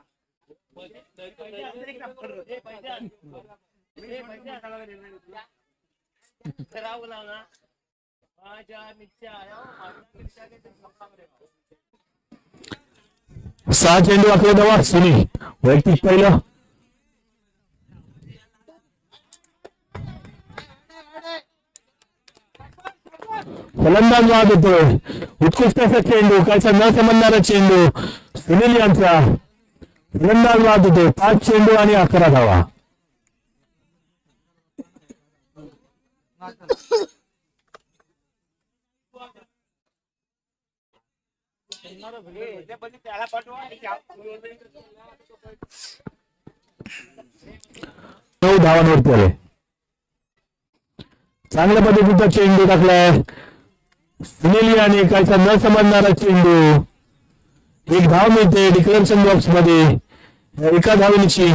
सहा चेंडू 11 धावा. सुनील वैयक्तिक पहिलं. फलंदाज बाद होतोय. उत्कृष्ट असा चेंडू, कायचा न समजणारा चेंडू सुनील यांचा. फलंदाज बाद होतोय. 5 चेंडू आणि 11 धावा. त्याला पाठवा. 9 धावांवरती आले. चांगल्या पद्धतीचा चेंडू टाकलाय सुनील याने. कायचा न समजणारा चेंडू. 1 धाव मिळते डिक्लेरेशन बॉक्स मध्ये. एका धावेची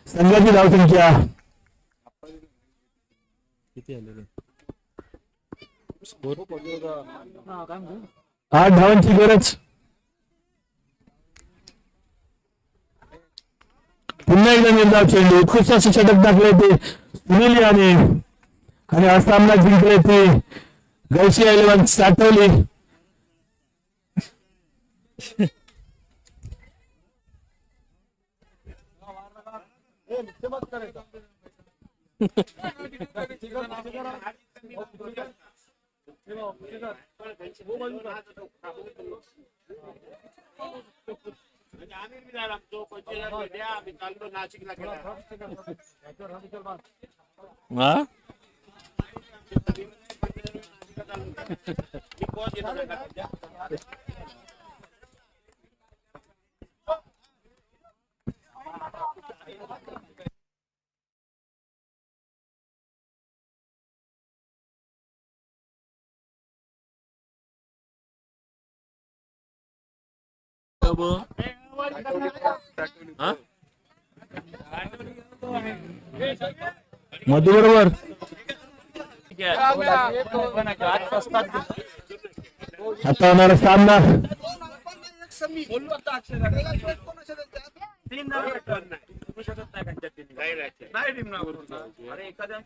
संघाची धावसंख्या 8 धावांची गरज. पुन्हा एकदा निर्धाव चेंडू. उत्कृष्ट असे षटक टाकले ते सुनील याने आणि हा सामना जिंकले ते गौसिया 11 साठवली. नाशिकला मधु बरोबर. आता होणारा सामना एखाद्या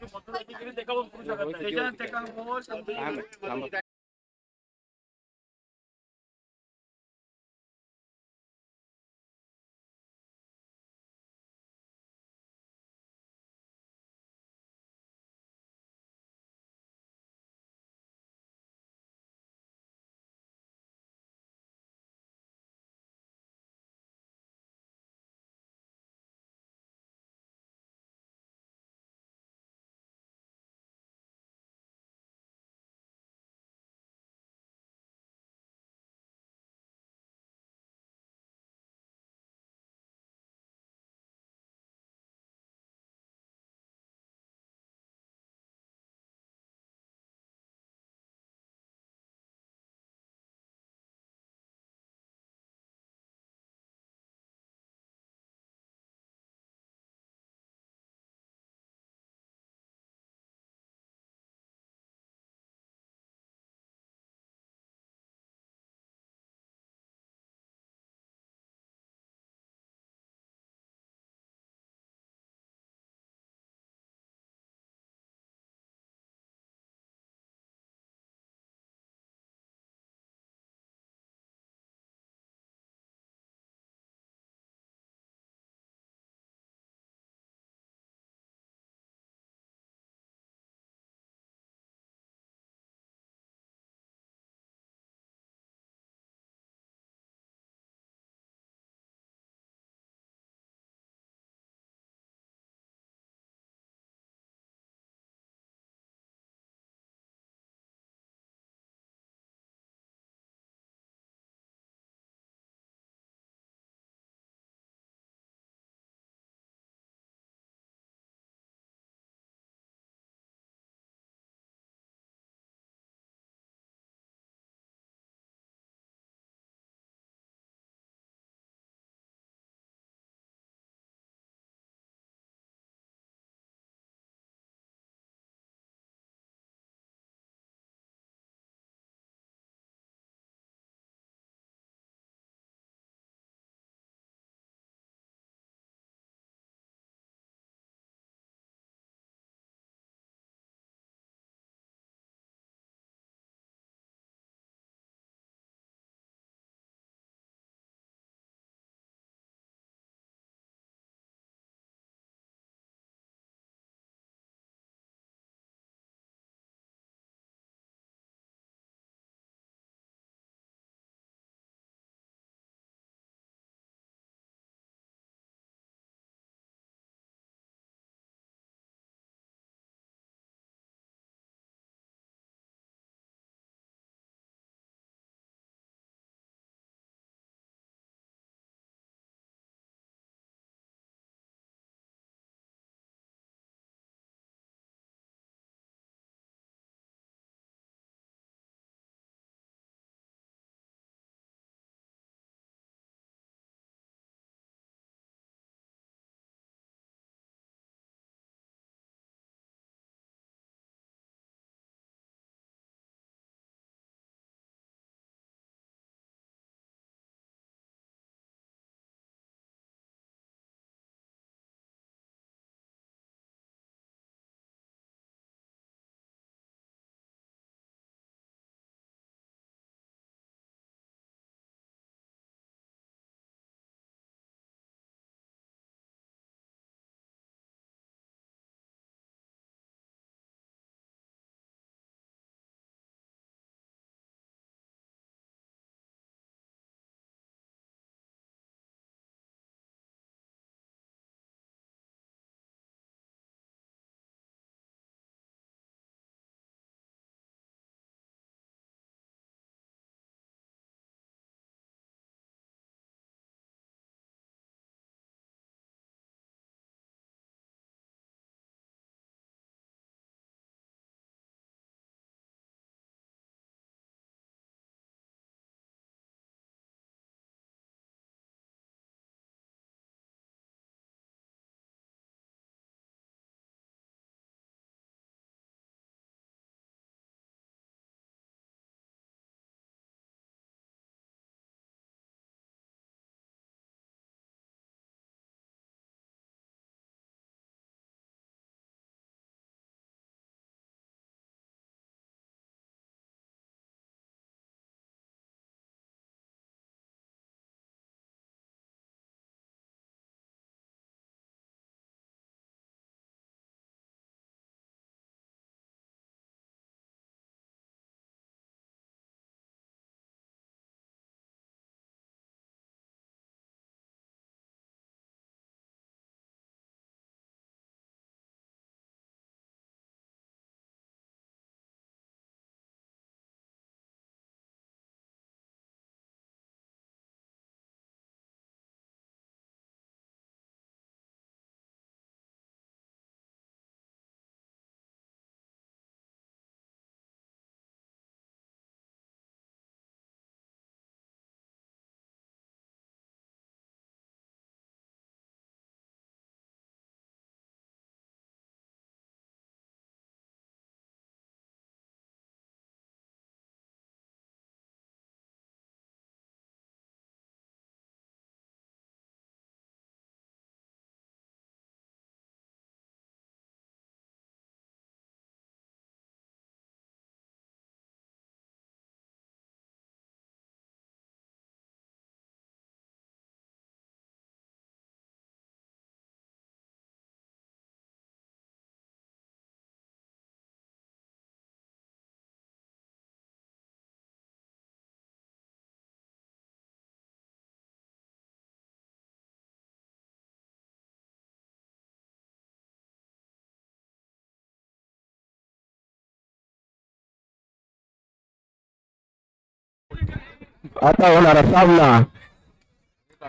आता होणारा सामना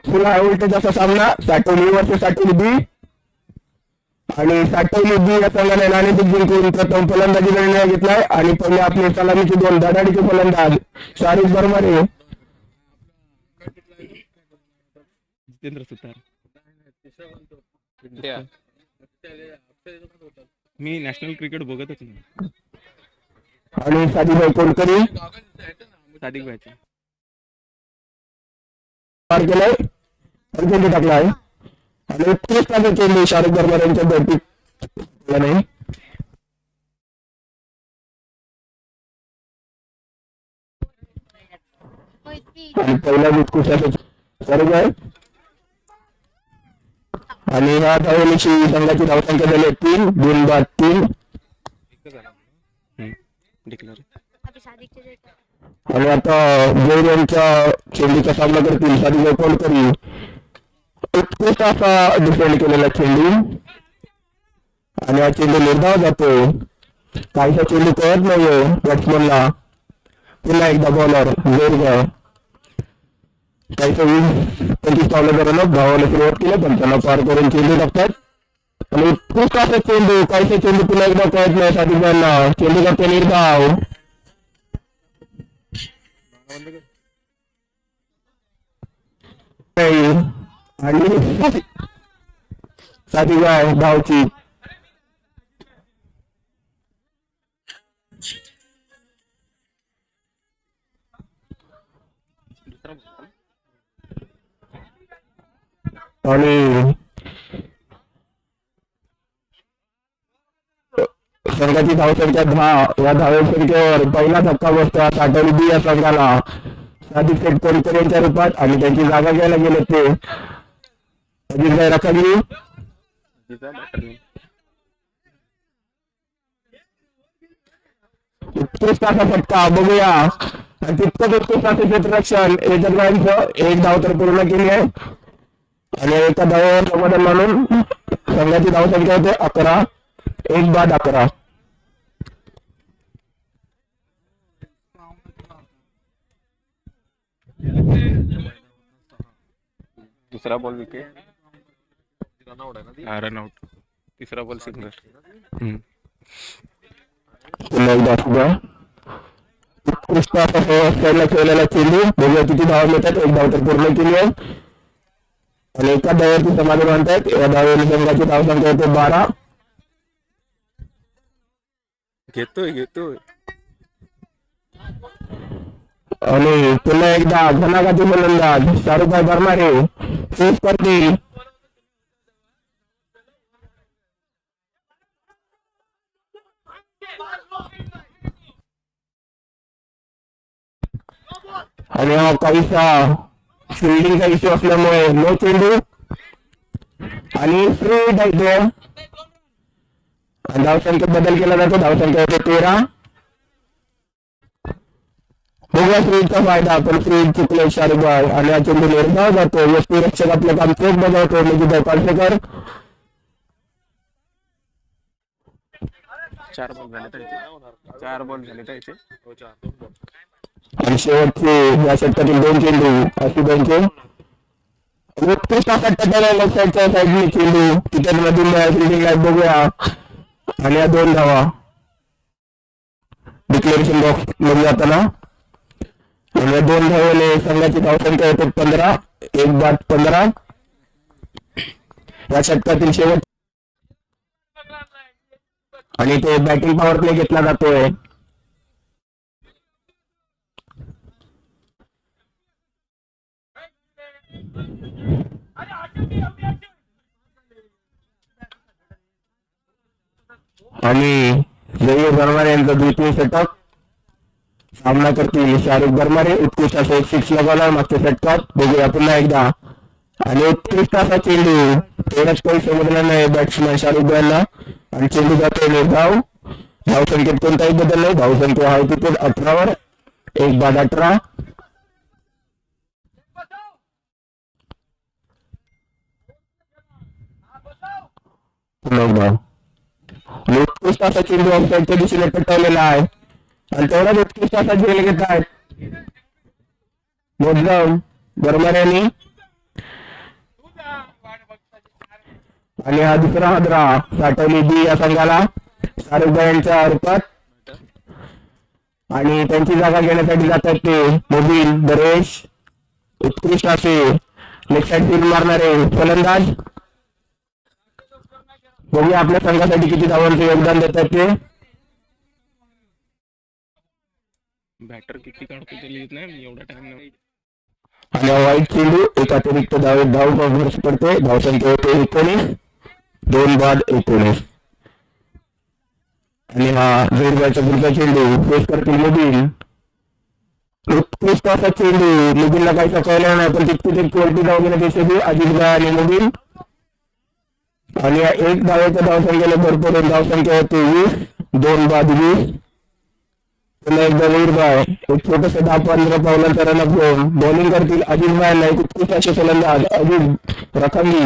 पुन्हा उलट जसा सामना साठवली वर्ष साठवली बी आणि साठवली बी या संघाने नाणेफेक जिंकून प्रथम फलंदाजी निर्णय घेतलाय आणि पहिले आपले सलामीचे दोन धडाडीचे फलंदाज शाहरुख बरमारे जितेंद्र सुतार. मी नॅशनल क्रिकेट बघतच नाही. आणि साधीभाई कोणकरी सादिक भाईचे पार केलाय चेंडू टाकलाय आणि उत्कृष्ट चेंडू शाहरुख बर्मार यांच्या बॅटिंग नाही. आणि पहिला उत्कृष्ट शाहरुख आहे आणि ह्या धावणीची संघाची धावसंख्या झाली आहे 3 2 बाद 3 डिक्लेअर. आणि आता जैन यांच्या चेंडूचा सामना करतील साधीभाई कोणकरी. उत्कृष्ट असा डिफेंड केलेला चेंडू आणि हा चेंडू निर्धाव जातोय. काहीसा चेंडू कळत नाहीये बॅट्समनला. पुन्हा एकदा बॉलर जोरदार काहीसा 20-25 पावलं करून धावायला सुरुवात केली पण त्यांना पार करून चेंडू टाकतात आणि उत्कृष्ट असा चेंडू काहीसा चेंडू पुन्हा एकदा कळत नाही साधीभाईंना. चेंडू करते निर्धाव आणि साधीभाई धावची आणि संघाची धावसंख्या 10 या धावसंख्येवर पहिला धक्का बसतो साठवली बी या संघाला सादिक शेठ कोणकर यांच्या रूपात आणि त्यांची जागा घ्यायला गेले ते अजितभाई रखागिरी. उत्कृष्ट असा फटका बघूया आणि तितकंच उत्कृष्ट असं क्षेत्ररक्षण यजमानांचं एक धाव तर पूर्ण केली आहे आणि एका धावावर समाधान मानून संघाची धावसंख्या होते 11 1 बाद 11. दुसरा बॉल विकेट रनआउट. तिसरा बॉल सिंगल. पुन्हा एकदा सुद्धा उत्कृष्ट असा खेळला खेळलेला चेंडू बघूया किती धावा मिळतात. एक धाव तर पूर्ण केली आहे आणि एका धावावरती समाधान मानतात. या धावेने संघाची धावसंख्या होते 12. घेतोय आणि पुन्हा एकदा घनाघाती फलंदाज शाहरुखभाई बरमारे फेस करतील. आणि हा काहीसा फिल्डिंगचा इश्यू असल्यामुळे नो चेंडू आणि फ्री धावतो. धावसंख्येत बदल केला जातो. धावसंख्या होते 13. बघूया फ्रीजचा फायदा पण फ्रीज चुकले शाहरुखभाई आणि हा चेंडू निर्धाव जातो. यष्टीरक्षक आपलं काम चोख बजावतो म्हणजे कालसेकर. 4 बॉल झाले त्याचे. आणि शेवटचे या षटकातील 2 चेंडू आशिबाईंचे उत्कृष्ट असा टप्प्याला लेफ्ट साईडच्या साईडने चेंडू तिथे मधून फिल्डिंग लाईट बघूया आणि या 2 धावा डिक्लेरेशन बॉक्स मध्ये जाताना आणि या 2 धावेने संघाची धावसंख्या होते 15 1 बाद 15. या षटकातील शेवट आणि तो बॅटिंग पॉवर प्ले घेतला जातोय. आणि जय्यर बरमारे यांचा द्वितीय षटक सामना करतील शाहरुख बरमारे. उत्कृष्ट असा एक 6 लगावला मागच्या षटकात बघूया पुन्हा एकदा आणि उत्कृष्ट असा चेंडू तेवढाच काही समजला नाही बॅट्समॅन शाहरुख यांना आणि चेंडू जातोय निर्धाव. धावसंख्येत कोणताही बदल नाही. धावसंख्या आहे तिथे 18वर 1 बाद 18. पुन्हा एकदा उत्कृष्ट असा चेंडू ऑफसाईडच्या दिशेने पटवलेला आहे आणि तेवढाच उत्कृष्ट असा झेल घेत आहेत मोजगाव बरोबर यांनी आणि हा दुसरा हादरा साठवली बी या संघाला शाहरुख यांच्या रूपात आणि त्यांची जागा घेण्यासाठी जातात ते मोबिल दरेश उत्कृष्ट असे लेग साइड फिल्ड मारणारे फलंदाज. बघूया आपल्या संघासाठी किती धावांचे योगदान देतात ते. बॅटर किती काढतो ते लिहित नाही मी एवढा टाइम नाही. आणि वाईट चेंडू एक अतिरिक्त धाव भरस पडते. धावसंख्या होते 19 2 बाद 19 आणि हा जोरदारचा पुढचा चेंडू फेस करतील मोबिल. उत्कृष्ट असा चेंडू मोबिलला काही कळलं नाही पण तितकी वरती धाव घेण्यात यशस्वी अजित आणि मोबिल आणि या एक धावेच्या धावसंख्येला भरपूर धावसंख्या होती 20 2 बाद 20. पुन्हा एकदा वीरबाय एक छोटस 10-15 पावलांचा रनअप घेऊन बॉलिंग करतील अजित भाईला. एक उत्कृष्ट असे फलंदाज अजित रखंगी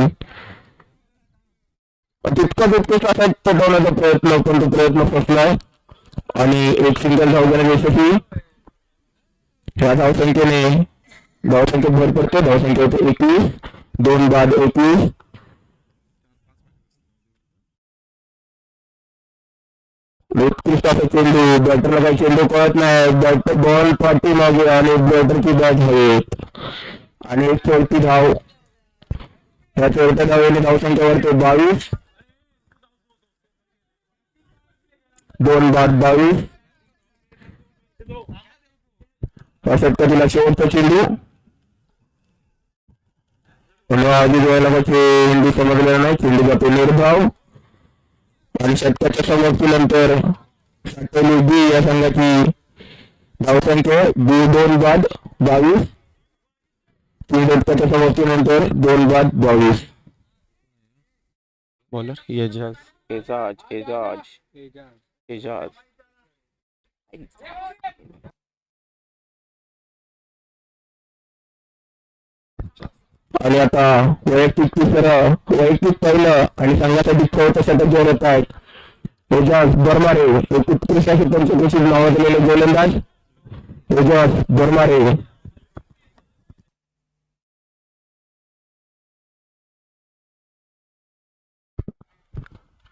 तितकाच उत्कृष्ट असा पटवण्याचा प्रयत्न पण तो प्रयत्न फसलाय आणि एक सिंगल धाव घेण्यात यशस्वी. ह्या धावसंख्येने धावसंख्येत भर पडते. धावसंख्या होते 21 2 बाद 21. उत्कृष्ट असा चेंडू बॅटरला काही चेंडू कळत नाही. बॅटर बॉल पाठी मागे आणि बॅटरची बॅट हवेत आणि एक चोरती धाव. या चोरत्या धावेने धावसंख्या वरते 22 2 बाद 22. या षटकातील शेवटचा चेंडू आधी जोडायला काही चेंडू समजलेला नाही. चेंडू जातो निर्धाव आणि षटकाच्या समाप्तीनंतर साठवली बी या संघाची धावसंख्या 2 बाद 22. तीन षटकाच्या समाप्तीनंतर 2 बाद 22. बॉलर एजाज आणि आता वैयक्तिक पहिलं आणि संघासाठी चौथं षटक जोड होत आहेत. एजाज बरमारे एक उत्कृष्ट असे पंचक्रोशीत नावाजलेले गोलंदाज एजाज बरमारे.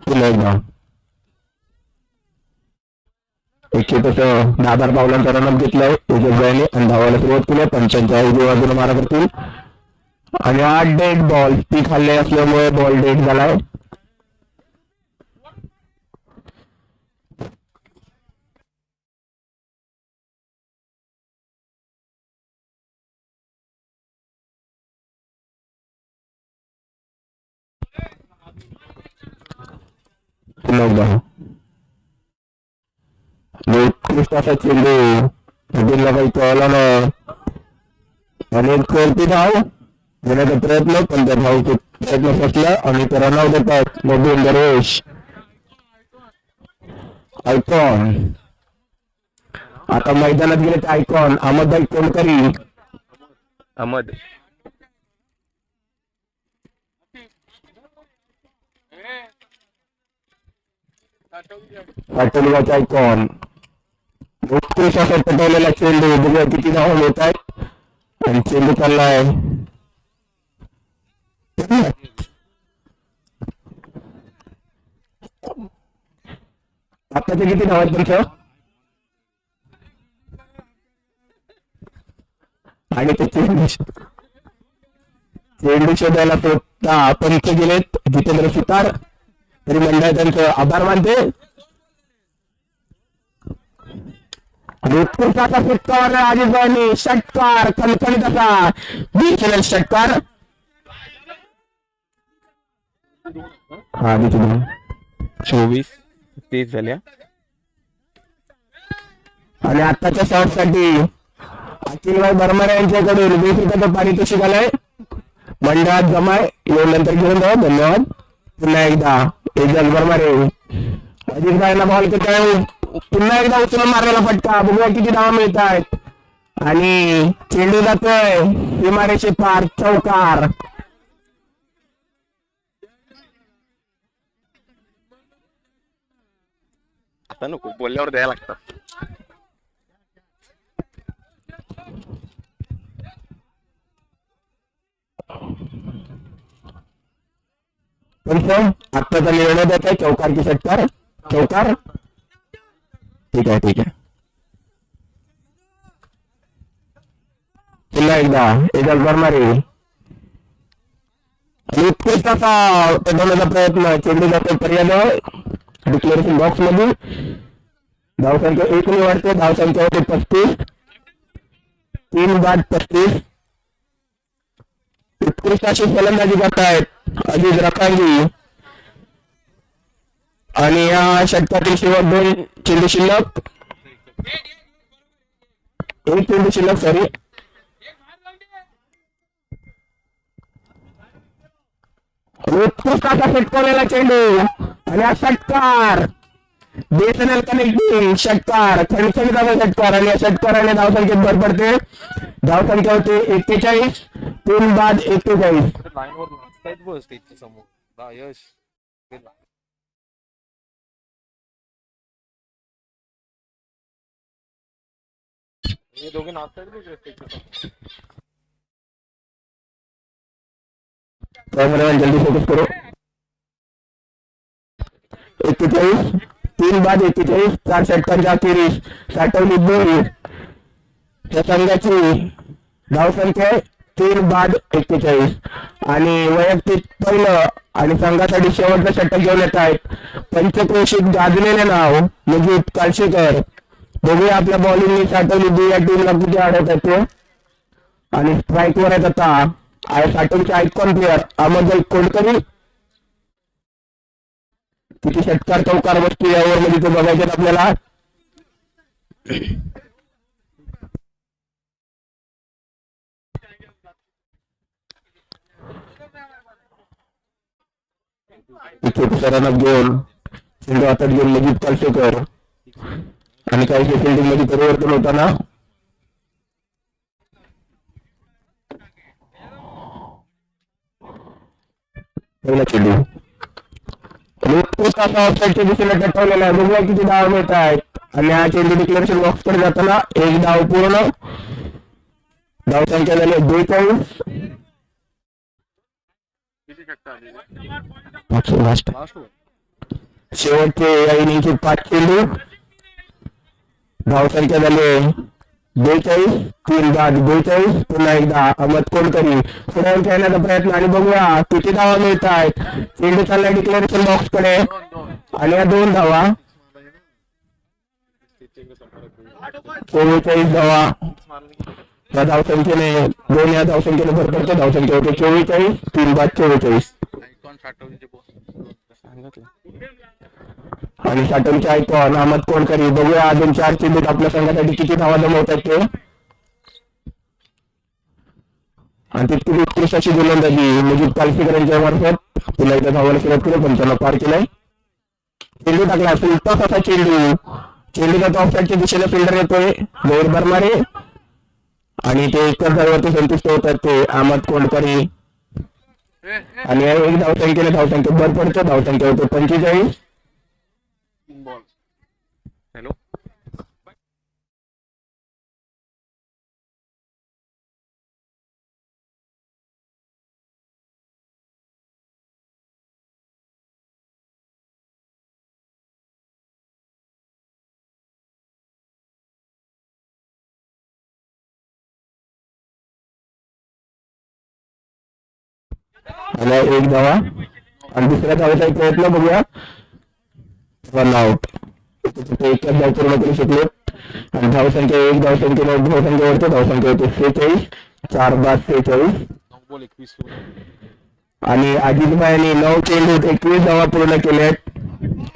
पुन्हा एकदा एक छोटस 10 पावलांचा रनअप घेतलाय एजाज भाईने आणि धावायला सुरुवात केली. 55 बाजूला मारा करतील आणि 8 डेड बॉल ती खाल्ले असल्यामुळे बॉल डेड झालाय. उत्कृष्ट असा चेंडू मोबिलला काही कळला नाही आणि एक चोरती धाव घेण्याचा प्रयत्न पण त्या धावचे प्रयत्न फसला आणि त्याला नाव देतात मोबिल दरवेश आयकॉन. आता मैदानात गेले आयकॉन अहमदभाई कोणकरी. अहमद पाटोलीगावचा आयकॉन उत्कृष्ट असा पटवलेला चेंडू बघूया किती धावा मिळत आहेत आणि चेंडू चाललाय आताचे किती धावा आहेत तुमचं आणि ते चेंडू शोधायला तो पंच गेलेत जितेंद्र सुतार. तरी मंडळ त्यांचं आभार मानते. उत्कृष्ट असा षटकार अजितभाईंनी षटकार कणकणीत असा बीचनल षटकार. हा 24-30 झाल्या आणि आताच्या शॉट साठी अखिलभाई बर्मारे यांच्याकडून 20 रुपयाचं पारितोषिक आलंय. मंडळात जमाय येऊन नंतर घेऊन जाऊ. धन्यवाद. पुन्हा एकदा एजाज बर्मारे अजितभाईंना बॉल पुन्हा एकदा उचलून मारलेला फटका. बघूया किती धावा मिळत आहेत आणि चेंडू जातोय सीमारेषे पार चौकार. आता नको बोलल्यावर द्यायला लागतात. पंच आत्ताचा निर्णय देत आहे चौकार की षटकार. चौकार. ठीक आहे ठीक आहे. पुन्हा एकदा एजल बरमारे आणि उत्कृष्ट असा पडवण्याचा प्रयत्न. चेंडू जातो पर्याय डिक्लेरेशन बॉक्स मध्ये. धावसंख्या 1 वाढते. धावसंख्या होते 35. 3 बाद 35. उत्कृष्ट अशी फलंदाजी करतायत अजित रकांगी. आणि या षटकातील शेवट 2 चेंडू शिल्लक. 1 चेंडू शिल्लक सॉरी. उत्कृष्ट असा षटकावलेला चेंडू आणि हा षटकार बीएसएनएल कनेक्टिंग षटकार. खणखणीत असा षटकार आणि या षटकाराने धावसंख्येत भर पडते. धावसंख्या होते 41. 3 बाद 41. लाईनवर नाचतायत बस स्टेजच्या समोर. यश हे दोघे नाचतायत बस स्टेजच्या समोर. कॅमेरामॅन जल्दी फोकस करो. 41. 3 बाद 41. 4 षटकांच्या अखेरीस साठवली 2. या संघाची धावसंख्या 3 बाद 41. आणि वैयक्तिक पहिलं आणि संघासाठी शेवटचं षटक घेऊन येत आहेत पंचक्रोशीत गाजलेले नाव मुजीब कालशेकर. बघूया आपल्या बॉलिंगनी साठवली 2 या टीमला किती आढळत आहे. आणि स्ट्राईकवर आहेत आता साठवणीचे आयकॉन प्लेअर अहमद कोंडकरी. किती षटकार चौकार वस्तू यावर मध्ये ते बघायचे आपल्याला. इथे सरांना घेऊन चेंडू हातात घेऊन मुजीब कालशेकर आणि काही फिल्डिंग मध्ये परिवर्तन होताना पहिला चेंडू उत्कृष्ट असा ऑफसाईडच्या दिशेला टटवलेला आहे. बघूया किती धाव मिळत आहेत. आणि हा चेंडू डिक्लेरेशन बॉक्स कडे जाताना 1 धाव पूर्ण. धावसंख्या झाली 42. किती षटकार आले? शेवटचे या इनिंगचे 5 चेंडू. धावसंख्या झाली 42. 3 बाद 42. पुन्हा एकदा अहमद कोंडकरी पुढे खेळण्याचा प्रयत्न आणि बघूया किती धावा मिळत आहेत. चेंडू चालला डिक्लेरेशन बॉक्स कडे आणि या 2 धावा. 44 धावा. या धावसंख्येने 2 या धावसंख्येने भर पडतो. धावसंख्या होते 44. 3 बाद 44. आयकॉन साठवणीचे बोस आणि साठवणीचे आयकॉन अहमद कोंडकरी. बघूया अजून 4 चेंडूत आपल्या संघासाठी किती धावा जमवतात ते. आणि तितकी उत्कृष्ट अशी गोलंदाजी मुजीब कालशेकर यांच्या मार्फत. पुन्हा एकदा धावायला सुरुवात केली. 55 पार केलाय. चेंडू टाकला सुलताच असा चेंडू. चेंडू जातो ऑफसाईडच्या दिशेला. फिल्डर येतोय गौर बरमारे आणि ते एकच धावावरती संतुष्ट होतात ते अहमद कोंडकरी. आणि 1 धावसंख्येने धावसंख्येत भर पडते. धावसंख्या होते 45. हॅलो आणि 1 धावा आणि दुसऱ्या धावाचा एक प्रयत्न बघूया. Run out. एकच धाव पूर्ण करू शकलो. आणि धावसंख्या 1 धावसंख्येने धावसंख्या वाढते. धावसंख्या होते 46. 4 बाद 46. 21. आणि अजित भाईंनी 9 चेंडूत 21 धावा पूर्ण केल्यात.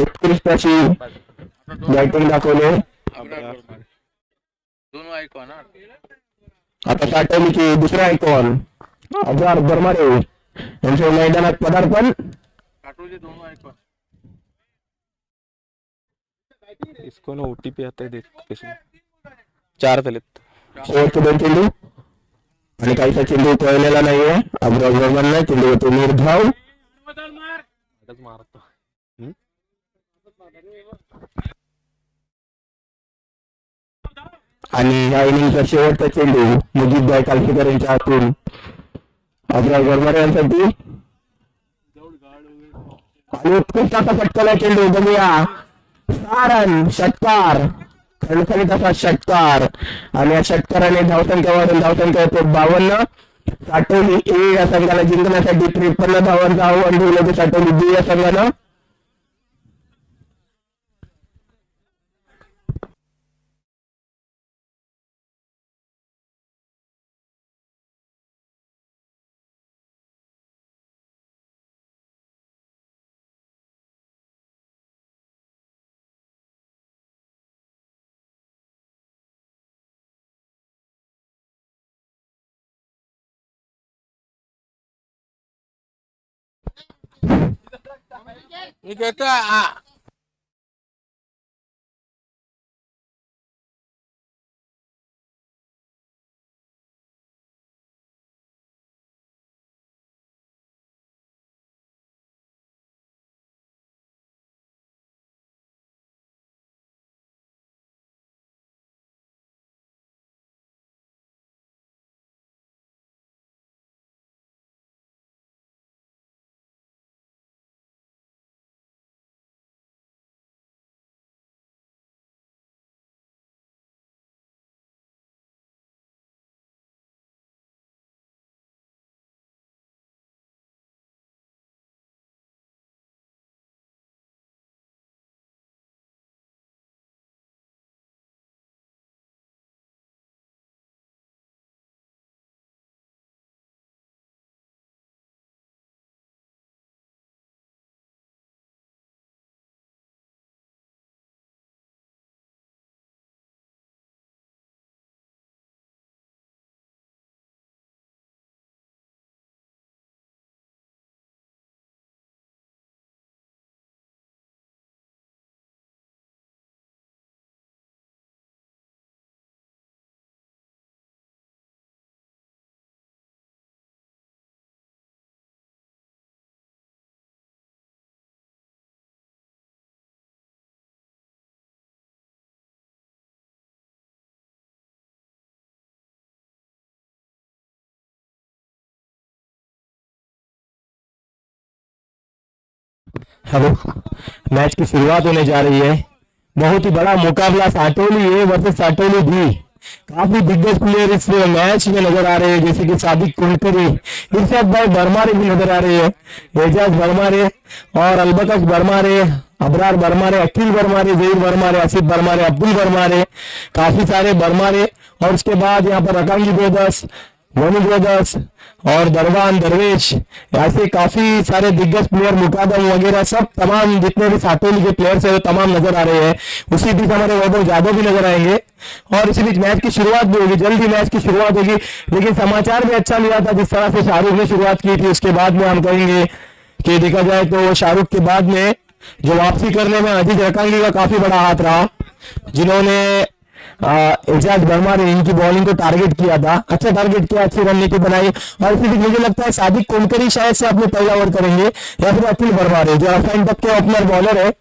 उत्कृष्ट अशी बॅटिंग दाखवले. दोन आयकॉन. आता साठवणीची दुसरा आयकॉन अजर बरमारे यांचे मैदानात पदार्पण. काटोचे दोन आयकॉन. इसको ना ओटीपी आता है देख. 4 झालेत. शेवटचे 2 चेंडू आणि काहीसा चेंडू पळलेला नाहीये. अब्राज बर्मन चेंडू होतो निर्धाव. मारतो. आणि या इनिंगचा शेवटचा चेंडू मुजीब भाई कालशेकर यांच्या हातून अब्राज बर्मन यांसाठी. आणि उत्कृष्ट असा फटकला चेंडू बघूया 6 रन षटकार खणखणीत असा षटकार आणि या षटकाराने धावसंख्या वाढून धावसंख्या होते 52. साठवली ए या संघाला जिंकण्यासाठी 53 धावांचं आव्हान ठेवलं होतं साठवली बी या संघानं. मी कहतो आ हेलो, मैच की शुरुआत होने जा रही है। बहुत ही बड़ा मुकाबला साटोली ए वर्सेस साटोली बी। काफी दिग्गज प्लेयर इस मैच में नजर आ रहे हैं, जैसे कि सादिक कुलकर्णी, इरशाद भाई बरमारे भी नजर आ रहे हैं, एजाज बरमारे और अलबकश बरमारे, अबरार बरमारे, अखिल बरमारे, जहीर बरमारे, आसिफ बरमारे, अब्दुल बरमारे, काफी सारे बरमारे। और उसके बाद यहाँ पर रकांगी ब्रदर्स, मोनी ब्रदर्स और दरवान दरवेश, ऐसे काफी सारे दिग्गज प्लेयर, मुकादम वगैरह सब तमाम जितने भी सातोली के प्लेयर्स है वो तमाम नजर आ रहे हैं। उसी बीच हमारे वैभव यादव भी नजर आएंगे और इसी बीच मैच की शुरुआत भी होगी, जल्दी मैच की शुरुआत होगी। लेकिन समाचार भी अच्छा लिया था जिस तरह से शाहरुख ने शुरुआत की थी, उसके बाद में हम कहेंगे कि देखा जाए तो शाहरुख के बाद में जो वापसी करने में अजीज रकांगी का काफी बड़ा हाथ रहा, जिन्होंने एजाज बरमारे इनकी बॉलिंग को टारगेट किया था, अच्छा टारगेट किया, अच्छी रणनीति बनाई। और इसी बीच मुझे लगता है सादिक कुलकर्णी शायद से अपने पहला ओवर करेंगे या फिर अखिल बरमारे जो अफाइन टप के ओपनर बॉलर है।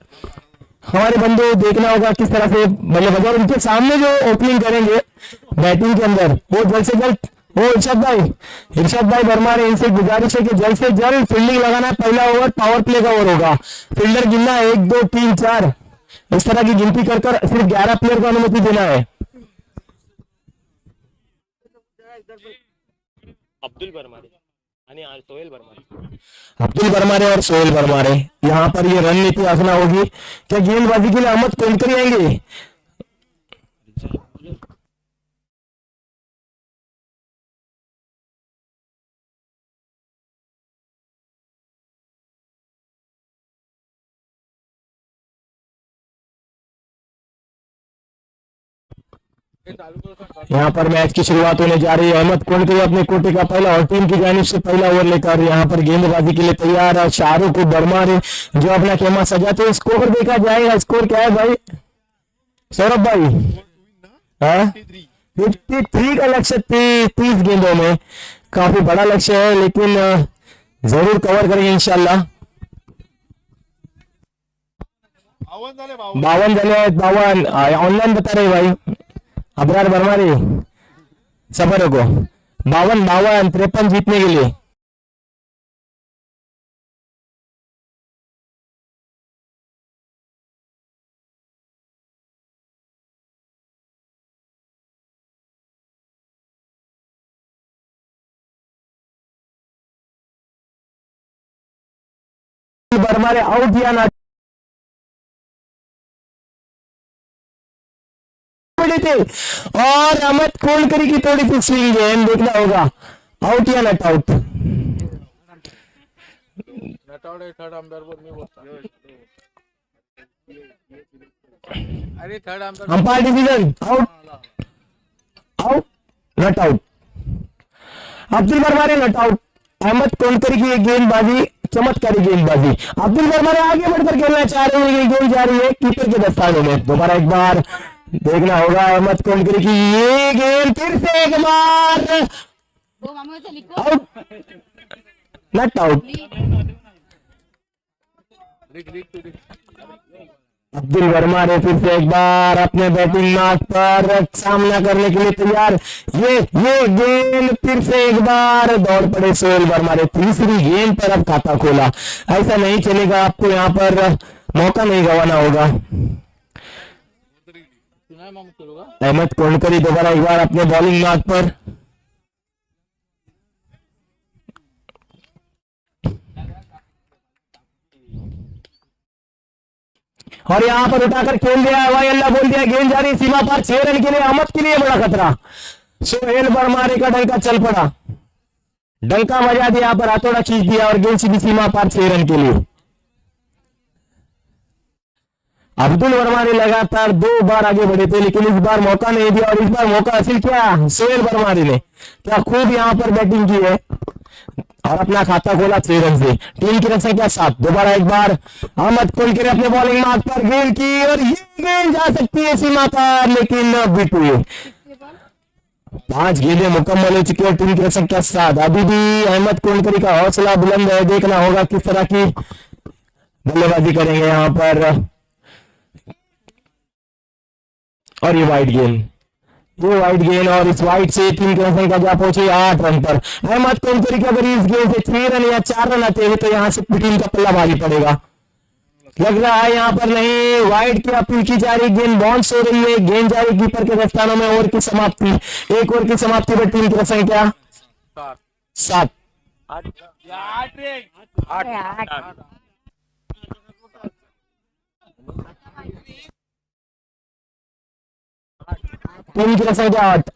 हमारे बंदे देखना होगा किस तरह से मतलब अगर उनके सामने जो ओपनिंग करेंगे बैटिंग के अंदर वो जल्द से जल्द, वो इरशाद भाई बरमारे, इनसे गुजारिश है कि जल्द से जल्द फील्डिंग लगाना है। पहला ओवर पावर प्ले का ओवर होगा, फील्डर गिनना 1 2 3 4 इस तरह की गिनती कर सिर्फ 11 प्लेयर को अनुमति देना है। अब्दुल बरमारे आणि सोहेल बरमारे, अब्दुल बरमारे और सोहेल बरमारे, यहाँ पर ये रणनीति आजमा होगी। क्या गेंदबाजी के लिए अहमद कोलकरी आएंगे? यहाँ पर मैच की शुरुआत होने जा रही है। अहमद कोलकरी अपने कोटे का पहला और टीम की जानिब से पहला ओवर लेकर यहाँ पर गेंदबाजी के लिए तैयार है। शाहरुख बरमारे जो अपना खेमा सजाते हैं। स्कोर देखा जाएगा, स्कोर क्या है भाई सौरभ भाई? 53 का लक्ष्य 30 गेंदों में, काफी बड़ा लक्ष्य है लेकिन जरूर कवर करेंगे इंशाल्लाह। 52 झाले आहेत, 52 ऑनलाइन बता रहे भाई अबरार बरमारे, सबर को 52 53 जीतने के लिए। बरमारे आउट या ना थे और अहमद कोलकरी की थोड़ी सी स्विंग है, देखना होगा आउट या not out. Umpire decision out out not out. Abdul Barmare not out. Ahmed Kolkari की गेंदबाजी चमत्कारी गेंदबाजी। अब्दुल बरमारे आगे बढ़कर खेलना चाह रहे हैं, गेंद जा रही है कीपर के दस्तानों में। दोबारा एक बार देखना होगा अहमद कोलकरी की ये गेंद, फिर से एक बार वो मामू से लिखो आउट नॉट आउट। अब्दुल बरमारे फिर से एक बार अपने बैटिंग मार्क पर सामना करने के लिए तैयार। ये गेंद फिर से एक बार दौड़ पड़े सोहेल बरमारे, तीसरी गेंद पर अब खाता खोला। ऐसा नहीं चलेगा, आपको यहाँ पर मौका नहीं गंवाना होगा। अहमद कोलकरी दोबारा एक बार अपने बॉलिंग मार्क पर। और यहां पर उठाकर खेल दिया, हवाई अल्लाह बोल दिया, गेंद जा रही सीमा पर 6 रन के लिए अहमद के लिए बड़ा खतरा। सोहेल बरमारे का डंका चल पड़ा, डंका बजा दिया, पर हाथोड़ा खींच दिया और गेंद सीधी सीमा पर 6 रन के लिए। अब्दुल बरमारे लगातार 2 बार आगे बढ़े थे, लेकिन इस बार मौका नहीं दिया और इस बार मौका हासिल किया सोहेल बरमारे ने। क्या खूब यहां पर बैटिंग की है और अपना खाता खोला 6 रन से। टीम की रन संख्या 7। दोबारा एक बार अहमद कोलकरी अपने बॉलिंग मार्क पर गेंद की और ये गेंद जा सकती है सीमा पर, लेकिन बीट हुई। 5 गेंदें मुकम्मल हो चुकी है, टीम की रन संख्या 7। अभी भी अहमद कोलकरी का हौसला बुलंद है, देखना होगा किस तरह की बल्लेबाजी करेंगे यहाँ पर। और ये वाइड गेंद और इस वाइड से टीम की रन संख्या जा पहुंची 8 रन पर। अहमद कोलकरी की अगर इस गेंद से 6 रन या 4 रन आते हैं तो यहाँ से टीम का पल्ला भारी पड़ेगा। लग रहा है यहाँ पर नहीं, वाइड की अपील की जा रही, गेंद बाउंस हो रही है, गेंद जा रही कीपर के दस्तानों में। ओवर की समाप्ति, एक ओवर की समाप्ति पर टीम की रन संख्या 7। टीम की रन संख्या 8।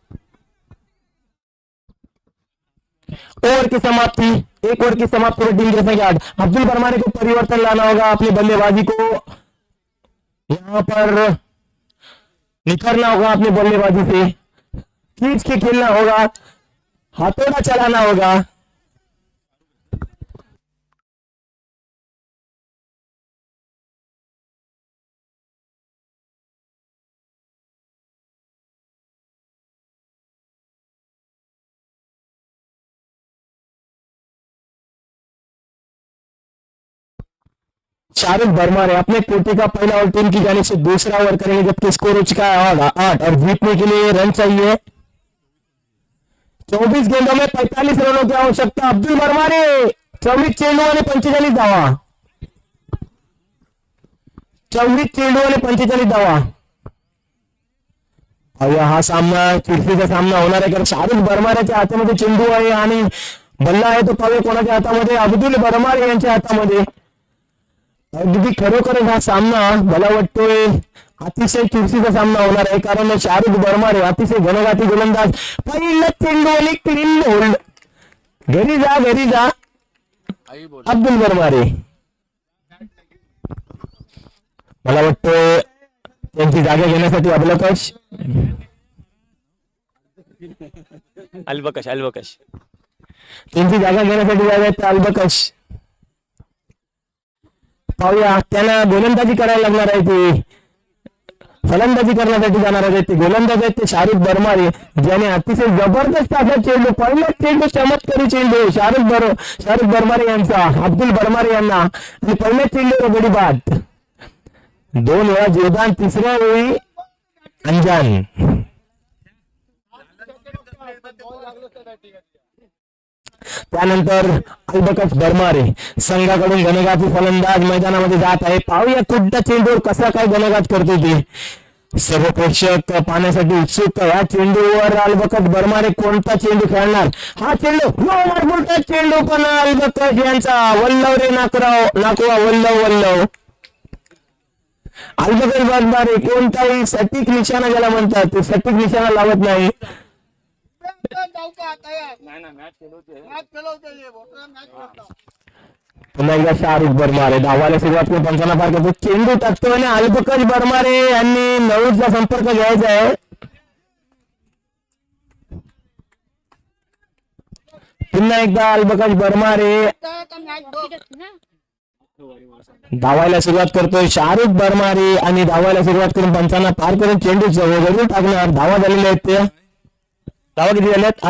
ओवर की समाप्ति, एक ओवर की समाप्ति पर टीम की रन संख्या 8। अब्दुल बरमारे को परिवर्तन लाना होगा, अपनी बल्लेबाजी को यहां पर निखरना होगा, अपनी बल्लेबाजी से खींच के खेलना होगा, हाथोड़ा चलाना होगा। शाहरुख बरमारे अपने कोटे का पहला ओवर टीम की जाने से दूसरा ओवर करेंगे, जबकि स्कोर हो चुका है 8 और जीतने के लिए रन चाहिए। 24 गेंदों में 45 रनों की आवश्यकता। अब्दुल बरमारे 24 चेंडू आणि 45 धावा, 24 चेंडू आणि 45 धावा। और हा सामना चिडकीचा सामना होणार आहे, कारण शाहरुख बरमारेच्या हातामध्ये चेंडू आहे आणि बल्ला आहे तो पावे कोणाच्या हातामध्ये, अब्दुल बरमारे यांच्या हातामध्ये। अगदी खरोखरच हा सामना मला वाटतोय अतिशय चुरशीचा सामना होणार आहे, कारण शाहरुख बरमारे अतिशय घनघाती गोलंदाज। पहिला चेंडू आणि क्लीन होल्ड, घरी जा अब्दुल बरमारे। मला वाटतंय त्यांची जागा घेण्यासाठी अबलकश त्यांची जागा घेण्यासाठी जागा अल्बकश। पाहूया, त्यांना गोलंदाजी करायला लागणार आहे, ते फलंदाजी करण्यासाठी जाणार आहे, ते गोलंदाज आहेत ते शाहरुख बरमारे, ज्याने अतिशय जबरदस्त असा चेंडू, पहिला चेंडू चमत्कारी चेंडू शाहरुख बरमारे यांचा अब्दुल बरमारे यांना, आणि पहिल्या चेंडूवर गडी बाद। 2 वेळा जीवदान, तिसऱ्या वेळी अंजान। त्यानंतर अल्बकश बरमारे संघाकडून घनघाती फलंदाज मैदानामध्ये जात आहे। पाहूया कुठल्या चेंडूवर कसा काय घनघात करतो ते। सर्व प्रेक्षक पाहण्यासाठी उत्सुक. या चेंडूवर अल्बकत बर्मारे कोणता चेंडू खेळणार? हा चेंडू बोलतात चेंडू पण अल्बकत यांचा. वल्लव रे नाकुआ वल्लव. अल्बकत बर्मारे कोणताही सटीक निशाणा ज्याला म्हणतात ते सटीक निशाणा लावत नाही. पुन्हा एकदा शाहरुख बर्मारे धावायला सुरुवात करून पंचांना पार करतो. चेंडू टाकतो आणि अल्बकत बर्मारे यांनी नऊचा संपर्क घ्यायचा आहे. पुन्हा एकदा अल्बकत बर्मारे धावायला सुरुवात करतोय. शाहरुख बर्मारे आणि धावायला सुरुवात करून पंचांना पार करून चेंडू जरूर टाकणार. धावा झालेल्या आहेत त्या. धावा किती झाल्यात?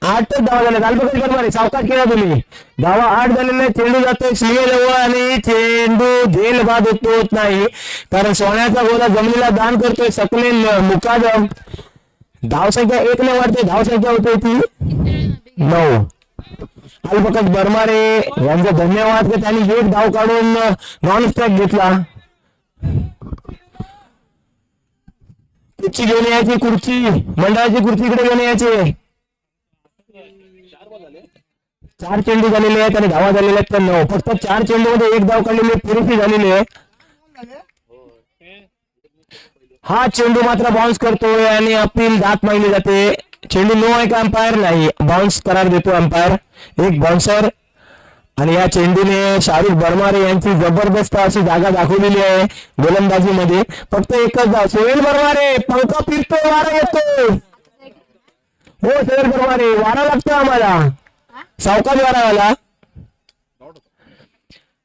8च धावा झाल्यात. अल्बकत बर्मारे सावकाश खेळा तुम्ही. धावा 8 झालेल्या. चेंडू जातोय स्लीजवळ आणि चेंडू झेल बाद होत नाही कारण सोन्याचा गोला जमिनीला दान करतोय सकलेल मुकादम. धावसंख्या 1 ने वाढते. धावसंख्या होते ती 9. अल्बकत बर्मारे यांचे धन्यवाद की त्यांनी 1 धाव काढून नॉन स्ट्राईक घेतला. खुर्ची घेऊन यायची. खुर्ची मंडळाची खुर्ची इकडे घेऊन यायची. 4 चेंडू झालेले आहेत आणि धावा झालेल्या आहेत 9. फक्त 4 चेंडू मध्ये 1 धाव काढलेली पुरेशी झालेली आहे. हा चेंडू मात्र बाउन्स करतोय आणि अपील दात मागली जाते. चेंडू नो आहे का? अंपायर नाही, बाउन्स करार देतो अंपायर. एक बाउन्सर आणि या चेंडूने शाहरुख बर्मारे यांची जबरदस्त अशी जागा दाखवलेली आहे गोलंदाजीमध्ये. फक्त एकच धाव. सोहेल बर्मारे पंखा फिरतो, वारा येतो. हो सोहेल बर्मारे वारा लागतो आम्हाला. सावकाश वारा आला.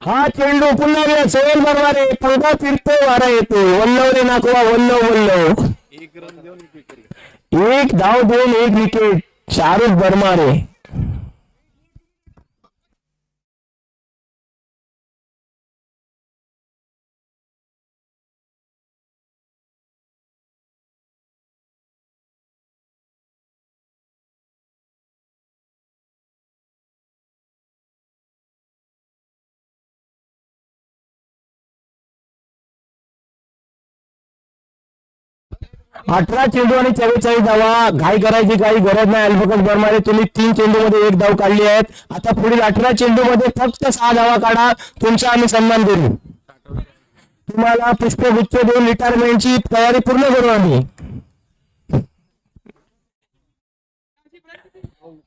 हा चेंडू पुन्हा गेला. सोहेल बर्मारे पंखा फिरतो, वारा येतो. वल्लव रे नाकुआ वल्लव. 1 धाव देऊन 1 विकेट शाहरुख बर्मारे. अठरा चेंडू आणि 44 धावा. घाई करायची काही गरज नाही. अल्बकत बर्मारे तुम्ही 3 चेंडू मध्ये 1 धाव काढली आहेत. आता पुढील 18 चेंडू मध्ये फक्त 6 धावा काढा. तुमचा आम्ही सन्मान करू. तुम्हाला पुष्पगुच्छ देऊन रिटायरमेंटची तयारी पूर्ण करू आम्ही.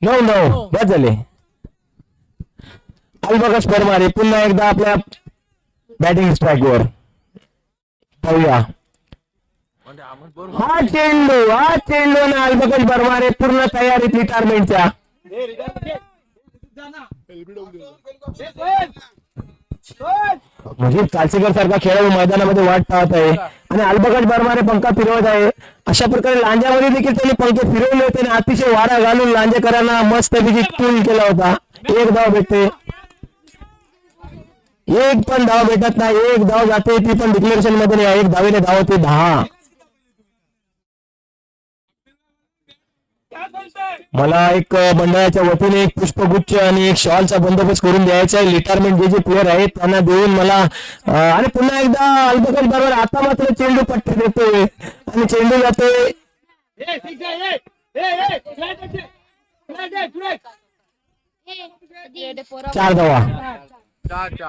9 बस झाले. अल्बकत बर्मारे पुन्हा एकदा आपल्या बॅटिंग स्ट्राईकवर पाहूया. हा चेंडू आणि अल्बकत बर्मारे पूर्ण तयारीत रिटायरमेंटच्या. म्हणजे कालसेकर सारखा खेळाडू मैदानामध्ये वाट पाहत आहे आणि अल्बकत बर्मारे पंखा फिरवत आहे. अशा प्रकारे लांजामध्ये देखील त्यांनी पंखे फिरवले होते आणि अतिशय वारा घालून लांजेकरांना मस्तपैकी टूल केला होता. 1 धाव भेटते. 1 पण धाव भेटत नाही. 1 धाव जाते ती पण डिक्लेरेशन मध्ये नाही. 1 धावेने धाव होते 10. मला एक मंडळाच्या वतीने एक पुष्पगुच्छ आणि एक शॉलचा बंदोबस्त करून द्यायचा आहे. रिटायरमेंट जे प्लेयर आहेत त्यांना देऊन मला आणि पुन्हा एकदा अल्बकत बर्मारे आता मात्र चेंडू पट्टी देतोय आणि चेंडू जातोय. 4 धावा.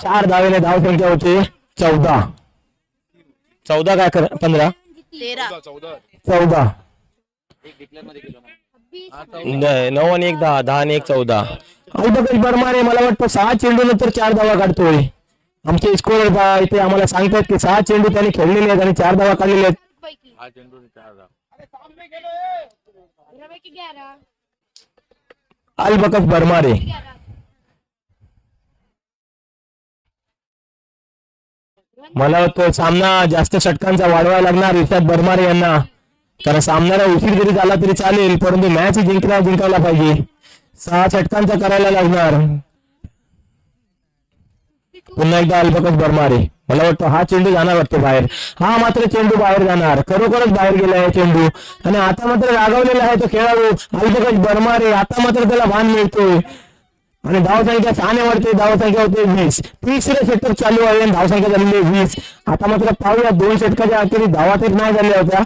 4 धावेने धाव संख्या होते 14 काय 15 14 9 आणि 1 10 आणि 1 14. अल्बकत बर्मारे मला वाटतं 6 चेंडू नंतर 4 धावा काढतोय. आमचे स्कोर इथे आम्हाला सांगतात की 6 चेंडू त्यांनी खेळलेले आहेत आणि 4 धावा काढलेले आहेत. अल्बकत बर्मारे मला वाटतं सामना जास्त षटकांचा वाढवायला लागणार इर्शाद बर्मारे यांना. कारण सामन्याला उशीर जरी झाला तरी चालेल परंतु मॅच जिंकायला पाहिजे. 6 षटकांचा करायला लागणार. पुन्हा एकदा अल्बकत बर्मारे मला वाटतं हा चेंडू जाणार वाटते बाहेर. हा मात्र चेंडू बाहेर जाणार. खरोखरच बाहेर गेला आहे चेंडू आणि आता मात्र रागावलेला आहे तो खेळाडू अल्बकत बर्मारे. आता मात्र त्याला भान मिळतोय. आणि धावसंख्या 6 ने वाढते, धावसंख्या होते 20. तिसरे षटक चालू आहे आणि धावसंख्या झालेली आहे 20. आता मात्र पाहूया 2 षटकाच्या अखेरीस धावा तर नाही झाल्या होत्या.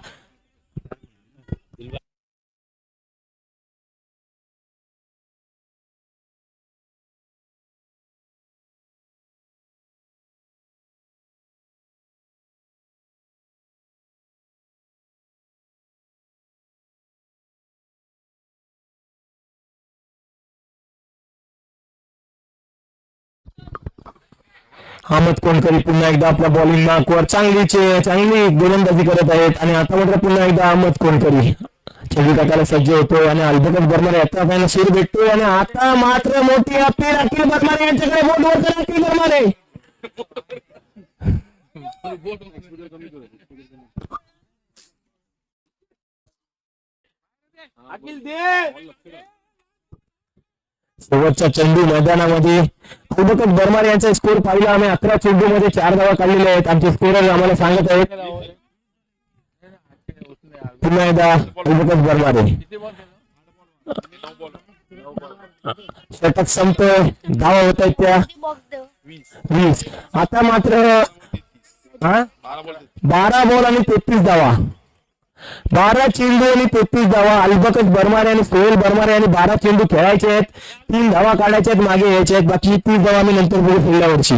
अहमद कोणकरी पुन्हा एकदा आपल्या बॉलिंग मार्कवर चांगली गोलंदाजी करत आहेत आणि आता मात्र पुन्हा एकदा अहमद कोणकरी चेंडू टाकायला सज्ज होतोय आणि अल्बकत बर्मारे आता त्यांना सूर भेटतोय आणि आता मात्र मोठी अपील अखिल बर्मारे यांच्याकडे बोटवर अखिल बर्मारे शेवटच्या चेंडू मैदानामध्ये अल्बकत बर्मारे यांचा स्कोर पाहिला आम्ही. 11 चेंडूमध्ये 4 धावा काढलेल्या आहेत. आमचे स्कोरर आम्हाला सांगत आहेत. पुन्हा एकदा अल्बकत बर्मारे षटक संपतोय, धावा होत आहेत त्या 20. आता मात्र 12 बॉल आणि 33 धावा, 12 चेंडू आणि 33 धावा. अल्बकत बर्मारे आणि सोहेल बर्मारे यांनी 12 चेंडू खेळायचे आहेत, 3 धावा काढायच्या आहेत, मागे यायचे आहेत. बाकी 30 धावा आम्ही नंतर बघू पुढल्या वर्षी.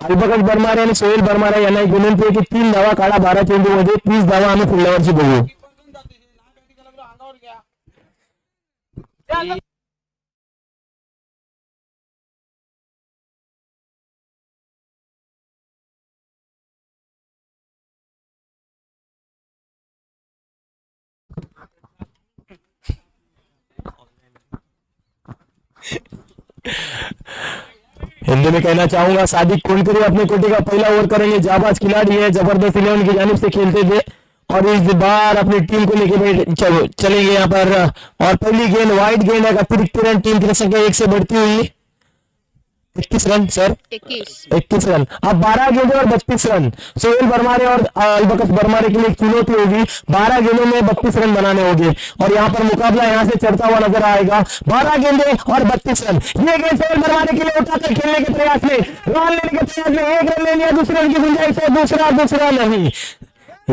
अल्बकत बर्मारे आणि सोहेल बर्मारे यांना एक विनंती आहे की 3 धावा काढा 12 चेंडू मध्ये. 30 धावा आम्ही पुढल्या वर्षी बघू. हिंदी में कहना चाहूंगा सादिक कोनकरी अपने कोटे का पहला ओवर करेंगे. जाबाज खिलाड़ी है, जबरदस्त 11 की जानिब से खेलते थे और इस बार अपनी टीम को लेकर चलेंगे यहाँ पर. और पहली गेंद वाइड गेंद है, अतिरिक्त रन टीम की संख्या 1 से बढ़ती हुई 21 रन सर 21 रन. अब 12 गेंदों और 32 रन. सोहेल बर्मारे और अल्बकत बर्मारे के लिए एक चुनौती होगी. 12 गेंदों में 32 रन बनाने होंगे और यहाँ पर मुकाबला यहाँ से चढ़ता हुआ नजर आएगा. 12 गेंदे और 32 रन. ये गेंद सोहेल बर्मारे के लिए उठाकर खेलने के प्रयास में, रन लेने के प्रयास में. एक रन ले लिया, दूसरे रन की गुंजाइश है, दूसरा नहीं,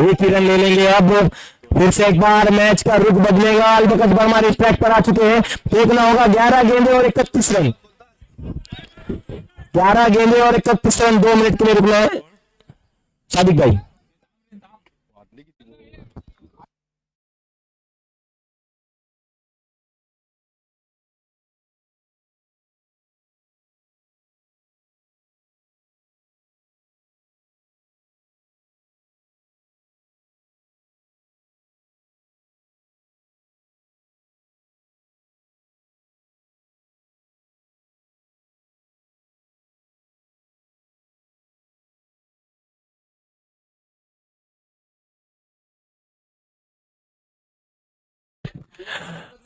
एक ही रन ले लेंगे. अब फिर से एक बार मैच का रुख बदलेगा. अल्बकत बर्मारे स्ट्राइक पर आ चुके हैं. देखना होगा 11 गेंदे और 31 रन. 11 गेंदे और 31 रन. 2 मिनट के लिए रुकना है सादिक भाई.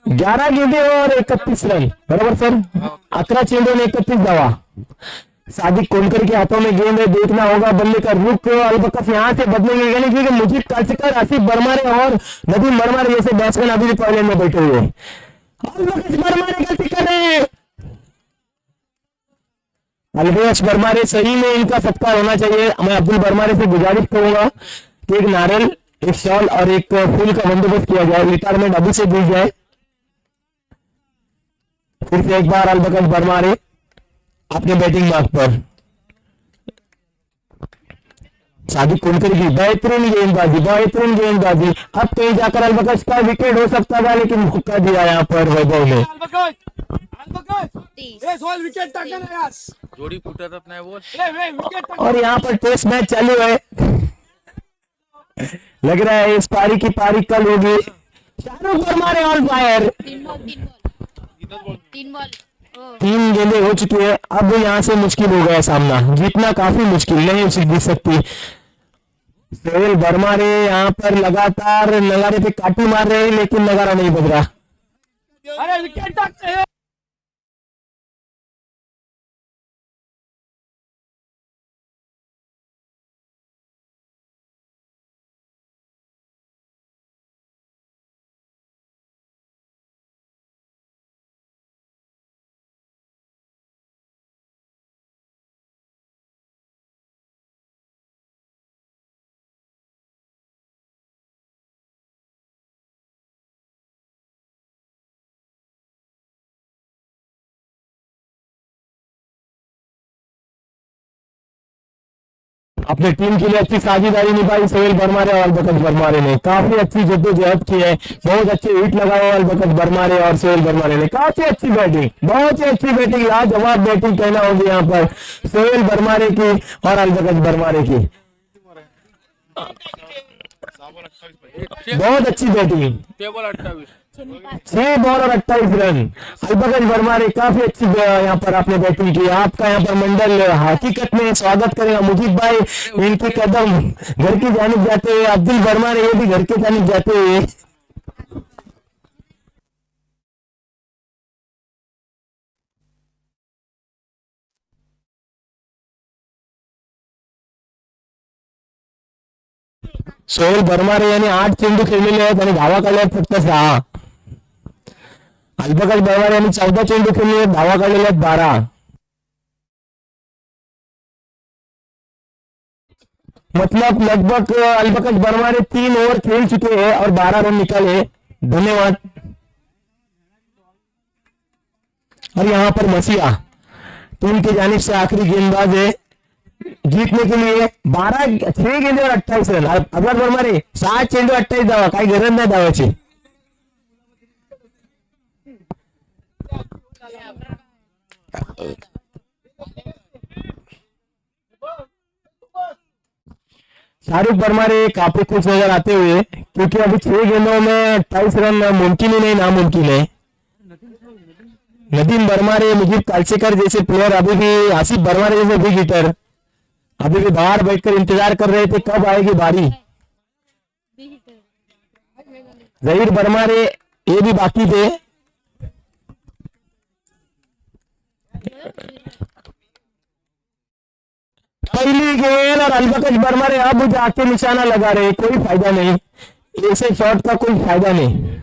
ग्यारह गेंदे और 31 रन बराबर सर. 11 चेंडू में 31 धावा. सादिक कोनकर के हाथों में गेंद है. देखना होगा बल्ले का रुख. अल्बकत यहाँ से बदलेंगे यानी कि मुझे कालचकर, आसिफ बर्मारे और नदीम बर्मारे जैसे बैट्समैन अभी भी पहले में बैठे हुए. अल्बकत बर्मारे गलती कर रहे हैं. अलवेश बर्मारे सही में इनका सत्कार होना चाहिए. मैं अब्दुल बर्मारे से गुजारिश करूंगा कि एक नारियल, एक शॉल और एक फूल का बंदोबस्त किया जाए. रिटायरमेंट अभी से दी जाए. फिर से एक बार अल्बकत बर्मारे अपने बैटिंग मार्क पर. सादिक कोनकरी की बेहतरीन गेंदबाजी. अब कहीं जाकर अल्बकत का विकेट हो सकता था लेकिन मौका दिया यहाँ पर वैभव ने. जोड़ी फुटत नाही बोल. और यहाँ पर टेस्ट मैच चालू है. लग रहा है इस पारी की पारी कल होगी. Shahrukh Barmare on fire. 3 ball 3 गेंदें हो चुकी है. अब यहाँ से मुश्किल हो गया सामना. जीतना काफी मुश्किल, नहीं जीत सकती. सोहेल बर्मारे यहाँ पर लगातार नगारे पे काटी मार रहे हैं लेकिन नगारा नहीं बज रहा. अपने टीम के लिए अच्छी साझेदारी निभाई सोहेल बरमारे और अलबकत बरमारे ने, काफी अच्छी जद्दोजहद की है, बहुत अच्छे हिट लगाए अलबकत बरमारे और सोहेल बरमारे ने, काफी अच्छी बैटिंग, बहुत ही अच्छी बैटिंग, लाजवाब बैटिंग कहना होगी यहाँ पर सोहेल बरमारे की और अलबकत बरमारे की, बहुत अच्छी बैटिंग, 6 बॉल और 28 रन। अलबकत बरमारे काफी अच्छी यहाँ पर आपने बैटिंग की। आपका यहाँ पर मंडल हकीकत में स्वागत करेगा। मुजीब भाई इनके कदम घर की जानिब जाते हुए, अब्दुल बरमारे ये भी घर की जानिब जाते हुए। सोहेल बरमारे यांनी 8 चेंडू खेळलेले आहेत आणि धावा काढल्या आहेत फक्त 6. अलबकत बरमारे यांनी 14 चेंडू खेळले आहेत, धावा काढलेल्या आहेत 12. मतलब लगभग अलबकत बरमारे 3 ओवर खेल चुके हैं और 12 रन निकाले। धन्यवाद। और यहाँ पर मसीहा टीम की जानिब से आखिरी गेंदबाज है जीतने के लिए। 6 गेंदे और 28 रन। अलबकत बरमारे 7 चेंडू 28 धावा, काही गरज नाही धावाची। शाहरुख बरमारे काफी खुश नजर आते हुए, क्योंकि अभी 6 गेंदों में 28 रन मुमकिन ही नहीं नामुमकिन है। नदीम बरमारे, मुजीब कालसेकर जैसे प्लेयर अभी भी, आसिफ बरमारे जैसे बिग हिटर अभी भी बाहर बैठकर इंतजार कर रहे थे कब आएगी बारी। जहीर बरमारे ये भी बाकी थे। पहली गेंद और अलबकत बरमारे अब जाके निशाना लगा रहे, कोई फायदा नहीं, ऐसे शॉट का कोई फायदा नहीं।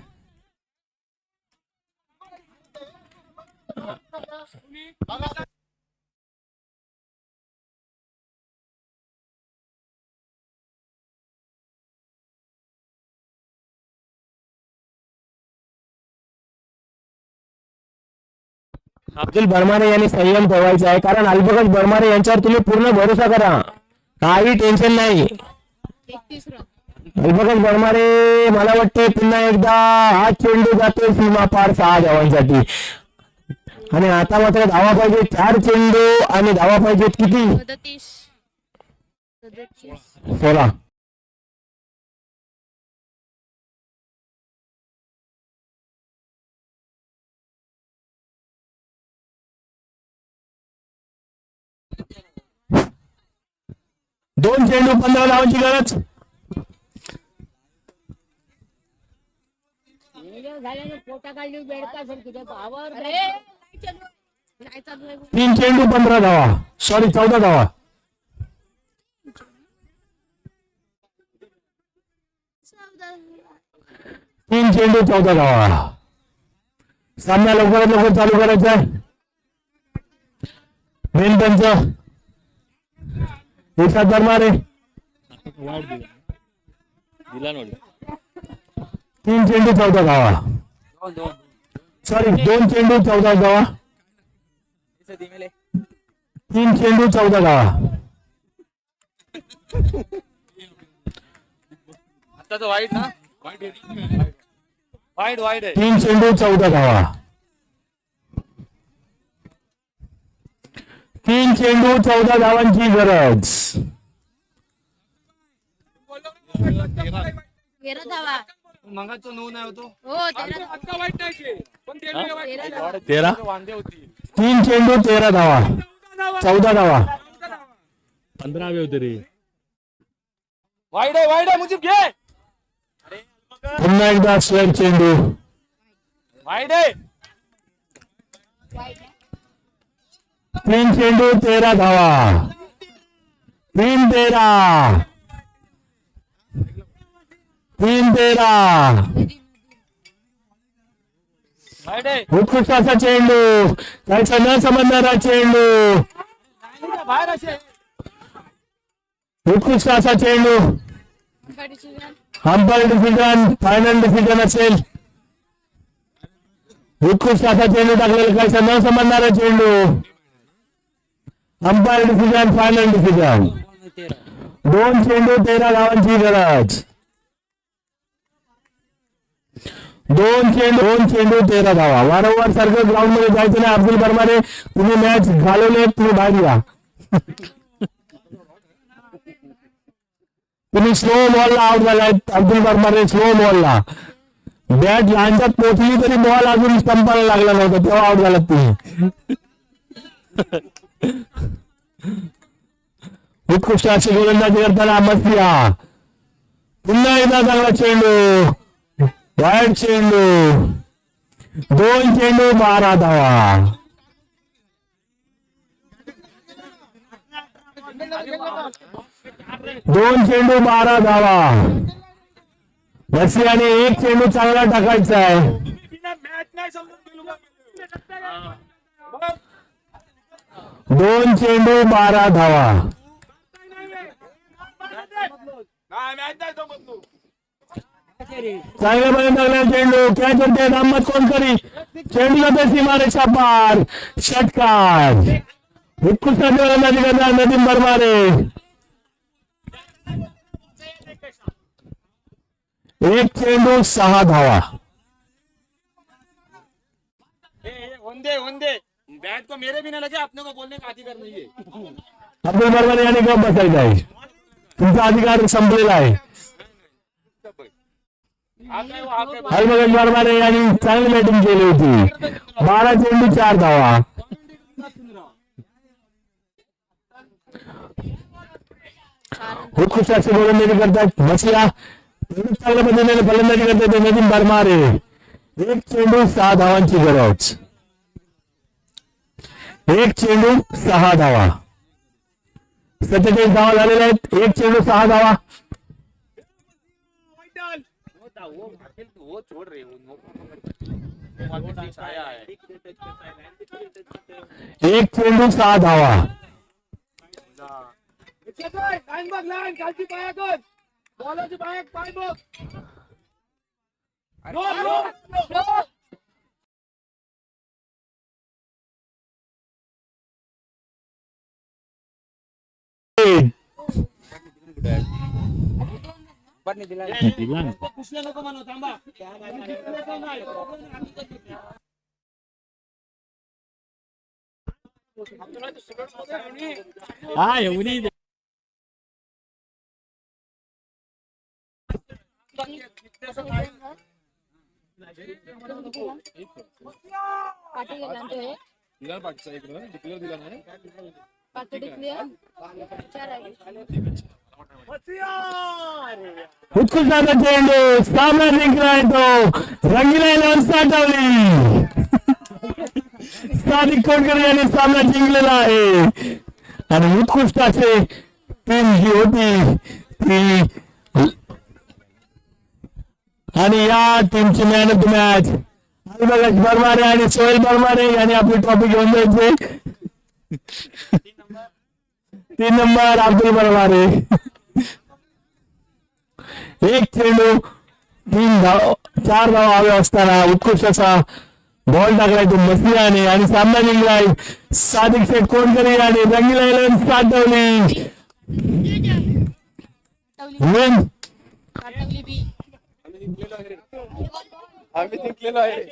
अब्दुल बरमारे यांनी संयम ठेवायचा आहे, कारण अलबकत बरमारे यांच्यावर तुम्ही पूर्ण भरोसा करा, काही टेन्शन नाही। 31 रन. अलबकत बरमारे मला वाटते पुन्हा एकदा हा चेंडू जातोय सीमा पार 6 धावांसाठी, आणि आता मात्र धावा पाहिजे 4 चेंडू आणि धावा पाहिजेत किती? 16। दोन चेंडू 15 धावांची गरज। अरे 3 चेंडू 15 धावा, सॉरी 14 धावा। 3 चेंडू 14 धावा। सामना लवकरात लवकर चालू करायचा आहे। मेन पंच इर्शाद बरमारे, वाढ दिला नोडी 3 चेंडू 14 धावा, सॉरी 2 चेंडू 14 धावा, 3 चेंडू 14 धावा। आता तो वाईट ना, वाईट वाईट आहे। 3 चेंडू 14 धावा, 3 चेंडू 14 धावांची गरज। 13 धावा. मंगाचा नऊ नाही होतो। हो 13 वाईट नाही पण 13 3 चेंडू 13 धावा, 14 धावा। 15 हवे होते रे। वाईट आहे मुझे घे। पुन्हा एकदा स्क्वेअर चेंडू, वाईट आहे। 3 चेंडू 13 धावा, 3-13, 3-13। वाईट आहे। उत्कृष्ट असा चेंडू, त्याचा न समजणारा चेंडू, बाहेर असे उत्कृष्ट असा चेंडू। Decision. Umpire decision, final decision असेल। उत्कृष्ट असा चेंडू टाकलेला, काहीसा न समजणारा चेंडू, अंपायर डिसिजन, फायनल डिसिजन। 2 चेंडू 13 धावांची गरज. 2 चेंडू 13 धावा. वारंवार सारखं ग्राउंड मध्ये जायचं नाही. अब्दुल बर्मारे तुम्ही मॅच घालवले, तुम्ही बाहेर या. तुम्ही स्लो बॉलला आउट झालाय अब्दुल बर्मारे. स्लो बॉलला बॅट लहानच्यात पोहोचली तरी बॉल अजून स्टंपाला लागला नव्हता, तेव्हा आउट झालात तुम्ही. उत्कृष्ट अशी गोलंदाजी करताना मस्तिया. पुन्हा एकदा चांगला चेंडू, वाईट चेंडू. 2 चेंडू 12 धावा. दोन चेंडू 12 धावा. मस्तियाने 1 चेंडू चांगला टाकायचा आहे. 2 चेंडू 12 धावा. चांगल्यापर्यंत लागला चेंडू. कॅच होते अहमद कोणकरी. चेंडूला ते सीमारेषा पार. षटकार. उत्कृष्ट गोलंदाजी करणार नदीम बर्मारे. 1 चेंडू 6 धावा. बैट को मेरे भी ना लगे, अपने को बोलने का अधिकार नहीं है. अब्दुल बर्मारे यांनी गप बसायचं आहे. तुमचा अधिकार संपलेला आहे. हरभजन बर्मारे यांनी चांगली बॅटिंग केली होती. 12 चेंडू 4 धावा. उत्कृष्ट अशी गोलंदाजी करतात मसिया. चांगल्या पद्धतीने फलंदाजी करतात नदीम बर्मारे. 1 चेंडू 6 धावांची गरज. 1 चेंडू 6 धावा. 47 धावा झालेल्या आहेत. 1 चेंडू 6 धावा. वो छोड़ रहे हो. 1 चेंडू 6 धावा. हा एवढी पाठी गेला तो हे. पाठी डिक्लेअर 4 आहे. उत्कृष्ट असा चेंडू. सामना जिंकलाय तो. रंगीला 11 साठवली. सादिक कोणकर यांनी सामना जिंकलेला आहे. आणि उत्कृष्ट असे टीम जी होती ती, आणि या टीमची man of the match Harbhajan Barmare आणि सोहेल बर्मारे यांनी आपली ट्रॉफी घेऊन जायचे. 3 नंबर अब्दुल बर्मारे. 1 चेंडू 4 धावा हवे असताना उत्कृष्ट असा बॉल टाकलाय तो मसियाने आणि सामना जिंकलाय. सादिक शेख कोणकरी आणि रंगीला 11 साठवली. विन. पाठवली बी. आम्ही जिंकलेलो आहे.